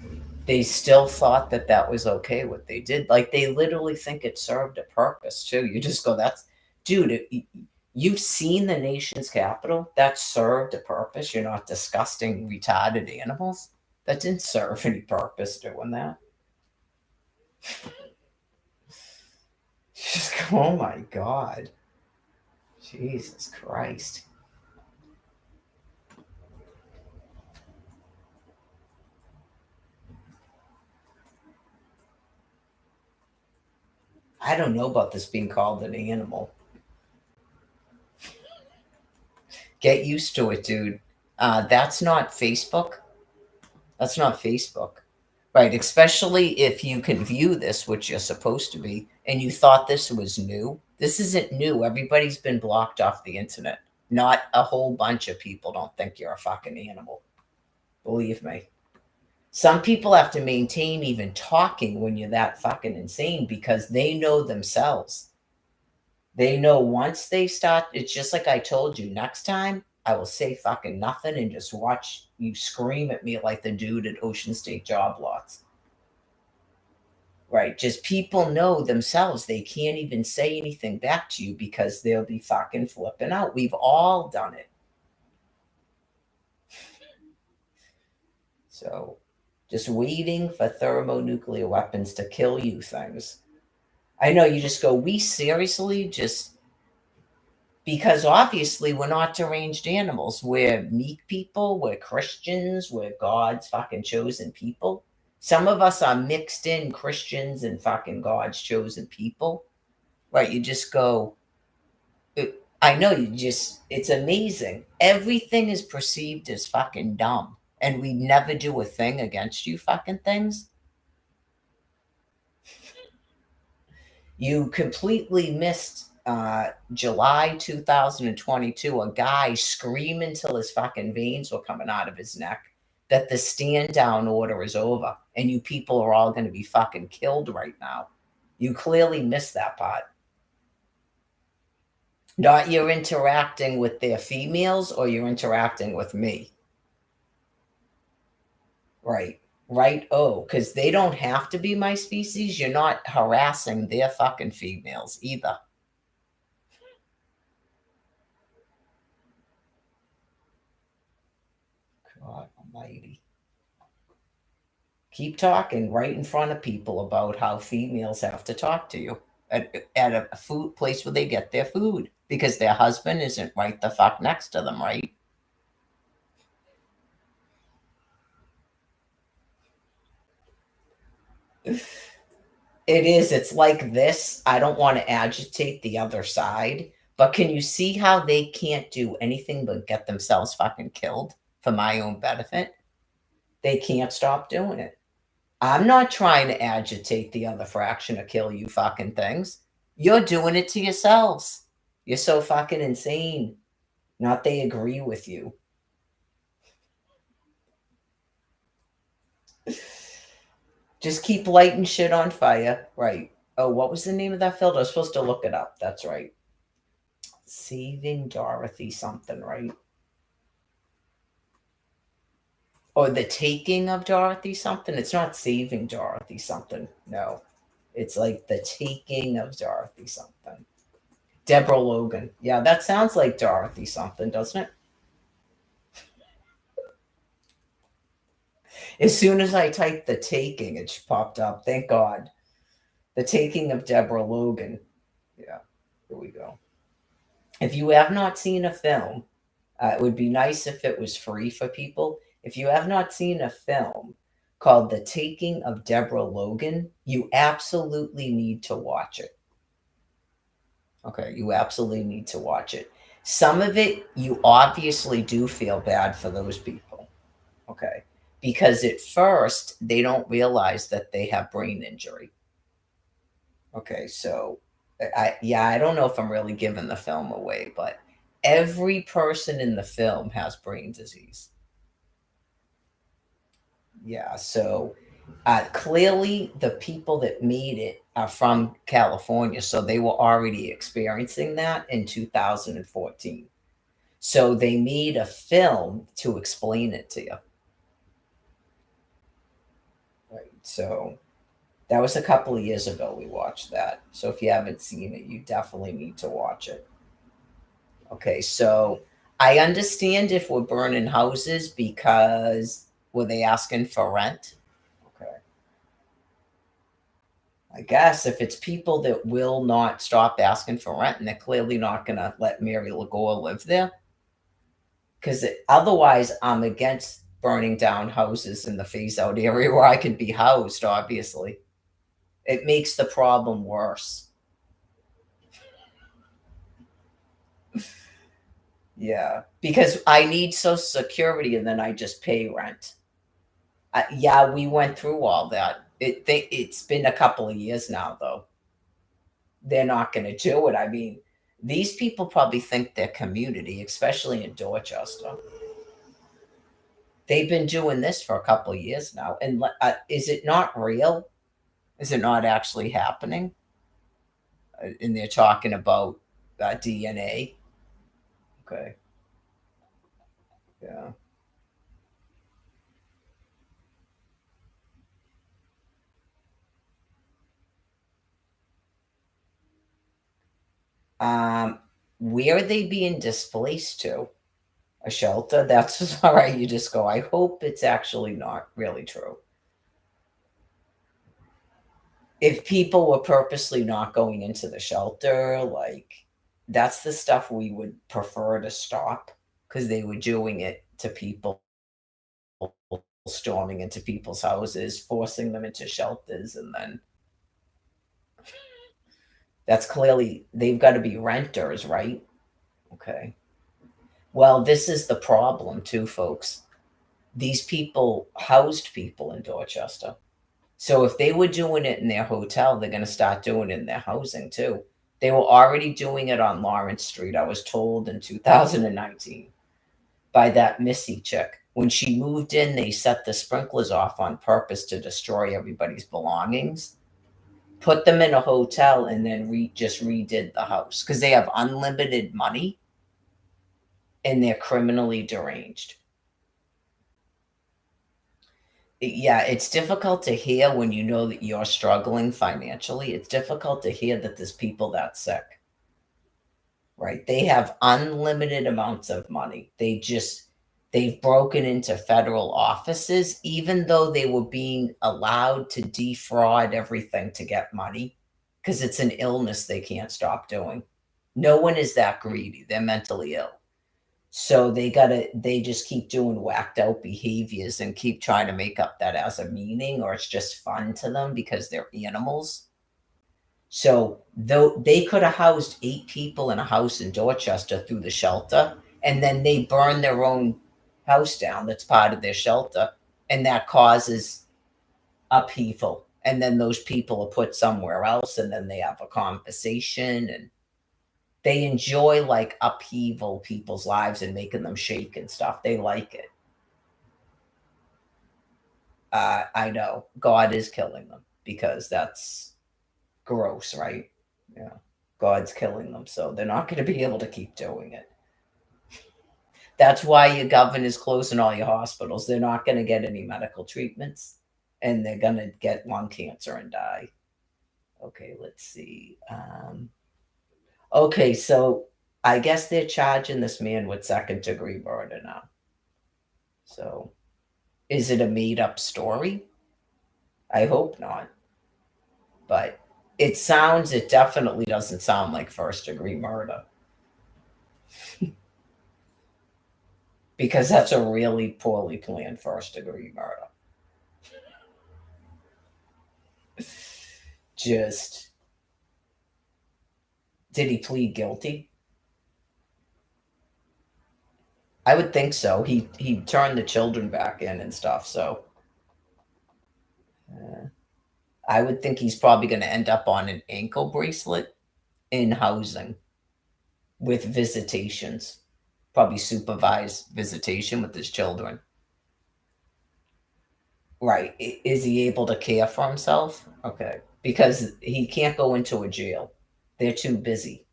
they still thought that that was okay what they did. Like they literally think it served a purpose too. You just go, that's, dude, you've seen the nation's capital. That served a purpose. You're not disgusting, retarded animals. That didn't serve any purpose doing that. Just go, oh my God. Jesus Christ. I don't know about this being called an animal. Get used to it, dude. That's not Facebook. That's not Facebook. Right. Especially if you can view this, which you're supposed to be, and you thought this was new. This isn't new. Everybody's been blocked off the internet. Not a whole bunch of people don't think you're a fucking animal. Believe me. Some people have to maintain even talking when you're that fucking insane because they know themselves. They know once they start, it's just like I told you, next time I will say fucking nothing and just watch you scream at me like the dude at Ocean State job lots. Right. Just people know themselves. They can't even say anything back to you because they'll be fucking flipping out. We've all done it. So just waiting for thermonuclear weapons to kill you things. I know you just go, we seriously just, because obviously we're not deranged animals. We're meek people. We're Christians. We're God's fucking chosen people. Some of us are mixed in Christians and fucking God's chosen people. Right. You just go, I know you just, it's amazing. Everything is perceived as fucking dumb. And we never do a thing against you fucking things. You completely missed July 2022, a guy screaming till his fucking veins were coming out of his neck that the stand down order is over and you people are all going to be fucking killed right now. You clearly missed that part. Not you're interacting with their females or you're interacting with me. Right. Right. Oh, because they don't have to be my species. You're not harassing their fucking females either. God almighty. Keep talking right in front of people about how females have to talk to you at a food place where they get their food because their husband isn't right the fuck next to them, right? It is. It's like this. I don't want to agitate the other side, but can you see how they can't do anything but get themselves fucking killed for my own benefit? They can't stop doing it. I'm not trying to agitate the other fraction or kill you fucking things. You're doing it to yourselves. You're so fucking insane. Not they agree with you. Just keep lighting shit on fire. Right. Oh, what was the name of that film? I was supposed to look it up. That's right. Saving Dorothy something, right? Or The Taking of Dorothy something. It's not Saving Dorothy something. No. It's like The Taking of Dorothy something. Deborah Logan. Yeah, that sounds like Dorothy something, doesn't it? As soon as I typed The Taking, it popped up. Thank God. The Taking of Deborah Logan. Yeah, here we go. If you have not seen a film, it would be nice if it was free for people. If you have not seen a film called The Taking of Deborah Logan, you absolutely need to watch it. Okay, you absolutely need to watch it. Some of it, you obviously do feel bad for those people. Okay, because at first they don't realize that they have brain injury. Okay, so I don't know if I'm really giving the film away, but every person in the film has brain disease. Yeah, so clearly the people that made it are from California, so they were already experiencing that in 2014. So they made a film to explain it to you. Right. So that was a couple of years ago we watched that. So if you haven't seen it, you definitely need to watch it. Okay, so I understand if we're burning houses because were they asking for rent? Okay. I guess if it's people that will not stop asking for rent and they're clearly not going to let Mary Lagoa live there, because otherwise I'm against burning down houses in the phase out area where I can be housed, obviously. It makes the problem worse. Yeah, because I need Social Security and then I just pay rent. Yeah, we went through all that. It's been a couple of years now, though. They're not going to do it. I mean, these people probably think their community, especially in Dorchester. They've been doing this for a couple of years now. And is it not real? Is it not actually happening? And they're talking about DNA. Okay. Yeah. Where are they being displaced to? A shelter? That's all right. You just go, I hope it's actually not really true. If people were purposely not going into the shelter, like that's the stuff we would prefer to stop because they were doing it to people, storming into people's houses, forcing them into shelters, and then that's clearly they've got to be renters, right? Okay. Well, this is the problem too, folks. These people housed people in Dorchester. So if they were doing it in their hotel, they're going to start doing it in their housing too. They were already doing it on Lawrence Street, I was told in 2019 by that Missy chick. When she moved in, they set the sprinklers off on purpose to destroy everybody's belongings, put them in a hotel, and then just redid the house because they have unlimited money and they're criminally deranged. Yeah, it's difficult to hear when you know that you're struggling financially. It's difficult to hear that there's people that sick, right? They have unlimited amounts of money. They've broken into federal offices, even though they were being allowed to defraud everything to get money, because it's an illness they can't stop doing. No one is that greedy. They're mentally ill. So they just keep doing whacked out behaviors and keep trying to make up that as a meaning, or it's just fun to them because they're animals. So though they could have housed 8 people in a house in Dorchester through the shelter, and then they burn their own house down that's part of their shelter, and that causes upheaval. And then those people are put somewhere else, and then they have a conversation, and they enjoy like upheaval people's lives and making them shake and stuff. They like it. I know God is killing them because that's gross, right? Yeah. God's killing them, so they're not going to be able to keep doing it. That's why your governor's closing all your hospitals. They're not going to get any medical treatments, and they're going to get lung cancer and die. Okay, let's see. Okay, so I guess they're charging this man with second-degree murder now. So, is it a made-up story? I hope not. But it definitely doesn't sound like first-degree murder. Because that's a really poorly planned first-degree murder. Just, did he plead guilty? I would think so. He turned the children back in and stuff, so I would think he's probably going to end up on an ankle bracelet in housing with visitations, probably supervised visitation with his children. Right. Is he able to care for himself? Okay. Because he can't go into a jail. They're too busy.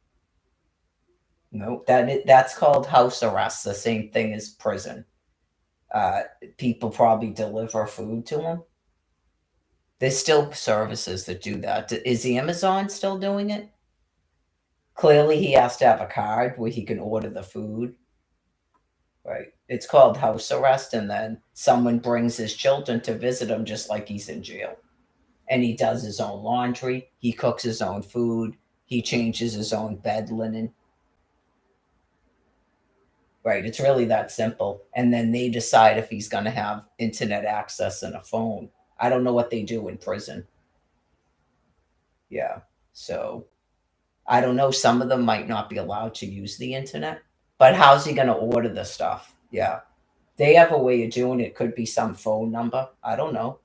No, that's called house arrest, the same thing as prison. People probably deliver food to him. There's still services that do that. Is Amazon still doing it? Clearly, he has to have a card where he can order the food. Right. It's called house arrest, and then someone brings his children to visit him just like he's in jail. And he does his own laundry. He cooks his own food. He changes his own bed linen. Right. It's really that simple. And then they decide if he's going to have internet access and a phone. I don't know what they do in prison. Yeah. So I don't know. Some of them might not be allowed to use the internet, but how's he going to order the stuff? Yeah. They have a way of doing it. Could be some phone number. I don't know.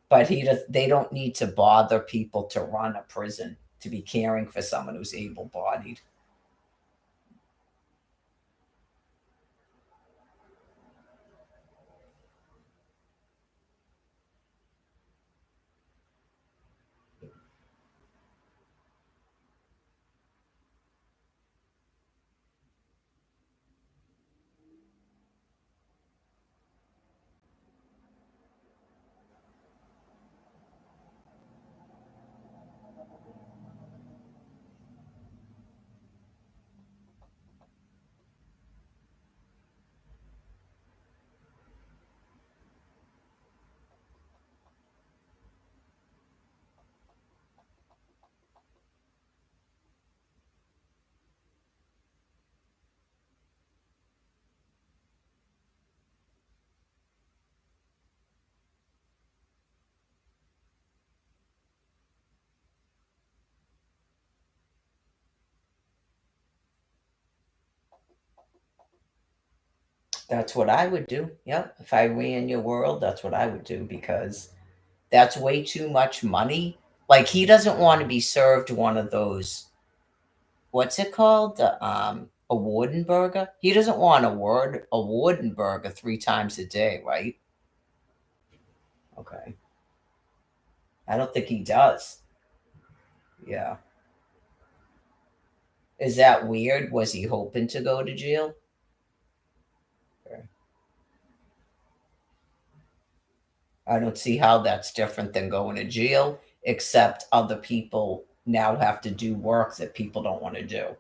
But they don't need to bother people to run a prison to be caring for someone who's able-bodied. That's what I would do. Yep. If I ran your world, that's what I would do because that's way too much money. Like he doesn't want to be served one of those, what's it called? A Wardenburger? He doesn't want a Wardenburger 3 times a day, right? Okay. I don't think he does. Yeah. Is that weird? Was he hoping to go to jail? Okay. I don't see how that's different than going to jail, except other people now have to do work that people don't want to do.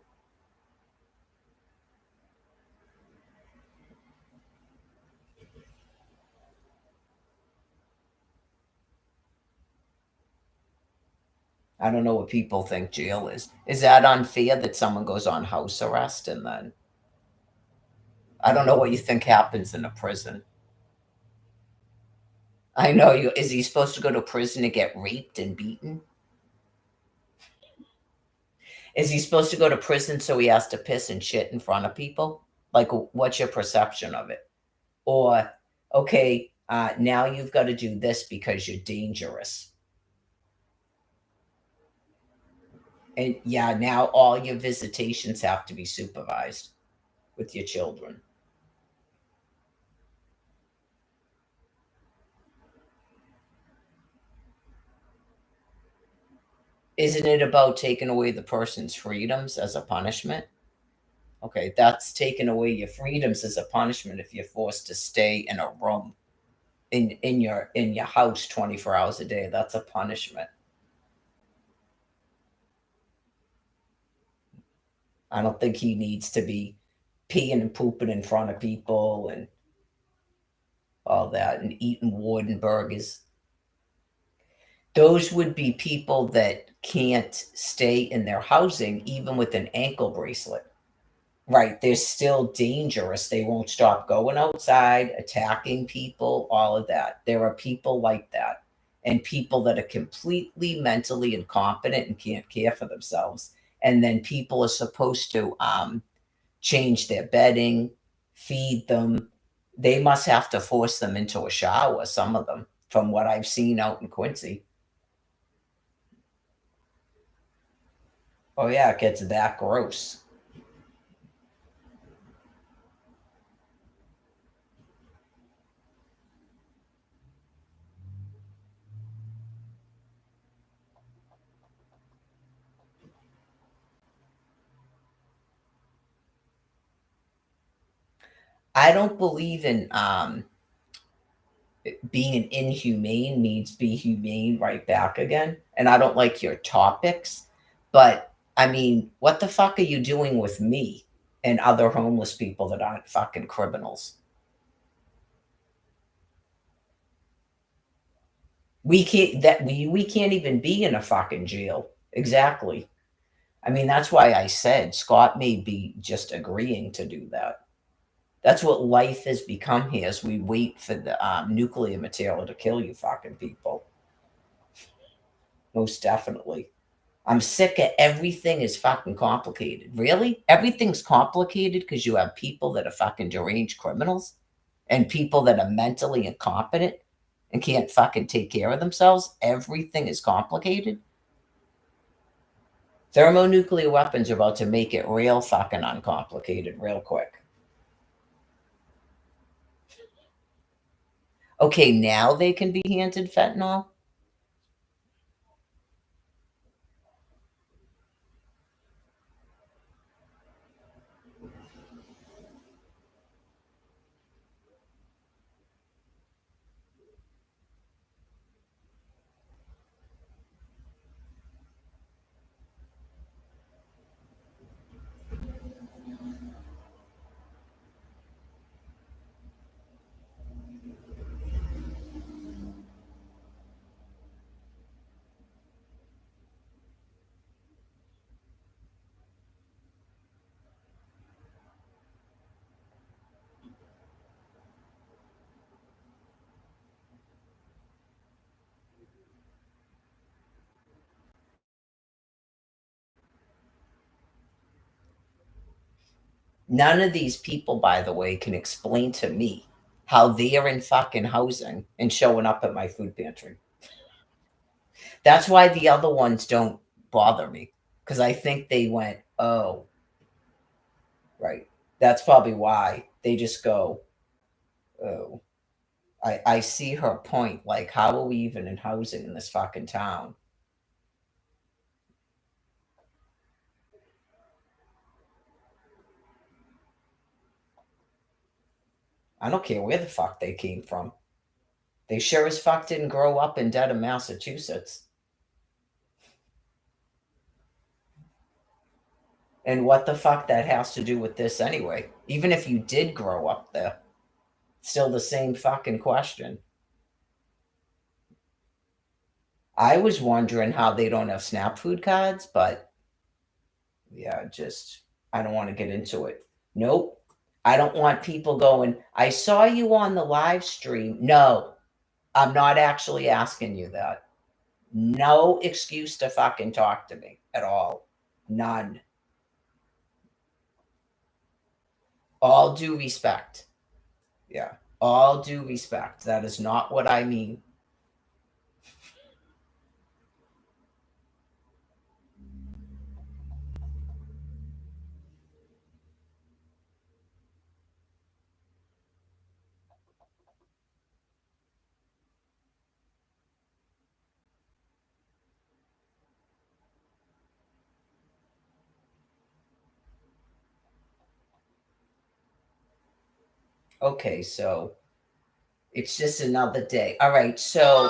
I don't know what people think jail is. Is that unfair that someone goes on house arrest and then I don't know what you think happens in a prison. I know you. Is he supposed to go to prison to get raped and beaten? Is he supposed to go to prison so he has to piss and shit in front of people? Like, what's your perception of it? Or, okay, now you've got to do this because you're dangerous. And yeah, now all your visitations have to be supervised with your children. Isn't it about taking away the person's freedoms as a punishment? Okay, that's taking away your freedoms as a punishment if you're forced to stay in a room in your house 24 hours a day. That's a punishment. I don't think he needs to be peeing and pooping in front of people and all that and eating warden burgers. Those would be people that can't stay in their housing even with an ankle bracelet. Right, they're still dangerous. They won't stop going outside, attacking people, all of that. There are people like that, and people that are completely mentally incompetent and can't care for themselves. And then people are supposed to change their bedding, feed them. They must have to force them into a shower, some of them, from what I've seen out in Quincy. Oh, yeah, it gets that gross. I don't believe in being inhumane means be humane right back again. And I don't like your topics, but I mean, what the fuck are you doing with me and other homeless people that aren't fucking criminals? We can't even be in a fucking jail. Exactly. I mean, that's why I said Scott may be just agreeing to do that. That's what life has become here as we wait for the nuclear material to kill you fucking people. Most definitely. I'm sick of everything is fucking complicated. Really? Everything's complicated because you have people that are fucking deranged criminals and people that are mentally incompetent and can't fucking take care of themselves. Everything is complicated. Thermonuclear weapons are about to make it real fucking uncomplicated real quick. Okay, now they can be handed fentanyl? None of these people, by the way, can explain to me how they're in fucking housing and showing up at my food pantry. That's why the other ones don't bother me because I think they went, oh, Right. That's probably why they just go, oh, I see her point. Like, how are we even in housing in this fucking town? I don't care where the fuck they came from. They sure as fuck didn't grow up in Dedham, Massachusetts. And what the fuck that has to do with this anyway? Even if you did grow up there, still the same fucking question. I was wondering how they don't have SNAP food cards, but yeah, just I don't want to get into it. Nope. I don't want people going, I saw you on the live stream. No, I'm not actually asking you that. No excuse to fucking talk to me at all. None. All due respect. Yeah. All due respect. That is not what I mean. Okay, so it's just another day. All right, so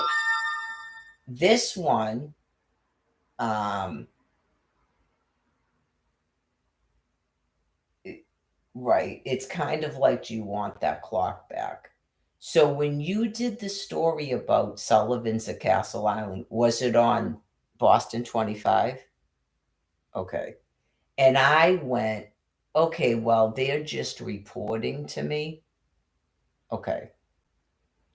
this one, um, right, it's kind of like, do you want that clock back? So when you did the story about Sullivan's at Castle Island, was it on Boston 25? Okay. And I went, okay, well, they're just reporting to me. Okay.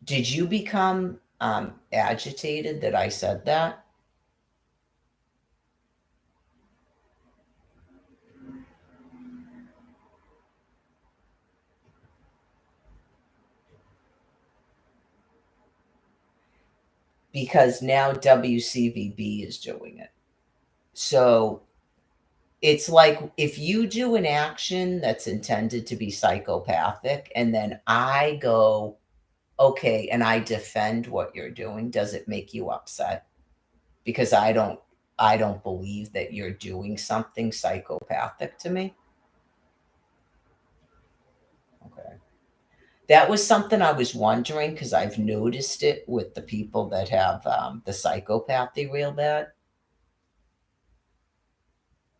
Did you become agitated that I said that? Because now WCVB is doing it. So it's like if you do an action that's intended to be psychopathic, and then I go, okay, and I defend what you're doing, does it make you upset? Because I don't believe that you're doing something psychopathic to me. Okay. That was something I was wondering because I've noticed it with the people that have the psychopathy real bad.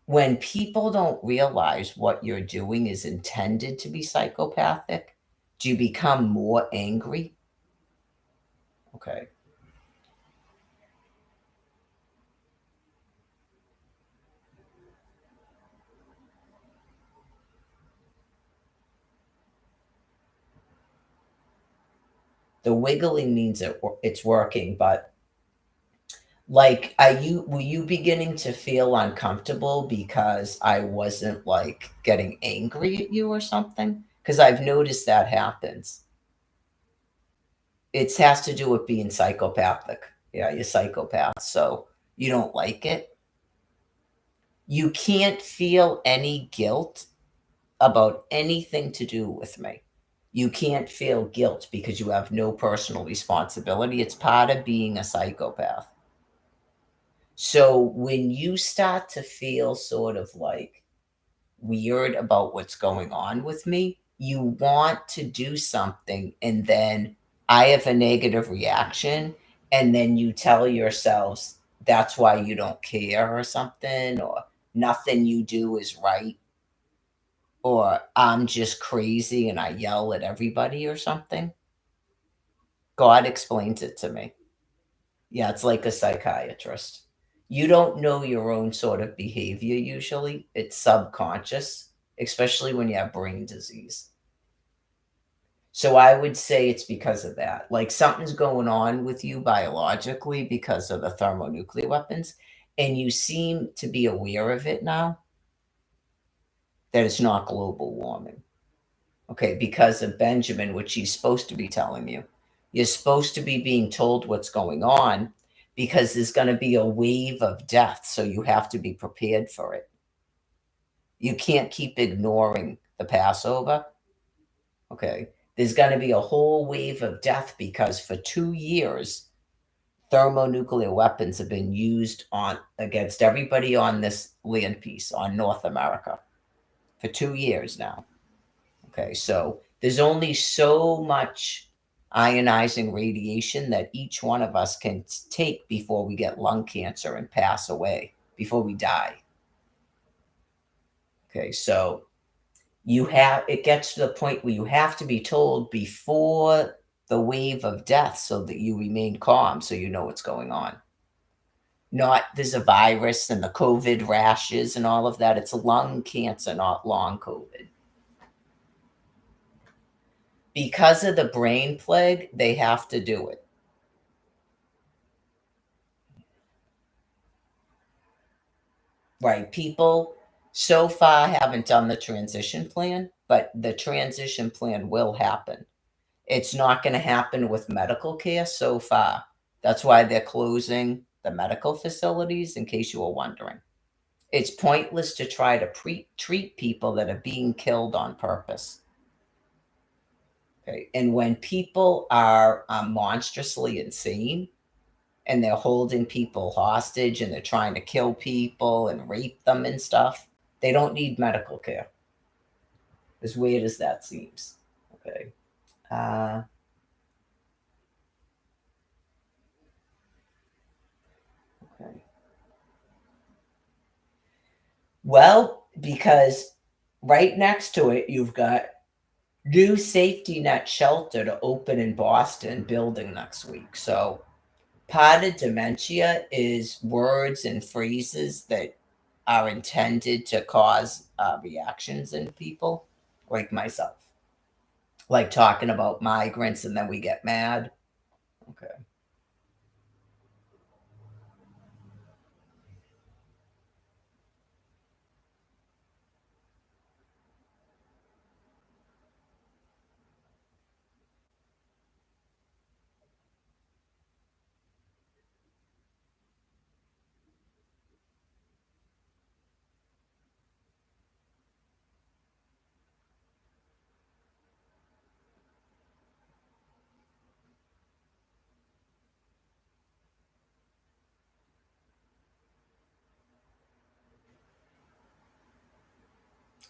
When people don't realize what you're doing is intended to be psychopathic, do you become more angry? Okay. The wiggling means it's working, but like, were you beginning to feel uncomfortable because I wasn't like getting angry at you or something? Because I've noticed that happens. It has to do with being psychopathic. Yeah, you're psychopath, so you don't like it. You can't feel any guilt about anything to do with me. You can't feel guilt because you have no personal responsibility. It's part of being a psychopath. So when you start to feel sort of like weird about what's going on with me, you want to do something, and then I have a negative reaction, and then you tell yourselves that's why you don't care or something, or nothing you do is right, or I'm just crazy and I yell at everybody or something. God explains it to me. Yeah, it's like a psychiatrist. You don't know your own sort of behavior usually. It's subconscious, especially when you have brain disease. So I would say it's because of that. Like something's going on with you biologically because of the thermonuclear weapons, and you seem to be aware of it now that it's not global warming. Okay, because of Benjamin, which he's supposed to be telling you. You're supposed to be being told what's going on because there's going to be a wave of death. So you have to be prepared for it. You can't keep ignoring the Passover, okay, there's going to be a whole wave of death because for 2 years, thermonuclear weapons have been used on against everybody on this land piece on North America for 2 years now. Okay, so there's only so much ionizing radiation that each one of us can take before we get lung cancer and pass away, before we die. Okay, so it gets to the point where you have to be told before the wave of death so that you remain calm so you know what's going on. Not there's a virus and the COVID rashes and all of that. It's lung cancer, not long COVID. Because of the brain plague, they have to do it. Right. People so far haven't done the transition plan, but the transition plan will happen. It's not going to happen with medical care so far. That's why they're closing the medical facilities, in case you were wondering. It's pointless to try to treat people that are being killed on purpose. Okay. And when people are monstrously insane and they're holding people hostage and they're trying to kill people and rape them and stuff, they don't need medical care. As weird as that seems. Okay. Okay. Well, because right next to it, you've got new safety net shelter to open in Boston building next week. So part of dementia is words and phrases that are intended to cause reactions in people, like myself, like talking about migrants and then we get mad. Okay.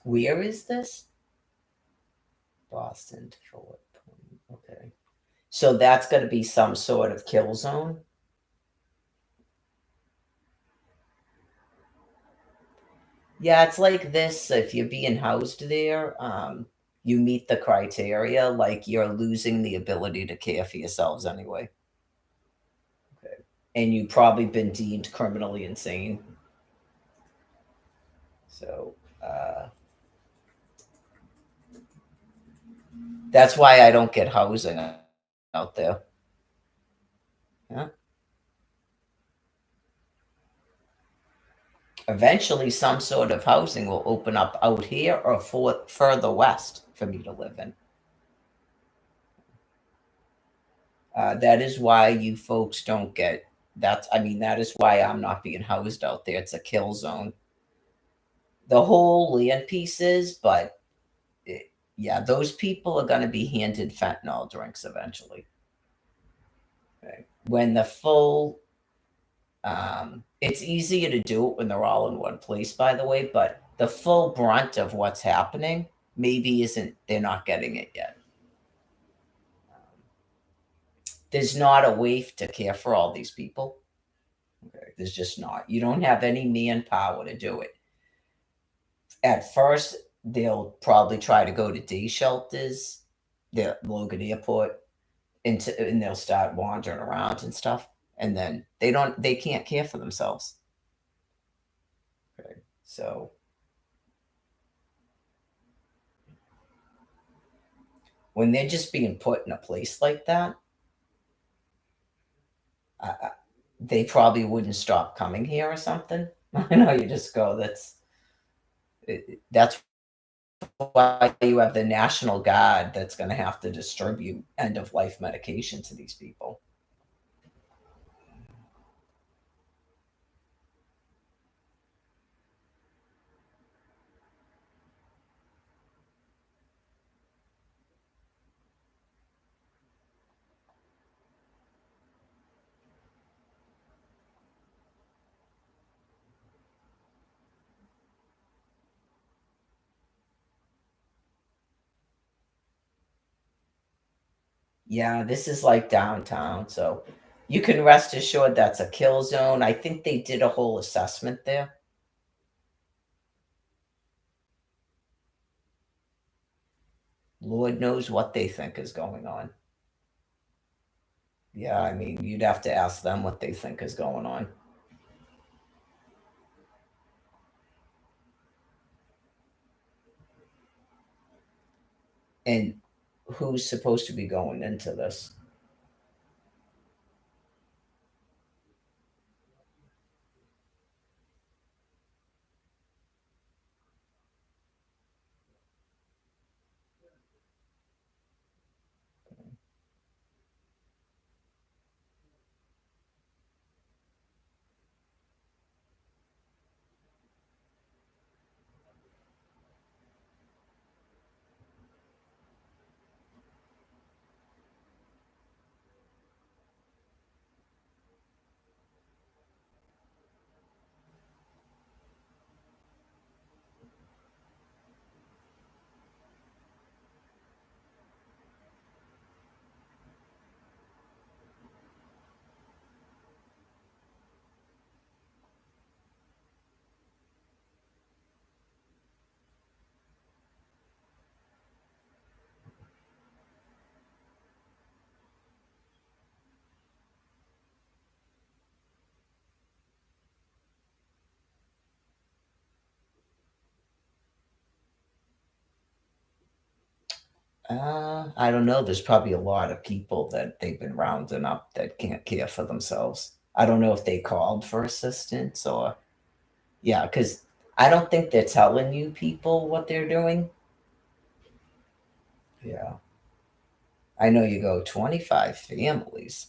Where is this? Boston, Philip. Okay. So that's going to be some sort of kill zone. Yeah, it's like this. If you're being housed there, you meet the criteria, like you're losing the ability to care for yourselves anyway. Okay. And you've probably been deemed criminally insane. So that's why I don't get housing out there. Yeah. Eventually, some sort of housing will open up out here or further west for me to live in. That is why you folks don't get that's I mean, that is why I'm not being housed out there. It's a kill zone. The whole land piece is, but yeah, those people are going to be handed fentanyl drinks eventually. Okay. When the full, it's easier to do it when they're all in one place, by the way, but the full brunt of what's happening maybe isn't, they're not getting it yet. There's not a way to care for all these people. Okay. There's just not. You don't have any manpower to do it. At first, they'll probably try to go to day shelters, the Logan Airport, and they'll start wandering around and stuff. And then they can't care for themselves. Okay. So when they're just being put in a place like that, they probably wouldn't stop coming here or something. I know you just go, that's why you have the National Guard that's going to have to distribute end of life medication to these people. Yeah, this is like downtown, so you can rest assured that's a kill zone. I think they did a whole assessment there. Lord knows what they think is going on. Yeah, I mean, you'd have to ask them what they think is going on. And who's supposed to be going into this? I don't know. There's probably a lot of people that they've been rounding up that can't care for themselves. I don't know if they called for assistance or, yeah, because I don't think they're telling you people what they're doing. Yeah. I know you go 25 families.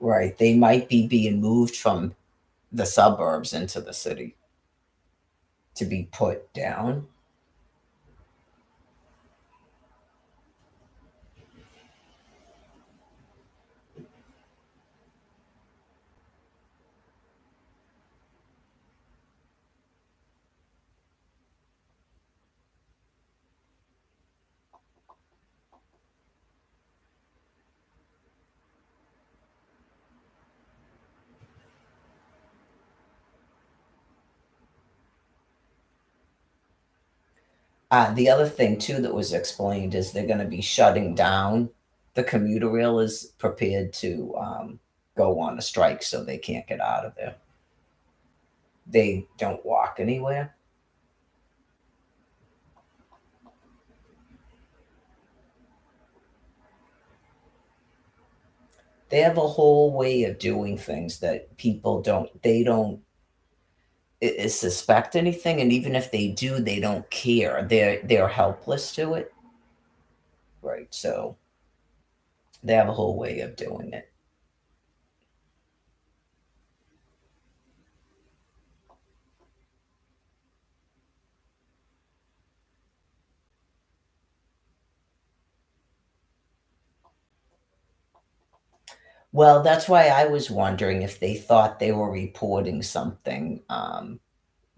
Right. They might be being moved from the suburbs into the city to be put down. The other thing too that was explained is they're going to be shutting down. The commuter rail is prepared to go on a strike, so they can't get out of there. They don't walk anywhere. They have a whole way of doing things that people don't. They don't suspect anything, and even if they do, they don't care. They're helpless to it. Right. So they have a whole way of doing it. Well, that's why I was wondering if they thought they were reporting something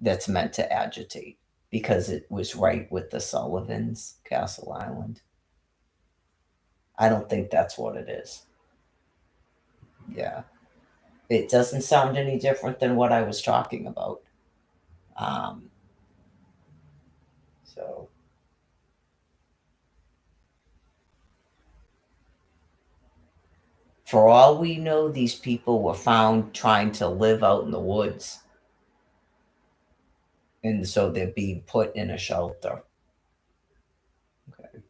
that's meant to agitate because it was right with the Sullivans, Castle Island. I don't think that's what it is. Yeah. It doesn't sound any different than what I was talking about. Um, so, for all we know, these people were found trying to live out in the woods. And so they're being put in a shelter. Okay,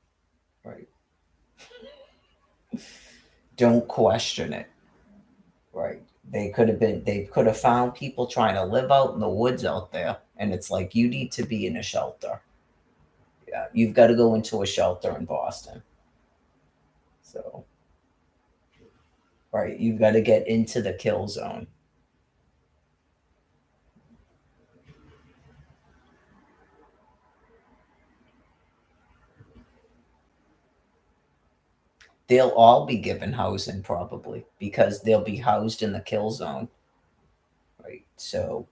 right. Don't question it. Right. They could have found people trying to live out in the woods out there. And it's like, you need to be in a shelter. Yeah. You've got to go into a shelter in Boston. So, right. You've got to get into the kill zone. They'll all be given housing probably because they'll be housed in the kill zone, right? So,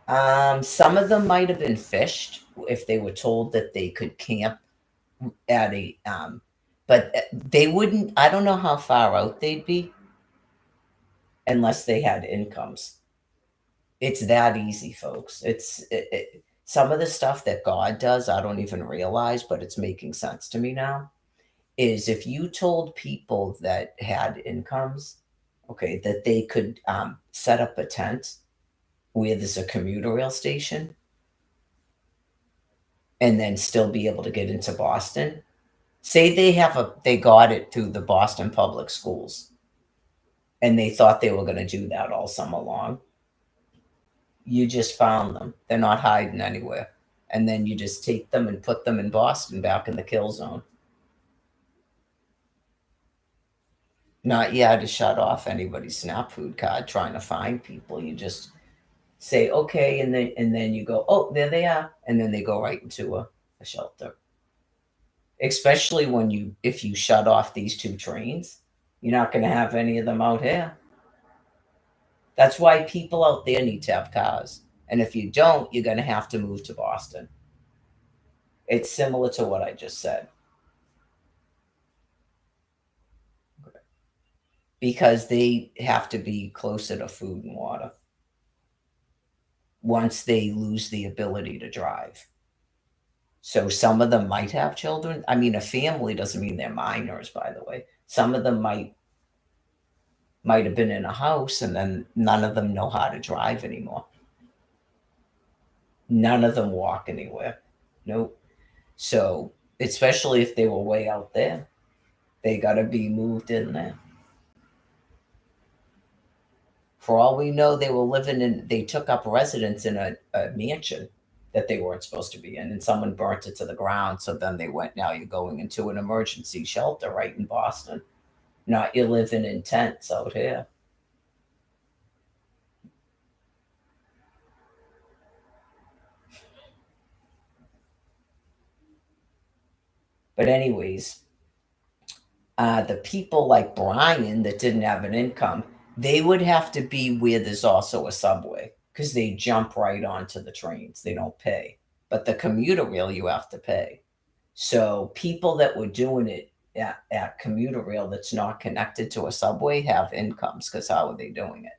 some of them might have been fished if they were told that they could camp at a, but they wouldn't. I don't know how far out they'd be unless they had incomes. It's that easy, folks. Some of the stuff that God does, I don't even realize, but it's making sense to me now. Is if you told people that had incomes, okay, that they could set up a tent where there's a commuter rail station and then still be able to get into Boston. Say they got it through the Boston Public Schools and they thought they were going to do that all summer long. You just found them. They're not hiding anywhere. And then you just take them and put them in Boston back in the kill zone. Not you had to shut off anybody's SNAP food card trying to find people. You just say okay, and then you go, oh, there they are, and then they go right into a shelter. Especially if you shut off these two trains, you're not going to have any of them out here. That's why people out there need to have cars. And if you don't, you're going to have to move to Boston. It's similar to what I just said. Because they have to be closer to food and water once they lose the ability to drive. So some of them might have children. I mean, a family doesn't mean they're minors, by the way. Some of them might have been in a house and then none of them know how to drive anymore. None of them walk anywhere. Nope. So, especially if they were way out there, they got to be moved in there. For all we know, they took up residence in a mansion that they weren't supposed to be in, and someone burnt it to the ground. So then they went, now you're going into an emergency shelter right in Boston. Not you're living in tents out here. But anyways, the people like Brian that didn't have an income, they would have to be where there's also a subway because they jump right onto the trains. They don't pay. But the commuter rail, you have to pay. So people that were doing it at commuter rail that's not connected to a subway have incomes because how are they doing it?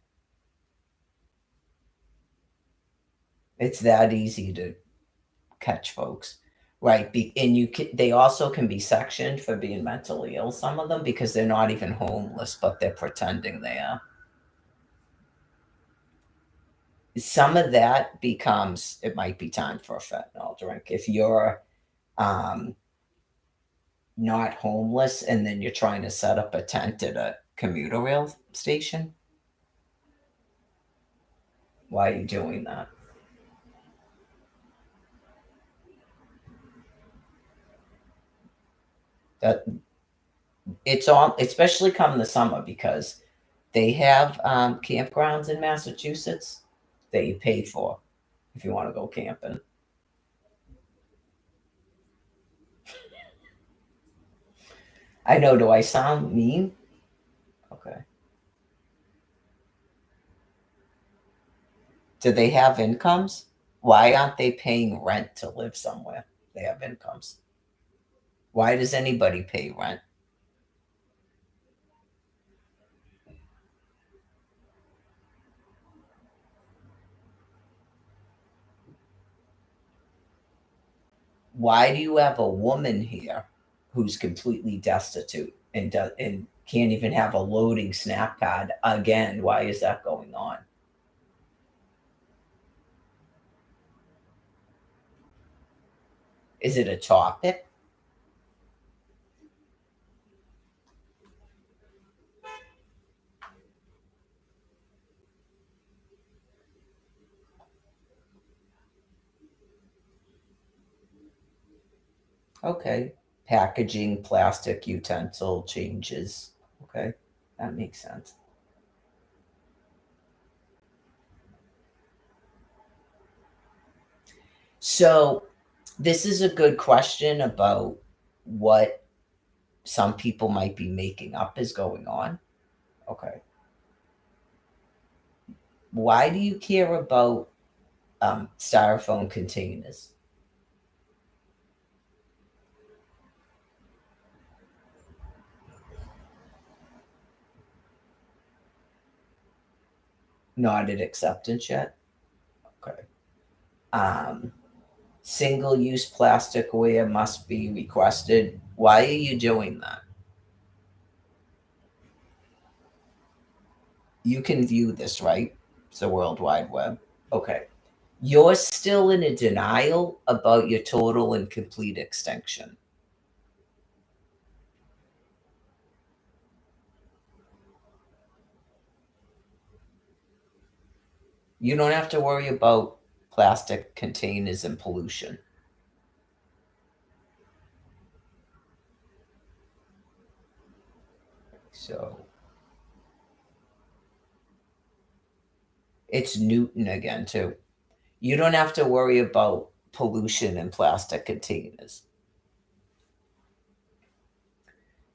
It's that easy to catch folks. Right, they also can be sectioned for being mentally ill, some of them, because they're not even homeless, but they're pretending they are. Some of that becomes, it might be time for a fentanyl drink. If you're not homeless and then you're trying to set up a tent at a commuter rail station, why are you doing that? That it's all, especially come the summer, because they have campgrounds in Massachusetts that you pay for if you want to go camping. I know. Do I sound mean? Okay. Do they have incomes? Why aren't they paying rent to live somewhere? They have incomes. Why does anybody pay rent? Why do you have a woman here who's completely destitute and can't even have a loading SNAP card? Again, why is that going on? Is it a topic? Okay. Packaging, plastic utensil changes. Okay. That makes sense. So, this is a good question about what some people might be making up is going on. Okay. Why do you care about styrofoam containers? Not at acceptance yet? Okay. Um, Single-use plasticware must be requested. Why are you doing that? You can view this, right? It's the World Wide Web. Okay. You're still in a denial about your total and complete extinction. You don't have to worry about plastic containers and pollution. So it's Newton again, too. You don't have to worry about pollution and plastic containers.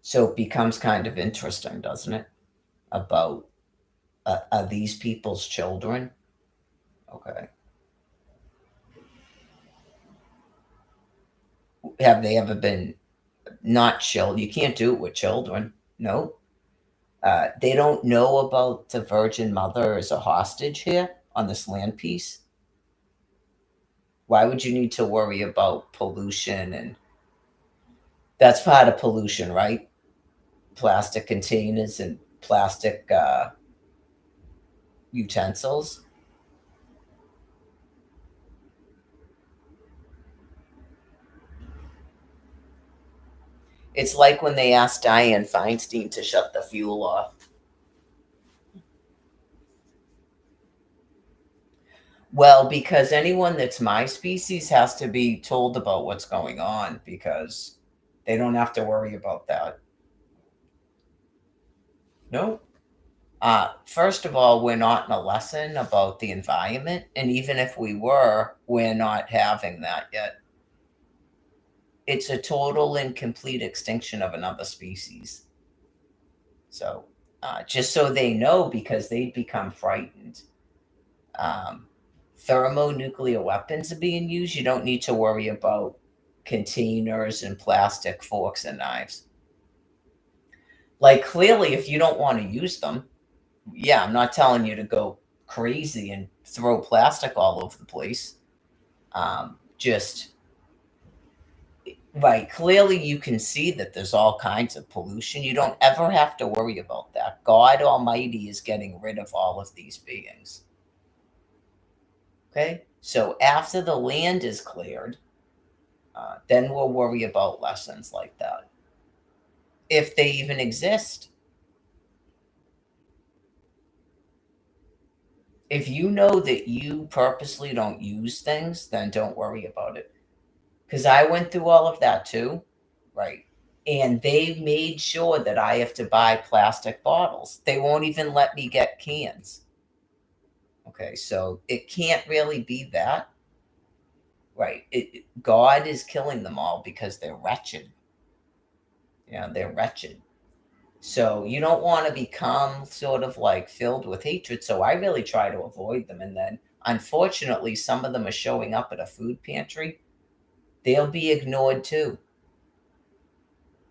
So it becomes kind of interesting, doesn't it? About are these people's children? Okay. Have they ever been not children? You can't do it with children. No. They don't know about the Virgin Mother as a hostage here on this land piece. Why would you need to worry about pollution? And that's part of pollution, right? Plastic containers and plastic utensils. It's like when they asked Dianne Feinstein to shut the fuel off. Well, because anyone that's my species has to be told about what's going on because they don't have to worry about that. No. First of all, we're not in a lesson about the environment. And even if we were, we're not having that yet. It's a total and complete extinction of another species. So, just so they know, because they'd become frightened. Thermonuclear weapons are being used. You don't need to worry about containers and plastic forks and knives. Like, clearly, if you don't want to use them, yeah, I'm not telling you to go crazy and throw plastic all over the place. Just right. Clearly, you can see that there's all kinds of pollution. You don't ever have to worry about that. God Almighty is getting rid of all of these beings. Okay? So after the land is cleared, then we'll worry about lessons like that. If they even exist. If you know that you purposely don't use things, then don't worry about it. Because I went through all of that too. Right. And they made sure that I have to buy plastic bottles. They won't even let me get cans. Okay. So it can't really be that. Right. God is killing them all because they're wretched. Yeah, they're wretched. So you don't want to become sort of like filled with hatred. So I really try to avoid them. And then unfortunately, some of them are showing up at a food pantry. They'll be ignored too.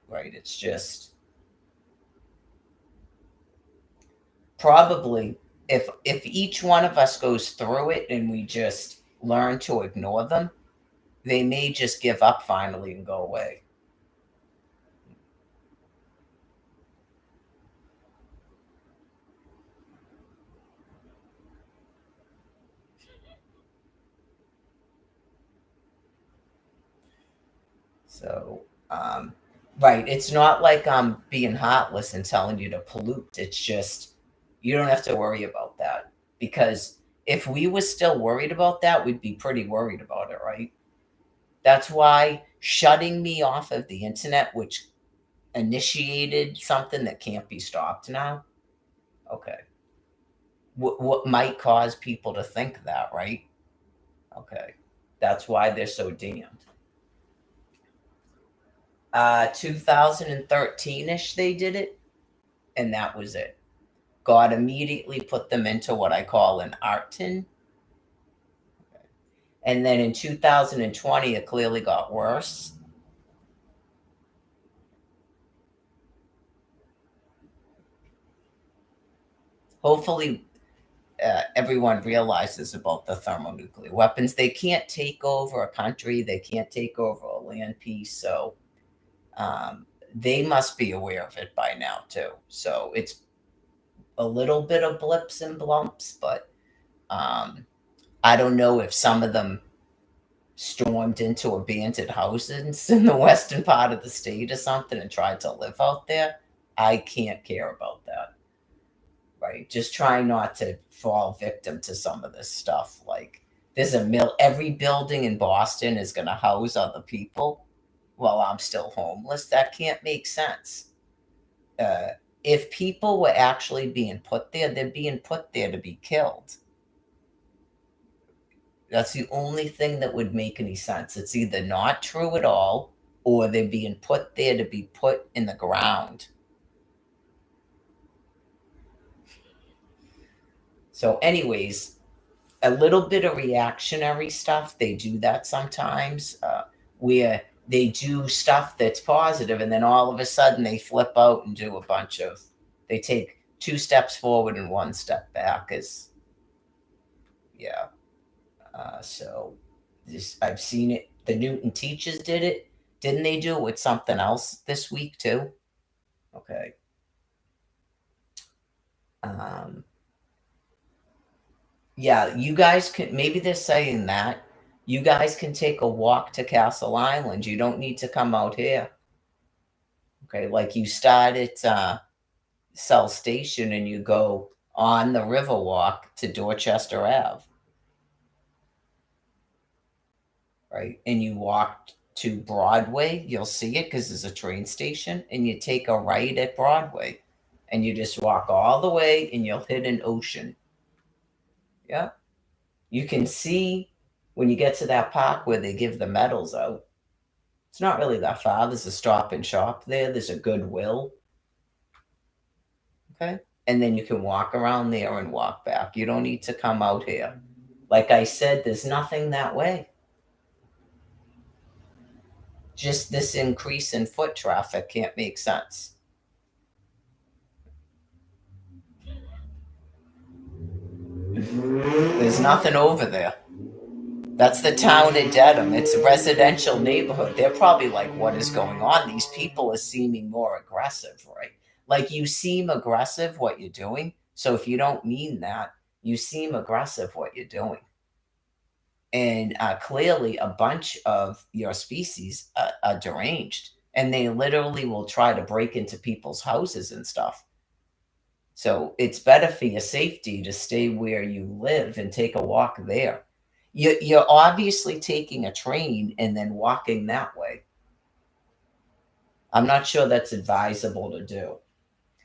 Right. It's just probably if each one of us goes through it and we just learn to ignore them, they may just give up finally and go away. So, right. It's not like I'm being heartless and telling you to pollute. It's just you don't have to worry about that because if we were still worried about that, we'd be pretty worried about it, right? That's why shutting me off of the internet, which initiated something that can't be stopped now. Okay. What might cause people to think that, right? Okay. That's why they're so damned. 2013-ish they did it, and that was it. God immediately put them into what I call an art tin. And then in 2020, it clearly got worse. Hopefully, everyone realizes about the thermonuclear weapons. They can't take over a country, they can't take over a land piece. So they must be aware of it by now, too. So it's a little bit of blips and blumps, but I don't know if some of them stormed into abandoned houses in the western part of the state or something and tried to live out there. I can't care about that. Right? Just try not to fall victim to some of this stuff. Like there's every building in Boston is going to house other people while I'm still homeless. That can't make sense. If people were actually being put there, they're being put there to be killed. That's the only thing that would make any sense. It's either not true at all, or they're being put there to be put in the ground. So, anyways, a little bit of reactionary stuff. They do that sometimes, where they do stuff that's positive, and then all of a sudden they flip out and do a bunch of. They take 2 steps forward and 1 step back. Yeah. So I've seen it. The Newton teachers did it. Didn't they do it with something else this week too? Okay. Yeah, you guys can, maybe they're saying that. You guys can take a walk to Castle Island. You don't need to come out here. Okay, like you start at South Station and you go on the Riverwalk to Dorchester Ave. Right? And you walk to Broadway, you'll see it because there's a train station, and you take a right at Broadway, and you just walk all the way, and you'll hit an ocean. Yeah. You can see when you get to that park where they give the medals out. It's not really that far. There's a Stop and Shop there. There's a Goodwill. Okay. And then you can walk around there and walk back. You don't need to come out here. Like I said, there's nothing that way. Just this increase in foot traffic can't make sense. There's nothing over there. That's the town of Dedham. It's a residential neighborhood. They're probably like, what is going on? These people are seeming more aggressive, right? Like you seem aggressive what you're doing. So if you don't mean that, you seem aggressive what you're doing. And clearly a bunch of your species are deranged. And they literally will try to break into people's houses and stuff. So it's better for your safety to stay where you live and take a walk there. You're obviously taking a train and then walking that way. I'm not sure that's advisable to do.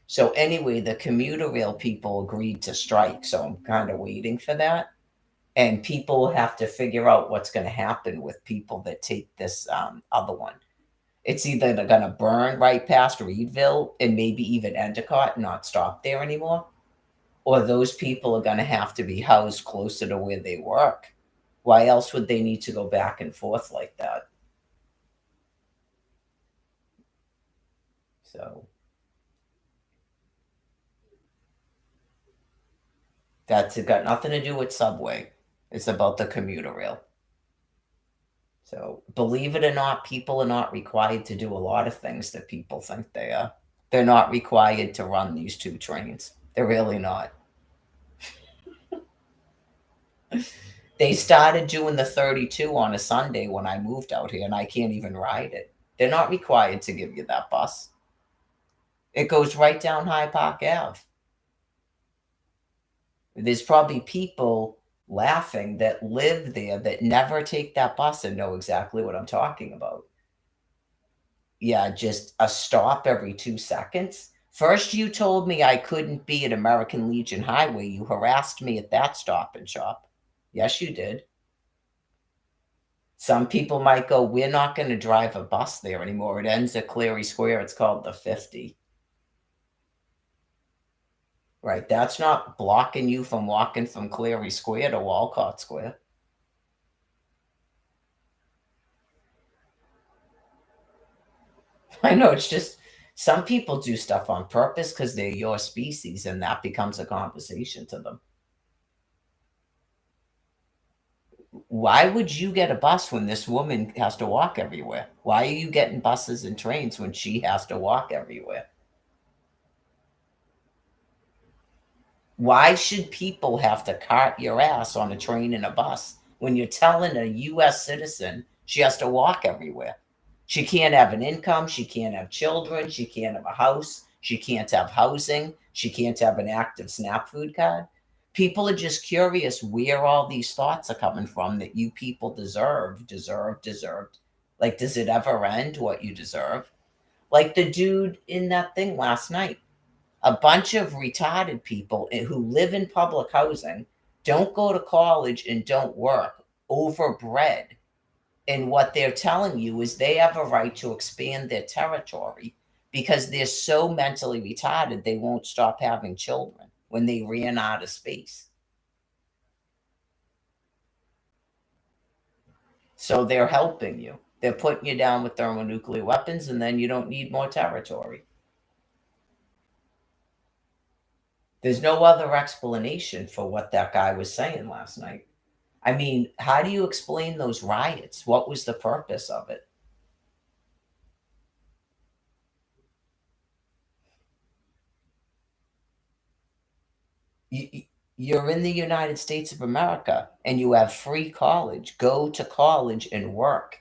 So anyway, the commuter rail people agreed to strike. So I'm kind of waiting for that. And people have to figure out what's going to happen with people that take this other one. It's either they're going to burn right past Reedville and maybe even Endicott and not stop there anymore, or those people are going to have to be housed closer to where they work. Why else would they need to go back and forth like that? So that's got nothing to do with subway. It's about the commuter rail. So believe it or not, people are not required to do a lot of things that people think they are. They're not required to run these 2 trains. They're really not. They started doing the 32 on a Sunday when I moved out here, and I can't even ride it. They're not required to give you that bus. It goes right down Hyde Park Ave. There's probably people laughing that live there that never take that bus and know exactly what I'm talking about. Yeah, just a stop every 2 seconds. First, you told me I couldn't be at American Legion Highway. You harassed me at that Stop and Shop. Yes, you did. Some people might go, we're not going to drive a bus there anymore. It ends at Cleary Square. It's called the 50. Right. That's not blocking you from walking from Cleary Square to Walcott Square. I know, it's just some people do stuff on purpose because they're your species, and that becomes a conversation to them. Why would you get a bus when this woman has to walk everywhere? Why are you getting buses and trains when she has to walk everywhere? Why should people have to cart your ass on a train and a bus when you're telling a US citizen she has to walk everywhere? She can't have an income, she can't have children, she can't have a house, she can't have housing, she can't have an active SNAP food card. People are just curious where all these thoughts are coming from that you people deserved. Like, does it ever end what you deserve? Like the dude in that thing last night, a bunch of retarded people who live in public housing, don't go to college and don't work, overbred. And what they're telling you is they have a right to expand their territory because they're so mentally retarded they won't stop having children when they ran out of space. So they're helping you. They're putting you down with thermonuclear weapons, and then you don't need more territory. There's no other explanation for what that guy was saying last night. I mean, how do you explain those riots? What was the purpose of it? You're in the United States of America and you have free college. Go to college and work,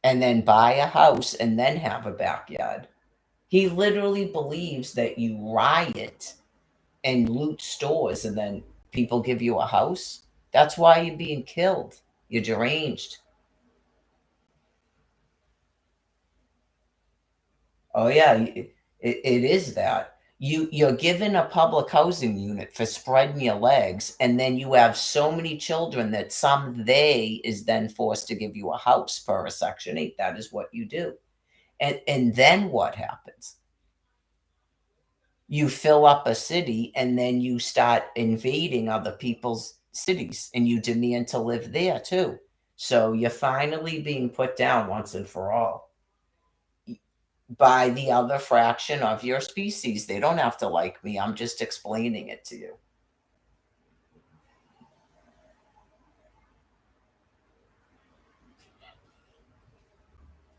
and then buy a house and then have a backyard. He literally believes that you riot and loot stores and then people give you a house. That's why you're being killed. You're deranged. Oh yeah, it is that. You're given a public housing unit for spreading your legs, and then you have so many children that some they is then forced to give you a house per a Section 8. That is what you do. And then what happens? You fill up a city and then you start invading other people's cities and you demand to live there too. So you're finally being put down once and for all by the other fraction of your species. They don't have to like me. I'm just explaining it to you.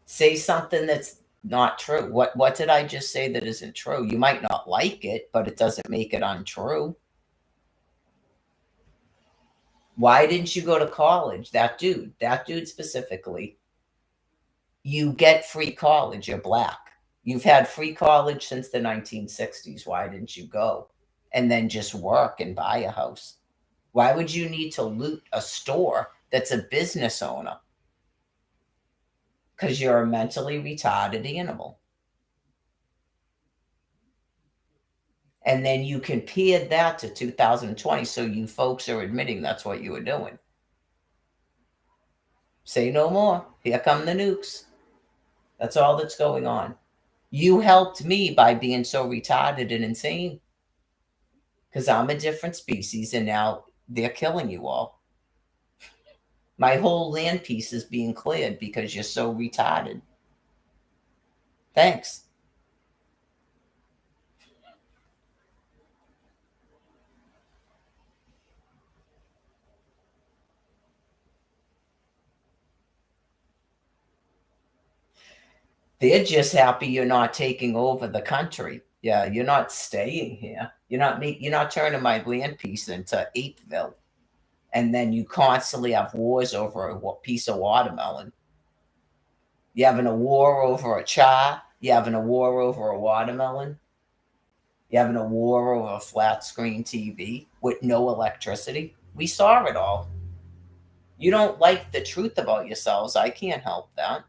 Say something that's not true. What did I just say that isn't true? You might not like it, but it doesn't make it untrue. Why didn't you go to college? That dude specifically. You get free college. You're black. You've had free college since the 1960s. Why didn't you go and then just work and buy a house? Why would you need to loot a store that's a business owner? Because you're a mentally retarded animal. And then you compared that to 2020. So you folks are admitting that's what you were doing. Say no more. Here come the nukes. That's all that's going on. You helped me by being so retarded and insane because I'm a different species and now they're killing you all. My whole land piece is being cleared because you're so retarded. Thanks. They're just happy you're not taking over the country. Yeah, you're not staying here. You're not turning my land piece into Apeville. And then you constantly have wars over a piece of watermelon. You're having a war over a cha. You're having a war over a watermelon. You're having a war over a flat screen TV with no electricity. We saw it all. You don't like the truth about yourselves. I can't help that.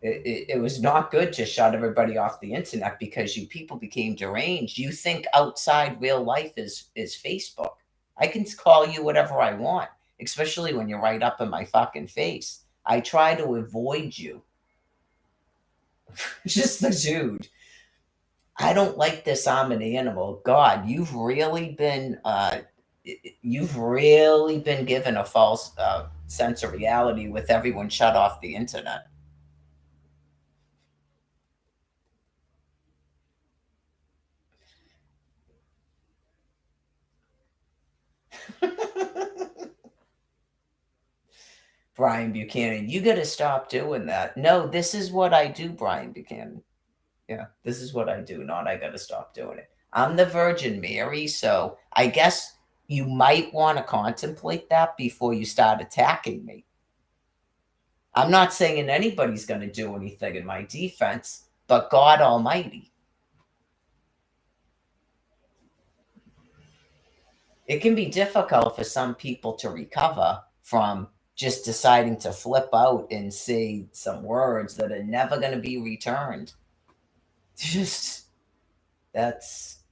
It was not good to shut everybody off the internet because you people became deranged. You think outside real life is Facebook. I can call you whatever I want, especially when you're right up in my fucking face. I try to avoid you. Just the dude. I don't like this. I'm an animal. God, you've really been given a false sense of reality with everyone shut off the internet. Brian Buchanan, you got to stop doing that. No, this is what I do, Brian Buchanan. Yeah, this is what I do, not I got to stop doing it. I'm the Virgin Mary, so I guess you might want to contemplate that before you start attacking me. I'm not saying anybody's going to do anything in my defense, but God Almighty. It can be difficult for some people to recover from just deciding to flip out and say some words that are never going to be returned. Just that's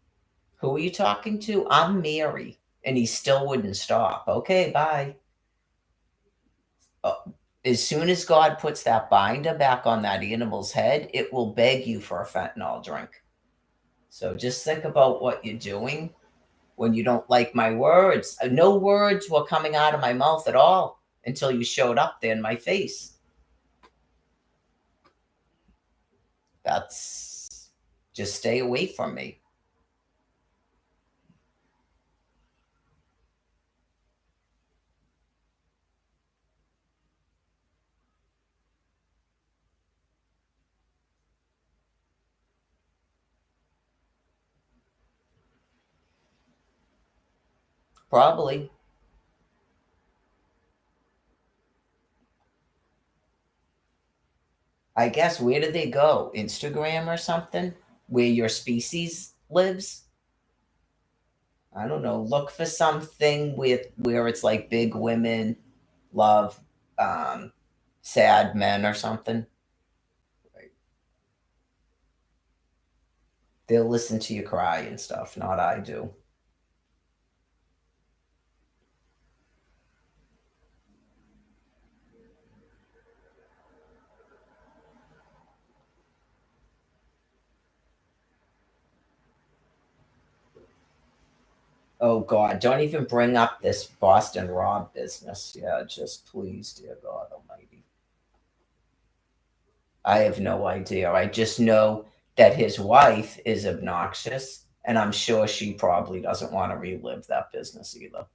who are you talking to? I'm Mary. And he still wouldn't stop. Okay, bye. Uh, as soon as God puts that binder back on that animal's head, it will beg you for a fentanyl drink. So just think about what you're doing when you don't like my words. No words were coming out of my mouth at all until you showed up there in my face. That's just stay away from me. Probably. I guess where did they go? Instagram or something? Where your species lives? I don't know. Look for something with where it's like big women love sad men or something. They'll listen to you cry and stuff, not I do. Oh God, don't even bring up this Boston Rob business. Yeah, just please, dear God Almighty. I have no idea. I just know that his wife is obnoxious, and I'm sure she probably doesn't want to relive that business either.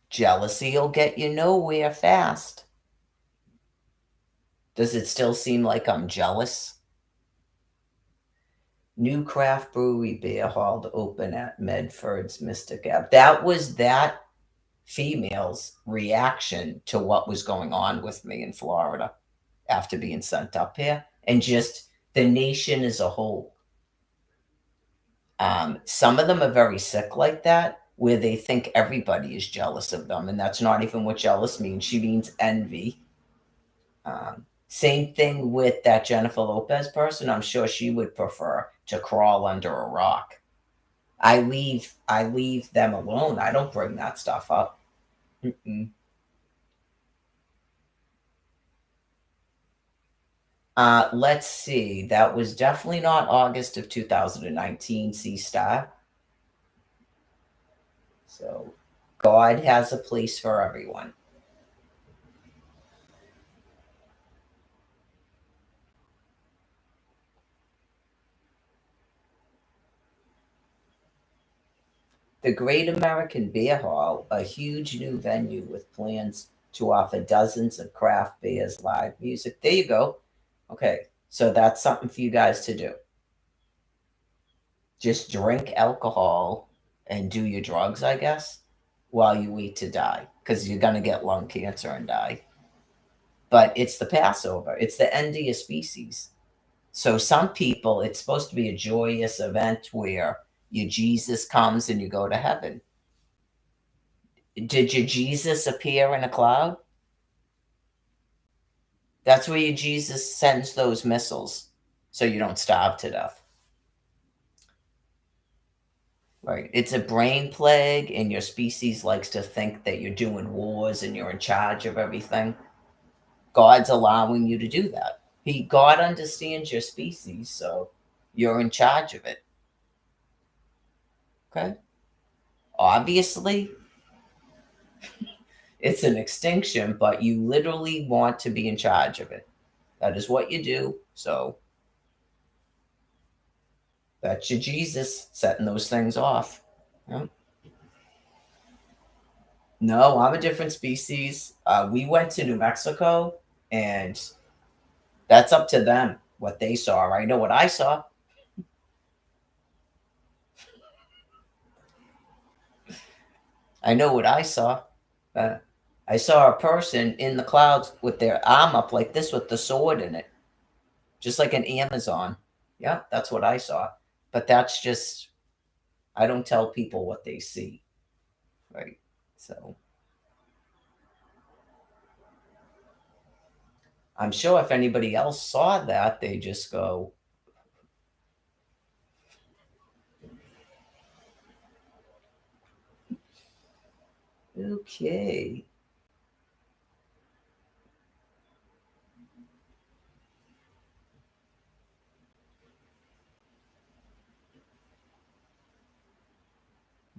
Jealousy will get you nowhere fast. Does it still seem like I'm jealous? New craft brewery beer hall to open at Medford's Mystic Ave. That was that female's reaction to what was going on with me in Florida after being sent up here, and just the nation as a whole. Some of them are very sick like that, where they think everybody is jealous of them, and that's not even what jealous means. She means envy. Same thing with that Jennifer Lopez person. I'm sure she would prefer to crawl under a rock. I leave them alone. I don't bring that stuff up. Mm-mm. Let's see. That was definitely not August of 2019. See star. So God has a place for everyone. The Great American Beer Hall, a huge new venue with plans to offer dozens of craft beers, live music. There you go. Okay, so that's something for you guys to do. Just drink alcohol and do your drugs, I guess, while you wait to die, because you're going to get lung cancer and die. But it's the Passover, it's the end of your species. So some people, it's supposed to be a joyous event where your Jesus comes and you go to heaven. Did your Jesus appear in a cloud? That's where your Jesus sends those missiles so you don't starve to death. Right. It's a brain plague, and your species likes to think that you're doing wars and you're in charge of everything. God's allowing you to do that. God understands your species, so you're in charge of it. Okay? Obviously, it's an extinction, but you literally want to be in charge of it. That is what you do. So that's your Jesus setting those things off. Yeah. No, I'm a different species. We went to New Mexico, and that's up to them what they saw. I know what I saw. I know what I saw. Uh, I saw a person in the clouds with their arm up like this with the sword in it, just like an Amazon. Yeah, that's what I saw. But that's just, I don't tell people what they see, right? So I'm sure if anybody else saw that, they just go, okay.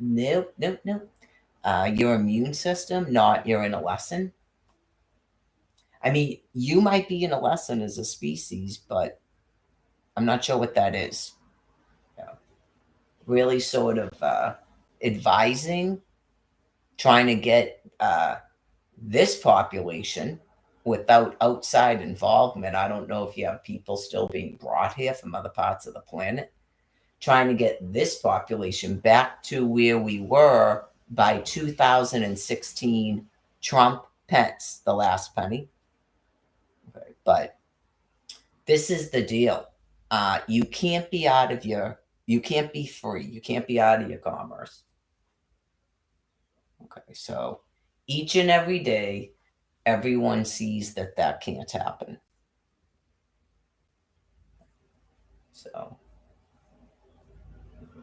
Nope, nope, nope. Your immune system, not you're in a lesson. I mean, you might be in a lesson as a species, but I'm not sure what that is. You know, really sort of advising, trying to get this population without outside involvement. I don't know if you have people still being brought here from other parts of the planet, trying to get this population back to where we were by 2016, Trump, Pence, the last penny. Okay. But this is the deal. You can't be out of you can't be free. You can't be out of your commerce. Okay. So each and every day, everyone sees that that can't happen. So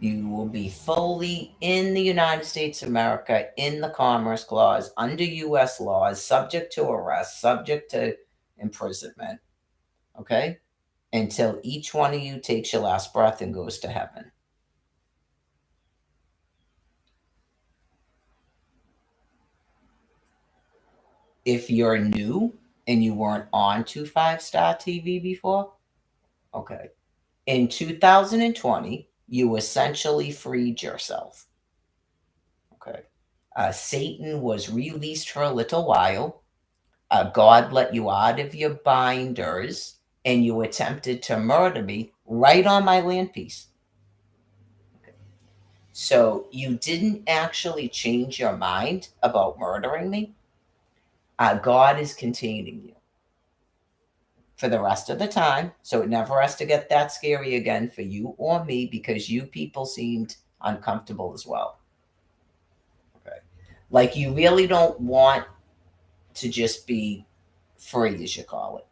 you will be fully in the United States of America, in the Commerce Clause, under U.S. laws, subject to arrest, subject to imprisonment, okay? Until each one of you takes your last breath and goes to heaven. If you're new and you weren't on 5-star TV before, okay. In 2020, you essentially freed yourself. Okay. Satan was released for a little while. God let you out of your binders, and you attempted to murder me right on my land piece. Okay. So you didn't actually change your mind about murdering me. God is containing you for the rest of the time. So it never has to get that scary again for you or me, because you people seemed uncomfortable as well. Okay. Like you really don't want to just be free, as you call it.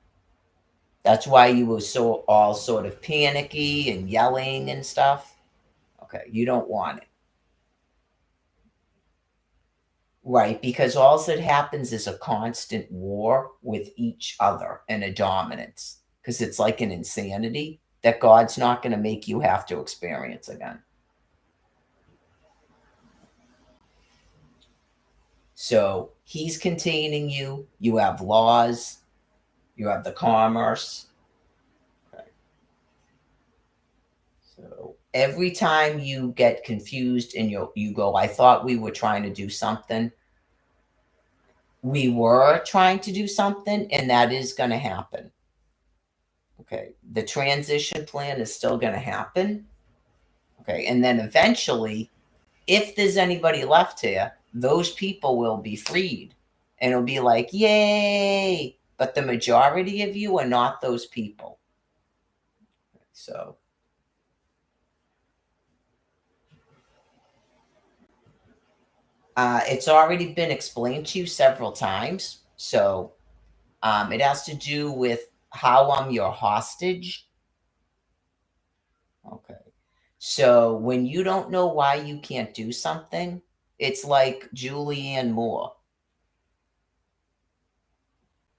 That's why you were so all sort of panicky and yelling and stuff. Okay, you don't want it. Right, because all that happens is a constant war with each other and a dominance. Because it's like an insanity that God's not going to make you have to experience again. So he's containing you. You have laws. You have the commerce. Okay. So every time you get confused and you go, I thought we were trying to do something. We were trying to do something, and that is going to happen. Okay. The transition plan is still going to happen. Okay. And then eventually, if there's anybody left here, those people will be freed. And it'll be like, yay. But the majority of you are not those people. So It's already been explained to you several times. So it has to do with how I'm your hostage. Okay. So when you don't know why you can't do something, it's like Julianne Moore.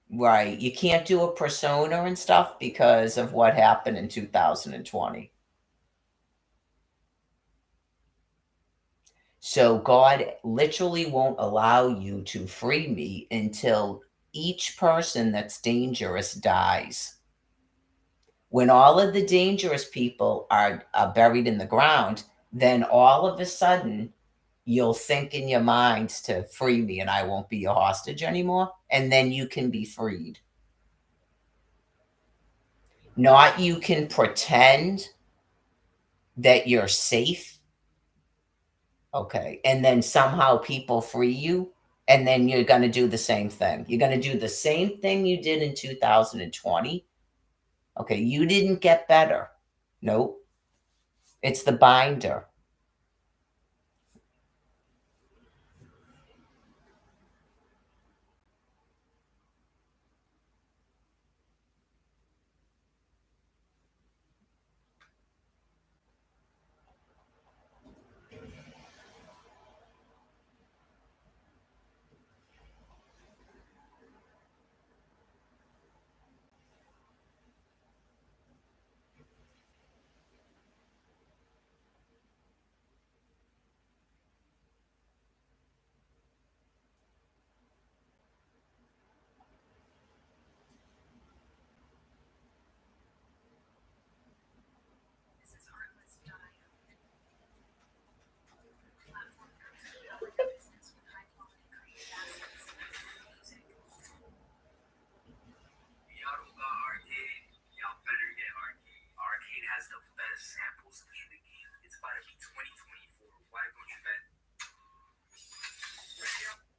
Right. You can't do a persona and stuff because of what happened in 2020. So God literally won't allow you to free me until each person that's dangerous dies. When all of the dangerous people are buried in the ground, then all of a sudden you'll think in your minds to free me and I won't be your hostage anymore. And then you can be freed. Not you can pretend that you're safe. Okay. And then somehow people free you. And then you're going to do the same thing. You're going to do the same thing you did in 2020. Okay. You didn't get better. Nope. It's the binder.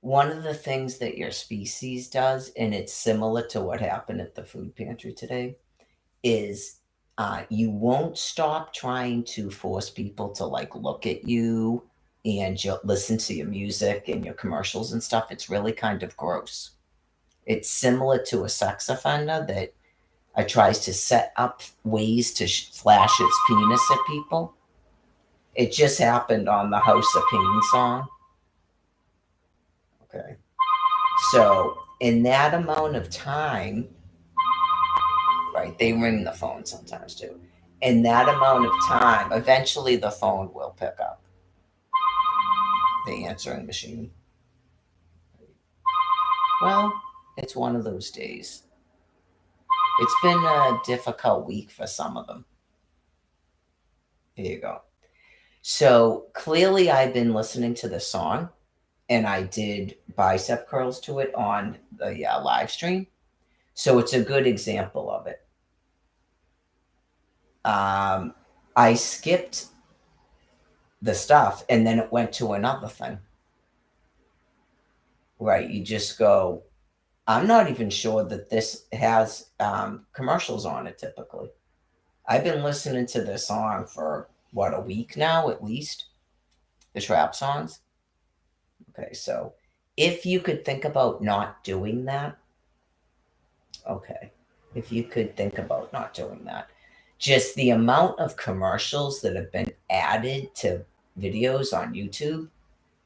One of the things that your species does, and it's similar to what happened at the food pantry today, is you won't stop trying to force people to like look at you and listen to your music and your commercials and stuff. It's really kind of gross. It's similar to a sex offender that tries to set up ways to flash its penis at people. It just happened on the House of Pain song. Okay. So, in that amount of time, right, they ring the phone sometimes too. In that amount of time, eventually the phone will pick up, the answering machine. Well, it's one of those days. It's been a difficult week for some of them. Here you go. So clearly, I've been listening to this song, and I did bicep curls to it on the live stream. So it's a good example of it. I skipped the stuff, and then it went to another thing. Right? You just go. I'm not even sure that this has commercials on it. Typically, I've been listening to this song for what, a week now at least. The trap songs. Okay, so if you could think about not doing that, okay, if you could think about not doing that, just the amount of commercials that have been added to videos on YouTube,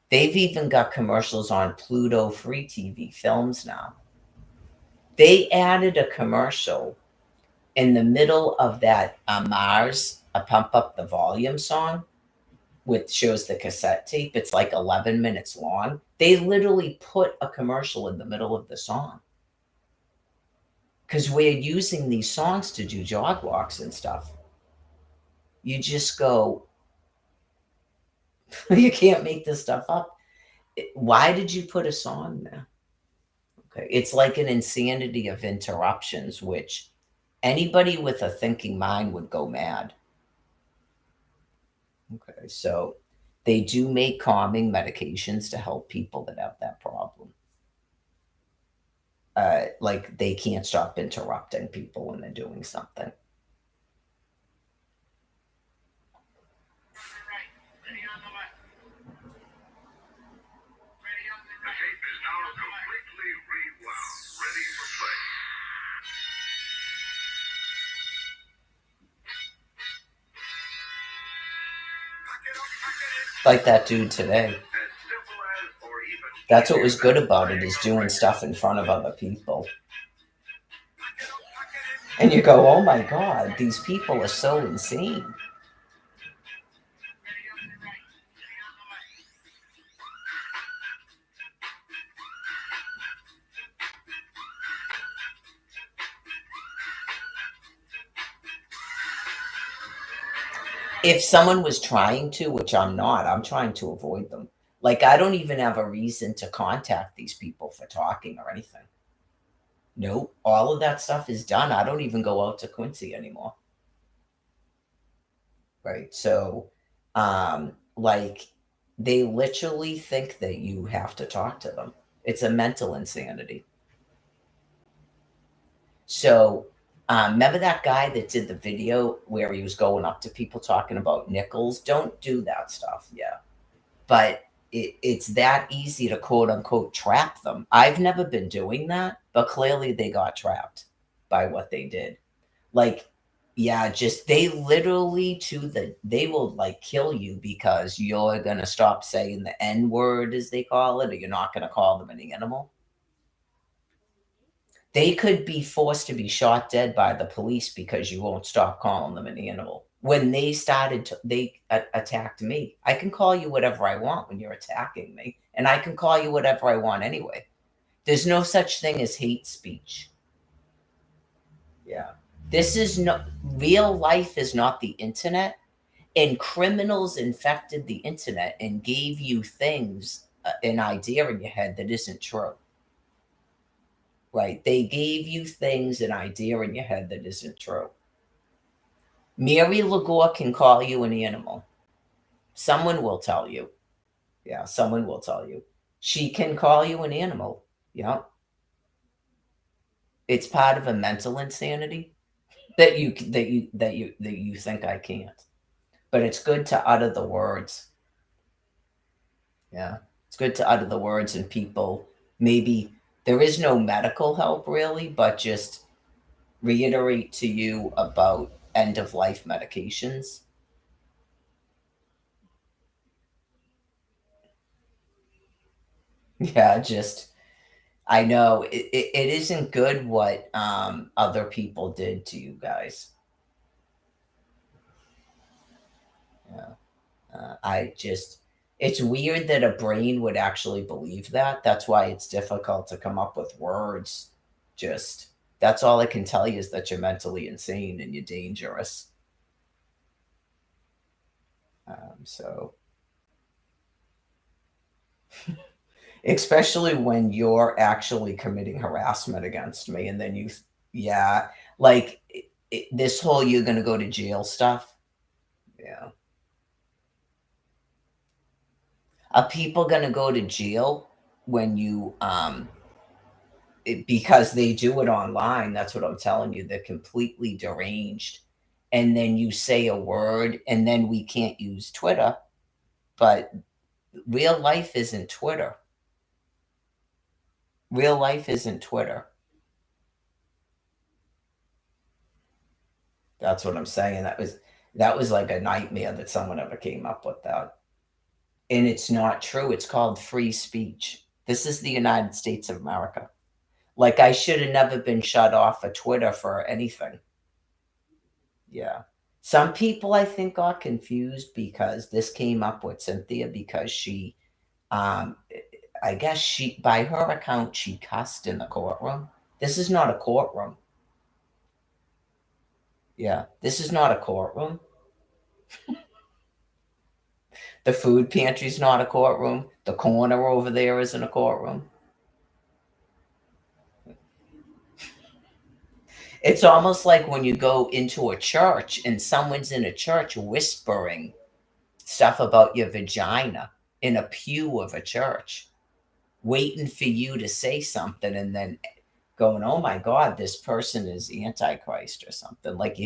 they've even got commercials on Pluto free TV films now. They added a commercial in the middle of that Mars, a Pump Up the Volume song, which shows the cassette tape. It's like 11 minutes long. They literally put a commercial in the middle of the song because we're using these songs to do jog walks and stuff. You just go, you can't make this stuff up. Why did you put a song there? Okay. It's like an insanity of interruptions, which anybody with a thinking mind would go mad. Okay. So they do make calming medications to help people that have that problem. Like they can't stop interrupting people when they're doing something. Like that dude today. That's what was good about it, is doing stuff in front of other people. And you go, oh my God, these people are so insane. If someone was trying to, which I'm not, I'm trying to avoid them. Like, I don't even have a reason to contact these people for talking or anything. Nope. All of that stuff is done. I don't even go out to Quincy anymore. Right. So, like, they literally think that you have to talk to them. It's a mental insanity. So, remember that guy that did the video where he was going up to people talking about nickels? Don't do that stuff. Yeah. But it's that easy to quote unquote trap them. I've never been doing that, but clearly they got trapped by what they did. Like, yeah, just they literally they will like kill you because you're gonna stop saying the N word, as they call it, or you're not gonna call them an animal. They could be forced to be shot dead by the police because you won't stop calling them an animal. When they started to, they attacked me. I can call you whatever I want when you're attacking me, and I can call you whatever I want anyway. There's no such thing as hate speech. Yeah. This is no real life is not the internet, and criminals infected the internet and gave you things, an idea in your head that isn't true. Right? They gave you things, an idea in your head that isn't true. Mary Lagore can call you an animal. Someone will tell you. Yeah, someone will tell you. She can call you an animal. Yeah. It's part of a mental insanity that you think I can't. But it's good to utter the words. Yeah. It's good to utter the words, and people maybe there is no medical help really, but just reiterate to you about end of life medications. Yeah, just I know it isn't good what other people did to you guys. Yeah. I just it's weird that a brain would actually believe that. That's why it's difficult to come up with words. Just that's all I can tell you, is that you're mentally insane and you're dangerous. So especially when you're actually committing harassment against me, and then yeah, like this whole you're going to go to jail stuff. Yeah. Are people going to go to jail when you because they do it online? That's what I'm telling you. They're completely deranged. And then you say a word, and then we can't use Twitter, but real life isn't Twitter. Real life isn't Twitter. That's what I'm saying. That was like a nightmare that someone ever came up with that. And it's not true. It's called free speech. This is the United States of America. Like, I should have never been shut off of Twitter for anything. Yeah. Some people I think got confused because this came up with Cynthia because she um I guess she by her account she cussed in the courtroom. This is not a courtroom. Yeah. This is not a courtroom. The food pantry's not a courtroom. The corner over there isn't a courtroom. It's almost like when you go into a church and someone's in a church whispering stuff about your vagina in a pew of a church, waiting for you to say something, and then going, oh my God, this person is Antichrist or something. Like,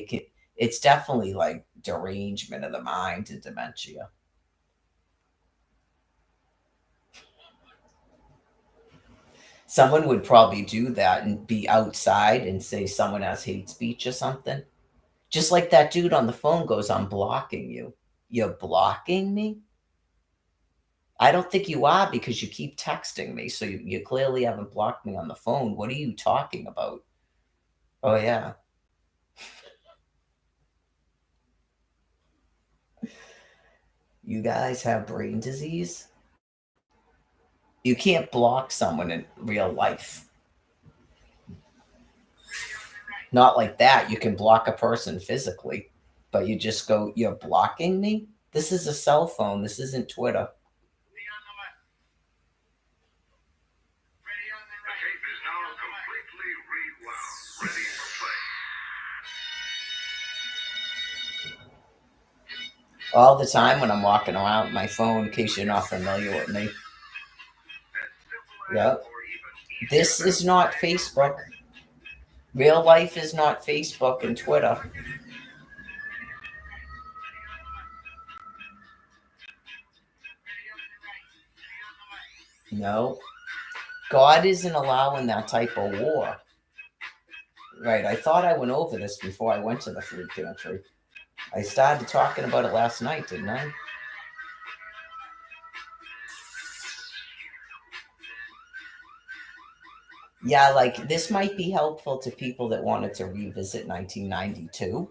it's definitely like derangement of the mind and dementia. Someone would probably do that and be outside and say someone has hate speech or something. Just like that dude on the phone goes, I'm blocking you. You're blocking me? I don't think you are because you keep texting me. So you clearly haven't blocked me on the phone. What are you talking about? Oh, yeah. You guys have brain disease? You can't block someone in real life. Not like that. You can block a person physically, but you just go, you're blocking me? This is a cell phone. This isn't Twitter. All the time when I'm walking around with my phone, in case you're not familiar with me. Yep. This is not Facebook. Real life is not Facebook and Twitter. No. God isn't allowing that type of war. Right. I thought I went over this before I went to the food pantry. I started talking about it last night, didn't I? Yeah, like this might be helpful to people that wanted to revisit 1992.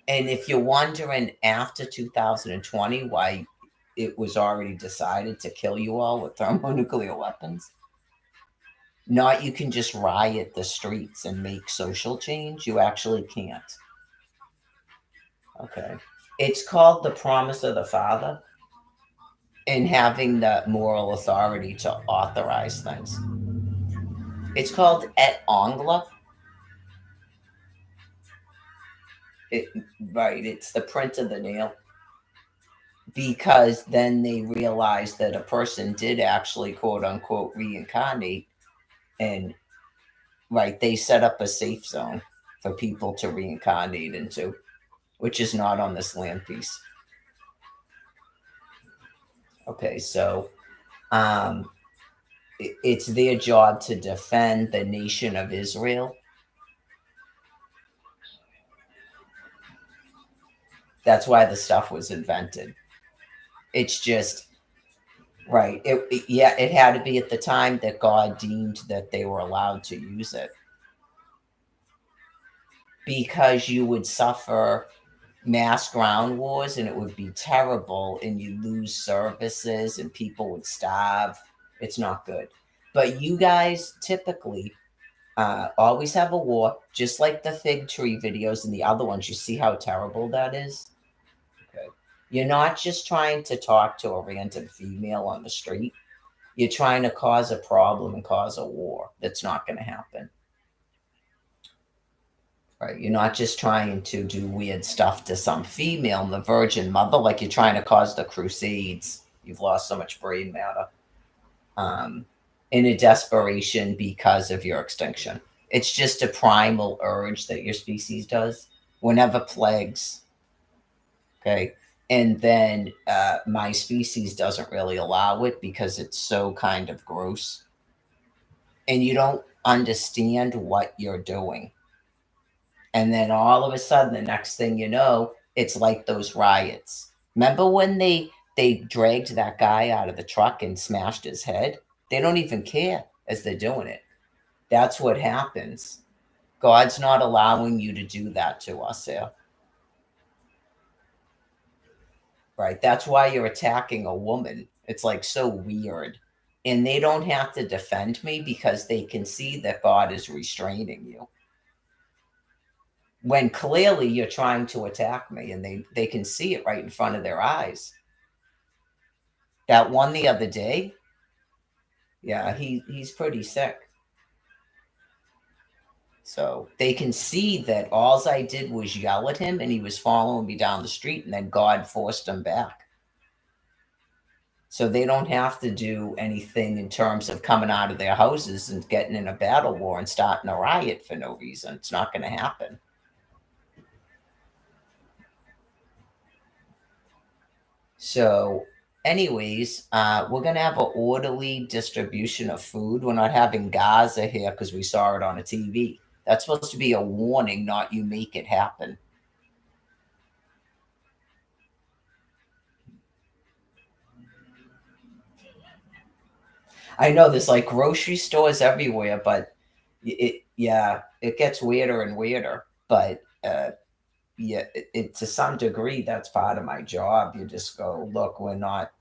And if you're wondering after 2020 why it was already decided to kill you all with thermonuclear weapons, not you can just riot the streets and make social change. You actually can't. Okay. It's called the promise of the Father and having the moral authority to authorize things. It's called et angle. It, right. It's the print of the nail. Because then they realized that a person did actually quote unquote reincarnate, and right, they set up a safe zone for people to reincarnate into, which is not on this land piece. Okay, so it's their job to defend the nation of Israel. That's why the stuff was invented. It's just right. It had to be at the time that God deemed that they were allowed to use it, because you would suffer mass ground wars and it would be terrible and you lose services and people would starve. It's not good. But you guys typically always have a war, just like the fig tree videos and the other ones. You see how terrible that is? Okay. You're not just trying to talk to a random female on the street. You're trying to cause a problem and cause a war. That's not going to happen. Right. You're not just trying to do weird stuff to some female, the Virgin Mother, like you're trying to cause the Crusades. You've lost so much brain matter in a desperation because of your extinction. It's just a primal urge that your species does whenever plagues. Okay. And then my species doesn't really allow it because it's so kind of gross. And you don't understand what you're doing. And then all of a sudden, the next thing you know, it's like those riots. Remember when they dragged that guy out of the truck and smashed his head? They don't even care as they're doing it. That's what happens. God's not allowing you to do that to us here. Right? That's why you're attacking a woman. It's like so weird. And they don't have to defend me because they can see that God is restraining you, when clearly you're trying to attack me, and they can see it right in front of their eyes. That one the other day, yeah, he's pretty sick. So they can see that all I did was yell at him and he was following me down the street, and then God forced him back. So they don't have to do anything in terms of coming out of their houses and getting in a battle war and starting a riot for no reason. It's not going to happen. So, anyways, we're going to have an orderly distribution of food. We're not having Gaza here because we saw it on a TV. That's supposed to be a warning, not you make it happen. I know there's like grocery stores everywhere, but yeah, it gets weirder and weirder. But yeah, to some degree, that's part of my job. You just go, look, we're not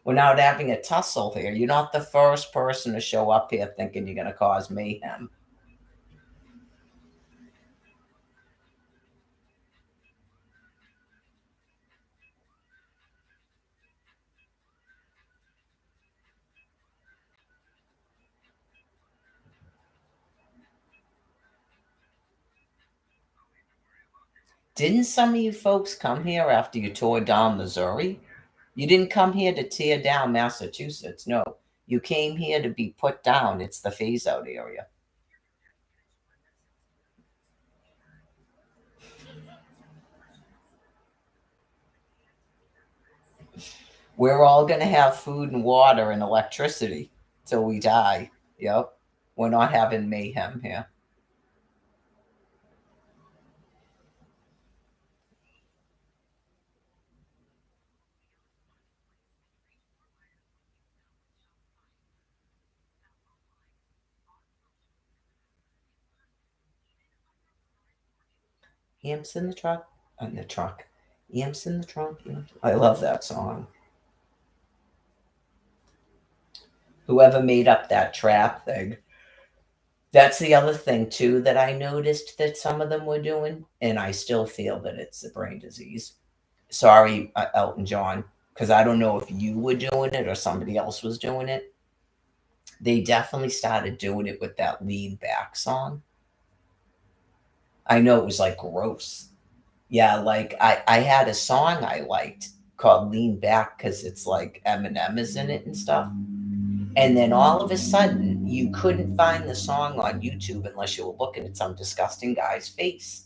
having a tussle here. You're not the first person to show up here thinking you're going to cause mayhem. Didn't some of you folks come here after you tore down Missouri? You didn't come here to tear down Massachusetts. No, you came here to be put down. It's the phase out area. We're all going to have food and water and electricity till we die. Yep. We're not having mayhem here. Amps in the truck. In the truck. Amps in the trunk. I love that song. Whoever made up that trap thing. That's the other thing too that I noticed that some of them were doing, and I still feel that it's a brain disease. Sorry, Elton John, because I don't know if you were doing it or somebody else was doing it. They definitely started doing it with that lean back song. I know it was like gross. Yeah, like I had a song I liked called Lean Back because it's like Eminem is in it and stuff. And then all of a sudden, you couldn't find the song on YouTube unless you were looking at some disgusting guy's face.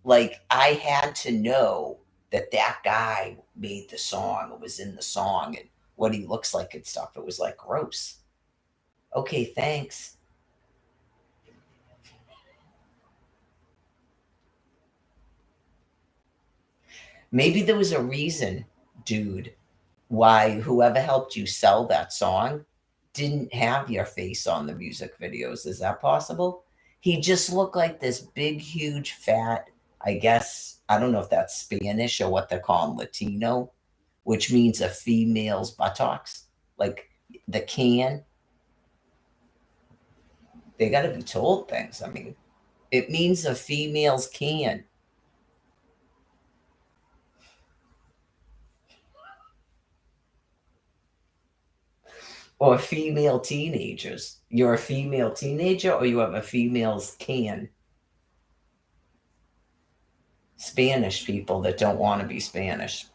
Like, I had to know that that guy made the song or was in the song and what he looks like and stuff. It was like gross. Okay, thanks. Maybe there was a reason, dude, why whoever helped you sell that song didn't have your face on the music videos. Is that possible? He just looked like this big, huge, fat, I guess, I don't know if that's Spanish or what they're calling Latino, which means a female's buttocks. Like the can, they got to be told things. I mean, it means a female's can. Or female teenagers. You're a female teenager or you have a female's can. Spanish people that don't want to be Spanish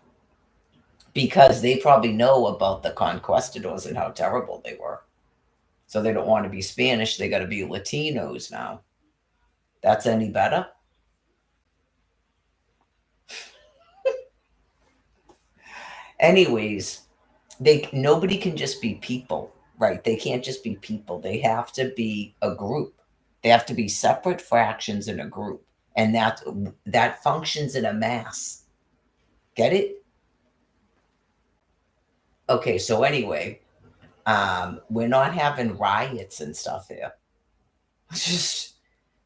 because they probably know about the conquistadors and how terrible they were. So they don't want to be Spanish. They got to be Latinos now. That's any better? Anyways, nobody can just be people, right? They can't just be people. They have to be a group. They have to be separate fractions in a group, and that functions in a mass. Get it? Okay, so anyway, we're not having riots and stuff here. Just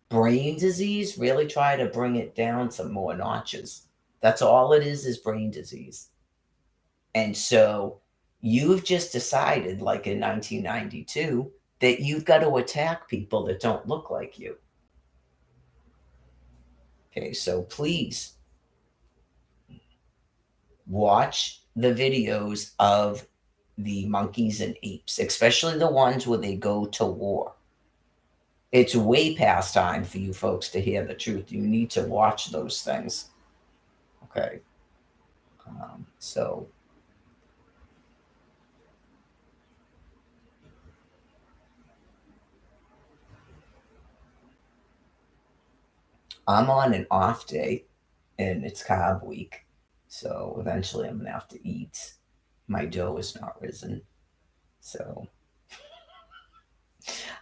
brain disease, really try to bring it down some more notches. That's all it is brain disease. And so you've just decided, like in 1992, that you've got to attack people that don't look like you. Okay, so please watch the videos of the monkeys and apes, especially the ones where they go to war. It's way past time for you folks to hear the truth. You need to watch those things. Okay. So I'm on an off day and it's carb week. So eventually I'm going to have to eat. My dough is not risen. So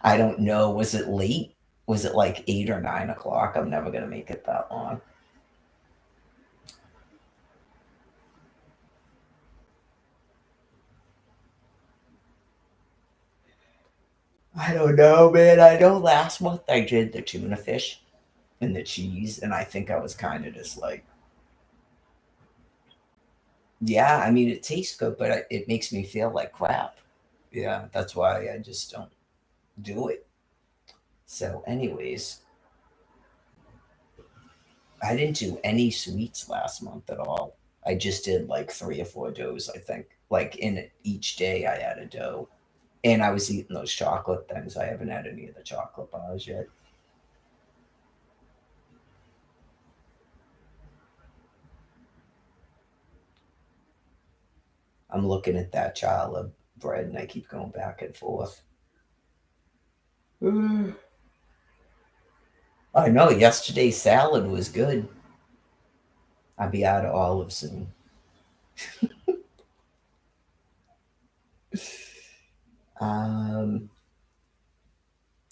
I don't know. Was it late? Was it like 8 or 9 o'clock? I'm never going to make it that long. I don't know, man. I know last month I did the tuna fish and the cheese, and I think I was kind of just like, yeah, I mean, it tastes good, but it makes me feel like crap. Yeah, that's why I just don't do it. So, anyways, I didn't do any sweets last month at all. I just did like 3 or 4 doughs, I think. Like in each day, I had a dough. And I was eating those chocolate things. I haven't had any of the chocolate bars yet. I'm looking at that child of bread and I keep going back and forth. I know yesterday's salad was good. I'll be out of olives soon. Um,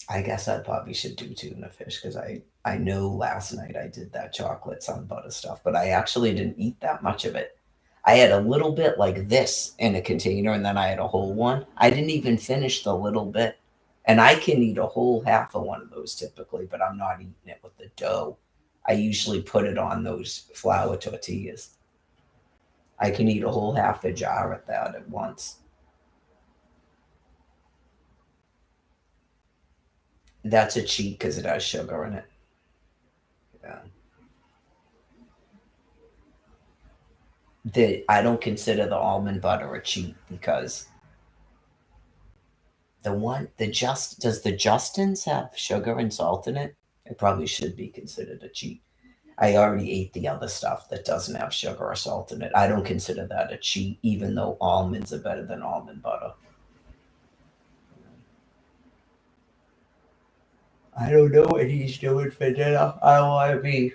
I guess I probably should do tuna fish because I know last night I did that chocolate sun butter stuff, but I actually didn't eat that much of it. I had a little bit like this in a container, and then I had a whole one. I didn't even finish the little bit, and I can eat a whole half of one of those typically, but I'm not eating it with the dough. I usually put it on those flour tortillas. I can eat a whole half a jar of that at once. That's a cheat because it has sugar in it. Yeah. I don't consider the almond butter a cheat because the just does the Justins have sugar and salt in it? It probably should be considered a cheat. I already ate the other stuff that doesn't have sugar or salt in it. I don't consider that a cheat, even though almonds are better than almond butter. I don't know what he's doing for dinner. I don't want to be,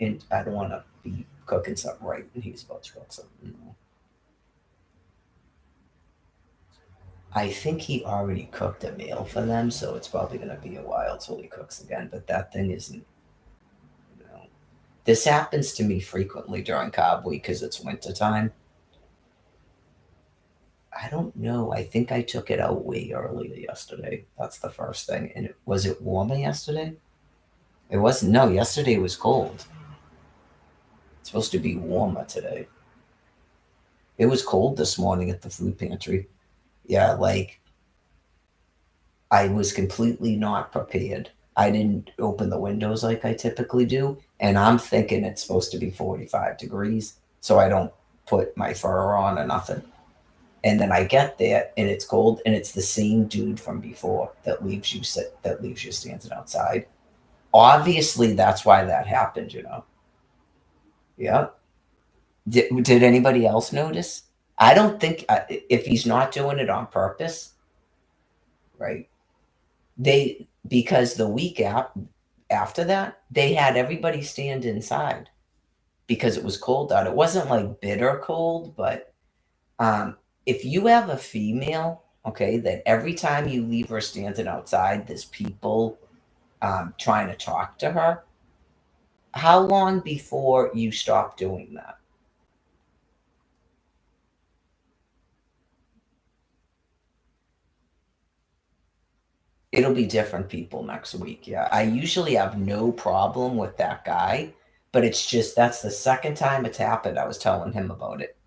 and I don't want to be cooking something right, and he's about to cook something. I think he already cooked a meal for them, so it's probably going to be a while till he cooks again. But that thing isn't. You know, this happens to me frequently during Carb Week because it's winter time. I don't know. I think I took it out way earlier yesterday. That's the first thing. And was it warmer yesterday? It wasn't. No, yesterday was cold. It's supposed to be warmer today. It was cold this morning at the food pantry. Yeah, like I was completely not prepared. I didn't open the windows like I typically do, and I'm thinking it's supposed to be 45 degrees, so I don't put my fur on or nothing. And then I get there and it's cold, and it's the same dude from before that leaves you standing outside. Obviously, that's why that happened. Yeah. Did anybody else notice? I don't think if he's not doing it on purpose, right? They because the after that, they had everybody stand inside because it was cold out. It wasn't like bitter cold, but if you have a female, okay, that every time you leave her standing outside, there's people trying to talk to her. How long before you stop doing that? It'll be different people next week. Yeah. I usually have no problem with that guy, but it's just that's the second time it's happened. I was telling him about it.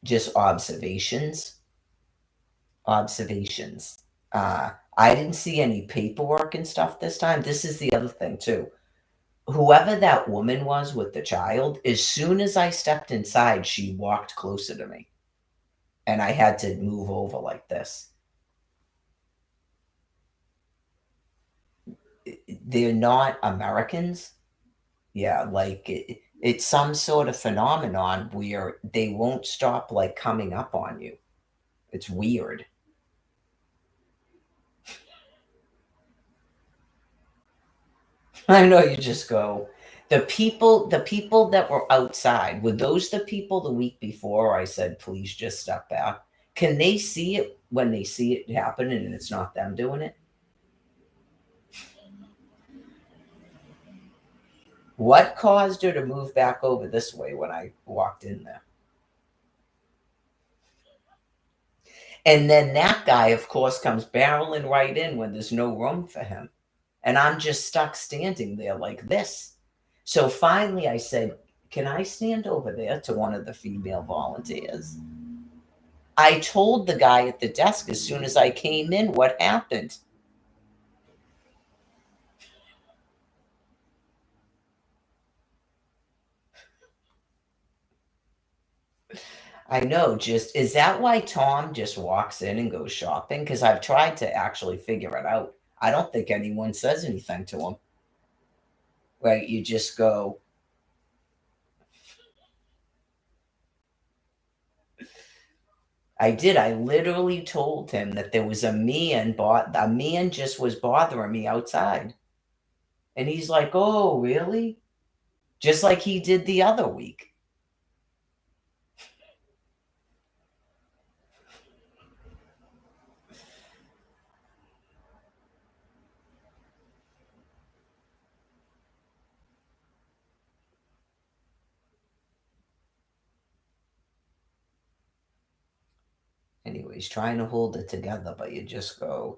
Just observations. Observations. I didn't see any paperwork and stuff this time. This is the other thing, too. Whoever that woman was with the child, as soon as I stepped inside, she walked closer to me and I had to move over like this. They're not Americans. Yeah, like it's some sort of phenomenon where they won't stop like coming up on you. It's weird. I know you just go. The people that were outside, were those the people the week before I said, please just step back? Can they see it when they see it happen and it's not them doing it? What caused her to move back over this way when I walked in there? And then that guy, of course, comes barreling right in when there's no room for him. And I'm just stuck standing there like this. So finally, I said, "Can I stand over there?" to one of the female volunteers. I told the guy at the desk as soon as I came in what happened. I know, just is that why Tom just walks in and goes shopping? Because I've tried to actually figure it out. I don't think anyone says anything to him. Right? You just go, I did. I literally told him that there was a man just was bothering me outside. And he's like, "Oh, really?" Just like he did the other week. Anyways, trying to hold it together, but you just go,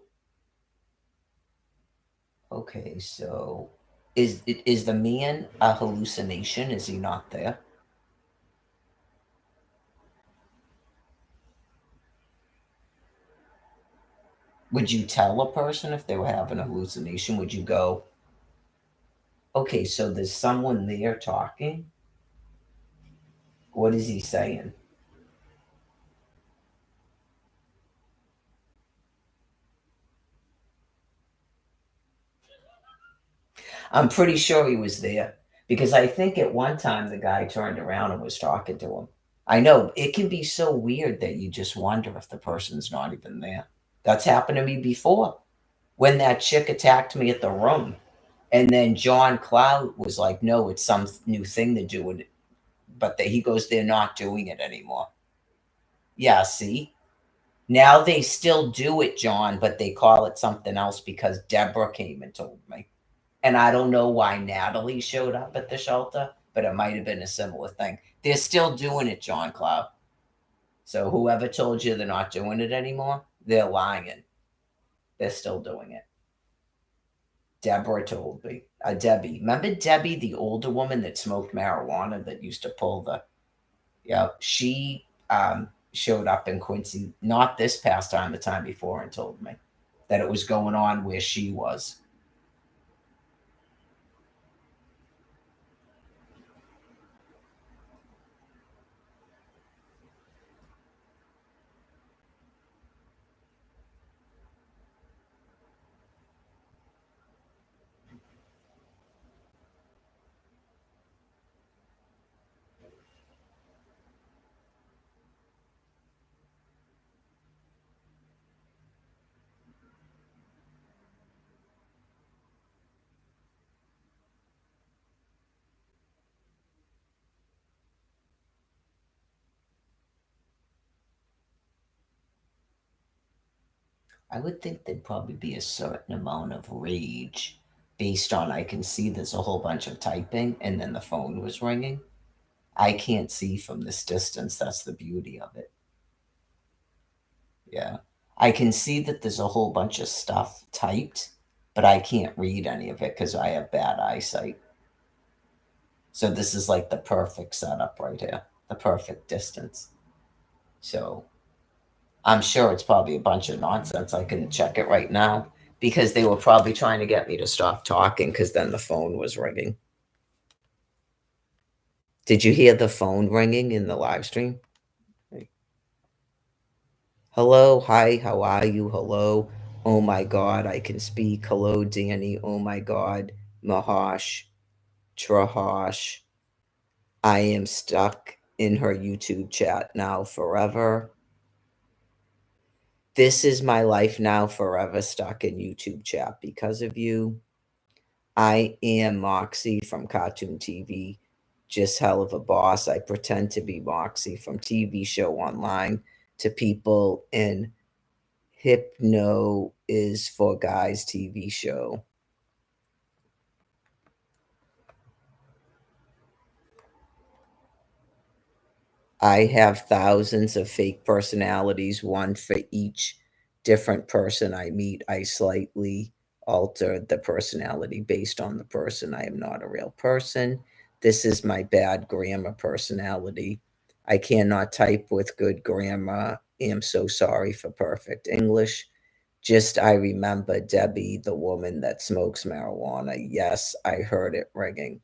okay, so is the man a hallucination? Is he not there? Would you tell a person if they were having a hallucination? Would you go, okay, so there's someone there talking? What is he saying? I'm pretty sure he was there because I think at one time the guy turned around and was talking to him. I know it can be so weird that you just wonder if the person's not even there. That's happened to me before when that chick attacked me at the room. And then John Cloud was like, no, it's some new thing to do. But he goes, they're not doing it anymore. Yeah, see? Now they still do it, John, but they call it something else because Deborah came and told me. And I don't know why Natalie showed up at the shelter, but it might have been a similar thing. They're still doing it, John Cloud. So whoever told you they're not doing it anymore, they're lying. They're still doing it. Deborah told me. Debbie. Remember Debbie, the older woman that smoked marijuana that used to pull the, yeah, she showed up in Quincy, not this past time, the time before, and told me that it was going on where she was. I would think there'd probably be a certain amount of rage based on I can see there's a whole bunch of typing and then the phone was ringing. I can't see from this distance. That's the beauty of it. Yeah. I can see that there's a whole bunch of stuff typed, but I can't read any of it because I have bad eyesight. So this is like the perfect setup right here, the perfect distance. So I'm sure it's probably a bunch of nonsense. I can check it right now because they were probably trying to get me to stop talking because then the phone was ringing. Did you hear the phone ringing in the live stream? Hello, hi, how are you? Hello. Oh my God, I can speak. Hello, Danny. Oh my God, Mahash, Trahash. I am stuck in her YouTube chat now forever. This is my life now forever stuck in YouTube chat because of you. I am Moxie from Cartoon TV. Just hell of a boss. I pretend to be Moxie from TV show online to people in Hypno is for Guys TV show. I have thousands of fake personalities, one for each different person I meet. I slightly alter the personality based on the person. I am not a real person. This is my bad grammar personality. I cannot type with good grammar. Am so sorry for perfect English. Just I remember Debbie, the woman that smokes marijuana. Yes, I heard it ringing.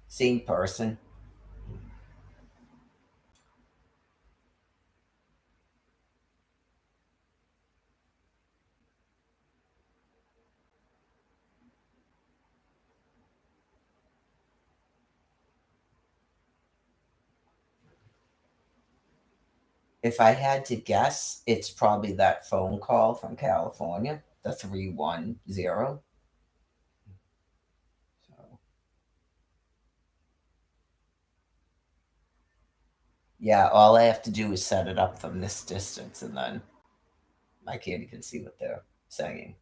Same person. If I had to guess, it's probably that phone call from California, the 310. So, yeah, all I have to do is set it up from this distance, and then I can't even see what they're saying.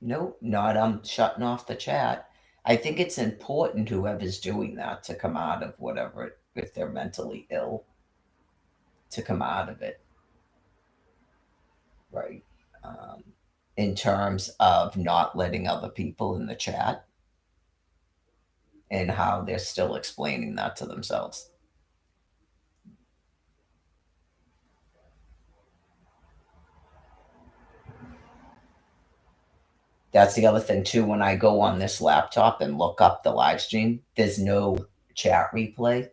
Nope, not shutting off the chat. I think it's important, whoever's doing that, to come out of whatever, if they're mentally ill, to come out of it, right? Um, in terms of not letting other people in the chat and how they're still explaining that to themselves. That's the other thing too. When I go on this laptop and look up the live stream, there's no chat replay.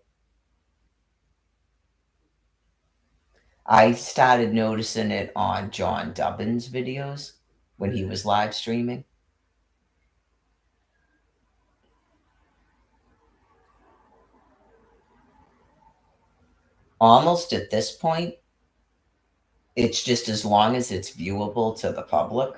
I started noticing it on John Dubbin's videos when he was live streaming. Almost at this point, it's just as long as it's viewable to the public.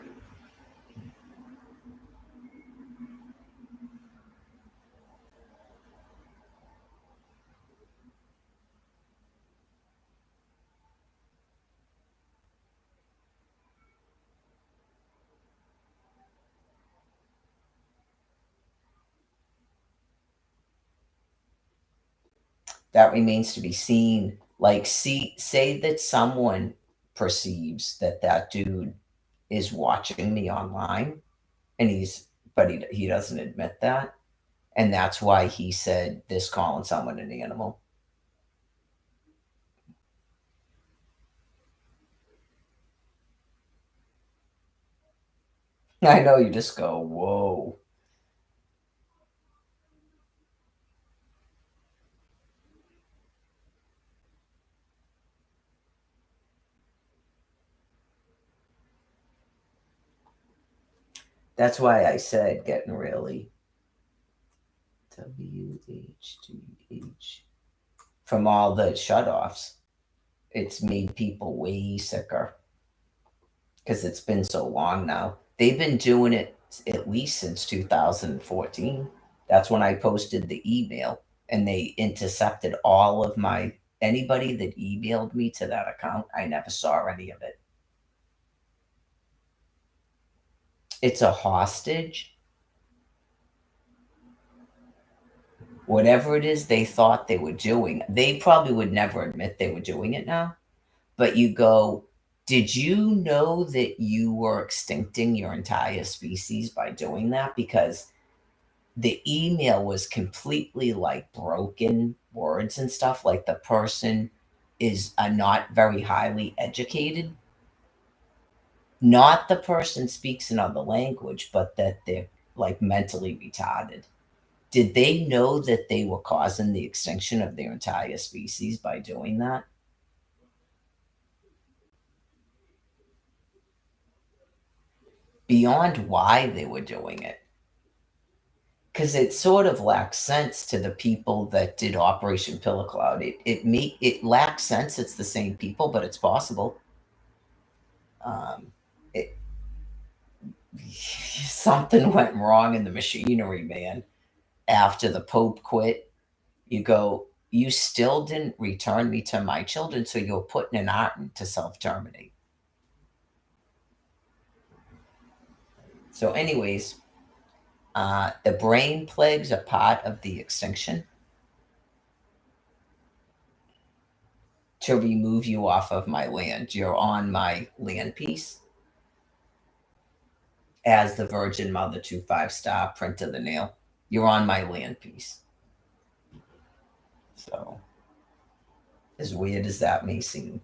That remains to be seen. Like, say that someone perceives that that dude is watching me online, and he doesn't admit that, and that's why he said this calling someone an animal. I know, you just go, whoa. That's why I said getting really WHDH from all the shutoffs. It's made people way sicker because it's been so long now. They've been doing it at least since 2014. That's when I posted the email, and they intercepted all of my anybody that emailed me to that account. I never saw any of it. It's a hostage. Whatever it is they thought they were doing, they probably would never admit they were doing it now. But you go, did you know that you were extincting your entire species by doing that? Because the email was completely like broken words and stuff. Like the person is not very highly educated. Not the person speaks another language, but that they're like mentally retarded. Did they know that they were causing the extinction of their entire species by doing that? Beyond why they were doing it. Because it sort of lacks sense to the people that did Operation Pillow Cloud. It lacks sense. It's the same people, but it's possible. Um, it, something went wrong in the machinery, man. After the Pope quit, you go, you still didn't return me to my children, so you're putting an art to self terminate. So, anyways, the brain plagues are part of the extinction to remove you off of my land. You're on my land piece as the Virgin Mother 2 5 star print of the nail. You're on my land piece. So, as weird as that may seem.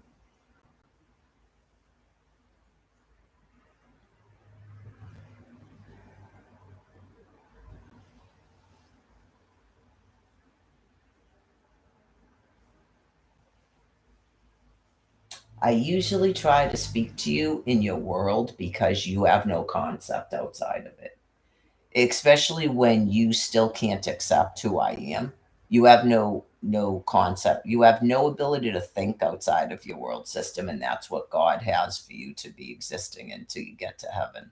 I usually try to speak to you in your world because you have no concept outside of it, especially when you still can't accept who I am. You have no concept. You have no ability to think outside of your world system, and that's what God has for you to be existing until you get to heaven,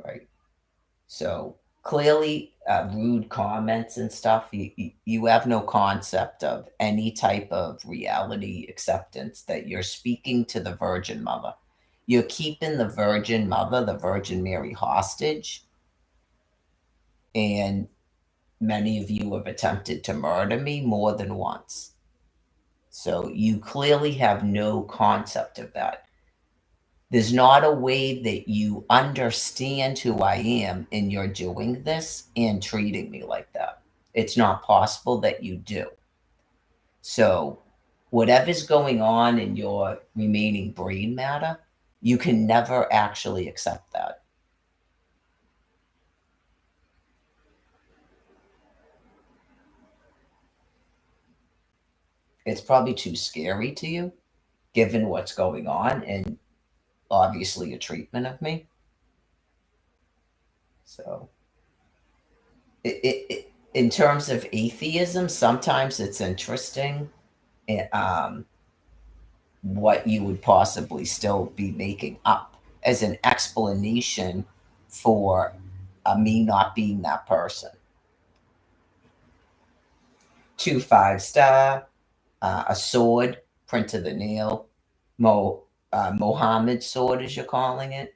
right? So clearly, rude comments and stuff. You have no concept of any type of reality acceptance that you're speaking to the Virgin Mother. You're keeping the Virgin Mother, the Virgin Mary, hostage, and many of you have attempted to murder me more than once. So you clearly have no concept of that. There's not a way that you understand who I am, and you're doing this and treating me like that. It's not possible that you do. So, whatever's going on in your remaining brain matter, you can never actually accept that. It's probably too scary to you, given what's going on and obviously your treatment of me. So, in terms of atheism, sometimes it's interesting. What you would possibly still be making up as an explanation for me not being that person. 2 5 star, a sword, print of the nail, Mohammed sword, as you're calling it.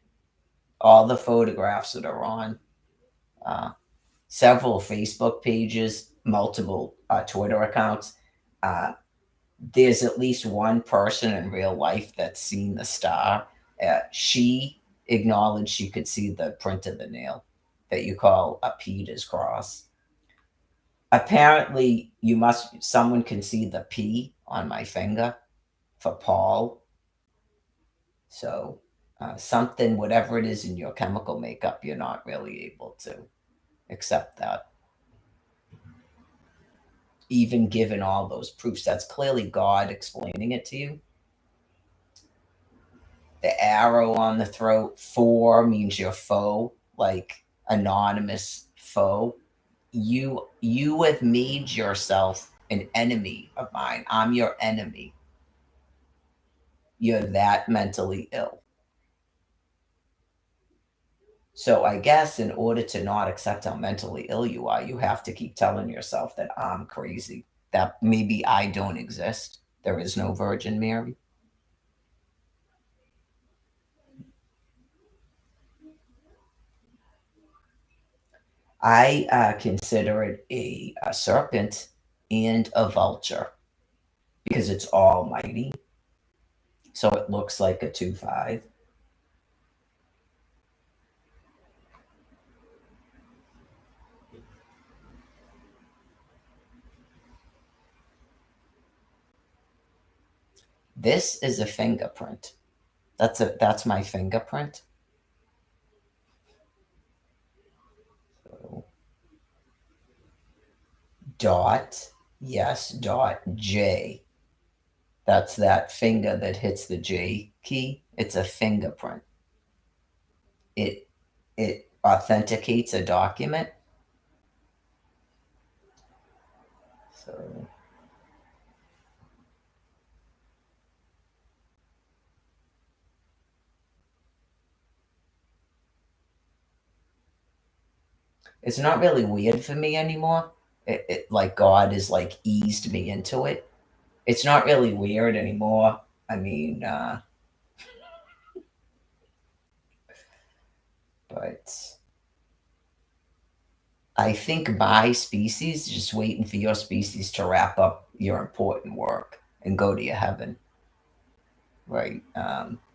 All the photographs that are on several Facebook pages, multiple Twitter accounts. There's at least one person in real life that's seen the star. She acknowledged she could see the print of the nail that you call a Peter's cross. Apparently, someone can see the P on my finger for Paul. So, something, whatever it is in your chemical makeup, you're not really able to accept that. Even given all those proofs, that's clearly God explaining it to you. The arrow on the throat, 4 means your foe, like anonymous foe. You have made yourself an enemy of mine. I'm your enemy. You're that mentally ill. So I guess in order to not accept how mentally ill you are, you have to keep telling yourself that I'm crazy, that maybe I don't exist. There is no Virgin Mary. I consider it a serpent and a vulture because it's almighty. So it looks like a 2 5. This is a fingerprint. That's my fingerprint. So, dot, yes, dot J. That's that finger that hits the J key. It's a fingerprint. It authenticates a document. So it's not really weird for me anymore. Like God has like eased me into it. It's not really weird anymore. I mean, But I think my species is just waiting for your species to wrap up your important work and go to your heaven, right?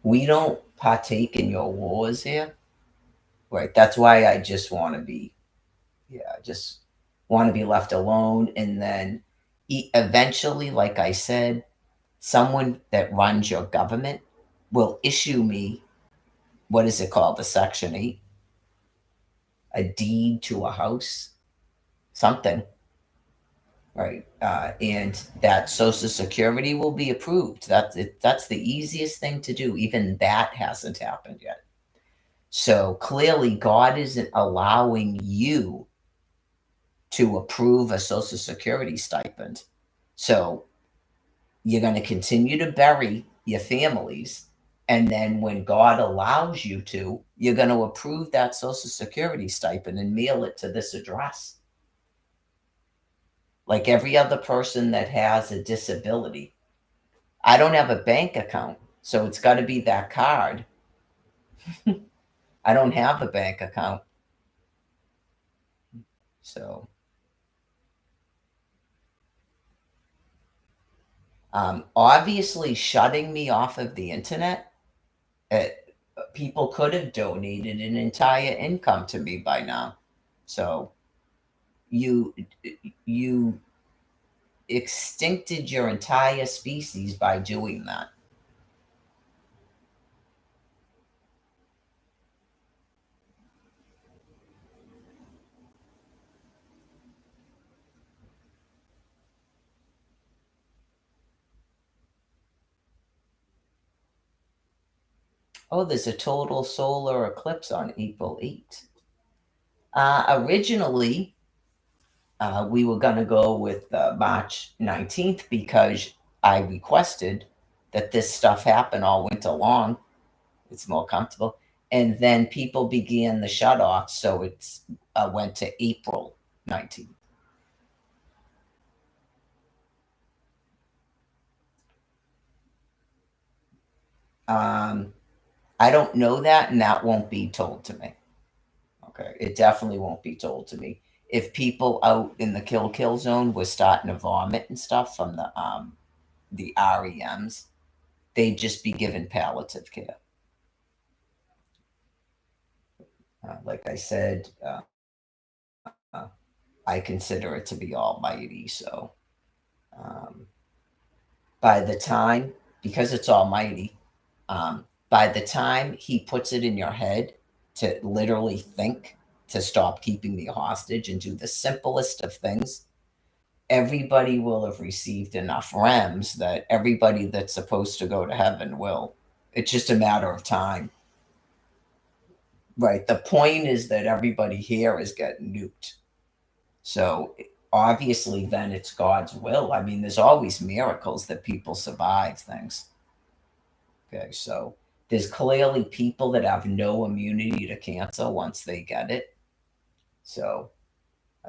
We don't partake in your wars here, right? That's why I just want to be, yeah, I just want to be left alone. And then eventually, like I said, someone that runs your government will issue me, what is it called? The Section 8, a deed to a house, something, right? And that Social Security will be approved. That's it. That's the easiest thing to do. Even that hasn't happened yet. So clearly, God isn't allowing you to approve a Social Security stipend. So you're going to continue to bury your families. And then when God allows you to, you're going to approve that Social Security stipend and mail it to this address. Like every other person that has a disability. I don't have a bank account, so it's got to be that card. I don't have a bank account. So obviously, shutting me off of the internet, uh, people could have donated an entire income to me by now. So you you extincted your entire species by doing that. Oh, there's a total solar eclipse on April 8th. Originally, we were going to go with March 19th because I requested that this stuff happen all winter long. It's more comfortable. And then people began the shut off, so it's went to April 19th. Um, I don't know that, and that won't be told to me. Okay, it definitely won't be told to me. If people out in the kill zone were starting to vomit and stuff from the REMs, they'd just be given palliative care. Like I said, uh, I consider it to be almighty. So um, by the time, because it's almighty, by the time he puts it in your head to literally think to stop keeping me hostage and do the simplest of things, everybody will have received enough REMs that everybody that's supposed to go to heaven will. It's just a matter of time. Right. The point is that everybody here is getting nuked. So obviously, then it's God's will. I mean, there's always miracles that people survive things. Okay. So there's clearly people that have no immunity to cancer once they get it. So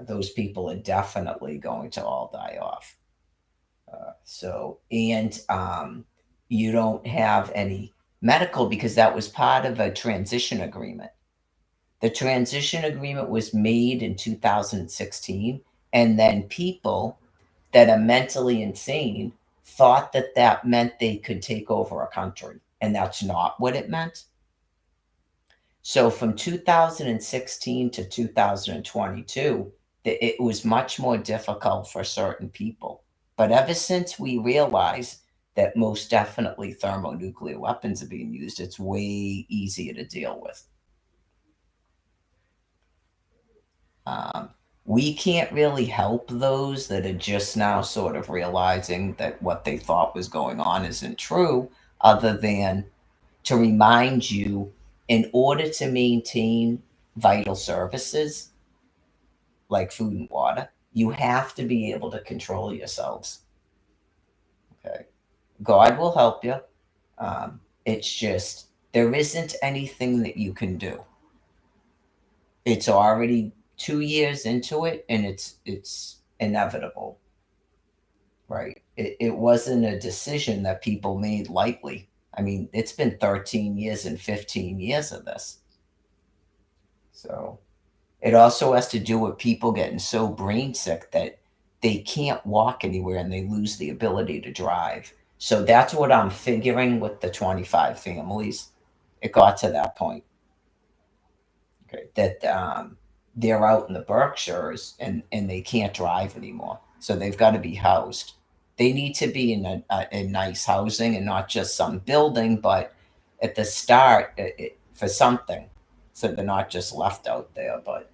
those people are definitely going to all die off. And you don't have any medical because that was part of a transition agreement. The transition agreement was made in 2016, and then people that are mentally insane thought that that meant they could take over a country, and that's not what it meant. So from 2016 to 2022, it was much more difficult for certain people. But ever since we realized that most definitely thermonuclear weapons are being used, it's way easier to deal with. Um, we can't really help those that are just now sort of realizing that what they thought was going on isn't true, other than to remind you in order to maintain vital services like food and water, you have to be able to control yourselves. Okay. God will help you. It's just there isn't anything that you can do. It's already 2 years into it, and it's inevitable, right? It wasn't a decision that people made lightly. I mean, it's been 13 years and 15 years of this. So it also has to do with people getting so brain sick that they can't walk anywhere and they lose the ability to drive. So that's what I'm figuring with the 25 families. It got to that point, okay, that they're out in the Berkshires and they can't drive anymore. So they've got to be housed. They need to be in a nice housing and not just some building, but at the start for something. So they're not just left out there. But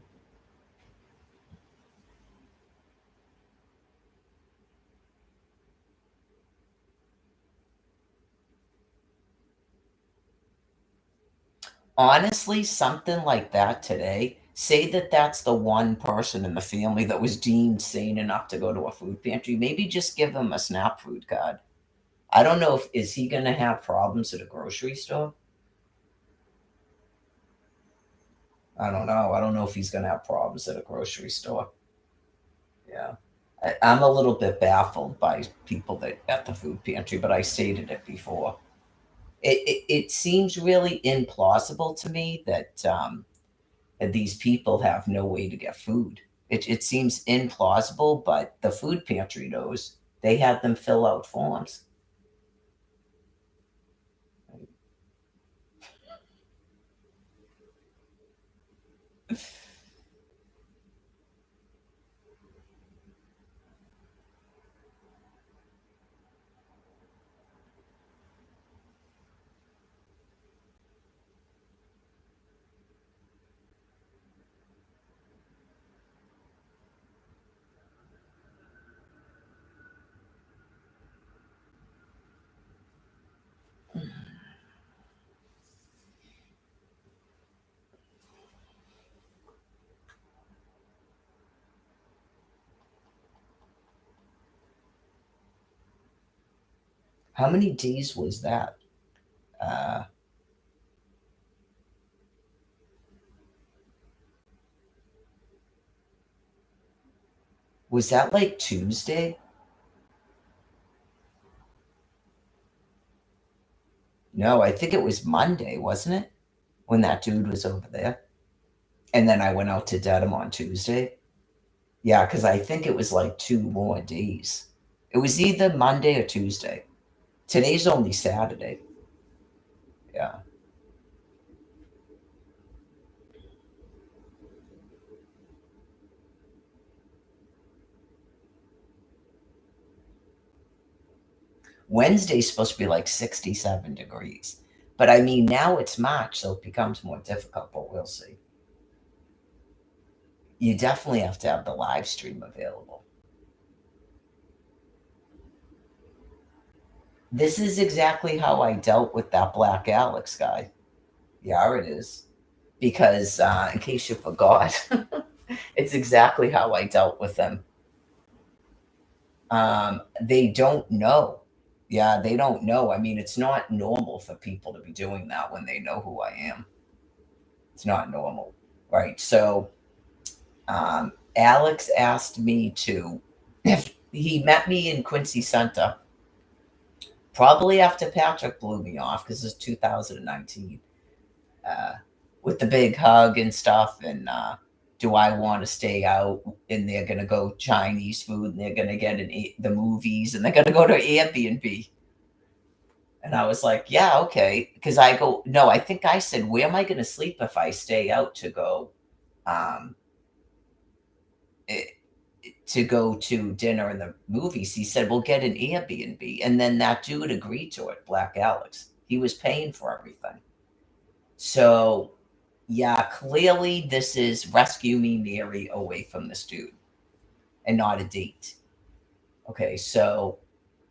honestly, something like that today, say that that's the one person in the family that was deemed sane enough to go to a food pantry, maybe just give them a SNAP food card. I don't know if is he going to have problems at a grocery store? I don't know. I don't know if he's going to have problems at a grocery store. Yeah. I'm a little bit baffled by people that at the food pantry, but I stated it before. It seems really implausible to me that and these people have no way to get food. It seems implausible, but the food pantry knows. They had them fill out forms. How many days was that? Uh, was that like Tuesday? No, I think it was Monday, wasn't it? When that dude was over there. And then I went out to Dedham on Tuesday. Yeah, because I think it was like 2 more days. It was either Monday or Tuesday. Today's only Saturday. Yeah. Wednesday's supposed to be like 67 degrees. But I mean, now it's March, so it becomes more difficult, but we'll see. You definitely have to have the live stream available. This is exactly how I dealt with that Black Alex guy. Yeah, it is. Because, in case you forgot, it's exactly how I dealt with them. They don't know. Yeah, they don't know. I mean, it's not normal for people to be doing that when they know who I am. It's not normal, right? So, Alex asked me to, if he met me in Quincy Center, probably after Patrick blew me off because it's 2019, uh, with the big hug and stuff. And do I want to stay out? And they're going to go Chinese food and they're going to get the movies and they're going to go to Airbnb. And I was like, yeah, okay. Because I go, no, I think I said, where am I going to sleep if I stay out to go? Um, eh, to go to dinner and the movies. He said, "We'll get an Airbnb." And then that dude agreed to it, Black Alex. He was paying for everything. So, yeah, clearly this is rescue me, Mary, away from this dude and not a date. Okay, so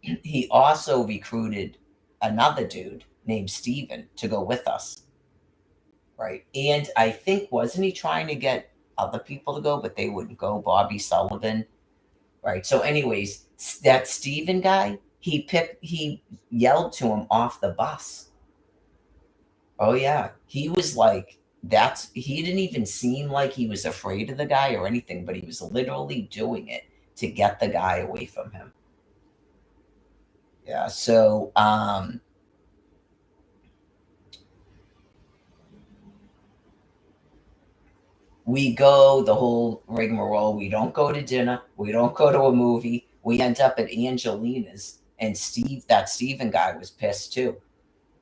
he also recruited another dude named Steven to go with us, right? And I think, wasn't he trying to get other people to go, but they wouldn't go? Bobby Sullivan. Right. So, anyways, that Steven guy, he yelled to him off the bus. Oh yeah. He was like, he didn't even seem like he was afraid of the guy or anything, but he was literally doing it to get the guy away from him. Yeah. So We go the whole rigmarole. We don't go to dinner. We don't go to a movie. We end up at Angelina's, and that Steven guy was pissed too.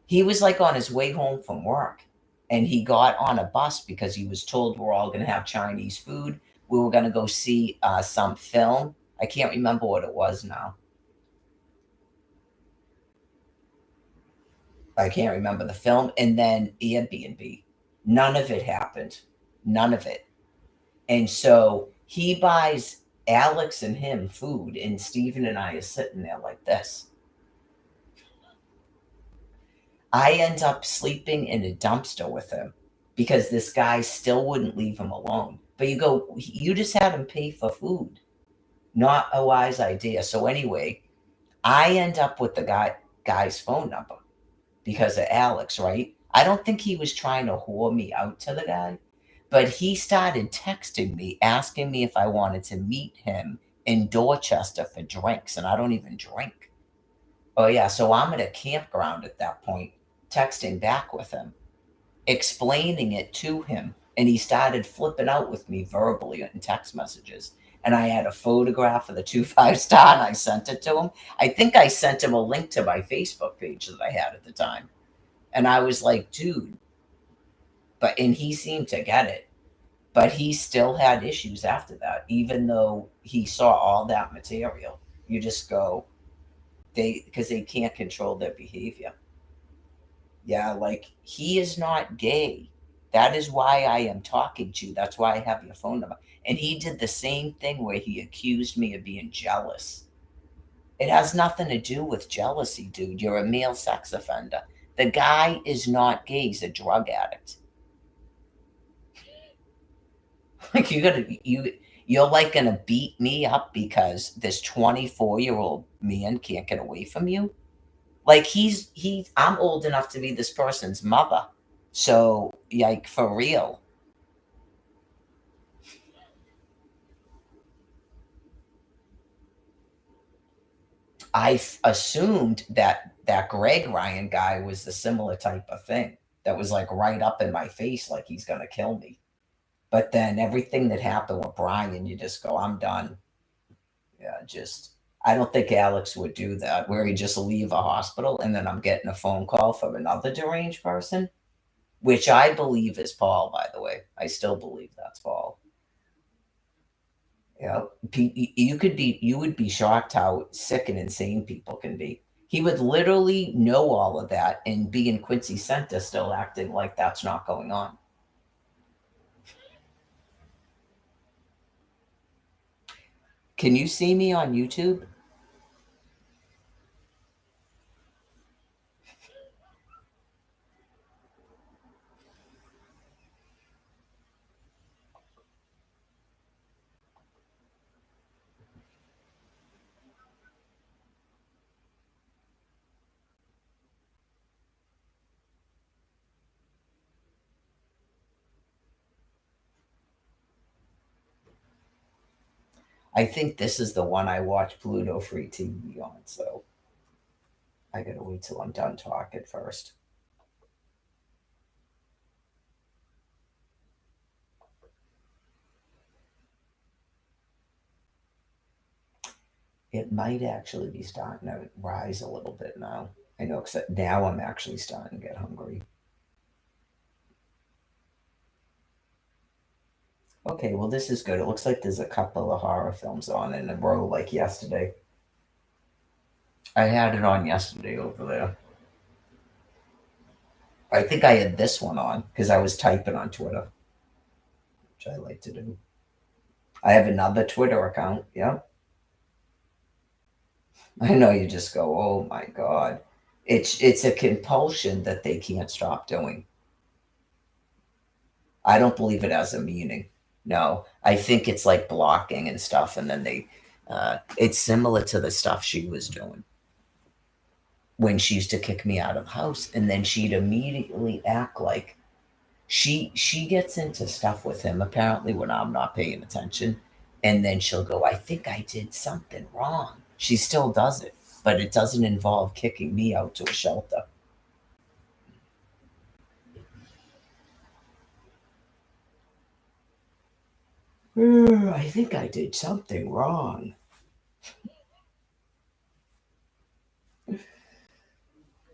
He was like on his way home from work, and he got on a bus because he was told we're all going to have Chinese food. We were going to go see some film. I can't remember what it was now. I can't remember the film. And then Airbnb. None of it happened. None of it. And so he buys Alex and him food, and Steven and I are sitting there like this. I end up sleeping in a dumpster with him because this guy still wouldn't leave him alone. But you go, you just had him pay for food. Not a wise idea. So anyway, I end up with the guy's phone number because of Alex, right? I don't think he was trying to whore me out to the guy, but he started texting me, asking me if I wanted to meet him in Dorchester for drinks, and I don't even drink. Oh, yeah. So I'm at a campground at that point, texting back with him, explaining it to him. And he started flipping out with me verbally in text messages. And I had a photograph of the 2 5 star and I sent it to him. I think I sent him a link to my Facebook page that I had at the time. And I was like, dude, and he seemed to get it. But he still had issues after that, even though he saw all that material. You just go, because they can't control their behavior. Yeah, like he is not gay. That is why I am talking to you. That's why I have your phone number. And he did the same thing where he accused me of being jealous. It has nothing to do with jealousy, dude. You're a male sex offender. The guy is not gay. He's a drug addict. Like you're like gonna beat me up because this 24-year-old man can't get away from you? Like I'm old enough to be this person's mother. So, like, for real. Assumed that Greg Ryan guy was the similar type of thing that was like right up in my face, like he's gonna kill me. But then everything that happened with Brian, you just go, I'm done. Yeah, just I don't think Alex would do that, where he just leave a hospital and then I'm getting a phone call from another deranged person, which I believe is Paul, by the way. I still believe that's Paul. Yeah, you would be shocked how sick and insane people can be. He would literally know all of that and be in Quincy Center still acting like that's not going on. Can you see me on YouTube? I think this is the one I watch Pluto Free TV on, so I gotta wait till I'm done talking first. It might actually be starting to rise a little bit now. I know, except now I'm actually starting to get hungry. Okay, well, this is good. It looks like there's a couple of horror films on in a row like yesterday. I had it on yesterday over there. I think I had this one on because I was typing on Twitter, which I like to do. I have another Twitter account. Yep. I know you just go, oh my God. It's a compulsion that they can't stop doing. I don't believe it has a meaning. No, I think it's like blocking and stuff, and then it's similar to the stuff she was doing when she used to kick me out of the house, and then she'd immediately act like she gets into stuff with him apparently when I'm not paying attention, and then she'll go, I think I did something wrong. She still does it, but it doesn't involve kicking me out to a shelter. I think I did something wrong.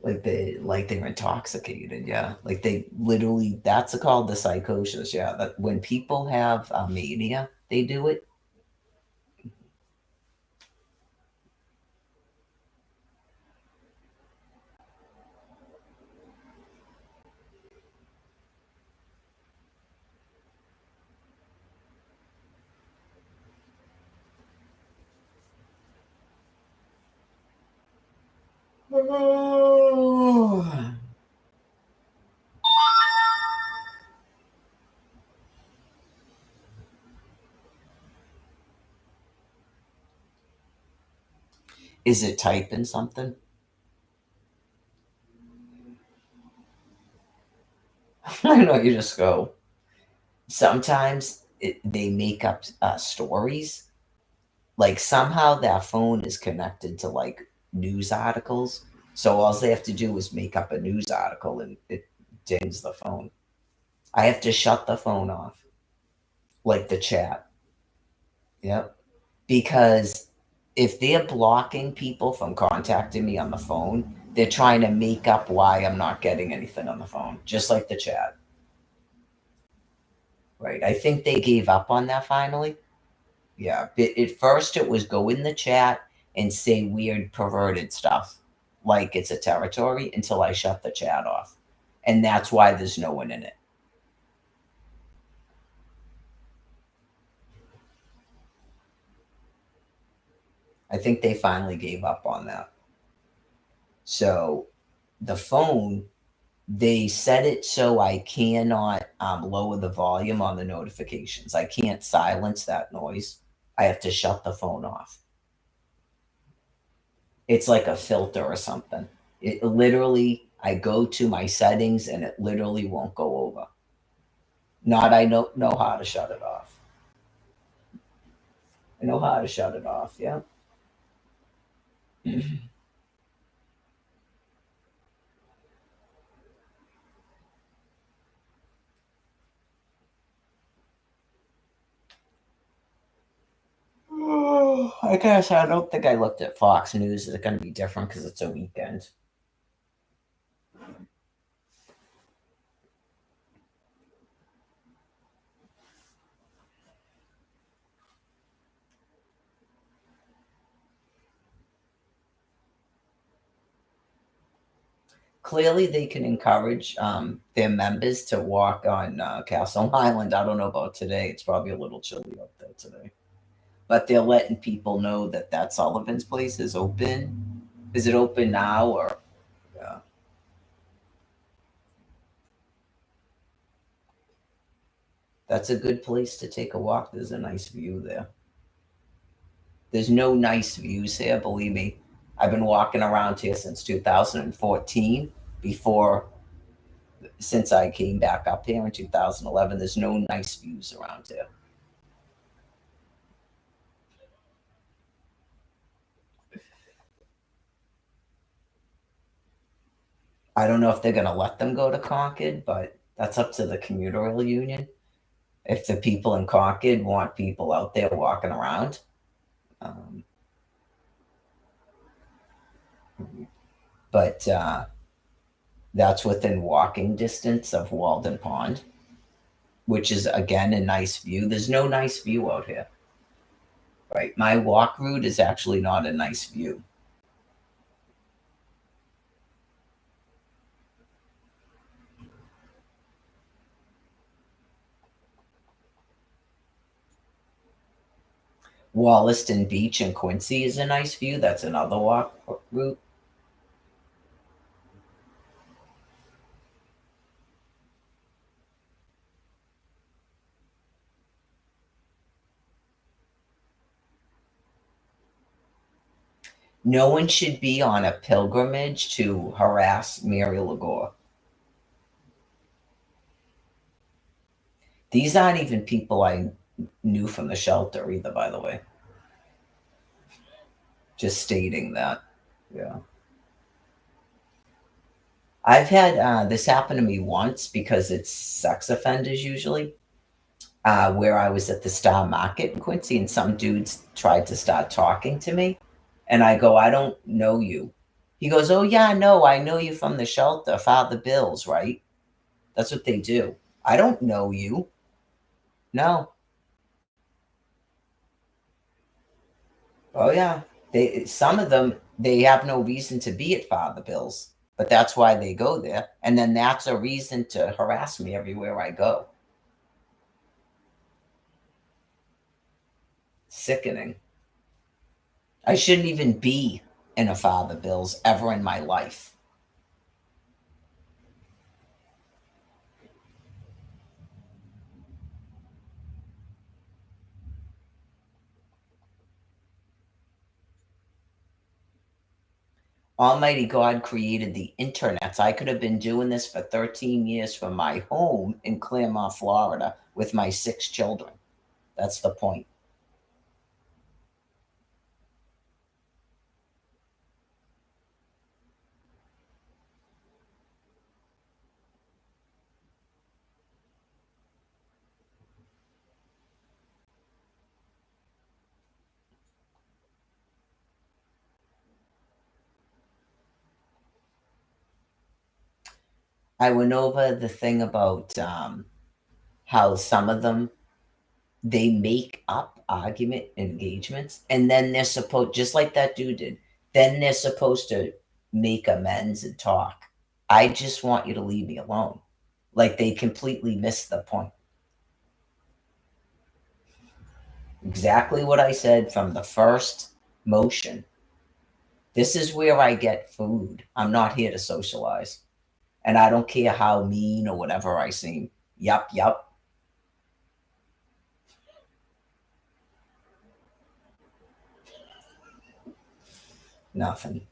Like they're intoxicated, yeah. Like they literally, that's called the psychosis, yeah. That when people have mania, they do it. Is it typing something? I know, you just go. Sometimes they make up stories. Like somehow that phone is connected to like news articles. So all they have to do is make up a news article and it dings the phone. I have to shut the phone off, like the chat. Yep. Because if they're blocking people from contacting me on the phone, they're trying to make up why I'm not getting anything on the phone, just like the chat. Right. I think they gave up on that finally. Yeah. At first, it was go in the chat and say weird, perverted stuff like it's a territory until I shut the chat off. And that's why there's no one in it. I think they finally gave up on that. So the phone, they set it so I cannot lower the volume on the notifications. I can't silence that noise. I have to shut the phone off. It's like a filter or something. It literally, I go to my settings and it literally won't go over. Not I know how to shut it off. I know how to shut it off. Yeah. I guess I don't think I looked at Fox News. Is it going to be different because it's a weekend? Clearly, they can encourage their members to walk on Castle Island. I don't know about today. It's probably a little chilly out there today. But they're letting people know that that Sullivan's place is open. Is it open now or? Yeah. That's a good place to take a walk. There's a nice view there. There's no nice views here, believe me. I've been walking around here since 2014. Before, since I came back up here in 2011, there's no nice views around here. I don't know if they're going to let them go to Concord, but that's up to the commuter rail union. If the people in Concord want people out there walking around, um, but that's within walking distance of Walden Pond, which is again a nice view. There's no nice view out here, right? My walk route is actually not a nice view. Wollaston Beach and Quincy is a nice view. That's another walk route. No one should be on a pilgrimage to harass Mary Lagore. These aren't even people I knew from the shelter either, by the way. Just stating that. Yeah. I've had this happen to me once because it's sex offenders usually. where I was at the Star Market in Quincy, and some dudes tried to start talking to me. And I go, I don't know you. He goes, oh, yeah, no, I know you from the shelter, Father Bill's, right? That's what they do. I don't know you. No. Oh, yeah. Some of them, they have no reason to be at Father Bill's, but that's why they go there. And then that's a reason to harass me everywhere I go. Sickening. I shouldn't even be in a Father Bill's ever in my life. Almighty God created the internets. I could have been doing this for 13 years from my home in Claremont, Florida, with my 6 children. That's the point. I went over the thing about how some of them, they make up argument engagements, and then they're supposed, just like that dude did, then they're supposed to make amends and talk. I just want you to leave me alone. Like they completely missed the point. Exactly what I said from the first motion. This is where I get food. I'm not here to socialize. And I don't care how mean or whatever I seem. Yup, yup. Nothing.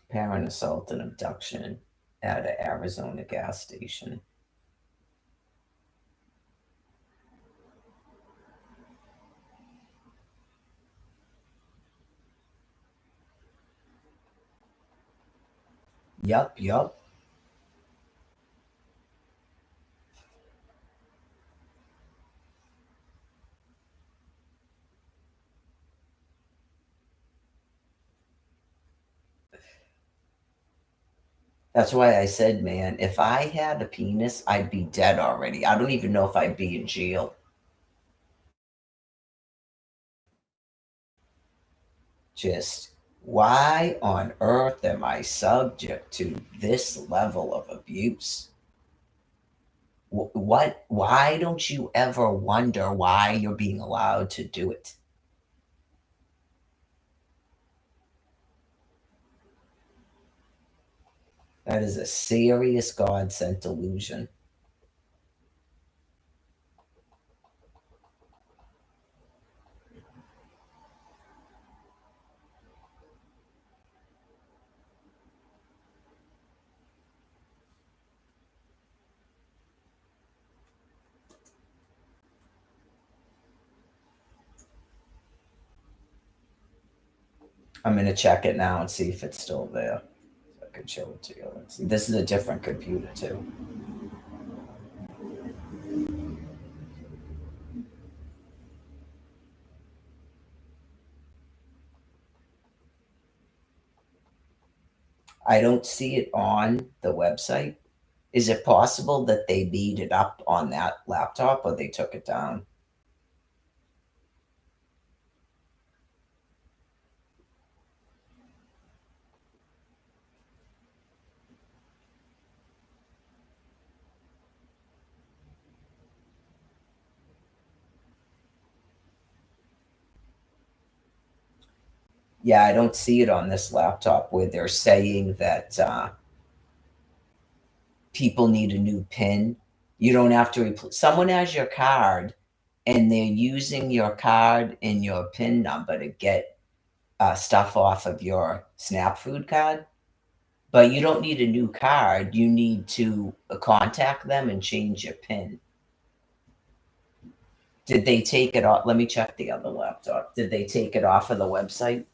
Parent assault and abduction at an Arizona gas station. Yup, yup. That's why I said, man, if I had a penis, I'd be dead already. I don't even know if I'd be in jail. Just why on earth am I subject to this level of abuse? What, why don't you ever wonder why you're being allowed to do it? That is a serious God sent delusion. I'm going to check it now and see if it's still there. I could show it to you. Let's see. This is a different computer, too. I don't see it on the website. Is it possible that they beat it up on that laptop or they took it down? Yeah, I don't see it on this laptop where they're saying that people need a new PIN. You don't have to replace. Someone has your card, and they're using your card and your PIN number to get stuff off of your SNAP food card. But you don't need a new card. You need to contact them and change your PIN. Did they take it off? Let me check the other laptop. Did they take it off of the website?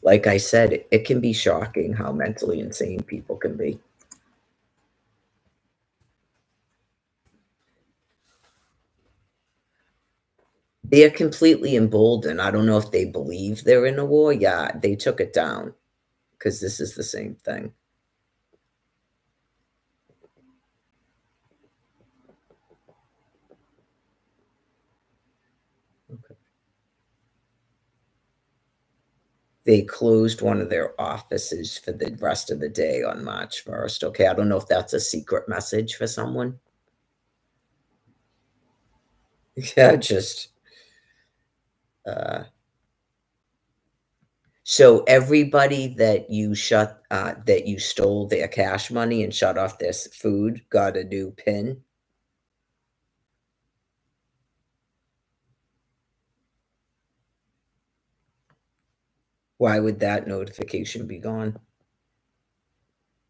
Like I said, it can be shocking how mentally insane people can be. They're completely emboldened. I don't know if they believe they're in a war. Yeah, they took it down because this is the same thing. Okay. They closed one of their offices for the rest of the day on March 1st. Okay, I don't know if that's a secret message for someone. Yeah, just uh so everybody that that you stole their cash money and shut off this food got a new PIN. Why would that notification be gone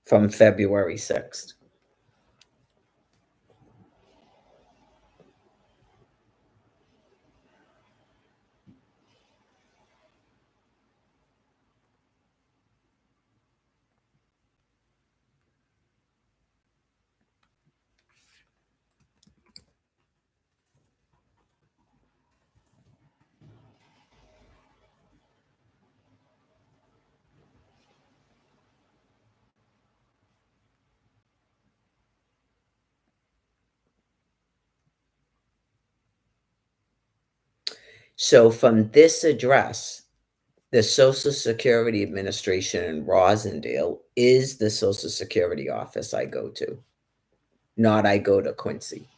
from February 6th? So from this address, the Social Security Administration in Rosendale is the Social Security office I go to, not I go to Quincy.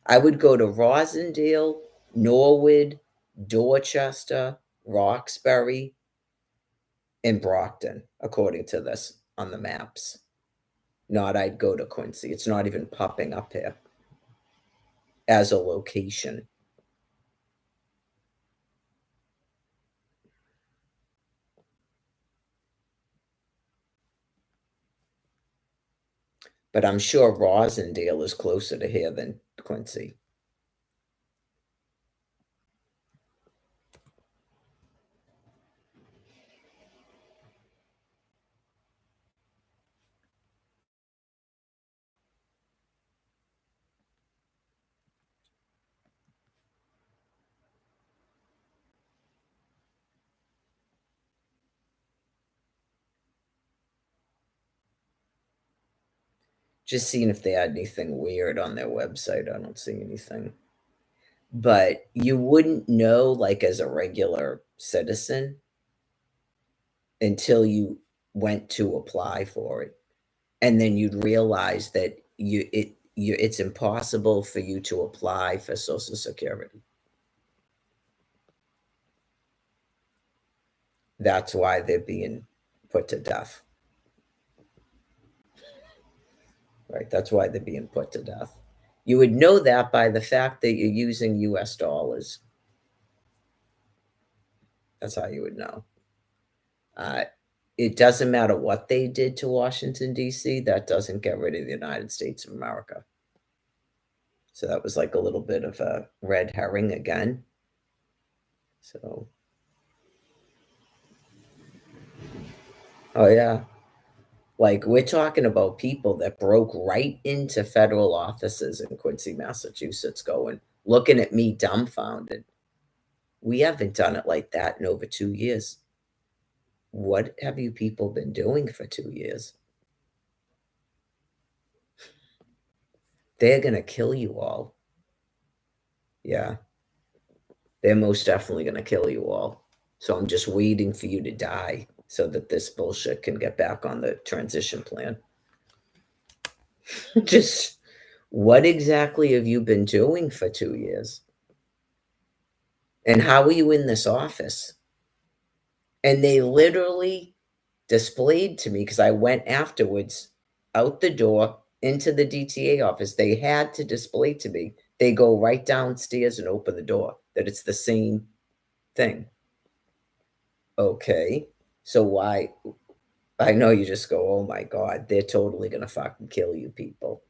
I would go to Rosendale, Norwood, Dorchester, Roxbury, and Brockton, according to this on the maps. Not I'd go to Quincy. It's not even popping up here as a location. But I'm sure Rosendale is closer to here than Quincy. Just seeing if they had anything weird on their website. I don't see anything. But you wouldn't know, like, as a regular citizen until you went to apply for it. And then you'd realize that it's impossible for you to apply for Social Security. That's why they're being put to death. Right? That's why they're being put to death. You would know that by the fact that you're using US dollars. That's how you would know. Uh, it doesn't matter what they did to Washington, D.C., that doesn't get rid of the United States of America. So that was like a little bit of a red herring again. So, oh, yeah. Like, we're talking about people that broke right into federal offices in Quincy, Massachusetts, going, looking at me dumbfounded. We haven't done it like that in over 2 years. What have you people been doing for 2 years? They're going to kill you all. Yeah. They're most definitely going to kill you all. So I'm just waiting for you to die so that this bullshit can get back on the transition plan. Just what exactly have you been doing for 2 years? And how are you in this office? And they literally displayed to me, because I went afterwards out the door into the DTA office. They had to display to me They go right downstairs and open the door, that it's the same thing. Okay. So why? I know you just go, oh my God, they're totally going to fucking kill you people.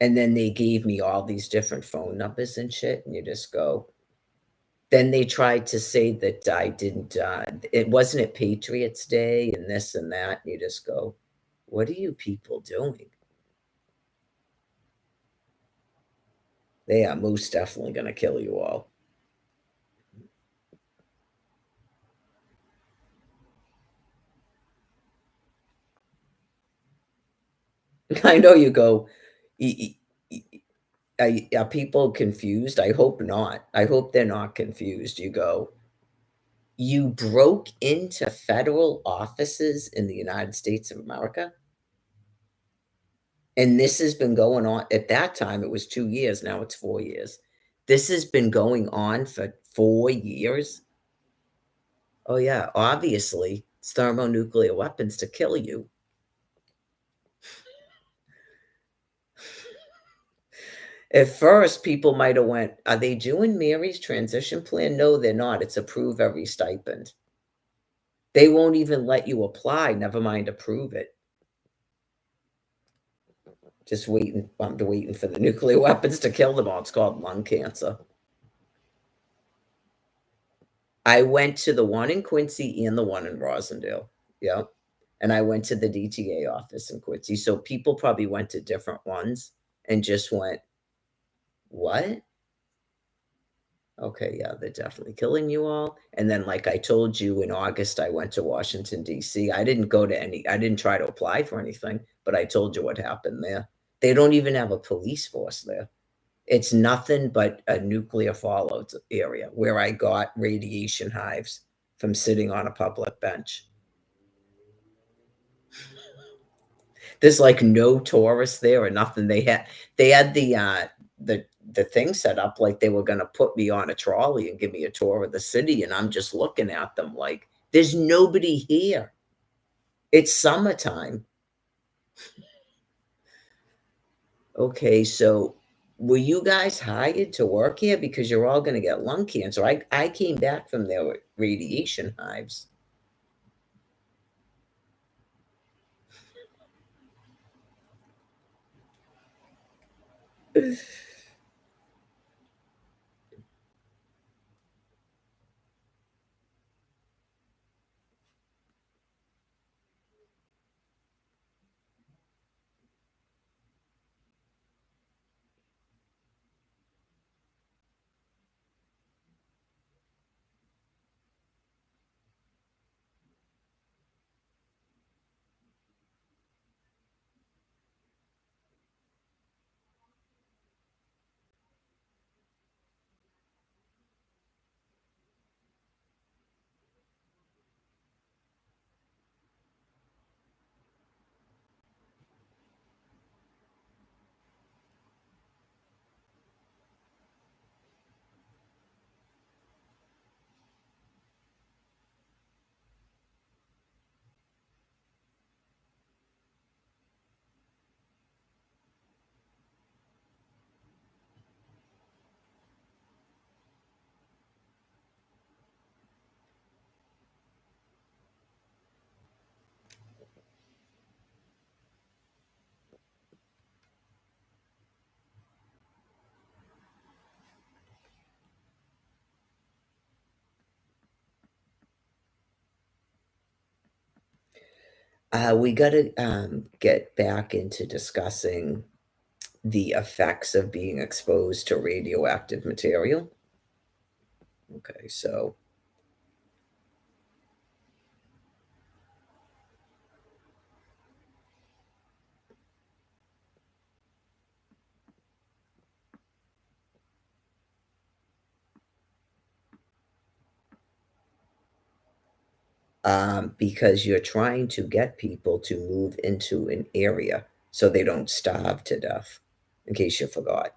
And then they gave me all these different phone numbers and shit. And you just go, then they tried to say that I didn't, it wasn't at Patriots Day and this and that. And you just go, what are you people doing? They are most definitely going to kill you all. I know you go, are people confused? I hope not. I hope they're not confused. You go, you broke into federal offices in the United States of America? And this has been going on at that time, it was 2 years, now it's 4 years. This has been going on for 4 years? Oh, yeah, obviously, it's thermonuclear weapons to kill you. At first, people might have went, "Are they doing Mary's transition plan?" No, they're not, it's approve every stipend. They won't even let you apply, never mind approve it. Just waiting I'm waiting for the nuclear weapons to kill them all, it's called lung cancer. I went to the one in Quincy and the one in Rosendale, yep, and I went to the DTA office in Quincy, so people probably went to different ones and just went, "What? Okay, yeah, they're definitely killing you all." And then, like I told you, in August, I went to Washington, DC. I didn't try to apply for anything, but I told you what happened there. They don't even have a police force there. It's nothing but a nuclear fallout area where I got radiation hives from sitting on a public bench. There's like no tourists there or nothing. They had the thing set up like they were gonna put me on a trolley and give me a tour of the city, and I'm just looking at them like, there's nobody here. It's summertime. Okay, so were you guys hired to work here? Because you're all gonna get lung cancer. I came back from there with radiation hives. We gotta get back into discussing the effects of being exposed to radioactive material. Okay, so because you're trying to get people to move into an area so they don't starve to death, in case you forgot.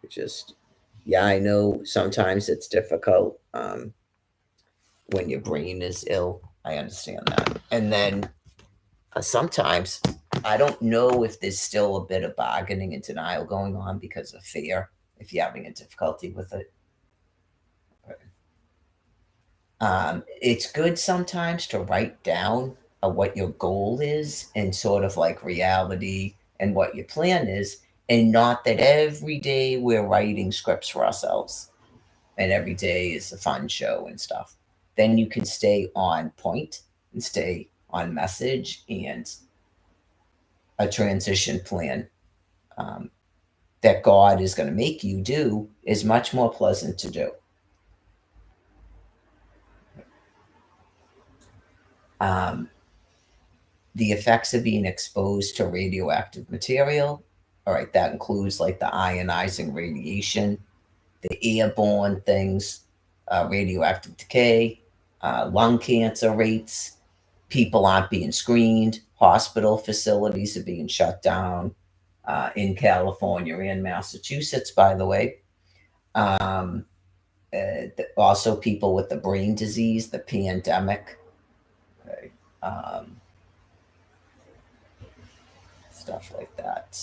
Just, yeah, I know sometimes it's difficult when your brain is ill. I understand that. And then sometimes I don't know if there's still a bit of bargaining and denial going on because of fear, if you're having a difficulty with it. It's good sometimes to write down what your goal is and sort of like reality and what your plan is, and not that every day we're writing scripts for ourselves and every day is a fun show and stuff. Then you can stay on point and stay on message, and a transition plan um, that God is going to make you do is much more pleasant to do. Um, the effects of being exposed to radioactive material. All right, that includes like the ionizing radiation, the airborne things, radioactive decay, lung cancer rates. People aren't being screened. Hospital facilities are being shut down in California and Massachusetts, by the way. Um, Also, people with the brain disease, the pandemic, okay, stuff like that.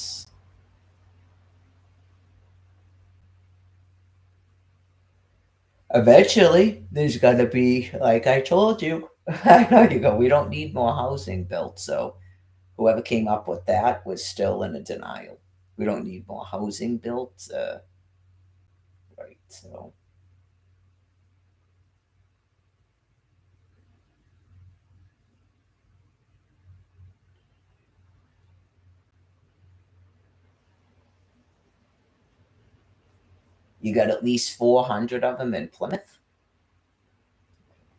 Eventually, there's going to be, like I told you, I know you go, we don't need more housing built. So, whoever came up with that was still in a denial. We don't need more housing built. Right. So, you got at least 400 of them in Plymouth.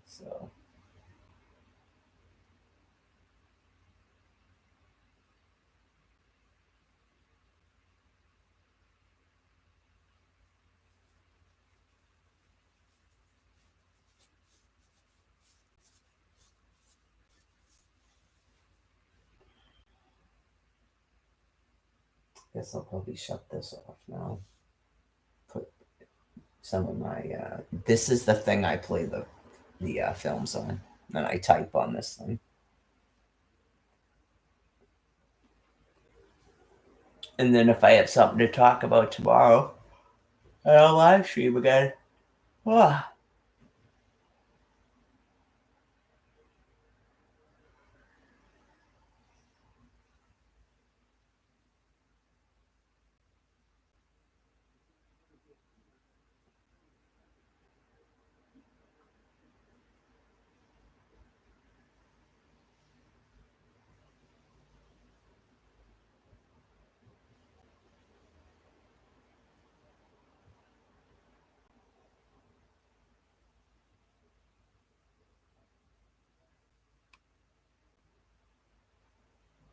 So, I guess I'll probably shut this off now. Put some of my. This is the thing I play the films on, and I type on this thing. And then if I have something to talk about tomorrow, I'll live stream again. Oh.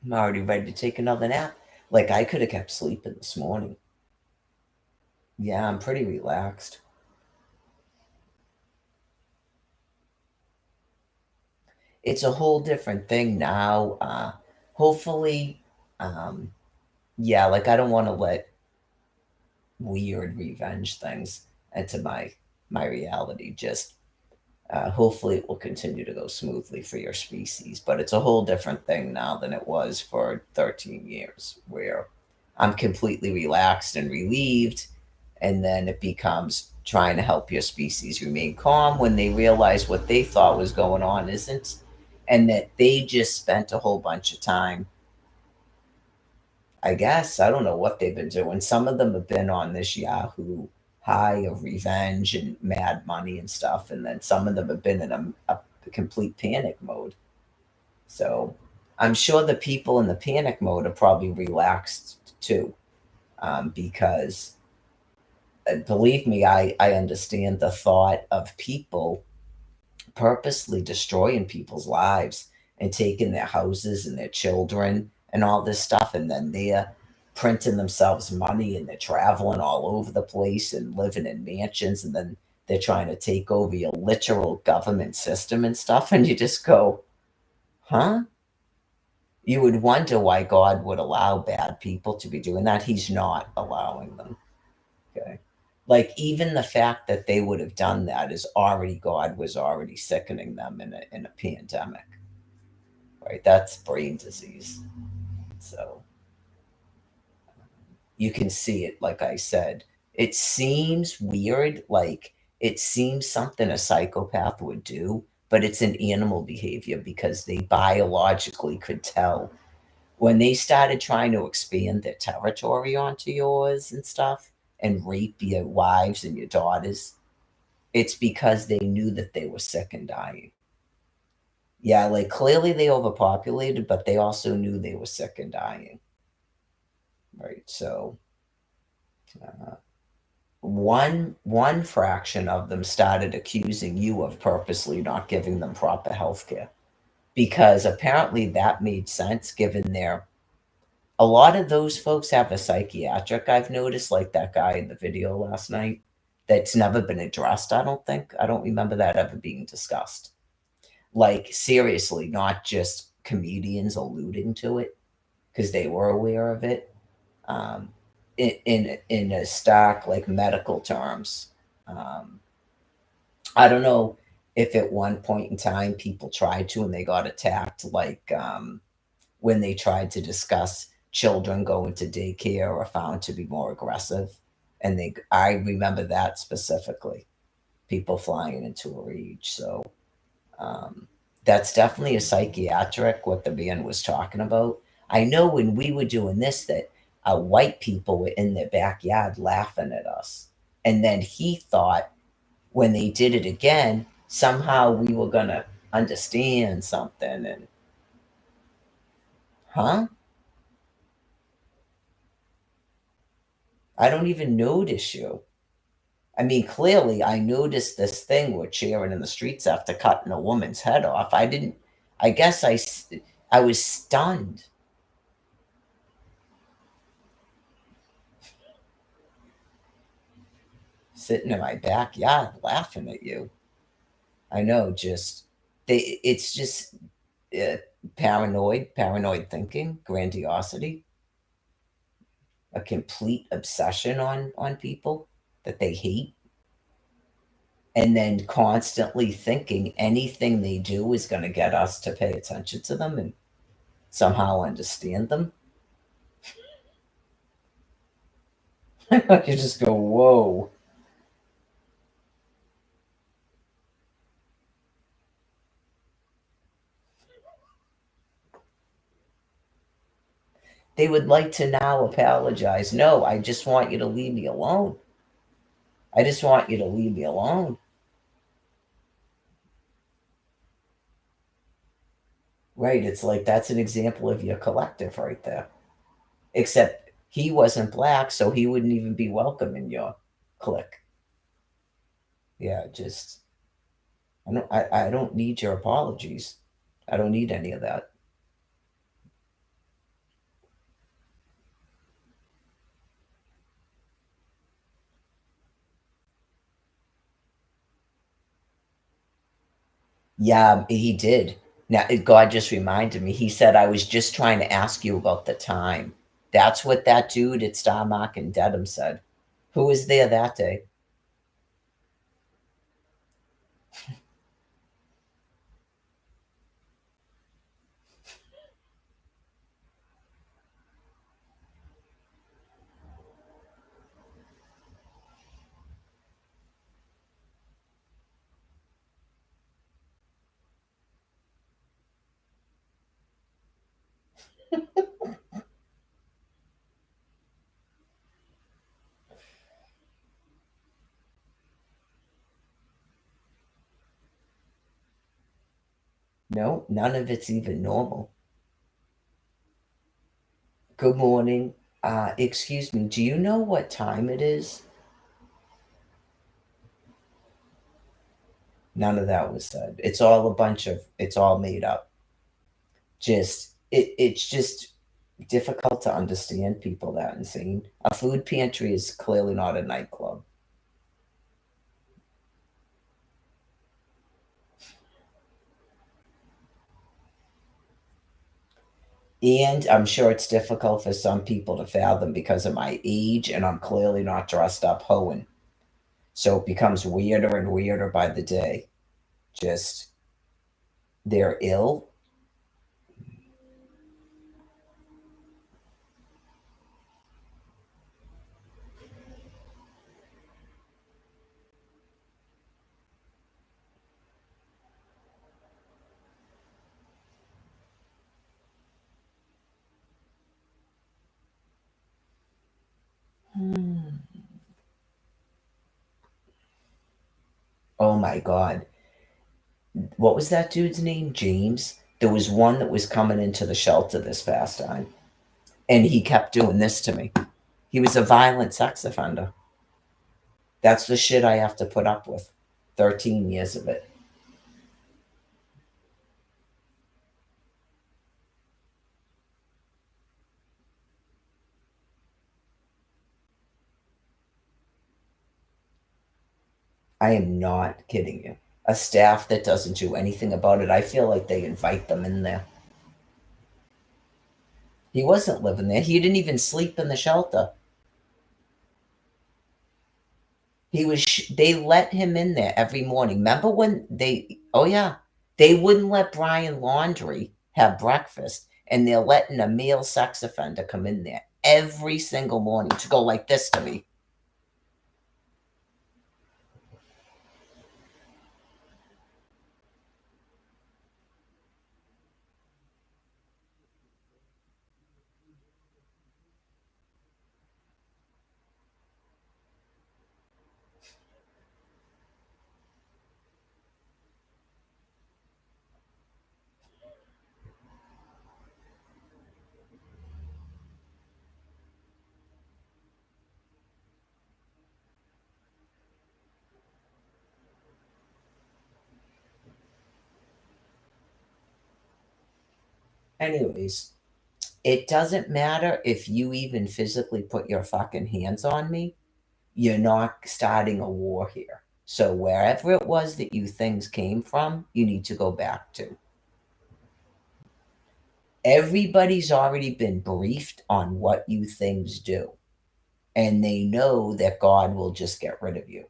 I'm already ready to take another nap. Like I could have kept sleeping this morning. Yeah, I'm pretty relaxed. It's a whole different thing now. Hopefully, um, yeah, like I don't want to let weird revenge things into my reality. Just hopefully it will continue to go smoothly for your species. But it's a whole different thing now than it was for 13 years, where I'm completely relaxed and relieved. And then it becomes trying to help your species remain calm when they realize what they thought was going on isn't. And that they just spent a whole bunch of time. I guess I don't know what they've been doing. Some of them have been on this Yahoo high of revenge and mad money and stuff, and then some of them have been in a complete panic mode. So I'm sure the people in the panic mode are probably relaxed too, because believe me, I understand the thought of people purposely destroying people's lives and taking their houses and their children and all this stuff, and then they're printing themselves money and they're traveling all over the place and living in mansions, and then they're trying to take over your literal government system and stuff, and you just go, huh? You would wonder why God would allow bad people to be doing that. He's not allowing them. Okay. Like even the fact that they would have done that is already, God was already sickening them in a pandemic. Right? That's brain disease. So you can see it, like I said. It seems weird, like it seems something a psychopath would do, but it's an animal behavior because they biologically could tell when they started trying to expand their territory onto yours and stuff and rape your wives and your daughters. It's because they knew that they were sick and dying. Yeah, like clearly they overpopulated, but they also knew they were sick and dying. Right. So uh, one fraction of them started accusing you of purposely not giving them proper health care because apparently that made sense given their a lot of those folks have a psychiatric, I've noticed, like that guy in the video last night, that's never been addressed, I don't think. I don't remember that ever being discussed. Like, seriously, not just comedians alluding to it because they were aware of it. Um, in a stark, like, medical terms. Um, I don't know if at one point in time people tried to and they got attacked, like, when they tried to discuss children going to daycare or found to be more aggressive. And I remember that specifically, people flying into a rage. So um, that's definitely a psychiatric, what the man was talking about. I know when we were doing this that white people were in their backyard laughing at us. And then he thought when they did it again, somehow we were going to understand something. And, huh? I don't even notice you. I mean, clearly, I noticed this thing we're cheering in the streets after cutting a woman's head off. I didn't. I guess I was stunned. Sitting in my backyard laughing at you. I know, just they. It's just uh, paranoid thinking, grandiosity, a complete obsession on people that they hate, and then constantly thinking anything they do is going to get us to pay attention to them and somehow understand them. You just go, whoa. They would like to now apologize. No, I just want you to leave me alone. I just want you to leave me alone. Right. It's like that's an example of your collective right there. Except he wasn't black, so he wouldn't even be welcome in your clique. Yeah, just I don't need your apologies. I don't need any of that. Yeah, he did. Now, God just reminded me. He said, I was just trying to ask you about the time. That's what that dude at Starmark and Dedham said. Who was there that day? No, none of it's even normal. Good morning. Excuse me, do you know what time it is? None of that was said. It's all made up. It's just difficult to understand people that insane. A food pantry is clearly not a nightclub. And I'm sure it's difficult for some people to fathom because of my age, and I'm clearly not dressed up hoeing. So it becomes weirder and weirder by the day. Just they're ill. Oh my God. What was that dude's name? James? There was one that was coming into the shelter this past time, and he kept doing this to me. He was a violent sex offender. That's the shit I have to put up with. 13 years of it. I am not kidding you. A staff that doesn't do anything about it, I feel like they invite them in there. He wasn't living there. He didn't even sleep in the shelter. They let him in there every morning. Remember when oh yeah, they wouldn't let Brian Laundrie have breakfast, and they're letting a male sex offender come in there every single morning to go like this to me. Anyways, it doesn't matter if you even physically put your fucking hands on me. You're not starting a war here. So wherever it was that you things came from, you need to go back to. Everybody's already been briefed on what you things do, and they know that God will just get rid of you.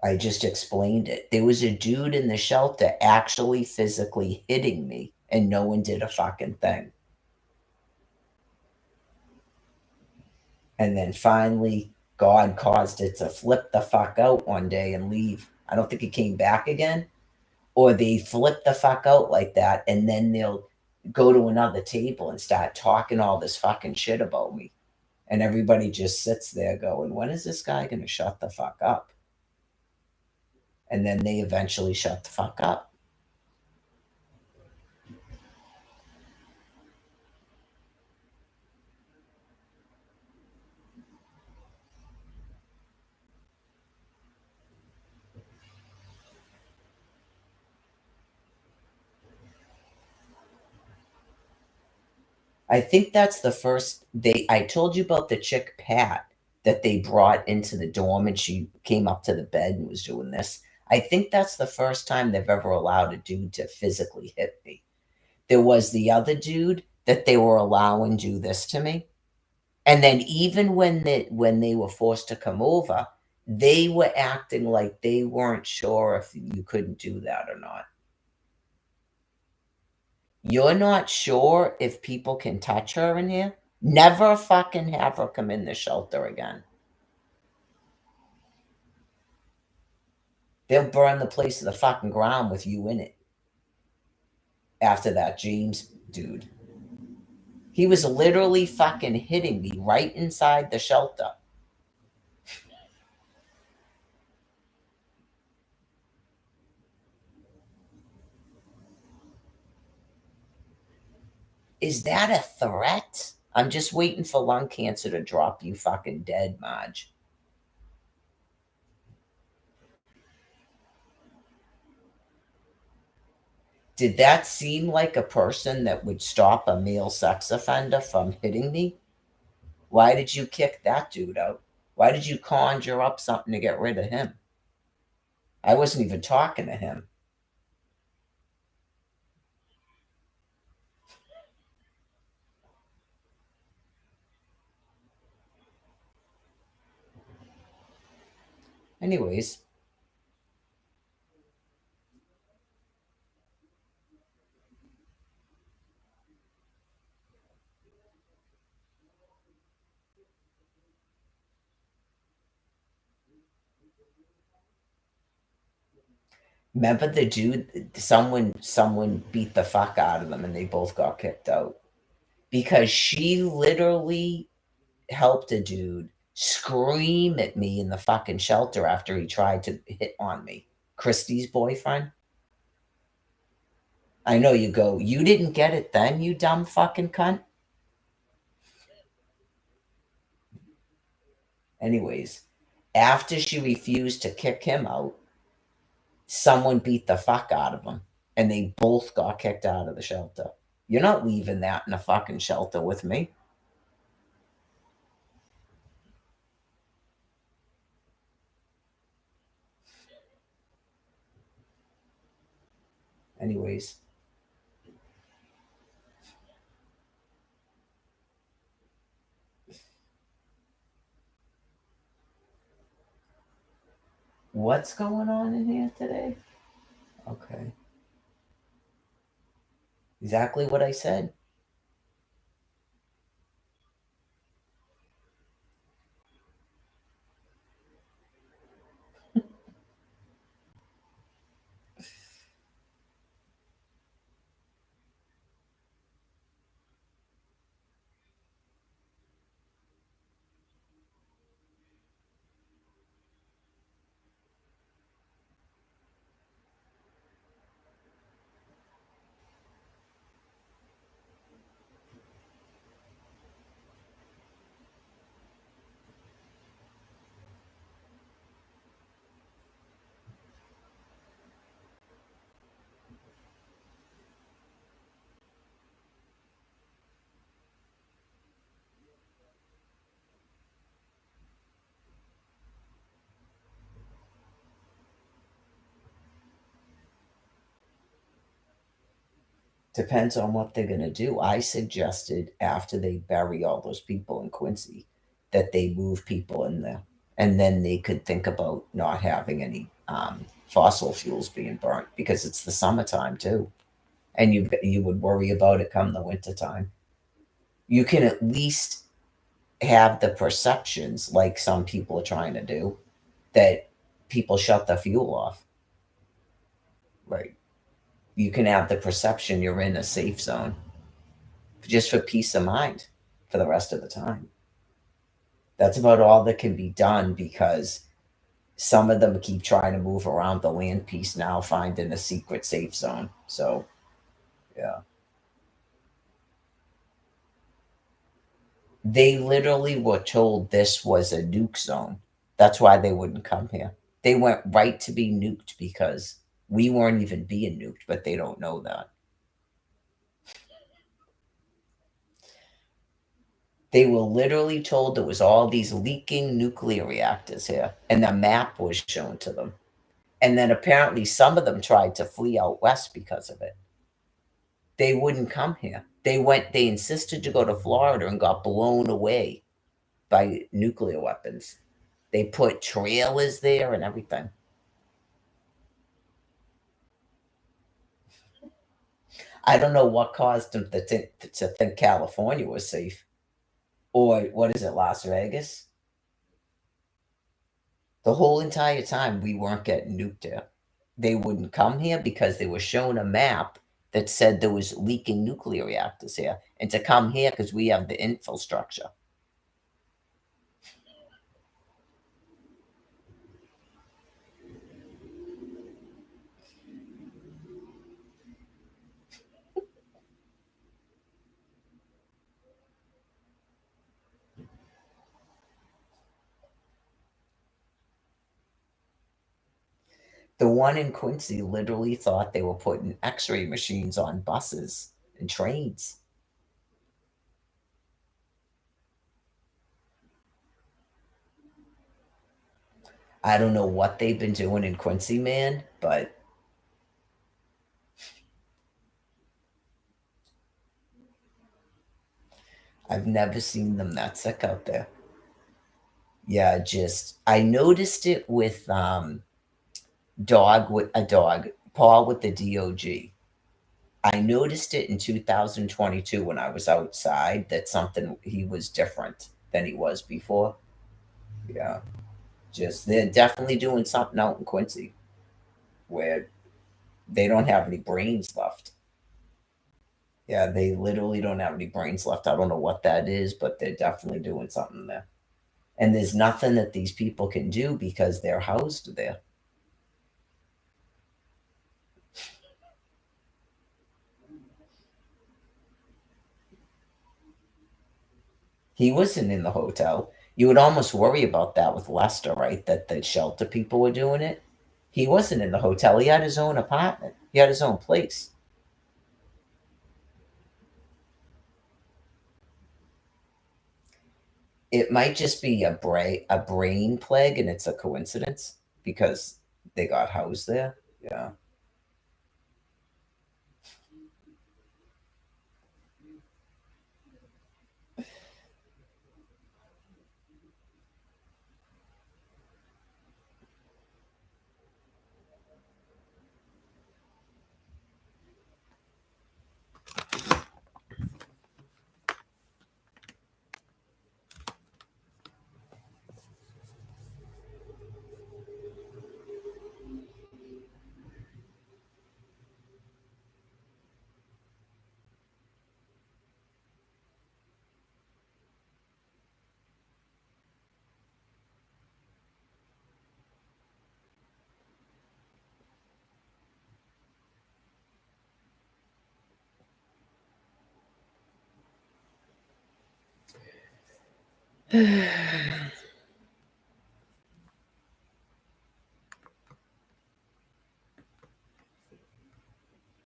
I just explained it. There was a dude in the shelter actually physically hitting me, and no one did a fucking thing. And then finally, God caused it to flip the fuck out one day and leave. I don't think it came back again. Or they flip the fuck out like that, and then they'll go to another table and start talking all this fucking shit about me. And everybody just sits there going, when is this guy going to shut the fuck up? And then they eventually shut the fuck up. I think that's the first I told you about the chick Pat that they brought into the dorm, and she came up to the bed and was doing this. I think that's the first time they've ever allowed a dude to physically hit me. There was the other dude that they were allowing do this to me. And then even when they were forced to come over, they were acting like they weren't sure if you couldn't do that or not. You're not sure if people can touch her in here? Never fucking have her come in the shelter again. They'll burn the place to the fucking ground with you in it. After that James dude. He was literally fucking hitting me right inside the shelter. Is that a threat? I'm just waiting for lung cancer to drop you fucking dead, Marge. Did that seem like a person that would stop a male sex offender from hitting me? Why did you kick that dude out? Why did you conjure up something to get rid of him? I wasn't even talking to him. Anyways, remember the dude? Someone beat the fuck out of them, and they both got kicked out because she literally helped a dude scream at me in the fucking shelter after he tried to hit on me. Christy's boyfriend. I know you go, you didn't get it then, you dumb fucking cunt. Anyways, after she refused to kick him out, someone beat the fuck out of him and they both got kicked out of the shelter. You're not leaving that in a fucking shelter with me. Anyways, what's going on in here today? Okay. Exactly what I said. Depends on what they're going to do. I suggested after they bury all those people in Quincy that they move people in there. And then they could think about not having any fossil fuels being burnt because it's the summertime too. And you would worry about it come the wintertime. You can at least have the perceptions, like some people are trying to do, that people shut the fuel off. Right. You can have the perception you're in a safe zone just for peace of mind for the rest of the time. That's about all that can be done because some of them keep trying to move around the land piece now, finding a secret safe zone. So, yeah. They literally were told this was a nuke zone. That's why they wouldn't come here. They went right to be nuked because we weren't even being nuked, but they don't know that. They were literally told there was all these leaking nuclear reactors here, and the map was shown to them. And then apparently some of them tried to flee out west because of it. They wouldn't come here. They insisted to go to Florida and got blown away by nuclear weapons. They put trailers there and everything. I don't know what caused them to think California was safe. Or what is it, Las Vegas? The whole entire time we weren't getting nuked there. They wouldn't come here because they were shown a map that said there was leaking nuclear reactors here, and to come here because we have the infrastructure. The one in Quincy literally thought they were putting X-ray machines on buses and trains. I don't know what they've been doing in Quincy, man, but I've never seen them that sick out there. Yeah, just I noticed it with dog Paul with the DOG. I noticed it in 2022 when I was outside that something he was different than he was before. Yeah, just they're definitely doing something out in Quincy where they don't have any brains left. Yeah, they literally don't have any brains left. I don't know what that is, but they're definitely doing something there. And there's nothing that these people can do because they're housed there. He wasn't in the hotel. You would almost worry about that with Lester, right? That the shelter people were doing it. He wasn't in the hotel. He had his own apartment. He had his own place. It might just be a brain plague, and it's a coincidence because they got housed there. Yeah.